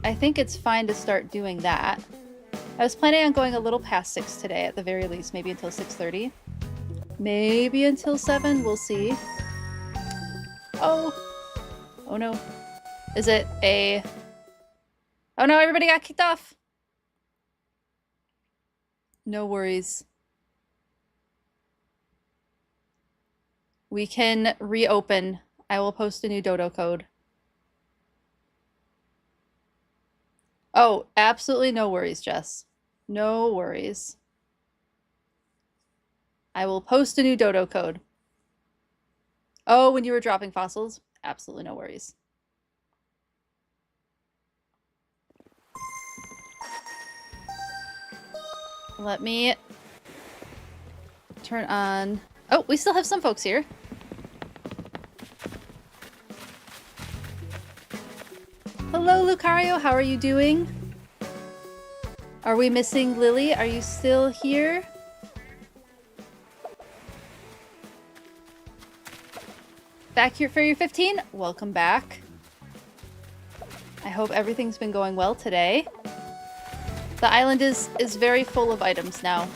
I think it's fine to start doing that. I was planning on going a little past 6 today at the very least, maybe until 6:30. Maybe until 7, we'll see. Oh. Oh no. Is it a... Oh no, everybody got kicked off. No worries. We can reopen. I will post a new dodo code. Oh, absolutely no worries, Jess. No worries. I will post a new dodo code. Oh, when you were dropping fossils? Absolutely no worries. Let me turn on... Oh, we still have some folks here. Hello, Lucario. How are you doing? Are we missing Lily? Are you still here? Back here for your 15? Welcome back. I hope everything's been going well today. The island is very full of items now.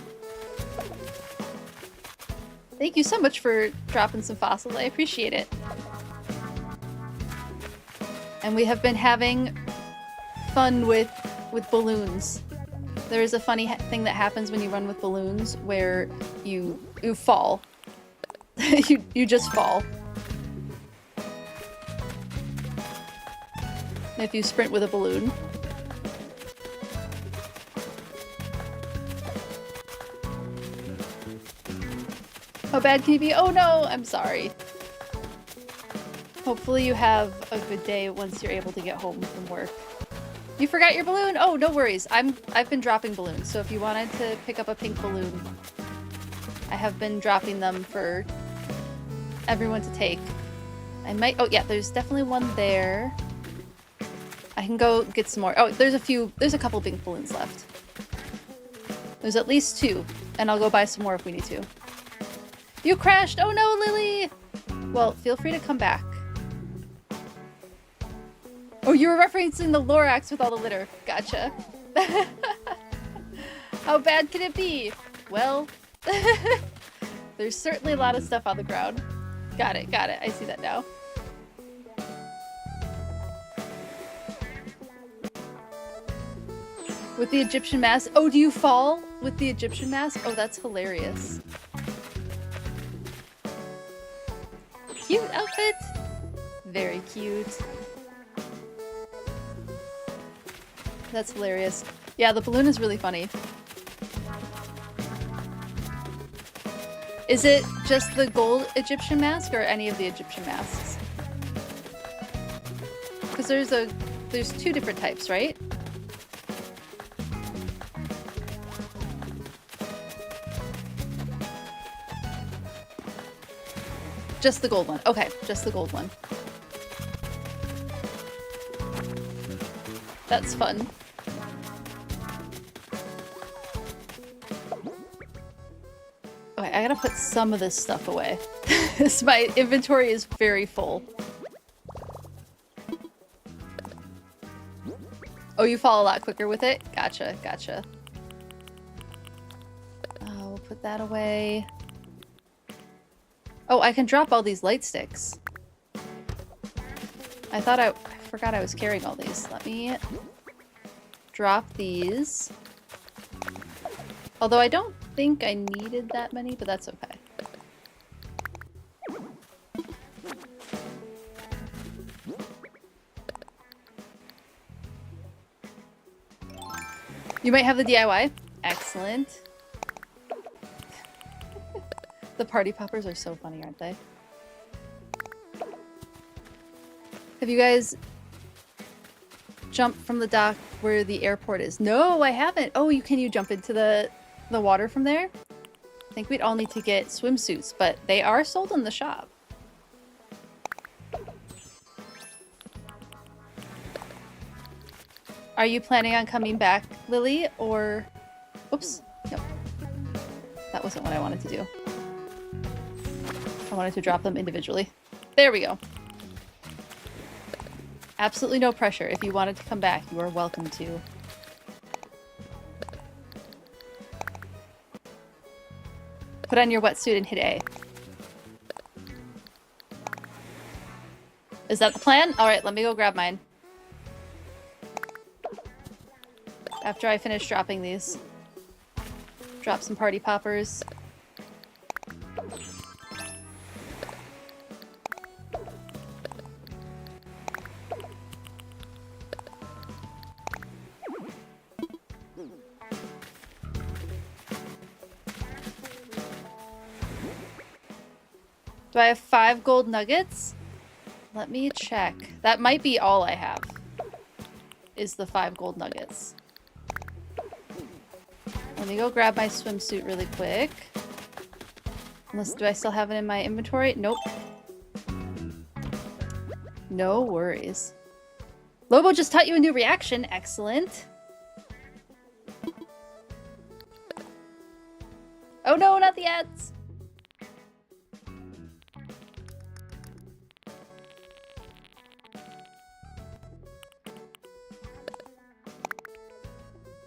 Thank you so much for dropping some fossils. I appreciate it. And we have been having fun with balloons. There is a funny thing that happens when you run with balloons where you fall. you just fall. If you sprint with a balloon. How bad can you be? Oh no, I'm sorry. Hopefully you have a good day once you're able to get home from work. You forgot your balloon? Oh, no worries. I've been dropping balloons, so if you wanted to pick up a pink balloon, I have been dropping them for everyone to take. I might... Oh, yeah, there's definitely one there. I can go get some more. Oh, there's a couple pink balloons left. There's at least 2, and I'll go buy some more if we need to. You crashed! Oh no, Lily! Well, feel free to come back. Oh, you were referencing the Lorax with all the litter. Gotcha. How bad can it be? Well, there's certainly a lot of stuff on the ground. Got it, got it. I see that now. With the Egyptian mask. Oh, do you fall with the Egyptian mask? Oh, that's hilarious. Cute outfit. Very cute. That's hilarious. Yeah, the balloon is really funny. Is it just the gold Egyptian mask or any of the Egyptian masks? Because there's two different types, right? Just the gold one. Okay, just the gold one. That's fun. Okay, I gotta put some of this stuff away. My inventory is very full. Oh, you fall a lot quicker with it? Gotcha, gotcha. Oh, we'll put that away. Oh, I can drop all these light sticks. I forgot I was carrying all these. Let me drop these. Although I don't think I needed that many, but that's okay. You might have the DIY. Excellent. The party poppers are so funny, aren't they? Have you guys jumped from the dock where the airport is? No, I haven't. Oh, can you jump into the water from there? I think we'd all need to get swimsuits, but they are sold in the shop. Are you planning on coming back, Lily, or... Oops. Nope. That wasn't what I wanted to do. I wanted to drop them individually. There we go. Absolutely no pressure. If you wanted to come back, you are welcome to. Put on your wetsuit and hit A. Is that the plan? Alright, let me go grab mine. After I finish dropping these. Drop some party poppers. Do I have 5 gold nuggets? Let me check. That might be all I have. Is the 5 gold nuggets. Let me go grab my swimsuit really quick. Unless, do I still have it in my inventory? Nope. No worries. Lobo just taught you a new reaction. Excellent. Oh no, not the ads!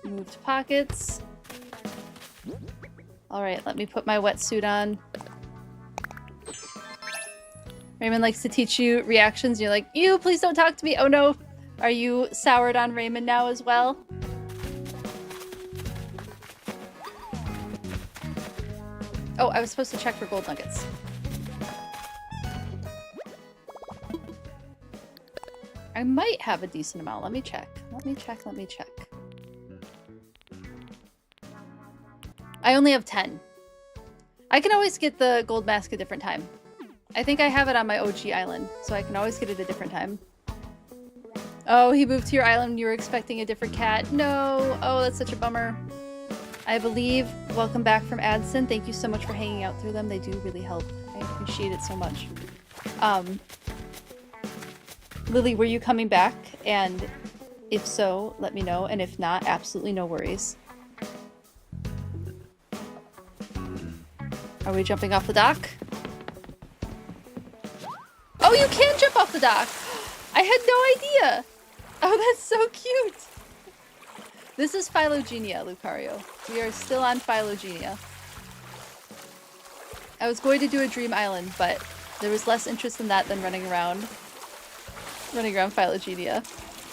Moved pockets. Alright, let me put my wetsuit on. Raymond likes to teach you reactions. You're like, ew, please don't talk to me. Oh no. Are you soured on Raymond now as well? Oh, I was supposed to check for gold nuggets. I might have a decent amount. Let me check. Let me check. I only have 10. I can always get the gold mask a different time. I think I have it on my OG island, so I can always get it a different time. Oh, he moved to your island and you were expecting a different cat. No. Oh, that's such a bummer. I believe. Welcome back from Addison. Thank you so much for hanging out through them. They do really help. I appreciate it so much. Lily, were you coming back? And if so, let me know. And if not, absolutely no worries. Are we jumping off the dock? Oh, you can jump off the dock! I had no idea! Oh, that's so cute! This is Phylogenia, Lucario. We are still on Phylogenia. I was going to do a Dream Island, but there was less interest in that than running around Phylogenia.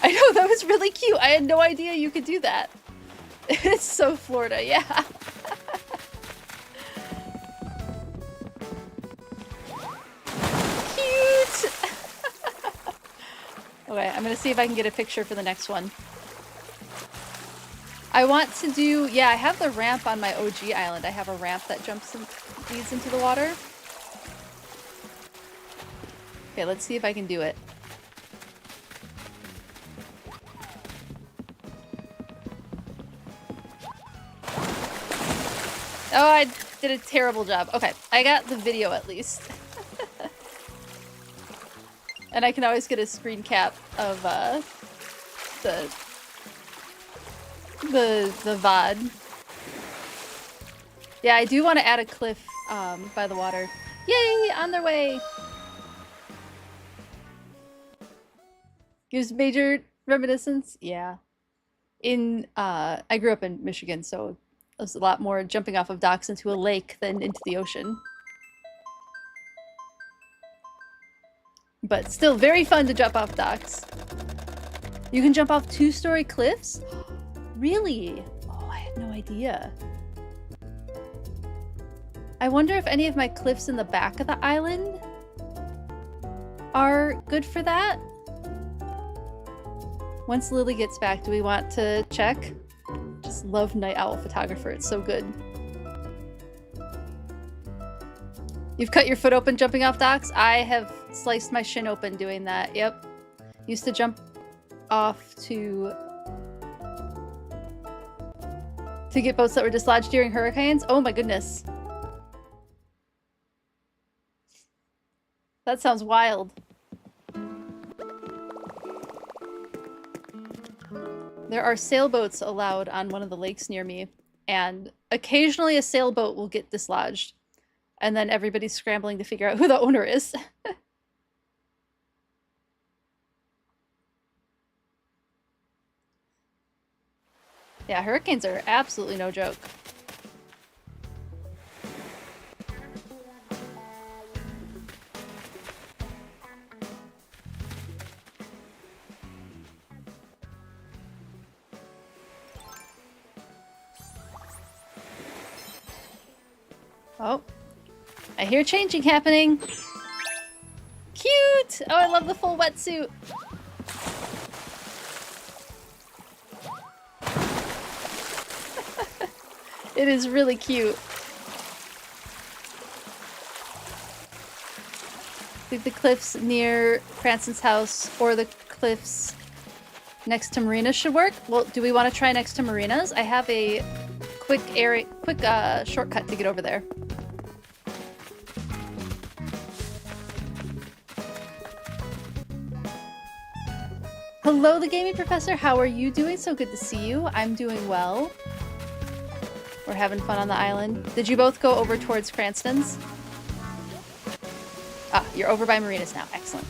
I know, that was really cute! I had no idea you could do that! It's so Florida, yeah. Cute! Okay, I'm gonna see if I can get a picture for the next one. I want to do, yeah, I have the ramp on my OG island. I have a ramp that leads into the water. Okay, let's see if I can do it. Oh, I did a terrible job. Okay, I got the video at least. And I can always get a screen cap of the VOD. Yeah, I do want to add a cliff by the water. Yay! On their way! Gives major reminiscence? Yeah. I grew up in Michigan, so there's a lot more jumping off of docks into a lake than into the ocean. But still very fun to jump off docks. You can jump off 2-story cliffs? Really? Oh, I had no idea. I wonder if any of my cliffs in the back of the island are good for that? Once Lily gets back, do we want to check? Just love Night Owl Photographer, it's so good. You've cut your foot open jumping off docks? I have sliced my shin open doing that, yep. Used to jump off to get boats that were dislodged during hurricanes? Oh my goodness. That sounds wild. There are sailboats allowed on one of the lakes near me, and occasionally a sailboat will get dislodged. And then everybody's scrambling to figure out who the owner is. Yeah, hurricanes are absolutely no joke. Oh. I hear changing happening. Cute! Oh, I love the full wetsuit. It is really cute. I think the cliffs near Cranston's house or the cliffs next to Marina should work. Well, do we want to try next to Marina's? I have a quick shortcut to get over there. Hello, the gaming professor. How are you doing? So good to see you. I'm doing well. We're having fun on the island. Did you both go over towards Cranston's? Ah, you're over by Marina's now. Excellent.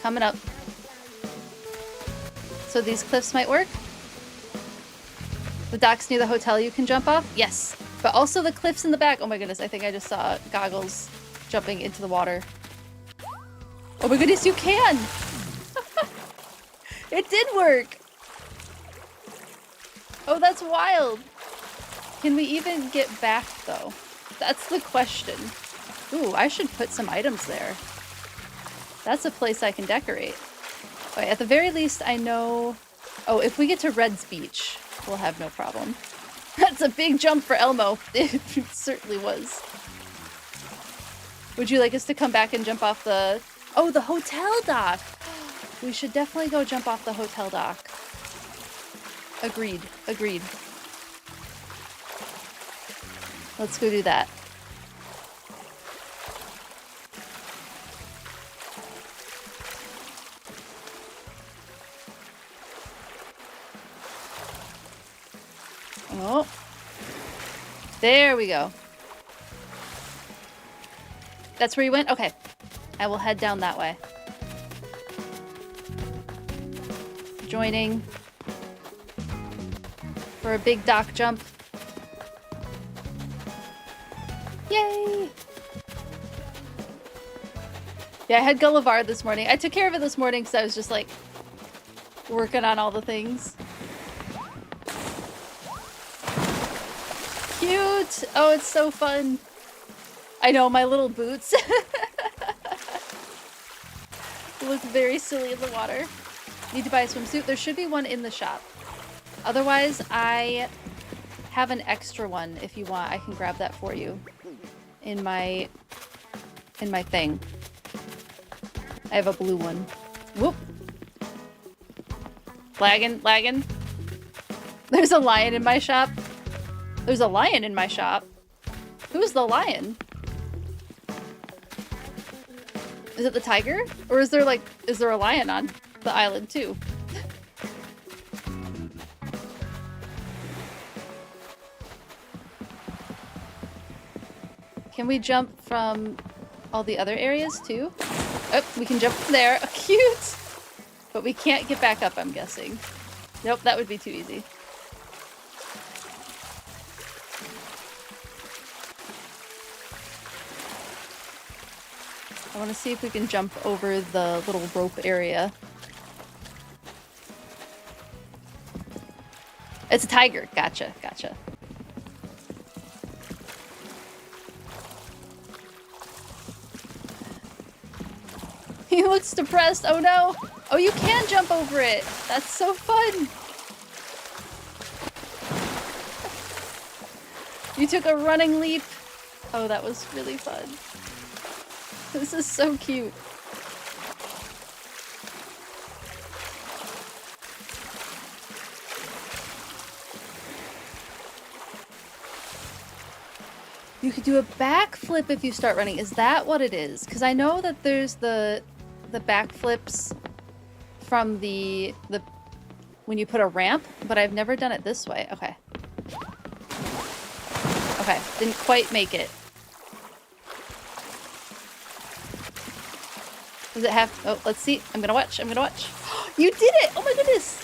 Coming up. So these cliffs might work? The docks near the hotel you can jump off? Yes. But also the cliffs in the back. Oh my goodness, I think I just saw Goggles jumping into the water. Oh my goodness, you can! It did work! Oh, that's wild! Can we even get back, though? That's the question. Ooh, I should put some items there. That's a place I can decorate. Okay, at the very least, I know... Oh, if we get to Red's Beach, we'll have no problem. That's a big jump for Elmo. It certainly was. Would you like us to come back and jump off the... Oh, the hotel dock! We should definitely go jump off the hotel dock. Agreed. Agreed. Let's go do that. Oh. There we go. That's where you went? Okay. I will head down that way. Joining for a big dock jump. Yay! Yeah, I had Gullivar this morning. I took care of it this morning because I was just like working on all the things. cute! Oh, it's so fun. I know, my little boots look very silly in the water. Need to buy a swimsuit. There should be one in the shop. Otherwise, I have an extra one if you want. I can grab that for you in my thing. I have a blue one. Whoop. Lagging, lagging. There's a lion in my shop. There's a lion in my shop. Who's the lion? Is it the tiger? Or is there a lion on the island too? Can we jump from all the other areas too? Oh, we can jump from there. Oh, cute! But we can't get back up, I'm guessing. Nope, that would be too easy. I want to see if we can jump over the little rope area. It's a tiger. Gotcha, gotcha. He looks depressed. Oh no. Oh, you can jump over it. That's so fun. You took a running leap. Oh, that was really fun. This is so cute. You could do a backflip if you start running. Is that what it is? Because I know that there's the backflips from the when you put a ramp, but I've never done it this way. Okay. Okay, didn't quite make it. Does it have... Oh, let's see. I'm gonna watch. I'm gonna watch. You did it! Oh my goodness!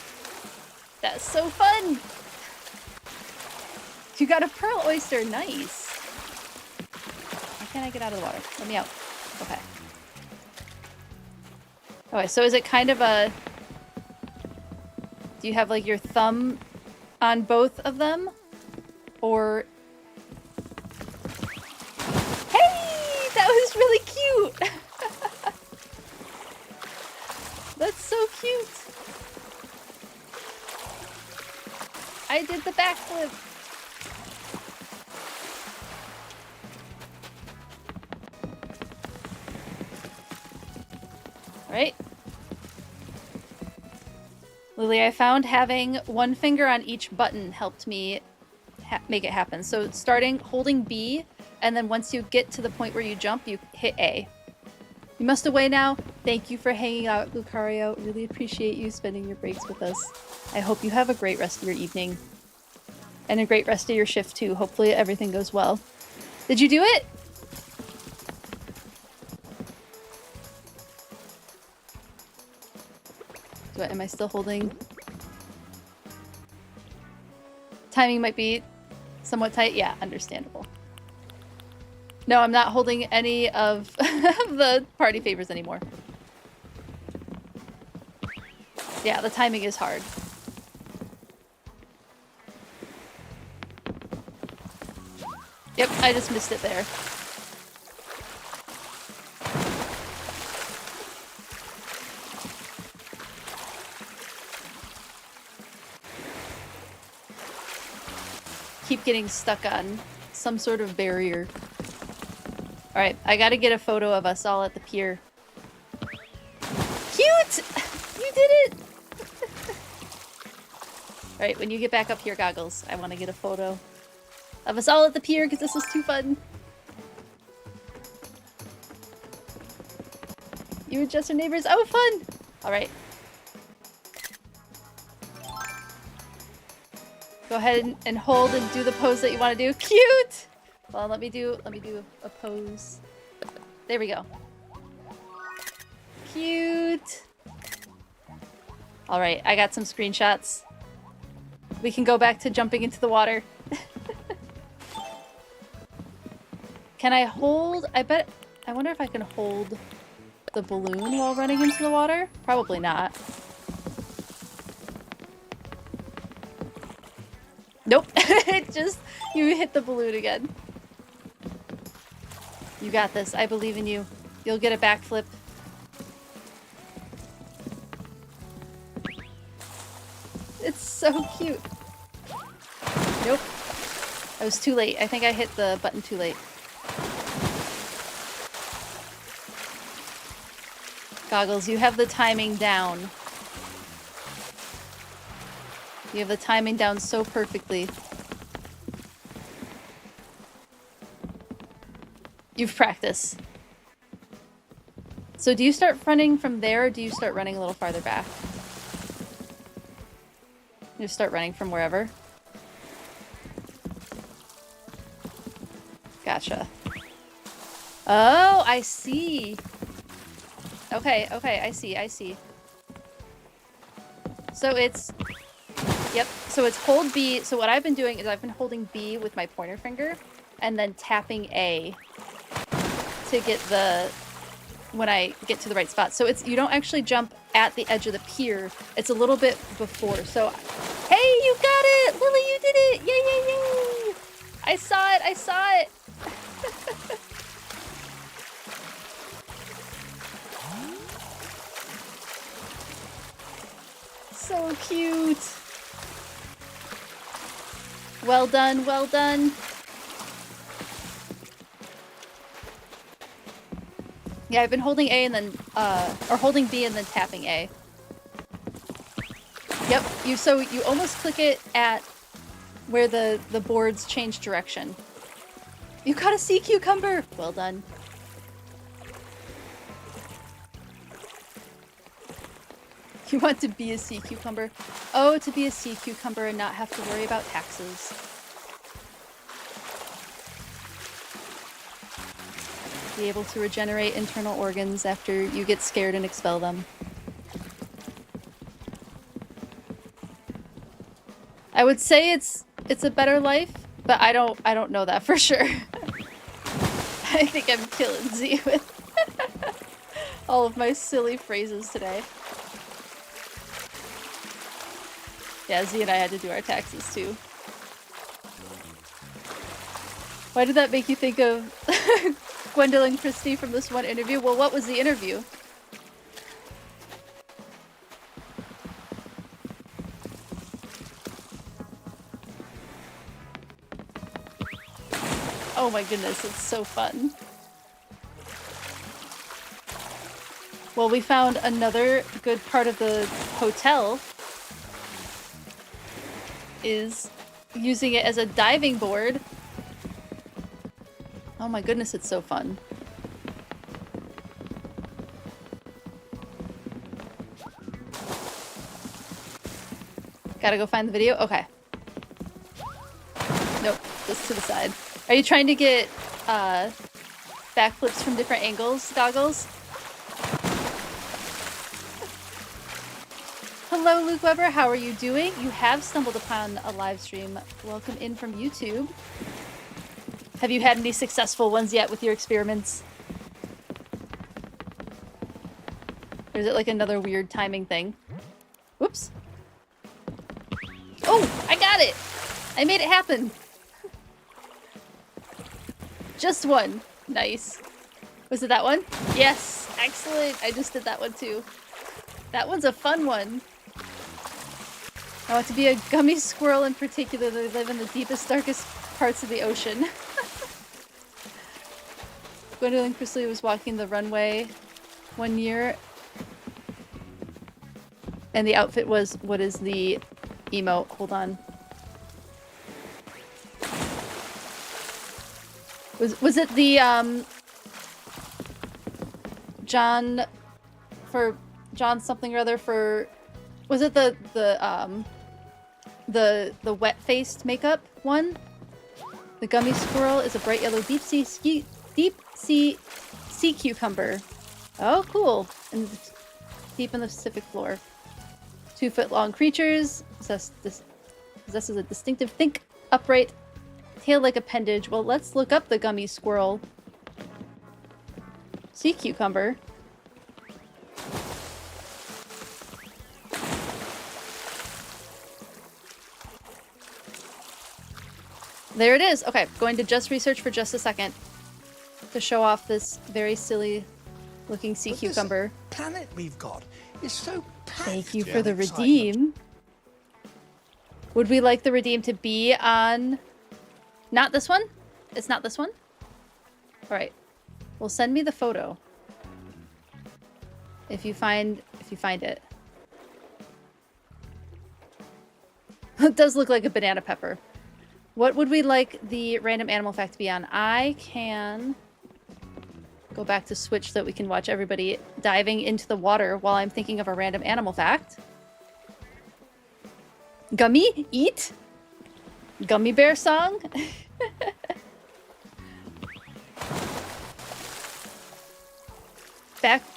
That's so fun! You got a pearl oyster. Nice. How can I get out of the water? Let me out. Okay. Okay, so is it kind of a... Do you have, like, your thumb on both of them? Or... Hey! That was really cute! That's so cute! I did the backflip! Alright. Lily, I found having one finger on each button helped me make it happen. So starting, holding B, and then once you get to the point where you jump, you hit A. You must away now. Thank you for hanging out, Lucario. Really appreciate you spending your breaks with us. I hope you have a great rest of your evening. And a great rest of your shift too. Hopefully everything goes well. Did you do it? Am I still holding? Timing might be somewhat tight. Yeah, understandable. No, I'm not holding any of the party favors anymore. Yeah, the timing is hard. Yep, I just missed it there. Keep getting stuck on some sort of barrier. Alright, I gotta get a photo of us all at the pier. Cute! You did it! Alright, when you get back up here, Goggles, I want to get a photo of us all at the pier because this is too fun. You and Jess are neighbors. Oh, fun! Alright. Go ahead and hold and do the pose that you want to do. Cute! Well, let me do a pose. There we go. Cute! Alright, I got some screenshots. We can go back to jumping into the water. Can I hold... I wonder if I can hold the balloon while running into the water? Probably not. Nope. It just, you hit the balloon again. You got this. I believe in you. You'll get a backflip. It's so cute. Nope. I was too late. I think I hit the button too late. Goggles, you have the timing down. You have the timing down so perfectly. You've practiced. So do you start running from there, or do you start running a little farther back? You start running from wherever? Gotcha. Oh, I see. Okay, okay, I see. So it's... Yep, so it's hold B. So what I've been doing is I've been holding B with my pointer finger and then tapping A to get the... when I get to the right spot. So it's, you don't actually jump at the edge of the pier. It's a little bit before. So, hey, you got it! Lily, you did it! Yay, yay, yay! I saw it, I saw it! So cute! Well done, well done. Yeah, I've been holding A and then, or holding B and then tapping A. Yep, so you almost click it at where the boards change direction. You caught a sea cucumber! Well done. You want to be a sea cucumber? Oh, to be a sea cucumber and not have to worry about taxes. Be able to regenerate internal organs after you get scared and expel them. I would say it's a better life, but I don't know that for sure. I think I'm killing Z with all of my silly phrases today. Yeah, Z and I had to do our taxes too. Why did that make you think of Gwendolyn Christie from this one interview? Well, what was the interview? Oh my goodness, it's so fun. Well, we found another good part of the hotel is using it as a diving board. Oh my goodness, it's so fun. Gotta go find the video? Okay. Nope, just to the side. Are you trying to get backflips from different angles, Goggles? Hello, Luke Weber. How are you doing? You have stumbled upon a live stream. Welcome in from YouTube. Have you had any successful ones yet with your experiments? Or is it like another weird timing thing? Whoops. Oh, I got it! I made it happen! Just one. Nice. Was it that one? Yes! Excellent! I just did that one too. That one's a fun one. I want to be a gummy squirrel in particular. They live in the deepest, darkest parts of the ocean. Gwendolyn Chrisley was walking the runway one year, and the outfit was, what is the emote? Hold on. Was it the John something or other for, was it the wet-faced makeup one? The gummy squirrel is a bright yellow deep sea sea cucumber. Oh, cool. And deep in the Pacific floor. 2-foot-long creatures. Possesses a distinctive, think, upright, tail-like appendage. Well, let's look up the gummy squirrel. Sea cucumber. There it is. Okay, going to just research for just a second to show off this very silly looking sea But cucumber. This planet we've got is so packed. Thank you with for the excitement. redeem. Would we like the redeem to be on... Not this one? It's not this one? Alright. Well, send me the photo. If you find it. It does look like a banana pepper. What would we like the random animal fact to be on? I can go back to Switch so that we can watch everybody diving into the water while I'm thinking of a random animal fact. Gummy? Eat? Gummy bear song?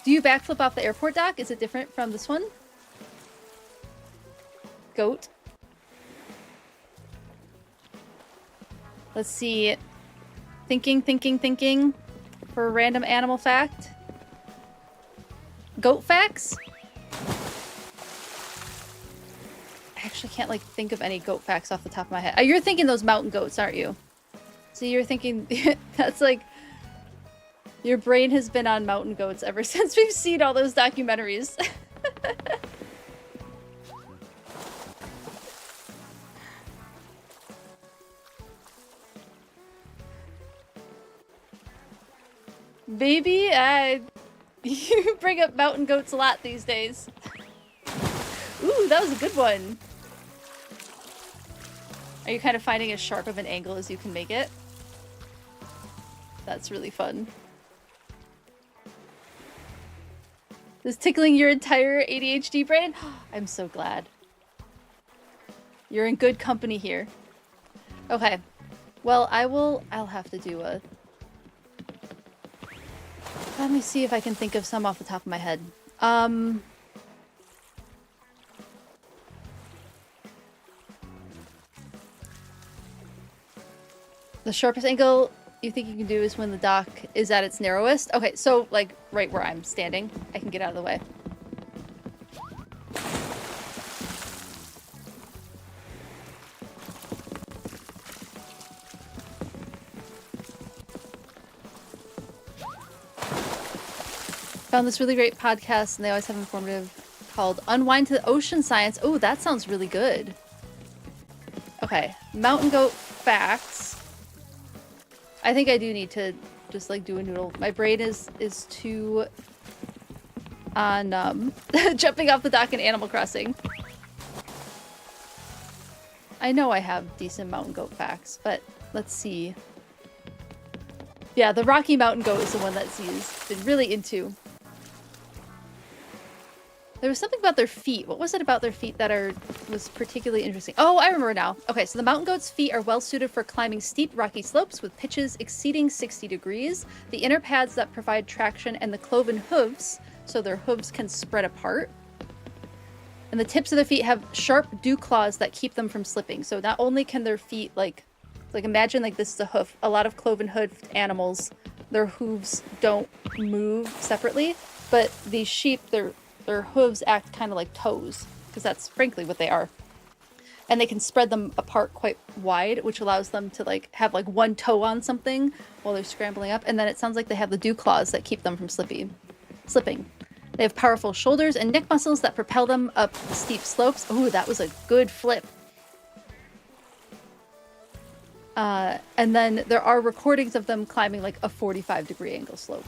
Do you backflip off the airport dock? Is it different from this one? Goat. Let's see. Thinking. For a random animal fact. Goat facts? I actually can't, like, think of any goat facts off the top of my head. You're thinking those mountain goats, aren't you? So you're thinking... That's like... Your brain has been on mountain goats ever since we've seen all those documentaries. Baby, you bring up mountain goats a lot these days. Ooh, that was a good one. Are you kind of finding as sharp of an angle as you can make it? That's really fun. This tickling your entire ADHD brain? I'm so glad. You're in good company here. Okay. Well, I'll have to do a... Let me see if I can think of some off the top of my head. The sharpest angle you think you can do is when the dock is at its narrowest? Okay, so, like, right where I'm standing. I can get out of the way. Found this really great podcast, and they always have informative, called Unwind to the Ocean Science. Oh, that sounds really good. Okay, mountain goat facts. I think I do need to just, like, do a noodle. My brain is too on jumping off the dock in Animal Crossing. I know I have decent mountain goat facts, but let's see. Yeah, the Rocky Mountain goat is the one that Z's been really into. There was something about their feet. What was it about their feet that was particularly interesting? Oh, I remember now. Okay, so the mountain goat's feet are well suited for climbing steep, rocky slopes with pitches exceeding 60 degrees. The inner pads that provide traction and the cloven hooves, so their hooves can spread apart. And the tips of their feet have sharp dew claws that keep them from slipping. So not only can their feet, like imagine like this is a hoof. A lot of cloven-hoofed animals, their hooves don't move separately, but these sheep, their hooves act kind of like toes, because that's frankly what they are. And they can spread them apart quite wide, which allows them to like have like one toe on something while they're scrambling up. And then it sounds like they have the dew claws that keep them from slipping. They have powerful shoulders and neck muscles that propel them up steep slopes. Ooh, that was a good flip. And then there are recordings of them climbing like a 45-degree angle slope.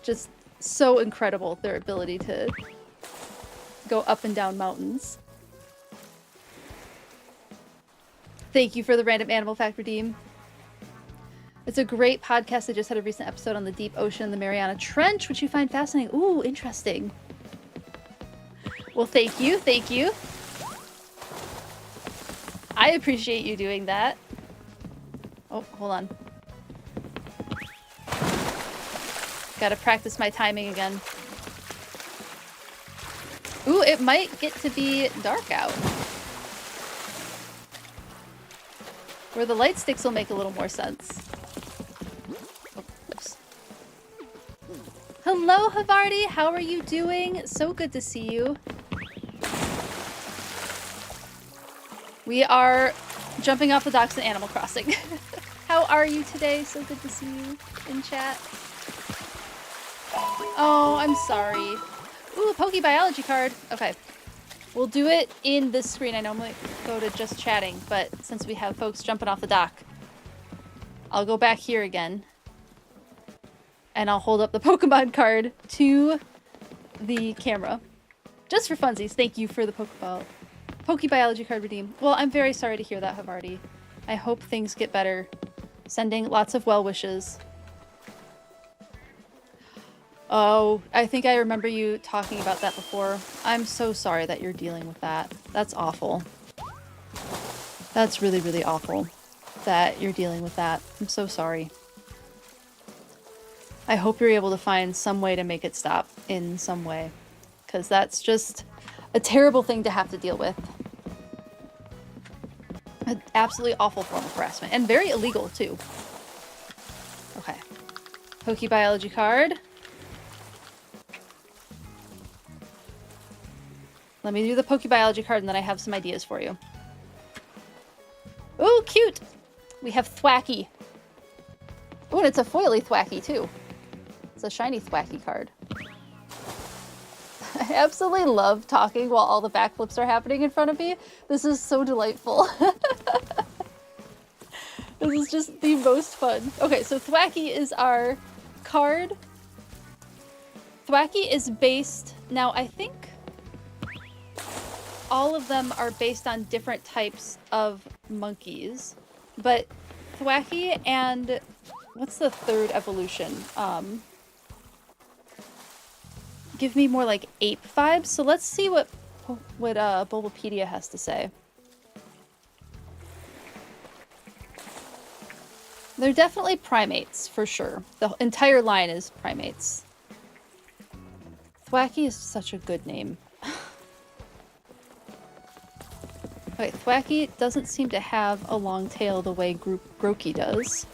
Just so incredible, their ability to go up and down mountains. Thank you for the random animal fact redeem. It's a great podcast. I just had a recent episode on the deep ocean, the Mariana Trench, which you find fascinating. Ooh, interesting. Well, thank you. Thank you. I appreciate you doing that. Oh, hold on. Gotta practice my timing again. Ooh, it might get to be dark out. Where the light sticks will make a little more sense. Oh, oops. Hello, Havarti. How are you doing? So good to see you. We are jumping off the docks in Animal Crossing. How are you today? So good to see you in chat. Oh, I'm sorry. Ooh, Poke Biology card. Okay. We'll do it in this screen. I normally go to just chatting, but since we have folks jumping off the dock, I'll go back here again. And I'll hold up the Pokemon card to the camera. Just for funsies, thank you for the Poke Biology card redeem. Well, I'm very sorry to hear that, Havarti. I hope things get better. Sending lots of well wishes. Oh, I think I remember you talking about that before. I'm so sorry that you're dealing with that. That's awful. That's really, really awful that you're dealing with that. I'm so sorry. I hope you're able to find some way to make it stop in some way. Because that's just a terrible thing to have to deal with. An absolutely awful form of harassment. And very illegal, too. Okay. Poke Biology card. Let me do the Poke Biology card and then I have some ideas for you. Ooh, cute! We have Thwacky. Ooh, and it's a foily Thwacky, too. It's a shiny Thwacky card. I absolutely love talking while all the backflips are happening in front of me. This is so delightful. This is just the most fun. Okay, so Thwacky is our card. Thwacky is based... Now, I think all of them are based on different types of monkeys. But Thwacky and... What's the third evolution? Give me more like ape vibes. So let's see what Bulbapedia has to say. They're definitely primates, for sure. The entire line is primates. Thwacky is such a good name. Okay, Thwacky doesn't seem to have a long tail the way Grookey does.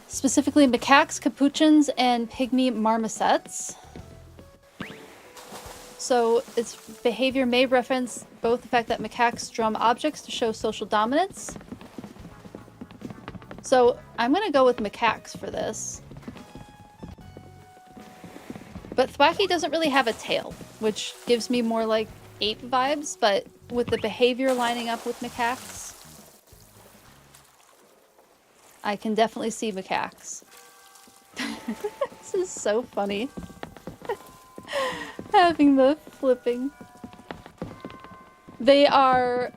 Specifically macaques, capuchins, and pygmy marmosets. So its behavior may reference both the fact that macaques drum objects to show social dominance. So I'm gonna go with macaques for this. But Thwacky doesn't really have a tail, which gives me more like ape vibes, but with the behavior lining up with macaques, I can definitely see macaques. This is so funny. Having the flipping. They are...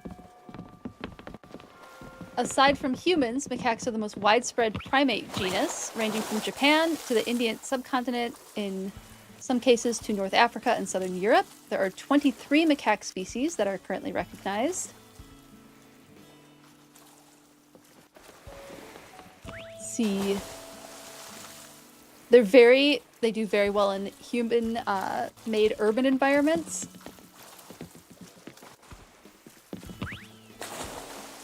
Aside from humans, macaques are the most widespread primate genus, ranging from Japan to the Indian subcontinent, in some cases to North Africa and southern Europe. There are 23 macaque species that are currently recognized. See, they do very well in human made urban environments.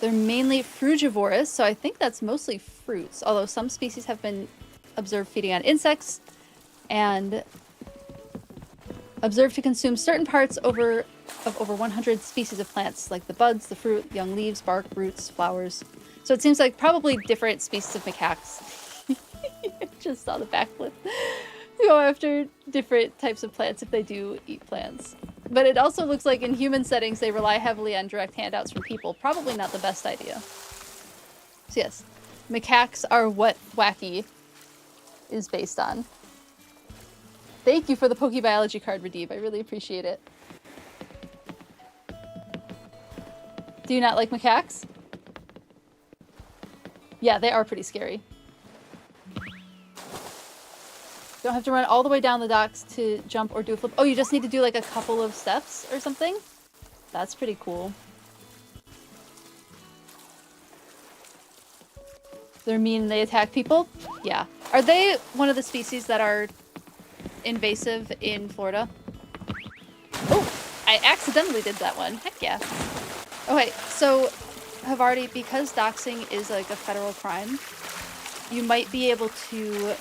They're mainly frugivorous, so I think that's mostly fruits, although some species have been observed feeding on insects and observed to consume certain parts of over 100 species of plants, like the buds, the fruit, young leaves, bark, roots, flowers. So it seems like probably different species of macaques. Just saw the backflip. Go after different types of plants if they do eat plants. But it also looks like in human settings they rely heavily on direct handouts from people. Probably not the best idea. So yes, macaques are what Thwacky is based on. Thank you for the Poke Biology card, Radeeb. I really appreciate it. Do you not like macaques? Yeah, they are pretty scary. Don't have to run all the way down the docks to jump or do a flip. Oh, you just need to do like a couple of steps or something? That's pretty cool. They're mean and they attack people? Yeah. Are they one of the species that are invasive in Florida? Oh, I accidentally did that one. Heck yeah. Okay, so Havarti, because doxing is like a federal crime, you might be able to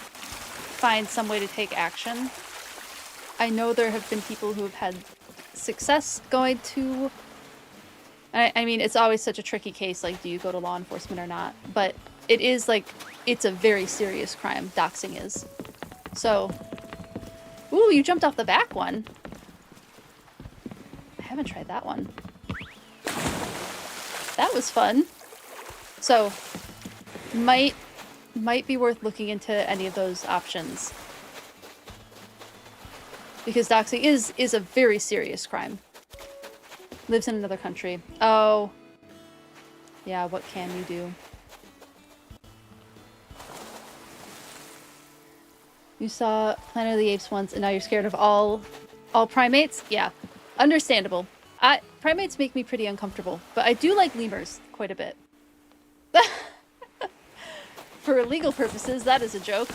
find some way to take action. I know there have been people who have had success going to... I mean, it's always such a tricky case, like, do you go to law enforcement or not? But it is, like, it's a very serious crime, doxing is. So... Ooh, you jumped off the back one. I haven't tried that one. That was fun. So, might be worth looking into any of those options. Because doxing is a very serious crime. Lives in another country. Oh. Yeah, what can you do? You saw Planet of the Apes once and now you're scared of all primates? Yeah. Understandable. Primates make me pretty uncomfortable, but I do like lemurs quite a bit. For legal purposes, that is a joke.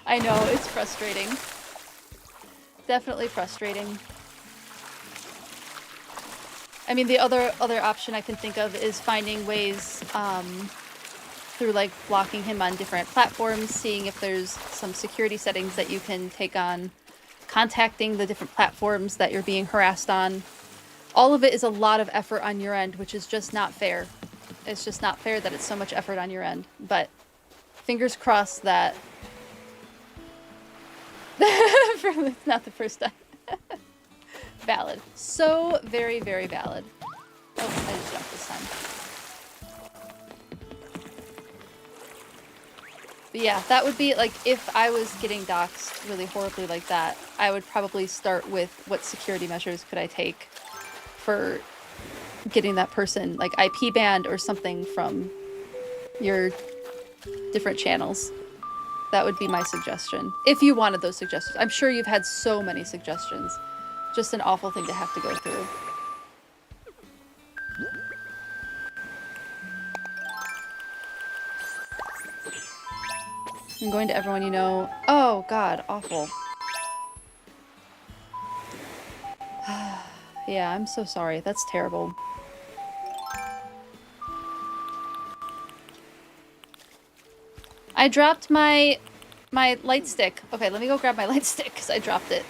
I know, it's frustrating. Definitely frustrating. I mean, the other option I can think of is finding ways through like blocking him on different platforms, seeing if there's some security settings that you can take on, contacting the different platforms that you're being harassed on. All of it is a lot of effort on your end, which is just not fair. It's just not fair that it's so much effort on your end. But fingers crossed that it's not the first time. Valid. So very, very valid. Oh, I just jumped this time. But yeah, that would be, like, if I was getting doxxed really horribly like that, I would probably start with what security measures could I take for getting that person, like, IP banned or something from your different channels. That would be my suggestion. If you wanted those suggestions. I'm sure you've had so many suggestions. Just an awful thing to have to go through. I'm going to everyone you know. Oh god, awful. Yeah, I'm so sorry. That's terrible. I dropped my light stick. Okay, let me go grab my light stick because I dropped it.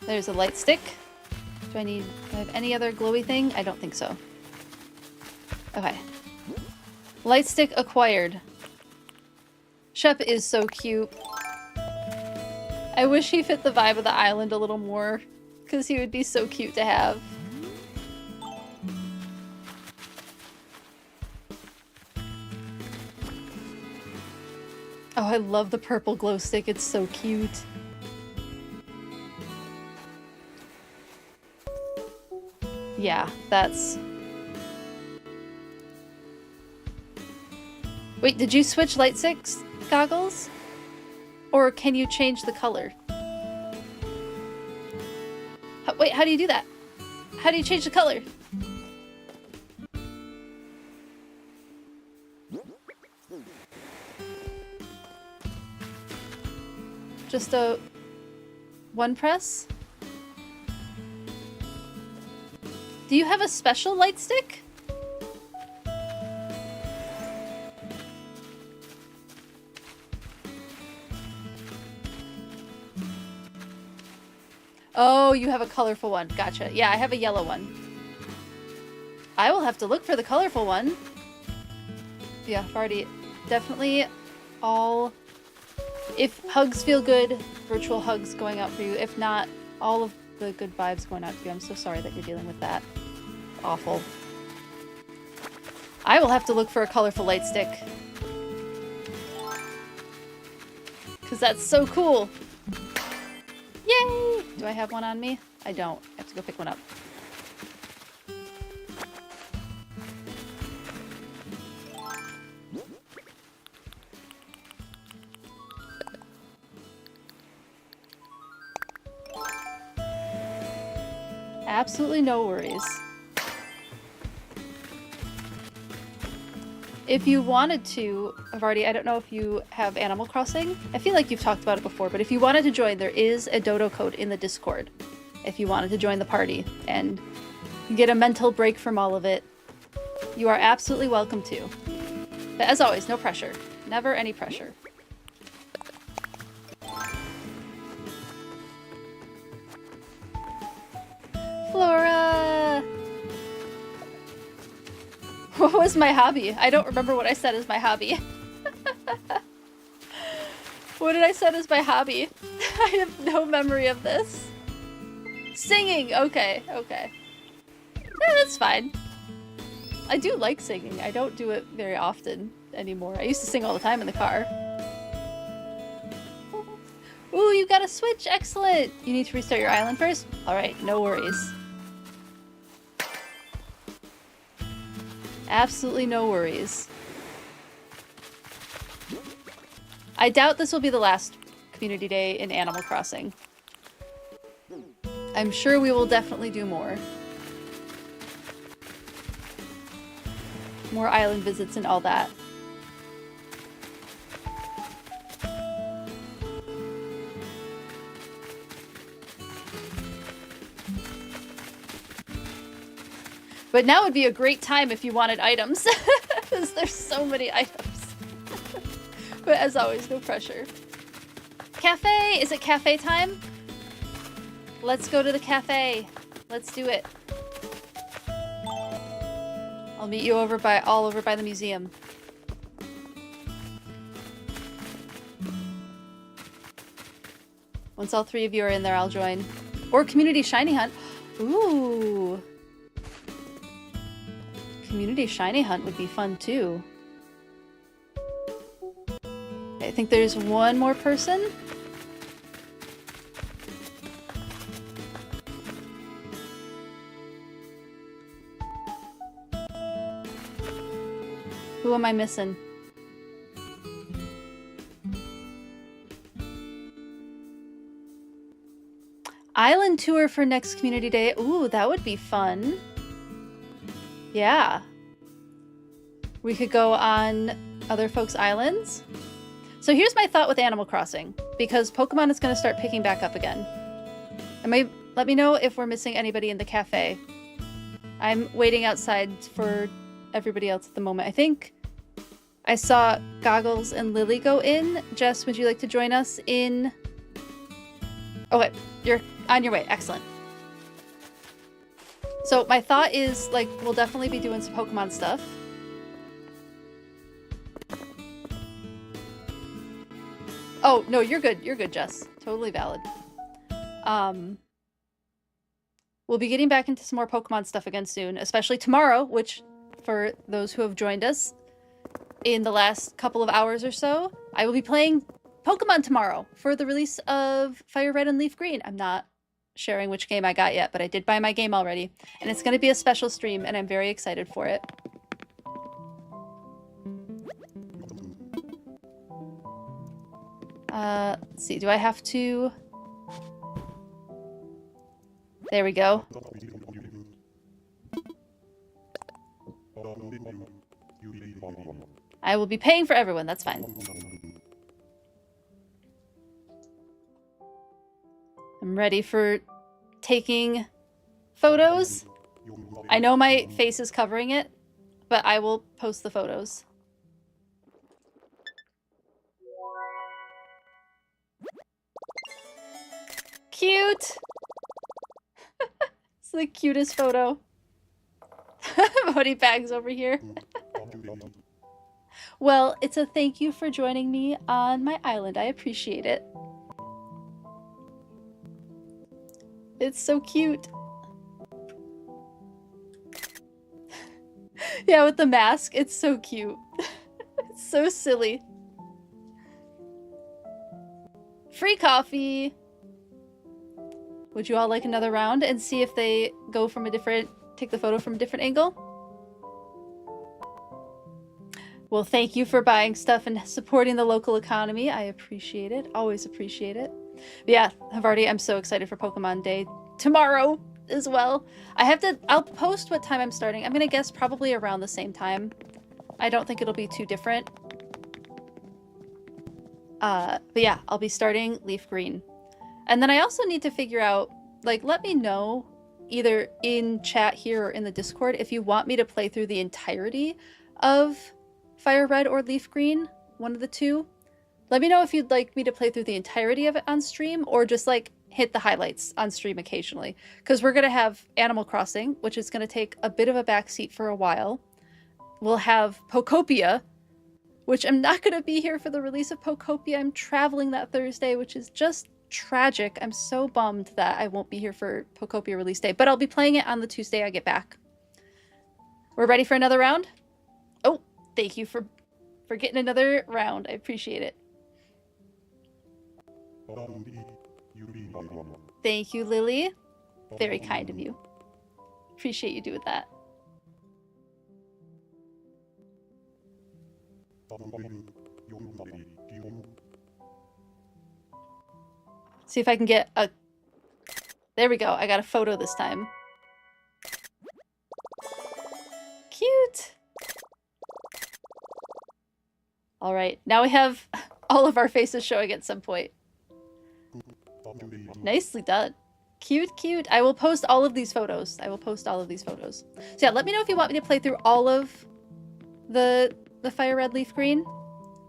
There's a light stick. Do I have any other glowy thing? I don't think so. Okay. Light stick acquired. Shep is so cute. I wish he fit the vibe of the island a little more, because he would be so cute to have. Oh, I love the purple glow stick. It's so cute. Yeah, that's... Wait, did you switch light sticks goggles? Or can you change the color? Wait, how do you do that? How do you change the color? Just a... one press? Do you have a special light stick? Oh, you have a colorful one. Gotcha. Yeah, I have a yellow one. I will have to look for the colorful one. Yeah, I've already... Definitely all... If hugs feel good, virtual hugs going out for you. If not, all of the good vibes going out to you. I'm so sorry that you're dealing with that. Awful. I will have to look for a colorful light stick. Because that's so cool. Yay! Do I have one on me? I don't. I have to go pick one up. Absolutely no worries. If you wanted to, I don't know if you have Animal Crossing. I feel like you've talked about it before, but if you wanted to join, there is a dodo code in the Discord. If you wanted to join the party and Get a mental break from all of it. You are absolutely welcome to. But as always, no pressure. Never any pressure. Flora! What was my hobby? I don't remember what I said as my hobby. What did I say as my hobby? I have no memory of this. Singing! Okay, okay. That's fine. I do like singing. I don't do it very often anymore. I used to sing all the time in the car. Ooh, you got a switch! Excellent! You need to restart your island first? Alright, no worries. Absolutely no worries. I doubt this will be the last community day in Animal Crossing. I'm sure we will definitely do more. More island visits and all that. But now would be a great time if you wanted items, because there's so many items. But as always, no pressure. Cafe! Is it cafe time? Let's go to the cafe. Let's do it. I'll meet you over by the museum. Once all three of you are in there, I'll join. Or community shiny hunt. Ooh. Community shiny hunt would be fun too. Okay, I think there's one more person. Who am I missing? Island tour for next community day. Ooh, that would be fun. Yeah. We could go on other folks' islands. So here's my thought with Animal Crossing, because Pokemon is going to start picking back up again. Let me know if we're missing anybody in the cafe. I'm waiting outside for everybody else at the moment. I think I saw Goggles and Lily go in. Jess, would you like to join us in... Okay, you're on your way. Excellent. So my thought is, like, we'll definitely be doing some Pokemon stuff. Oh, no, you're good. You're good, Jess. Totally valid. We'll be getting back into some more Pokemon stuff again soon, especially tomorrow, which, for those who have joined us in the last couple of hours or so, I will be playing Pokemon tomorrow for the release of Fire Red and Leaf Green. I'm not sharing which game I got yet, but I did buy my game already, and it's going to be a special stream, and I'm very excited for it. Let's see, do I have to... There we go. I will be paying for everyone, that's fine. I'm ready for taking photos. I know my face is covering it, but I will post the photos. Cute! It's the cutest photo. Money bags over here. Well, it's a thank you for joining me on my island. I appreciate it. It's so cute. Yeah, with the mask, it's so cute. It's so silly. Free coffee! Would you all like another round and see if they go from a different... take the photo from a different angle? Well, thank you for buying stuff and supporting the local economy. I appreciate it. Always appreciate it. But yeah, I'm so excited for Pokemon Day tomorrow as well. I'll post what time I'm starting. I'm gonna guess probably around the same time. I don't think it'll be too different. But yeah, I'll be starting Leaf Green. And then I also need to figure out, like, let me know either in chat here or in the Discord if you want me to play through the entirety of Fire Red or Leaf Green, one of the two. Let me know if you'd like me to play through the entirety of it on stream or just like hit the highlights on stream occasionally. Because we're going to have Animal Crossing, which is going to take a bit of a backseat for a while. We'll have Pokopia, which I'm not going to be here for the release of Pokopia. I'm traveling that Thursday, which is just tragic. I'm so bummed that I won't be here for Pokopia release day, but I'll be playing it on the Tuesday I get back. We're ready for another round? Oh, thank you for getting another round. I appreciate it. Thank you, Lily. Very kind of you. Appreciate you doing that. See if I can get a... There we go. I got a photo this time. Cute. All right. Now we have all of our faces showing at some point. Nicely done. Cute, cute. I will post all of these photos. I will post all of these photos. So yeah, let me know if you want me to play through all of the Fire Red Leaf Green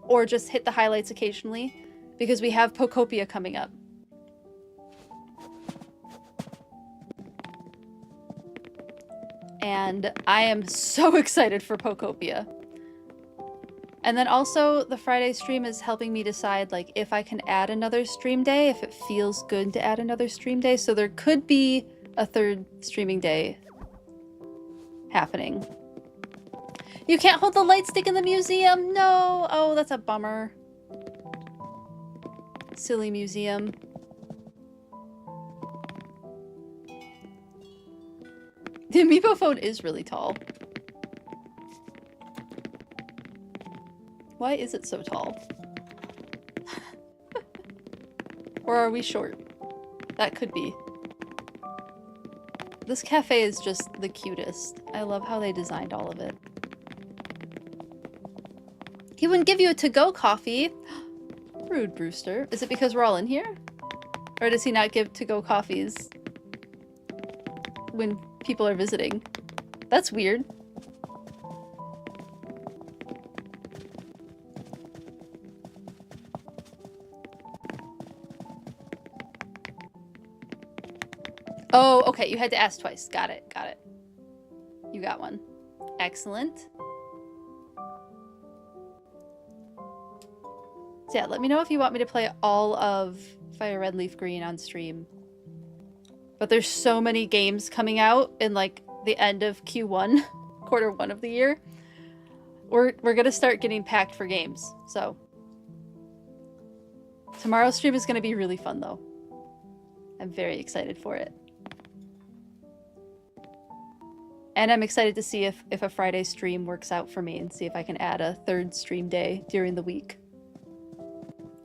or just hit the highlights occasionally because we have Pokopia coming up. And I am so excited for Pokopia. And then also the Friday stream is helping me decide like if I can add another stream day, if it feels good to add another stream day. So there could be a third streaming day happening. You can't hold the light stick in the museum? No! Oh, that's a bummer. Silly museum. The Amiibo phone is really tall. Why is it so tall? Or are we short? That could be. This cafe is just the cutest. I love how they designed all of it. He wouldn't give you a to-go coffee. Rude, Brewster. Is it because we're all in here? Or does he not give to-go coffees when people are visiting? That's weird. Oh, okay. You had to ask twice. Got it. Got it. You got one. Excellent. So yeah, let me know if you want me to play all of Fire Red Leaf Green on stream. But there's so many games coming out in like the end of Q1, quarter one of the year. We're gonna start getting packed for games. So tomorrow's stream is gonna be really fun though. I'm very excited for it. And I'm excited to see if a Friday stream works out for me and see if I can add a third stream day during the week.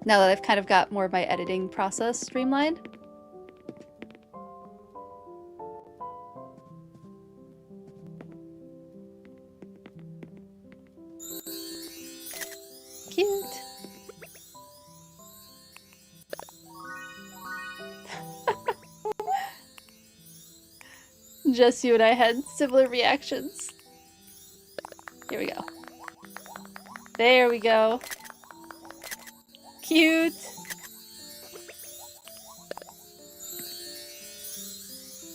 Now that I've kind of got more of my editing process streamlined. Cute. Just you and I had similar reactions. Here we go. There we go. Cute.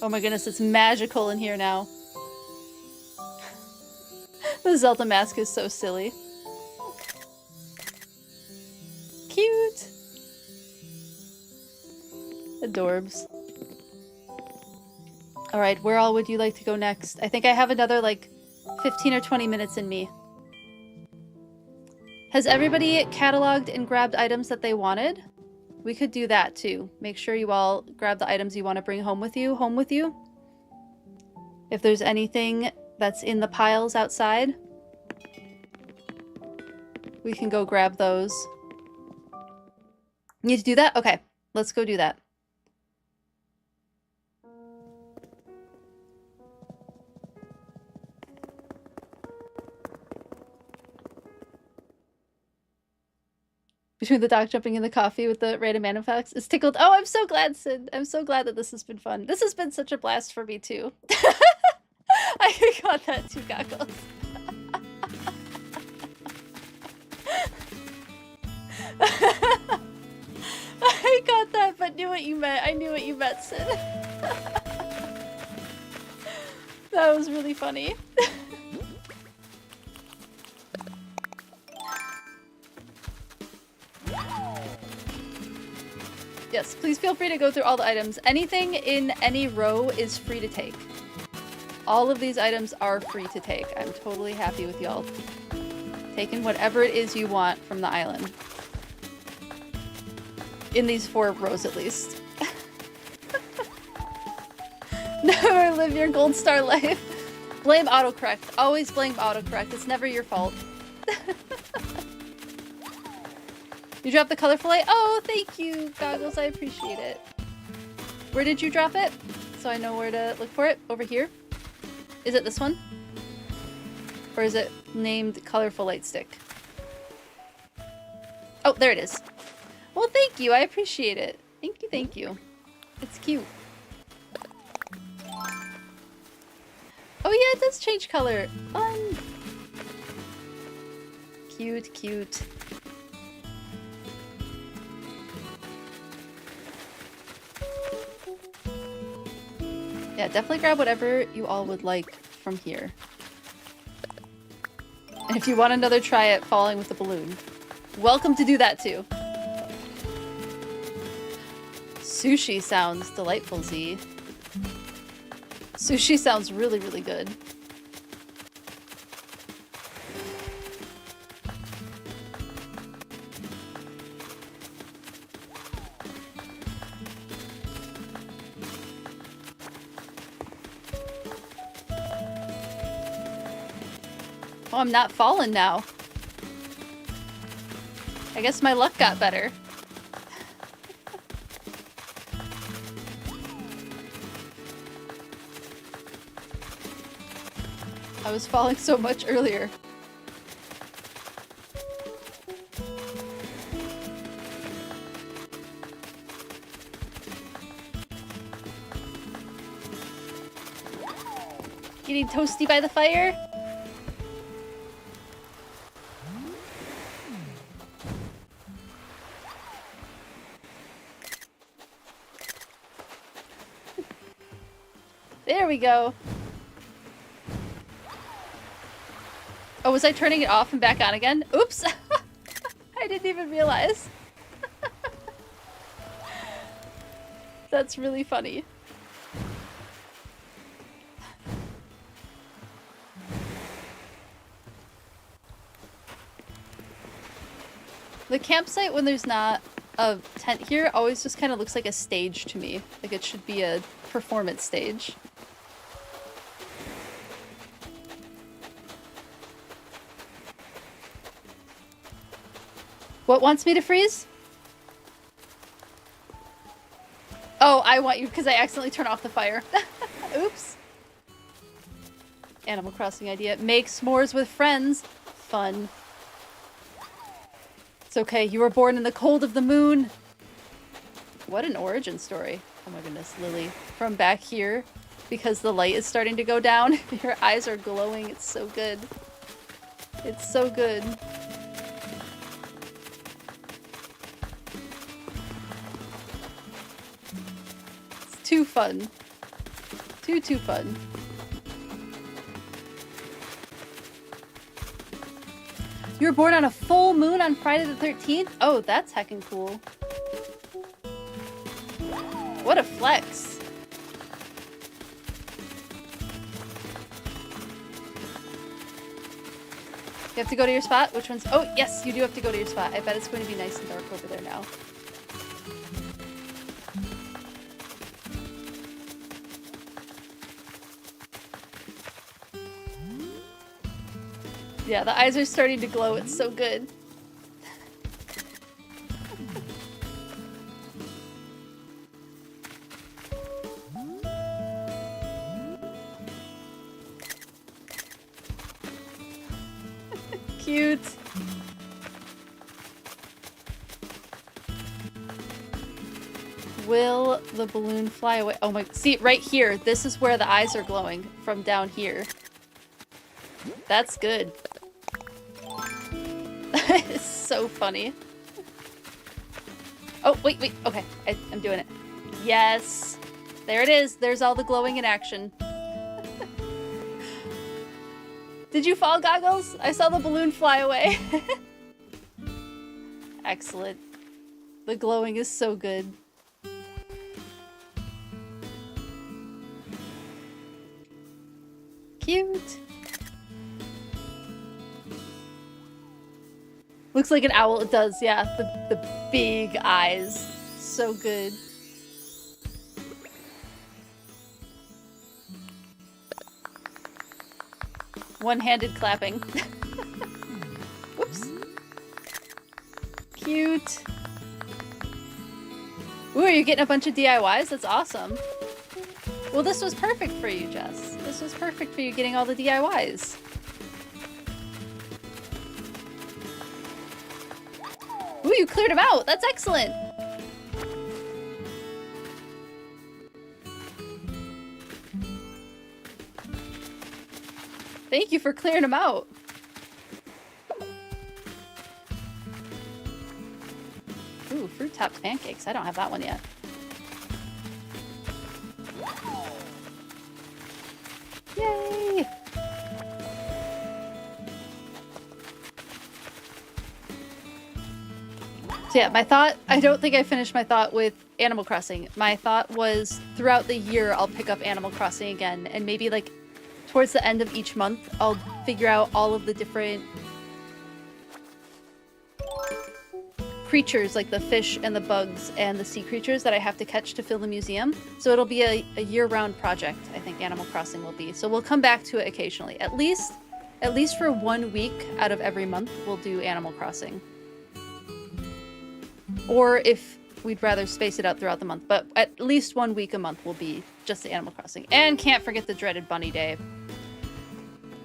Oh my goodness, it's magical in here now. The Zelda mask is so silly. Cute. Adorbs. Alright, where all would you like to go next? I think I have another like 15 or 20 minutes in me. Has everybody cataloged and grabbed items that they wanted? We could do that too. Make sure you all grab the items you want to bring home with you. If there's anything that's in the piles outside, we can go grab those. Need to do that? Okay, let's go do that. between the dog jumping in the coffee with the random animal facts is tickled. Oh, I'm so glad, Sid. I'm so glad that this has been fun. This has been such a blast for me too. I got that too, Goggles. I got that, but knew what you meant. I knew what you meant, Sid. That was really funny. Yes, please feel free to go through all the items. Anything in any row is free to take. All of these items are free to take. I'm totally happy with y'all taking whatever it is you want from the island. In these 4 rows at least. Never live your gold star life. Blame autocorrect. Always blame autocorrect. It's never your fault. You dropped the colorful light? Oh, thank you, Goggles. I appreciate it. Where did you drop it? So I know where to look for it. Over here? Is it this one? Or is it named colorful light stick? Oh, there it is. Well, thank you. I appreciate it. Thank you, thank you. It's cute. Oh yeah, it does change color. Fun. Cute, cute. Yeah, definitely grab whatever you all would like from here. And if you want another try at falling with the balloon, welcome to do that too. Sushi sounds delightful, Z. Sushi sounds really, really good. Oh, I'm not falling now. I guess my luck got better. I was falling so much earlier. Getting toasty by the fire? There we go. Oh, was I turning it off and back on again? Oops! I didn't even realize. That's really funny. The campsite, when there's not a tent here, always just kind of looks like a stage to me. Like it should be a performance stage. What wants me to freeze? Oh, I want you because I accidentally turned off the fire. Oops. Animal Crossing idea. Make s'mores with friends. Fun. It's okay. You were born in the cold of the moon. What an origin story. Oh my goodness, Lily. From back here, because the light is starting to go down, your eyes are glowing. It's so good. It's so good. Too fun. Too fun. You were born on a full moon on Friday the 13th? Oh, that's heckin' cool. What a flex. You have to go to your spot? Which one's... Oh, yes, you do have to go to your spot. I bet it's going to be nice and dark over there now. Yeah, the eyes are starting to glow. It's so good. Cute. Will the balloon fly away? Oh my, see, right here, this is where the eyes are glowing from down here. That's good. It's so funny. Oh, wait, okay, I'm doing it. Yes, there it is. There's all the glowing in action. Did you fall, Goggles? I saw the balloon fly away. Excellent. The glowing is so good. Cute. Looks like an owl. It does, yeah. The big eyes. So good. One-handed clapping. Whoops. Cute. Ooh, are you getting a bunch of DIYs? That's awesome. Well, this was perfect for you, Jess. This was perfect for you getting all the DIYs. Ooh, you cleared them out. That's excellent. Thank you for clearing them out. Ooh, fruit topped pancakes. I don't have that one yet. Yay! So yeah, my thought, I don't think I finished my thought with Animal Crossing. My thought was throughout the year I'll pick up Animal Crossing again, and maybe like towards the end of each month I'll figure out all of the different creatures, like the fish and the bugs and the sea creatures that I have to catch to fill the museum. So it'll be a year-round project, I think Animal Crossing will be. So we'll come back to it occasionally. At least for 1 week out of every month we'll do Animal Crossing. Or if we'd rather space it out throughout the month, but at least 1 week a month will be just the Animal Crossing. And can't forget the dreaded Bunny Day.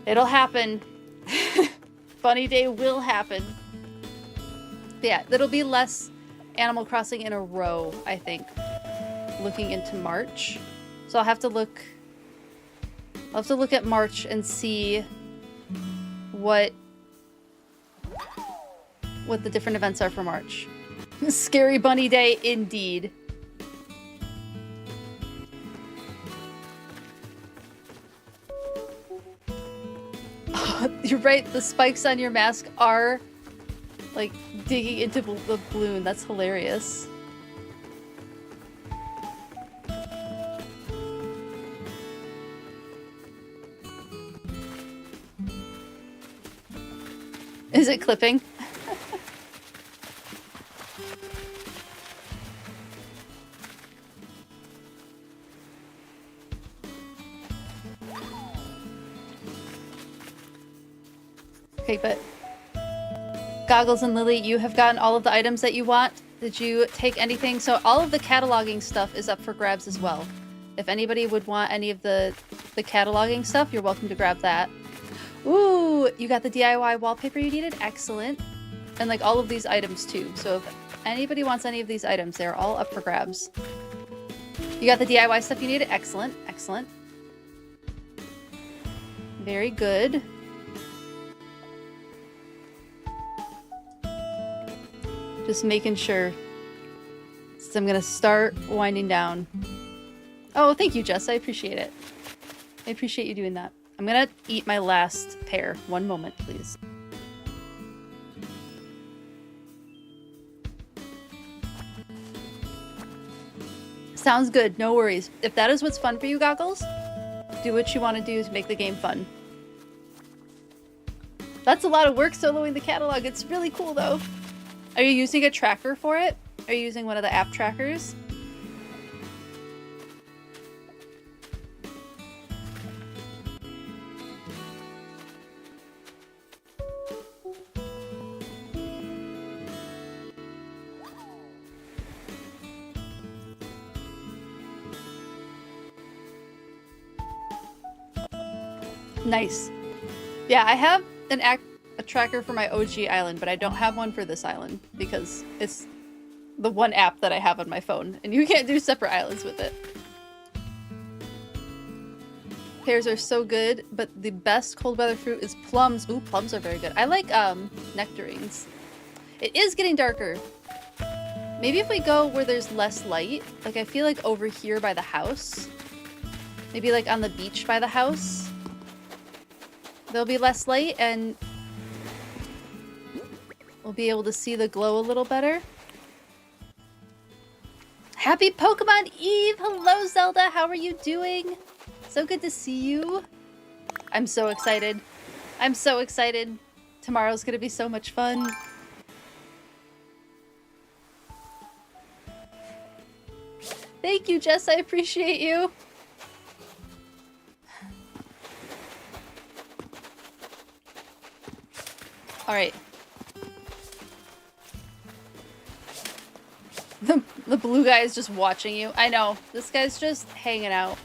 It'll happen. Bunny Day will happen. But yeah, that'll be less Animal Crossing in a row, I think, looking into March. So I'll have to look at March and see what the different events are for March. Scary Bunny Day, indeed. Oh, you're right, the spikes on your mask are, like, digging into the balloon. That's hilarious. Is it clipping? Okay, but Goggles and Lily, you have gotten all of the items that you want. Did you take anything? So all of the cataloging stuff is up for grabs as well. If anybody would want any of the cataloging stuff, you're welcome to grab that. Ooh, you got the DIY wallpaper you needed? Excellent. And like all of these items too. So if anybody wants any of these items, they're all up for grabs. You got the DIY stuff you needed? Excellent, excellent. Very good. Just making sure. So I'm gonna start winding down. Oh, thank you, Jess. I appreciate it. I appreciate you doing that. I'm gonna eat my last pear. One moment, please. Sounds good. No worries. If that is what's fun for you, Goggles, do what you want to do to make the game fun. That's a lot of work soloing the catalog. It's really cool, though. Are you using a tracker for it? Are you using one of the app trackers? Nice. Yeah, I have a tracker for my OG island, but I don't have one for this island because it's the one app that I have on my phone, and you can't do separate islands with it. Pears are so good, but the best cold weather fruit is plums. Ooh, plums are very good. I like nectarines. It is getting darker. Maybe if we go where there's less light, like I feel like over here by the house, maybe like on the beach by the house, there'll be less light and we'll be able to see the glow a little better. Happy Pokemon Eve! Hello, Zelda! How are you doing? So good to see you. I'm so excited. I'm so excited. Tomorrow's gonna be so much fun. Thank you, Jess. I appreciate you. All right. The blue guy is just watching you. I know. This guy's just hanging out.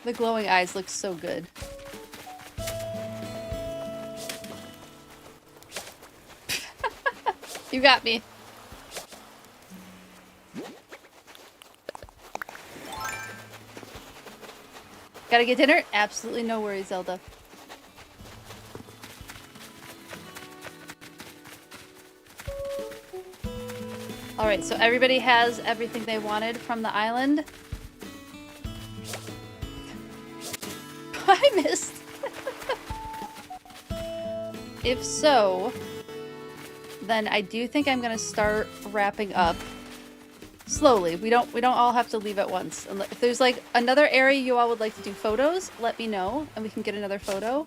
The glowing eyes look so good. You got me. Gotta get dinner? Absolutely no worries, Zelda. Alright, so everybody has everything they wanted from the island. I missed. If so, then I do think I'm gonna start wrapping up slowly. We don't all have to leave at once. If there's like another area you all would like to do photos, let me know and we can get another photo.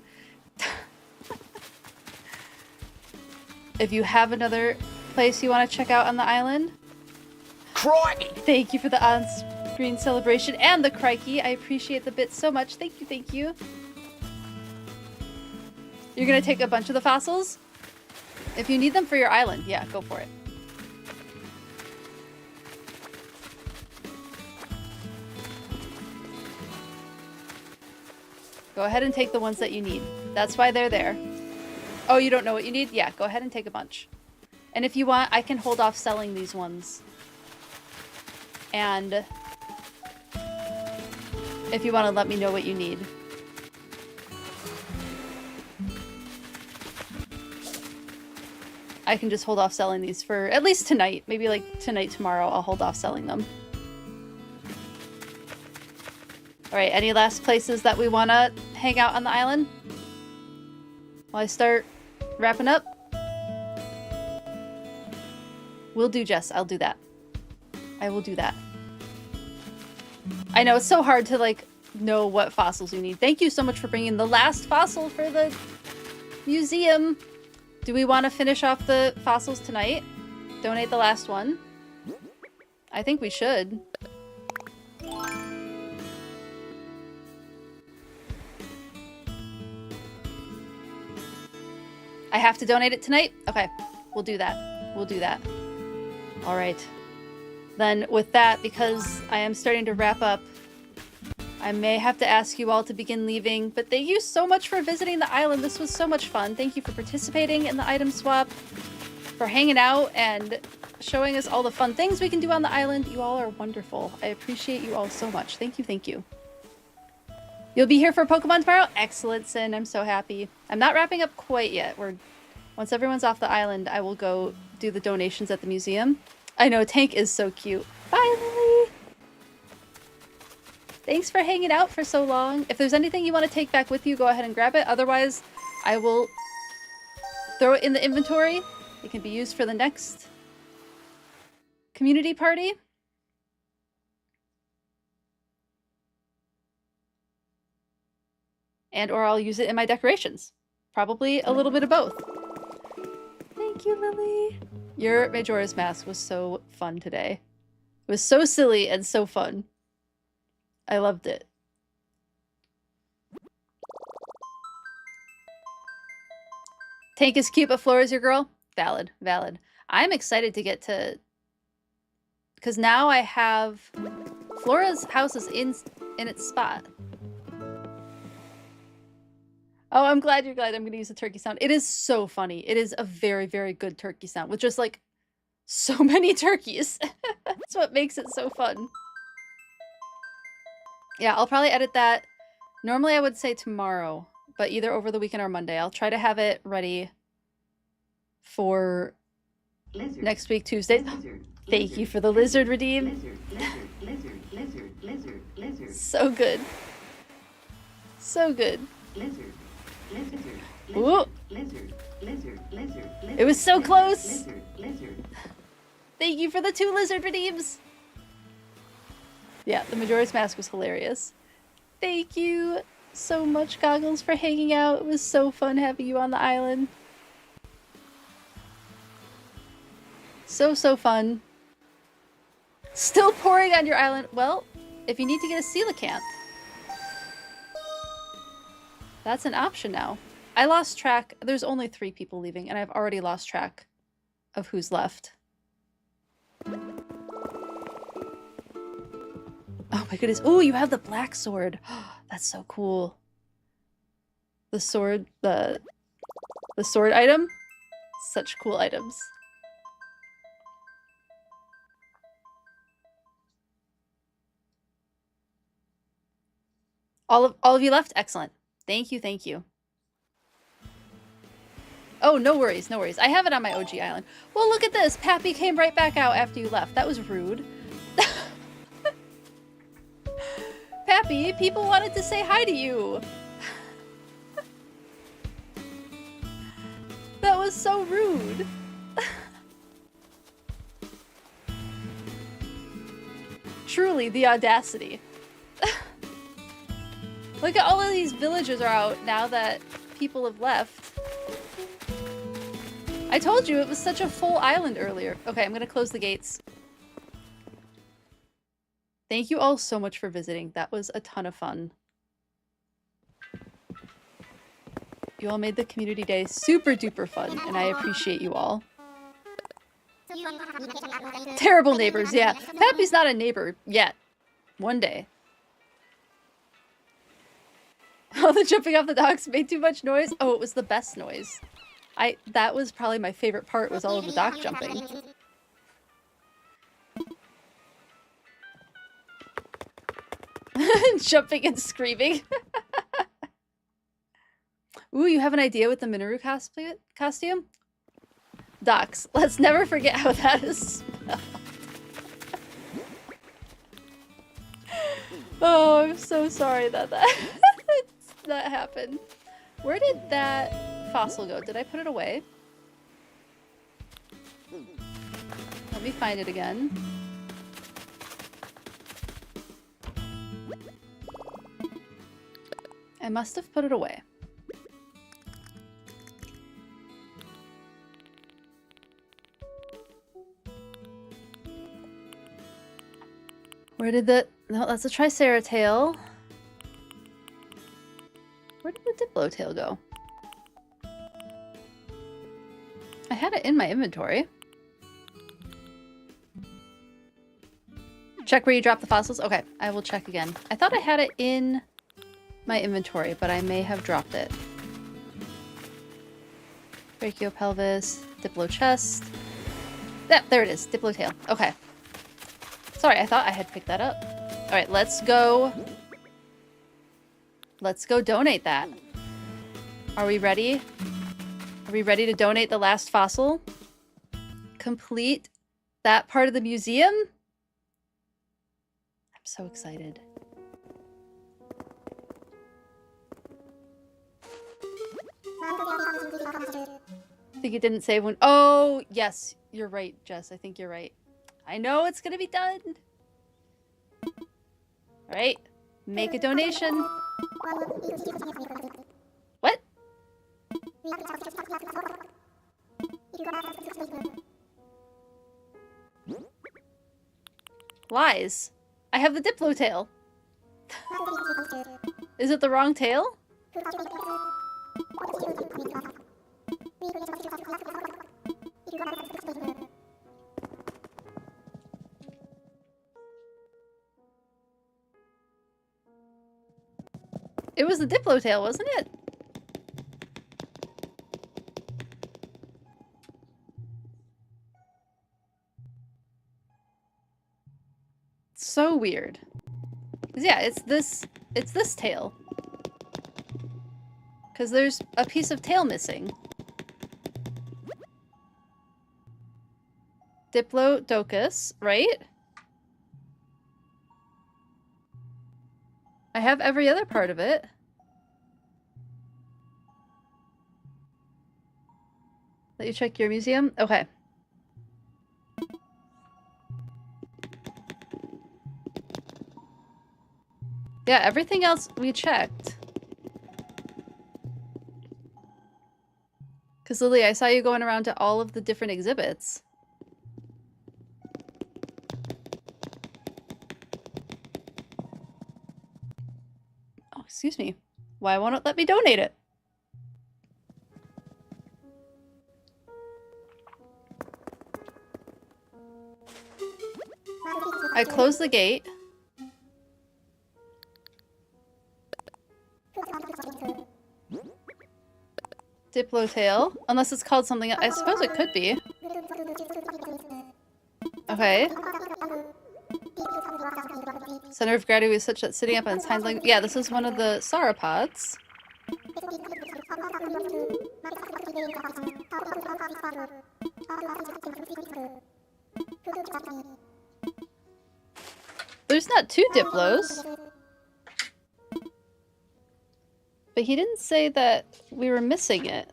If you have another place you want to check out on the island. Crikey! Thank you for the on-screen celebration and the crikey. I appreciate the bits so much. Thank you, thank you. You're gonna take a bunch of the fossils? If you need them for your island, yeah, go for it. Go ahead and take the ones that you need. That's why they're there. Oh, you don't know what you need? Yeah, go ahead and take a bunch. And if you want, I can hold off selling these ones. And if you want to let me know what you need. I can just hold off selling these for at least tonight. Maybe like tonight, tomorrow, I'll hold off selling them. Alright, any last places that we want to hang out on the island? While I start wrapping up? Will do, Jess. I'll do that. I will do that. I know, it's so hard to, like, know what fossils you need. Thank you so much for bringing the last fossil for the museum. Do we want to finish off the fossils tonight? Donate the last one? I think we should. I have to donate it tonight? Okay, we'll do that. We'll do that. All right. Then with that, because I am starting to wrap up, I may have to ask you all to begin leaving, but thank you so much for visiting the island. This was so much fun. Thank you for participating in the item swap, for hanging out and showing us all the fun things we can do on the island. You all are wonderful. I appreciate you all so much. Thank you, thank you. You'll be here for Pokemon tomorrow? Excellent, Sin. I'm so happy. I'm not wrapping up quite yet. Once everyone's off the island, I will go do the donations at the museum. I know, Tank is so cute. Bye, Lily! Thanks for hanging out for so long. If there's anything you want to take back with you, go ahead and grab it. Otherwise, I will throw it in the inventory. It can be used for the next community party. And or I'll use it in my decorations. Probably a little bit of both. Thank you, Lily. Your Majora's Mask was so fun today. It was so silly and so fun. I loved it. Tank is cute, but Flora's your girl? Valid, valid. I'm excited to get to... Because now I have... Flora's house is in its spot. Oh, I'm glad you're glad. I'm going to use the turkey sound. It is so funny. It is a very, very good turkey sound with just like So many turkeys. That's what makes it so fun. Yeah, I'll probably edit that. Normally I would say tomorrow, but either over the weekend or Monday. I'll try to have it ready for next week, Tuesday. Thank you for the lizard redeem. So good. So good. Ooh. It was so close. Thank you for the 2 lizard redeems. Yeah, the Majora's Mask was hilarious. Thank you so much, Goggles, for hanging out. It was so fun having you on the island. So fun. Still pouring on your island. Well, if you need to get a coelacanth, that's an option now. I lost track. There's only 3 people leaving, and I've already lost track of who's left. Oh my goodness. Oh, you have the black sword. That's so cool. The sword, the sword item? Such cool items. All of you left? Excellent. Thank you, thank you. Oh, no worries, no worries. I have it on my OG island. Well, look at this. Pappy came right back out after you left. That was rude. Pappy, people wanted to say hi to you. That was so rude. Truly, the audacity. Look at all of these villagers are out now that people have left. I told you it was such a full island earlier. Okay, I'm gonna close the gates. Thank you all so much for visiting. That was a ton of fun. You all made the community day super duper fun, and I appreciate you all. Terrible neighbors, yeah. Pappy's not a neighbor yet. One day. All the jumping off the docks made too much noise. Oh, it was the best noise. That was probably my favorite part, was all of the dock jumping. Jumping and screaming. Ooh, you have an idea with the Minoru costume? Docs, let's never forget how that is spelled. Oh, I'm so sorry that that happened. Where did that fossil go? Did I put it away? Let me find it again. I must have put it away. Where did the... No, that's a triceratops. Where did the diplotail go? I had it in my inventory. Check where you dropped the fossils? Okay, I will check again. I thought I had it in my inventory, but I may have dropped it. Brachiopelvis, diplo chest. Yeah, there it is, diplotail. Okay. Sorry, I thought I had picked that up. All right, let's go. Let's go donate that. Are we ready? Are we ready to donate the last fossil? Complete that part of the museum? I'm so excited. I think it didn't save one. Oh, yes, you're right, Jess. I think you're right. I know it's gonna be done. All right, make a donation. What? Lies. I have the diplo tail. Is it the wrong tail? It was the diplo tail, wasn't it? weird. 'Cause yeah, it's this tail. Because there's a piece of tail missing. Diplodocus, right? I have every other part of it. Let you check your museum? Okay. Yeah, everything else we checked. Because Lily, I saw you going around to all of the different exhibits. Oh, excuse me. Why won't it let me donate it? I closed the gate. Diplotail. Unless it's called something else. I suppose it could be. Okay. Center of gravity is such that sitting up on its hind leg. Yeah, this is one of the sauropods. There's not two Diplos. But he didn't say that we were missing it.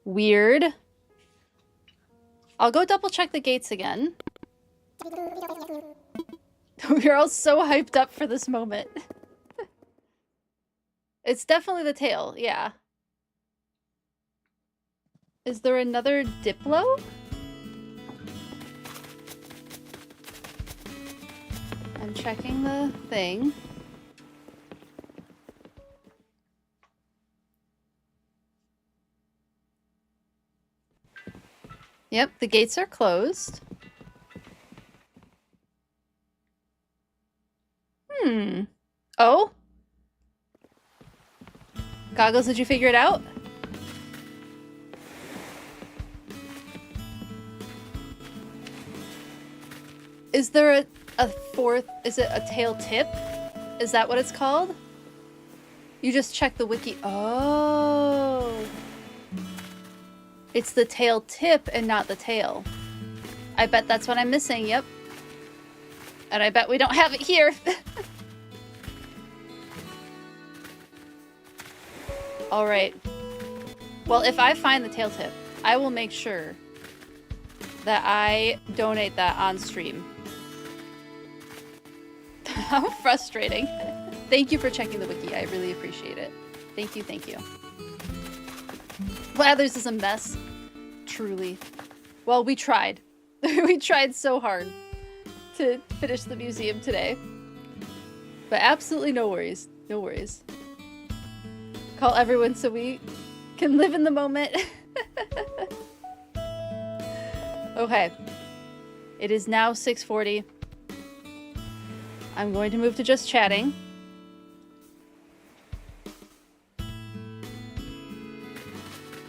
Weird. I'll go double check the gates again. We're all so hyped up for this moment. It's definitely the tail, yeah. Is there another Diplo? I'm checking the thing. Yep, the gates are closed. Oh? Goggles, did you figure it out? Is there a fourth? Is it a tail tip? Is that what it's called? You just check the wiki. Oh. It's the tail tip and not the tail. I bet that's what I'm missing, yep. And I bet we don't have it here. Alright. Well, if I find the tail tip, I will make sure that I donate that on stream. How frustrating. Thank you for checking the wiki. I really appreciate it. Thank you, thank you. Blathers is a mess. Truly. Well, we tried. We tried so hard to finish the museum today. But absolutely no worries. No worries. Call everyone so we can live in the moment. Okay. It is now 6:40. I'm going to move to just chatting.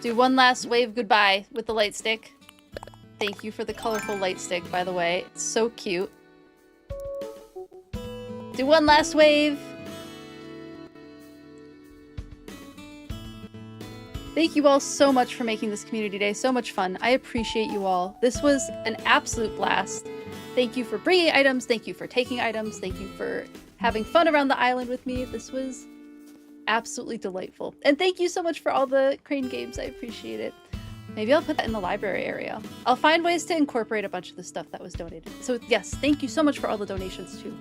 Do one last wave goodbye with the light stick. Thank you for the colorful light stick, by the way. It's so cute. Do one last wave. Thank you all so much for making this community day so much fun. I appreciate you all. This was an absolute blast. Thank you for bringing items. Thank you for taking items. Thank you for having fun around the island with me. This was absolutely delightful. And thank you so much for all the crane games. I appreciate it. Maybe I'll put that in the library area. I'll find ways to incorporate a bunch of the stuff that was donated. So yes, thank you so much for all the donations too.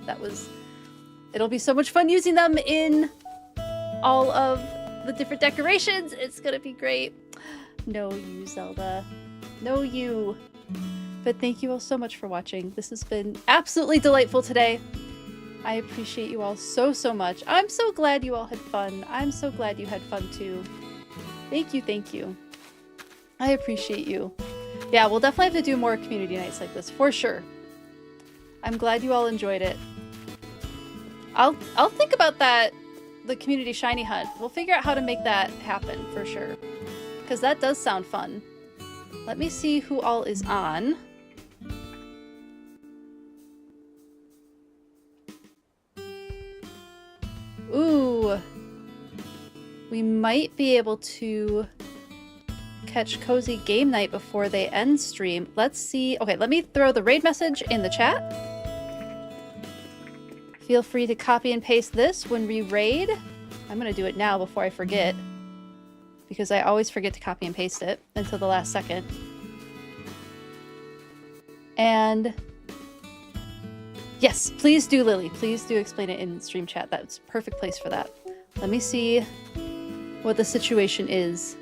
It'll be so much fun using them in all of the different decorations. It's gonna be great. No you, Zelda. No you. But thank you all so much for watching. This has been absolutely delightful today. I appreciate you all so, so much. I'm so glad you all had fun. I'm so glad you had fun too. Thank you, thank you. I appreciate you. Yeah, we'll definitely have to do more community nights like this, for sure. I'm glad you all enjoyed it. I'll think about that, the community shiny hunt. We'll figure out how to make that happen, for sure. Because that does sound fun. Let me see who all is on. we might be able to catch Cozy Game Night before they end stream. Let's see. Okay, let me throw the raid message in the chat. Feel free to copy and paste this when we raid. I'm gonna do it now before I forget, because I always forget to copy and paste it until the last second. And yes, please do, Lily. Please do explain it in stream chat. That's a perfect place for that. Let me see what the situation is.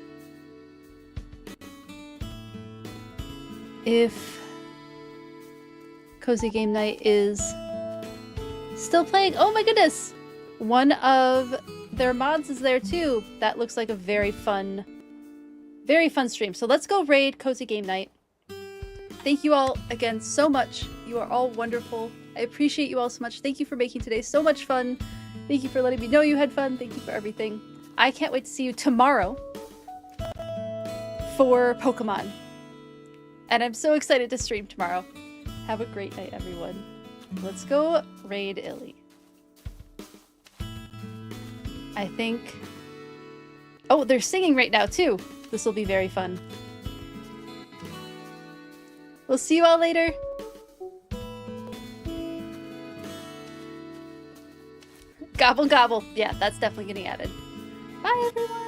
If Cozy Game Night is still playing. Oh my goodness! One of their mods is there too. That looks like a very fun stream. So let's go raid Cozy Game Night. Thank you all again so much. You are all wonderful. I appreciate you all so much. Thank you for making today so much fun. Thank you for letting me know you had fun. Thank you for everything. I can't wait to see you tomorrow for Pokemon. And I'm so excited to stream tomorrow. Have a great night, everyone. Let's go raid Illy. I think... Oh, they're singing right now, too. This will be very fun. We'll see you all later. Gobble gobble. Yeah, that's definitely getting added. Bye, everyone.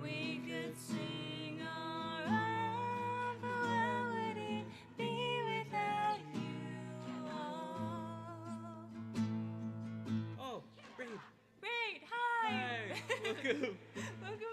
We could sing our life, but where would it be without you? Oh, Raid. Great, hi! Hi, welcome. Welcome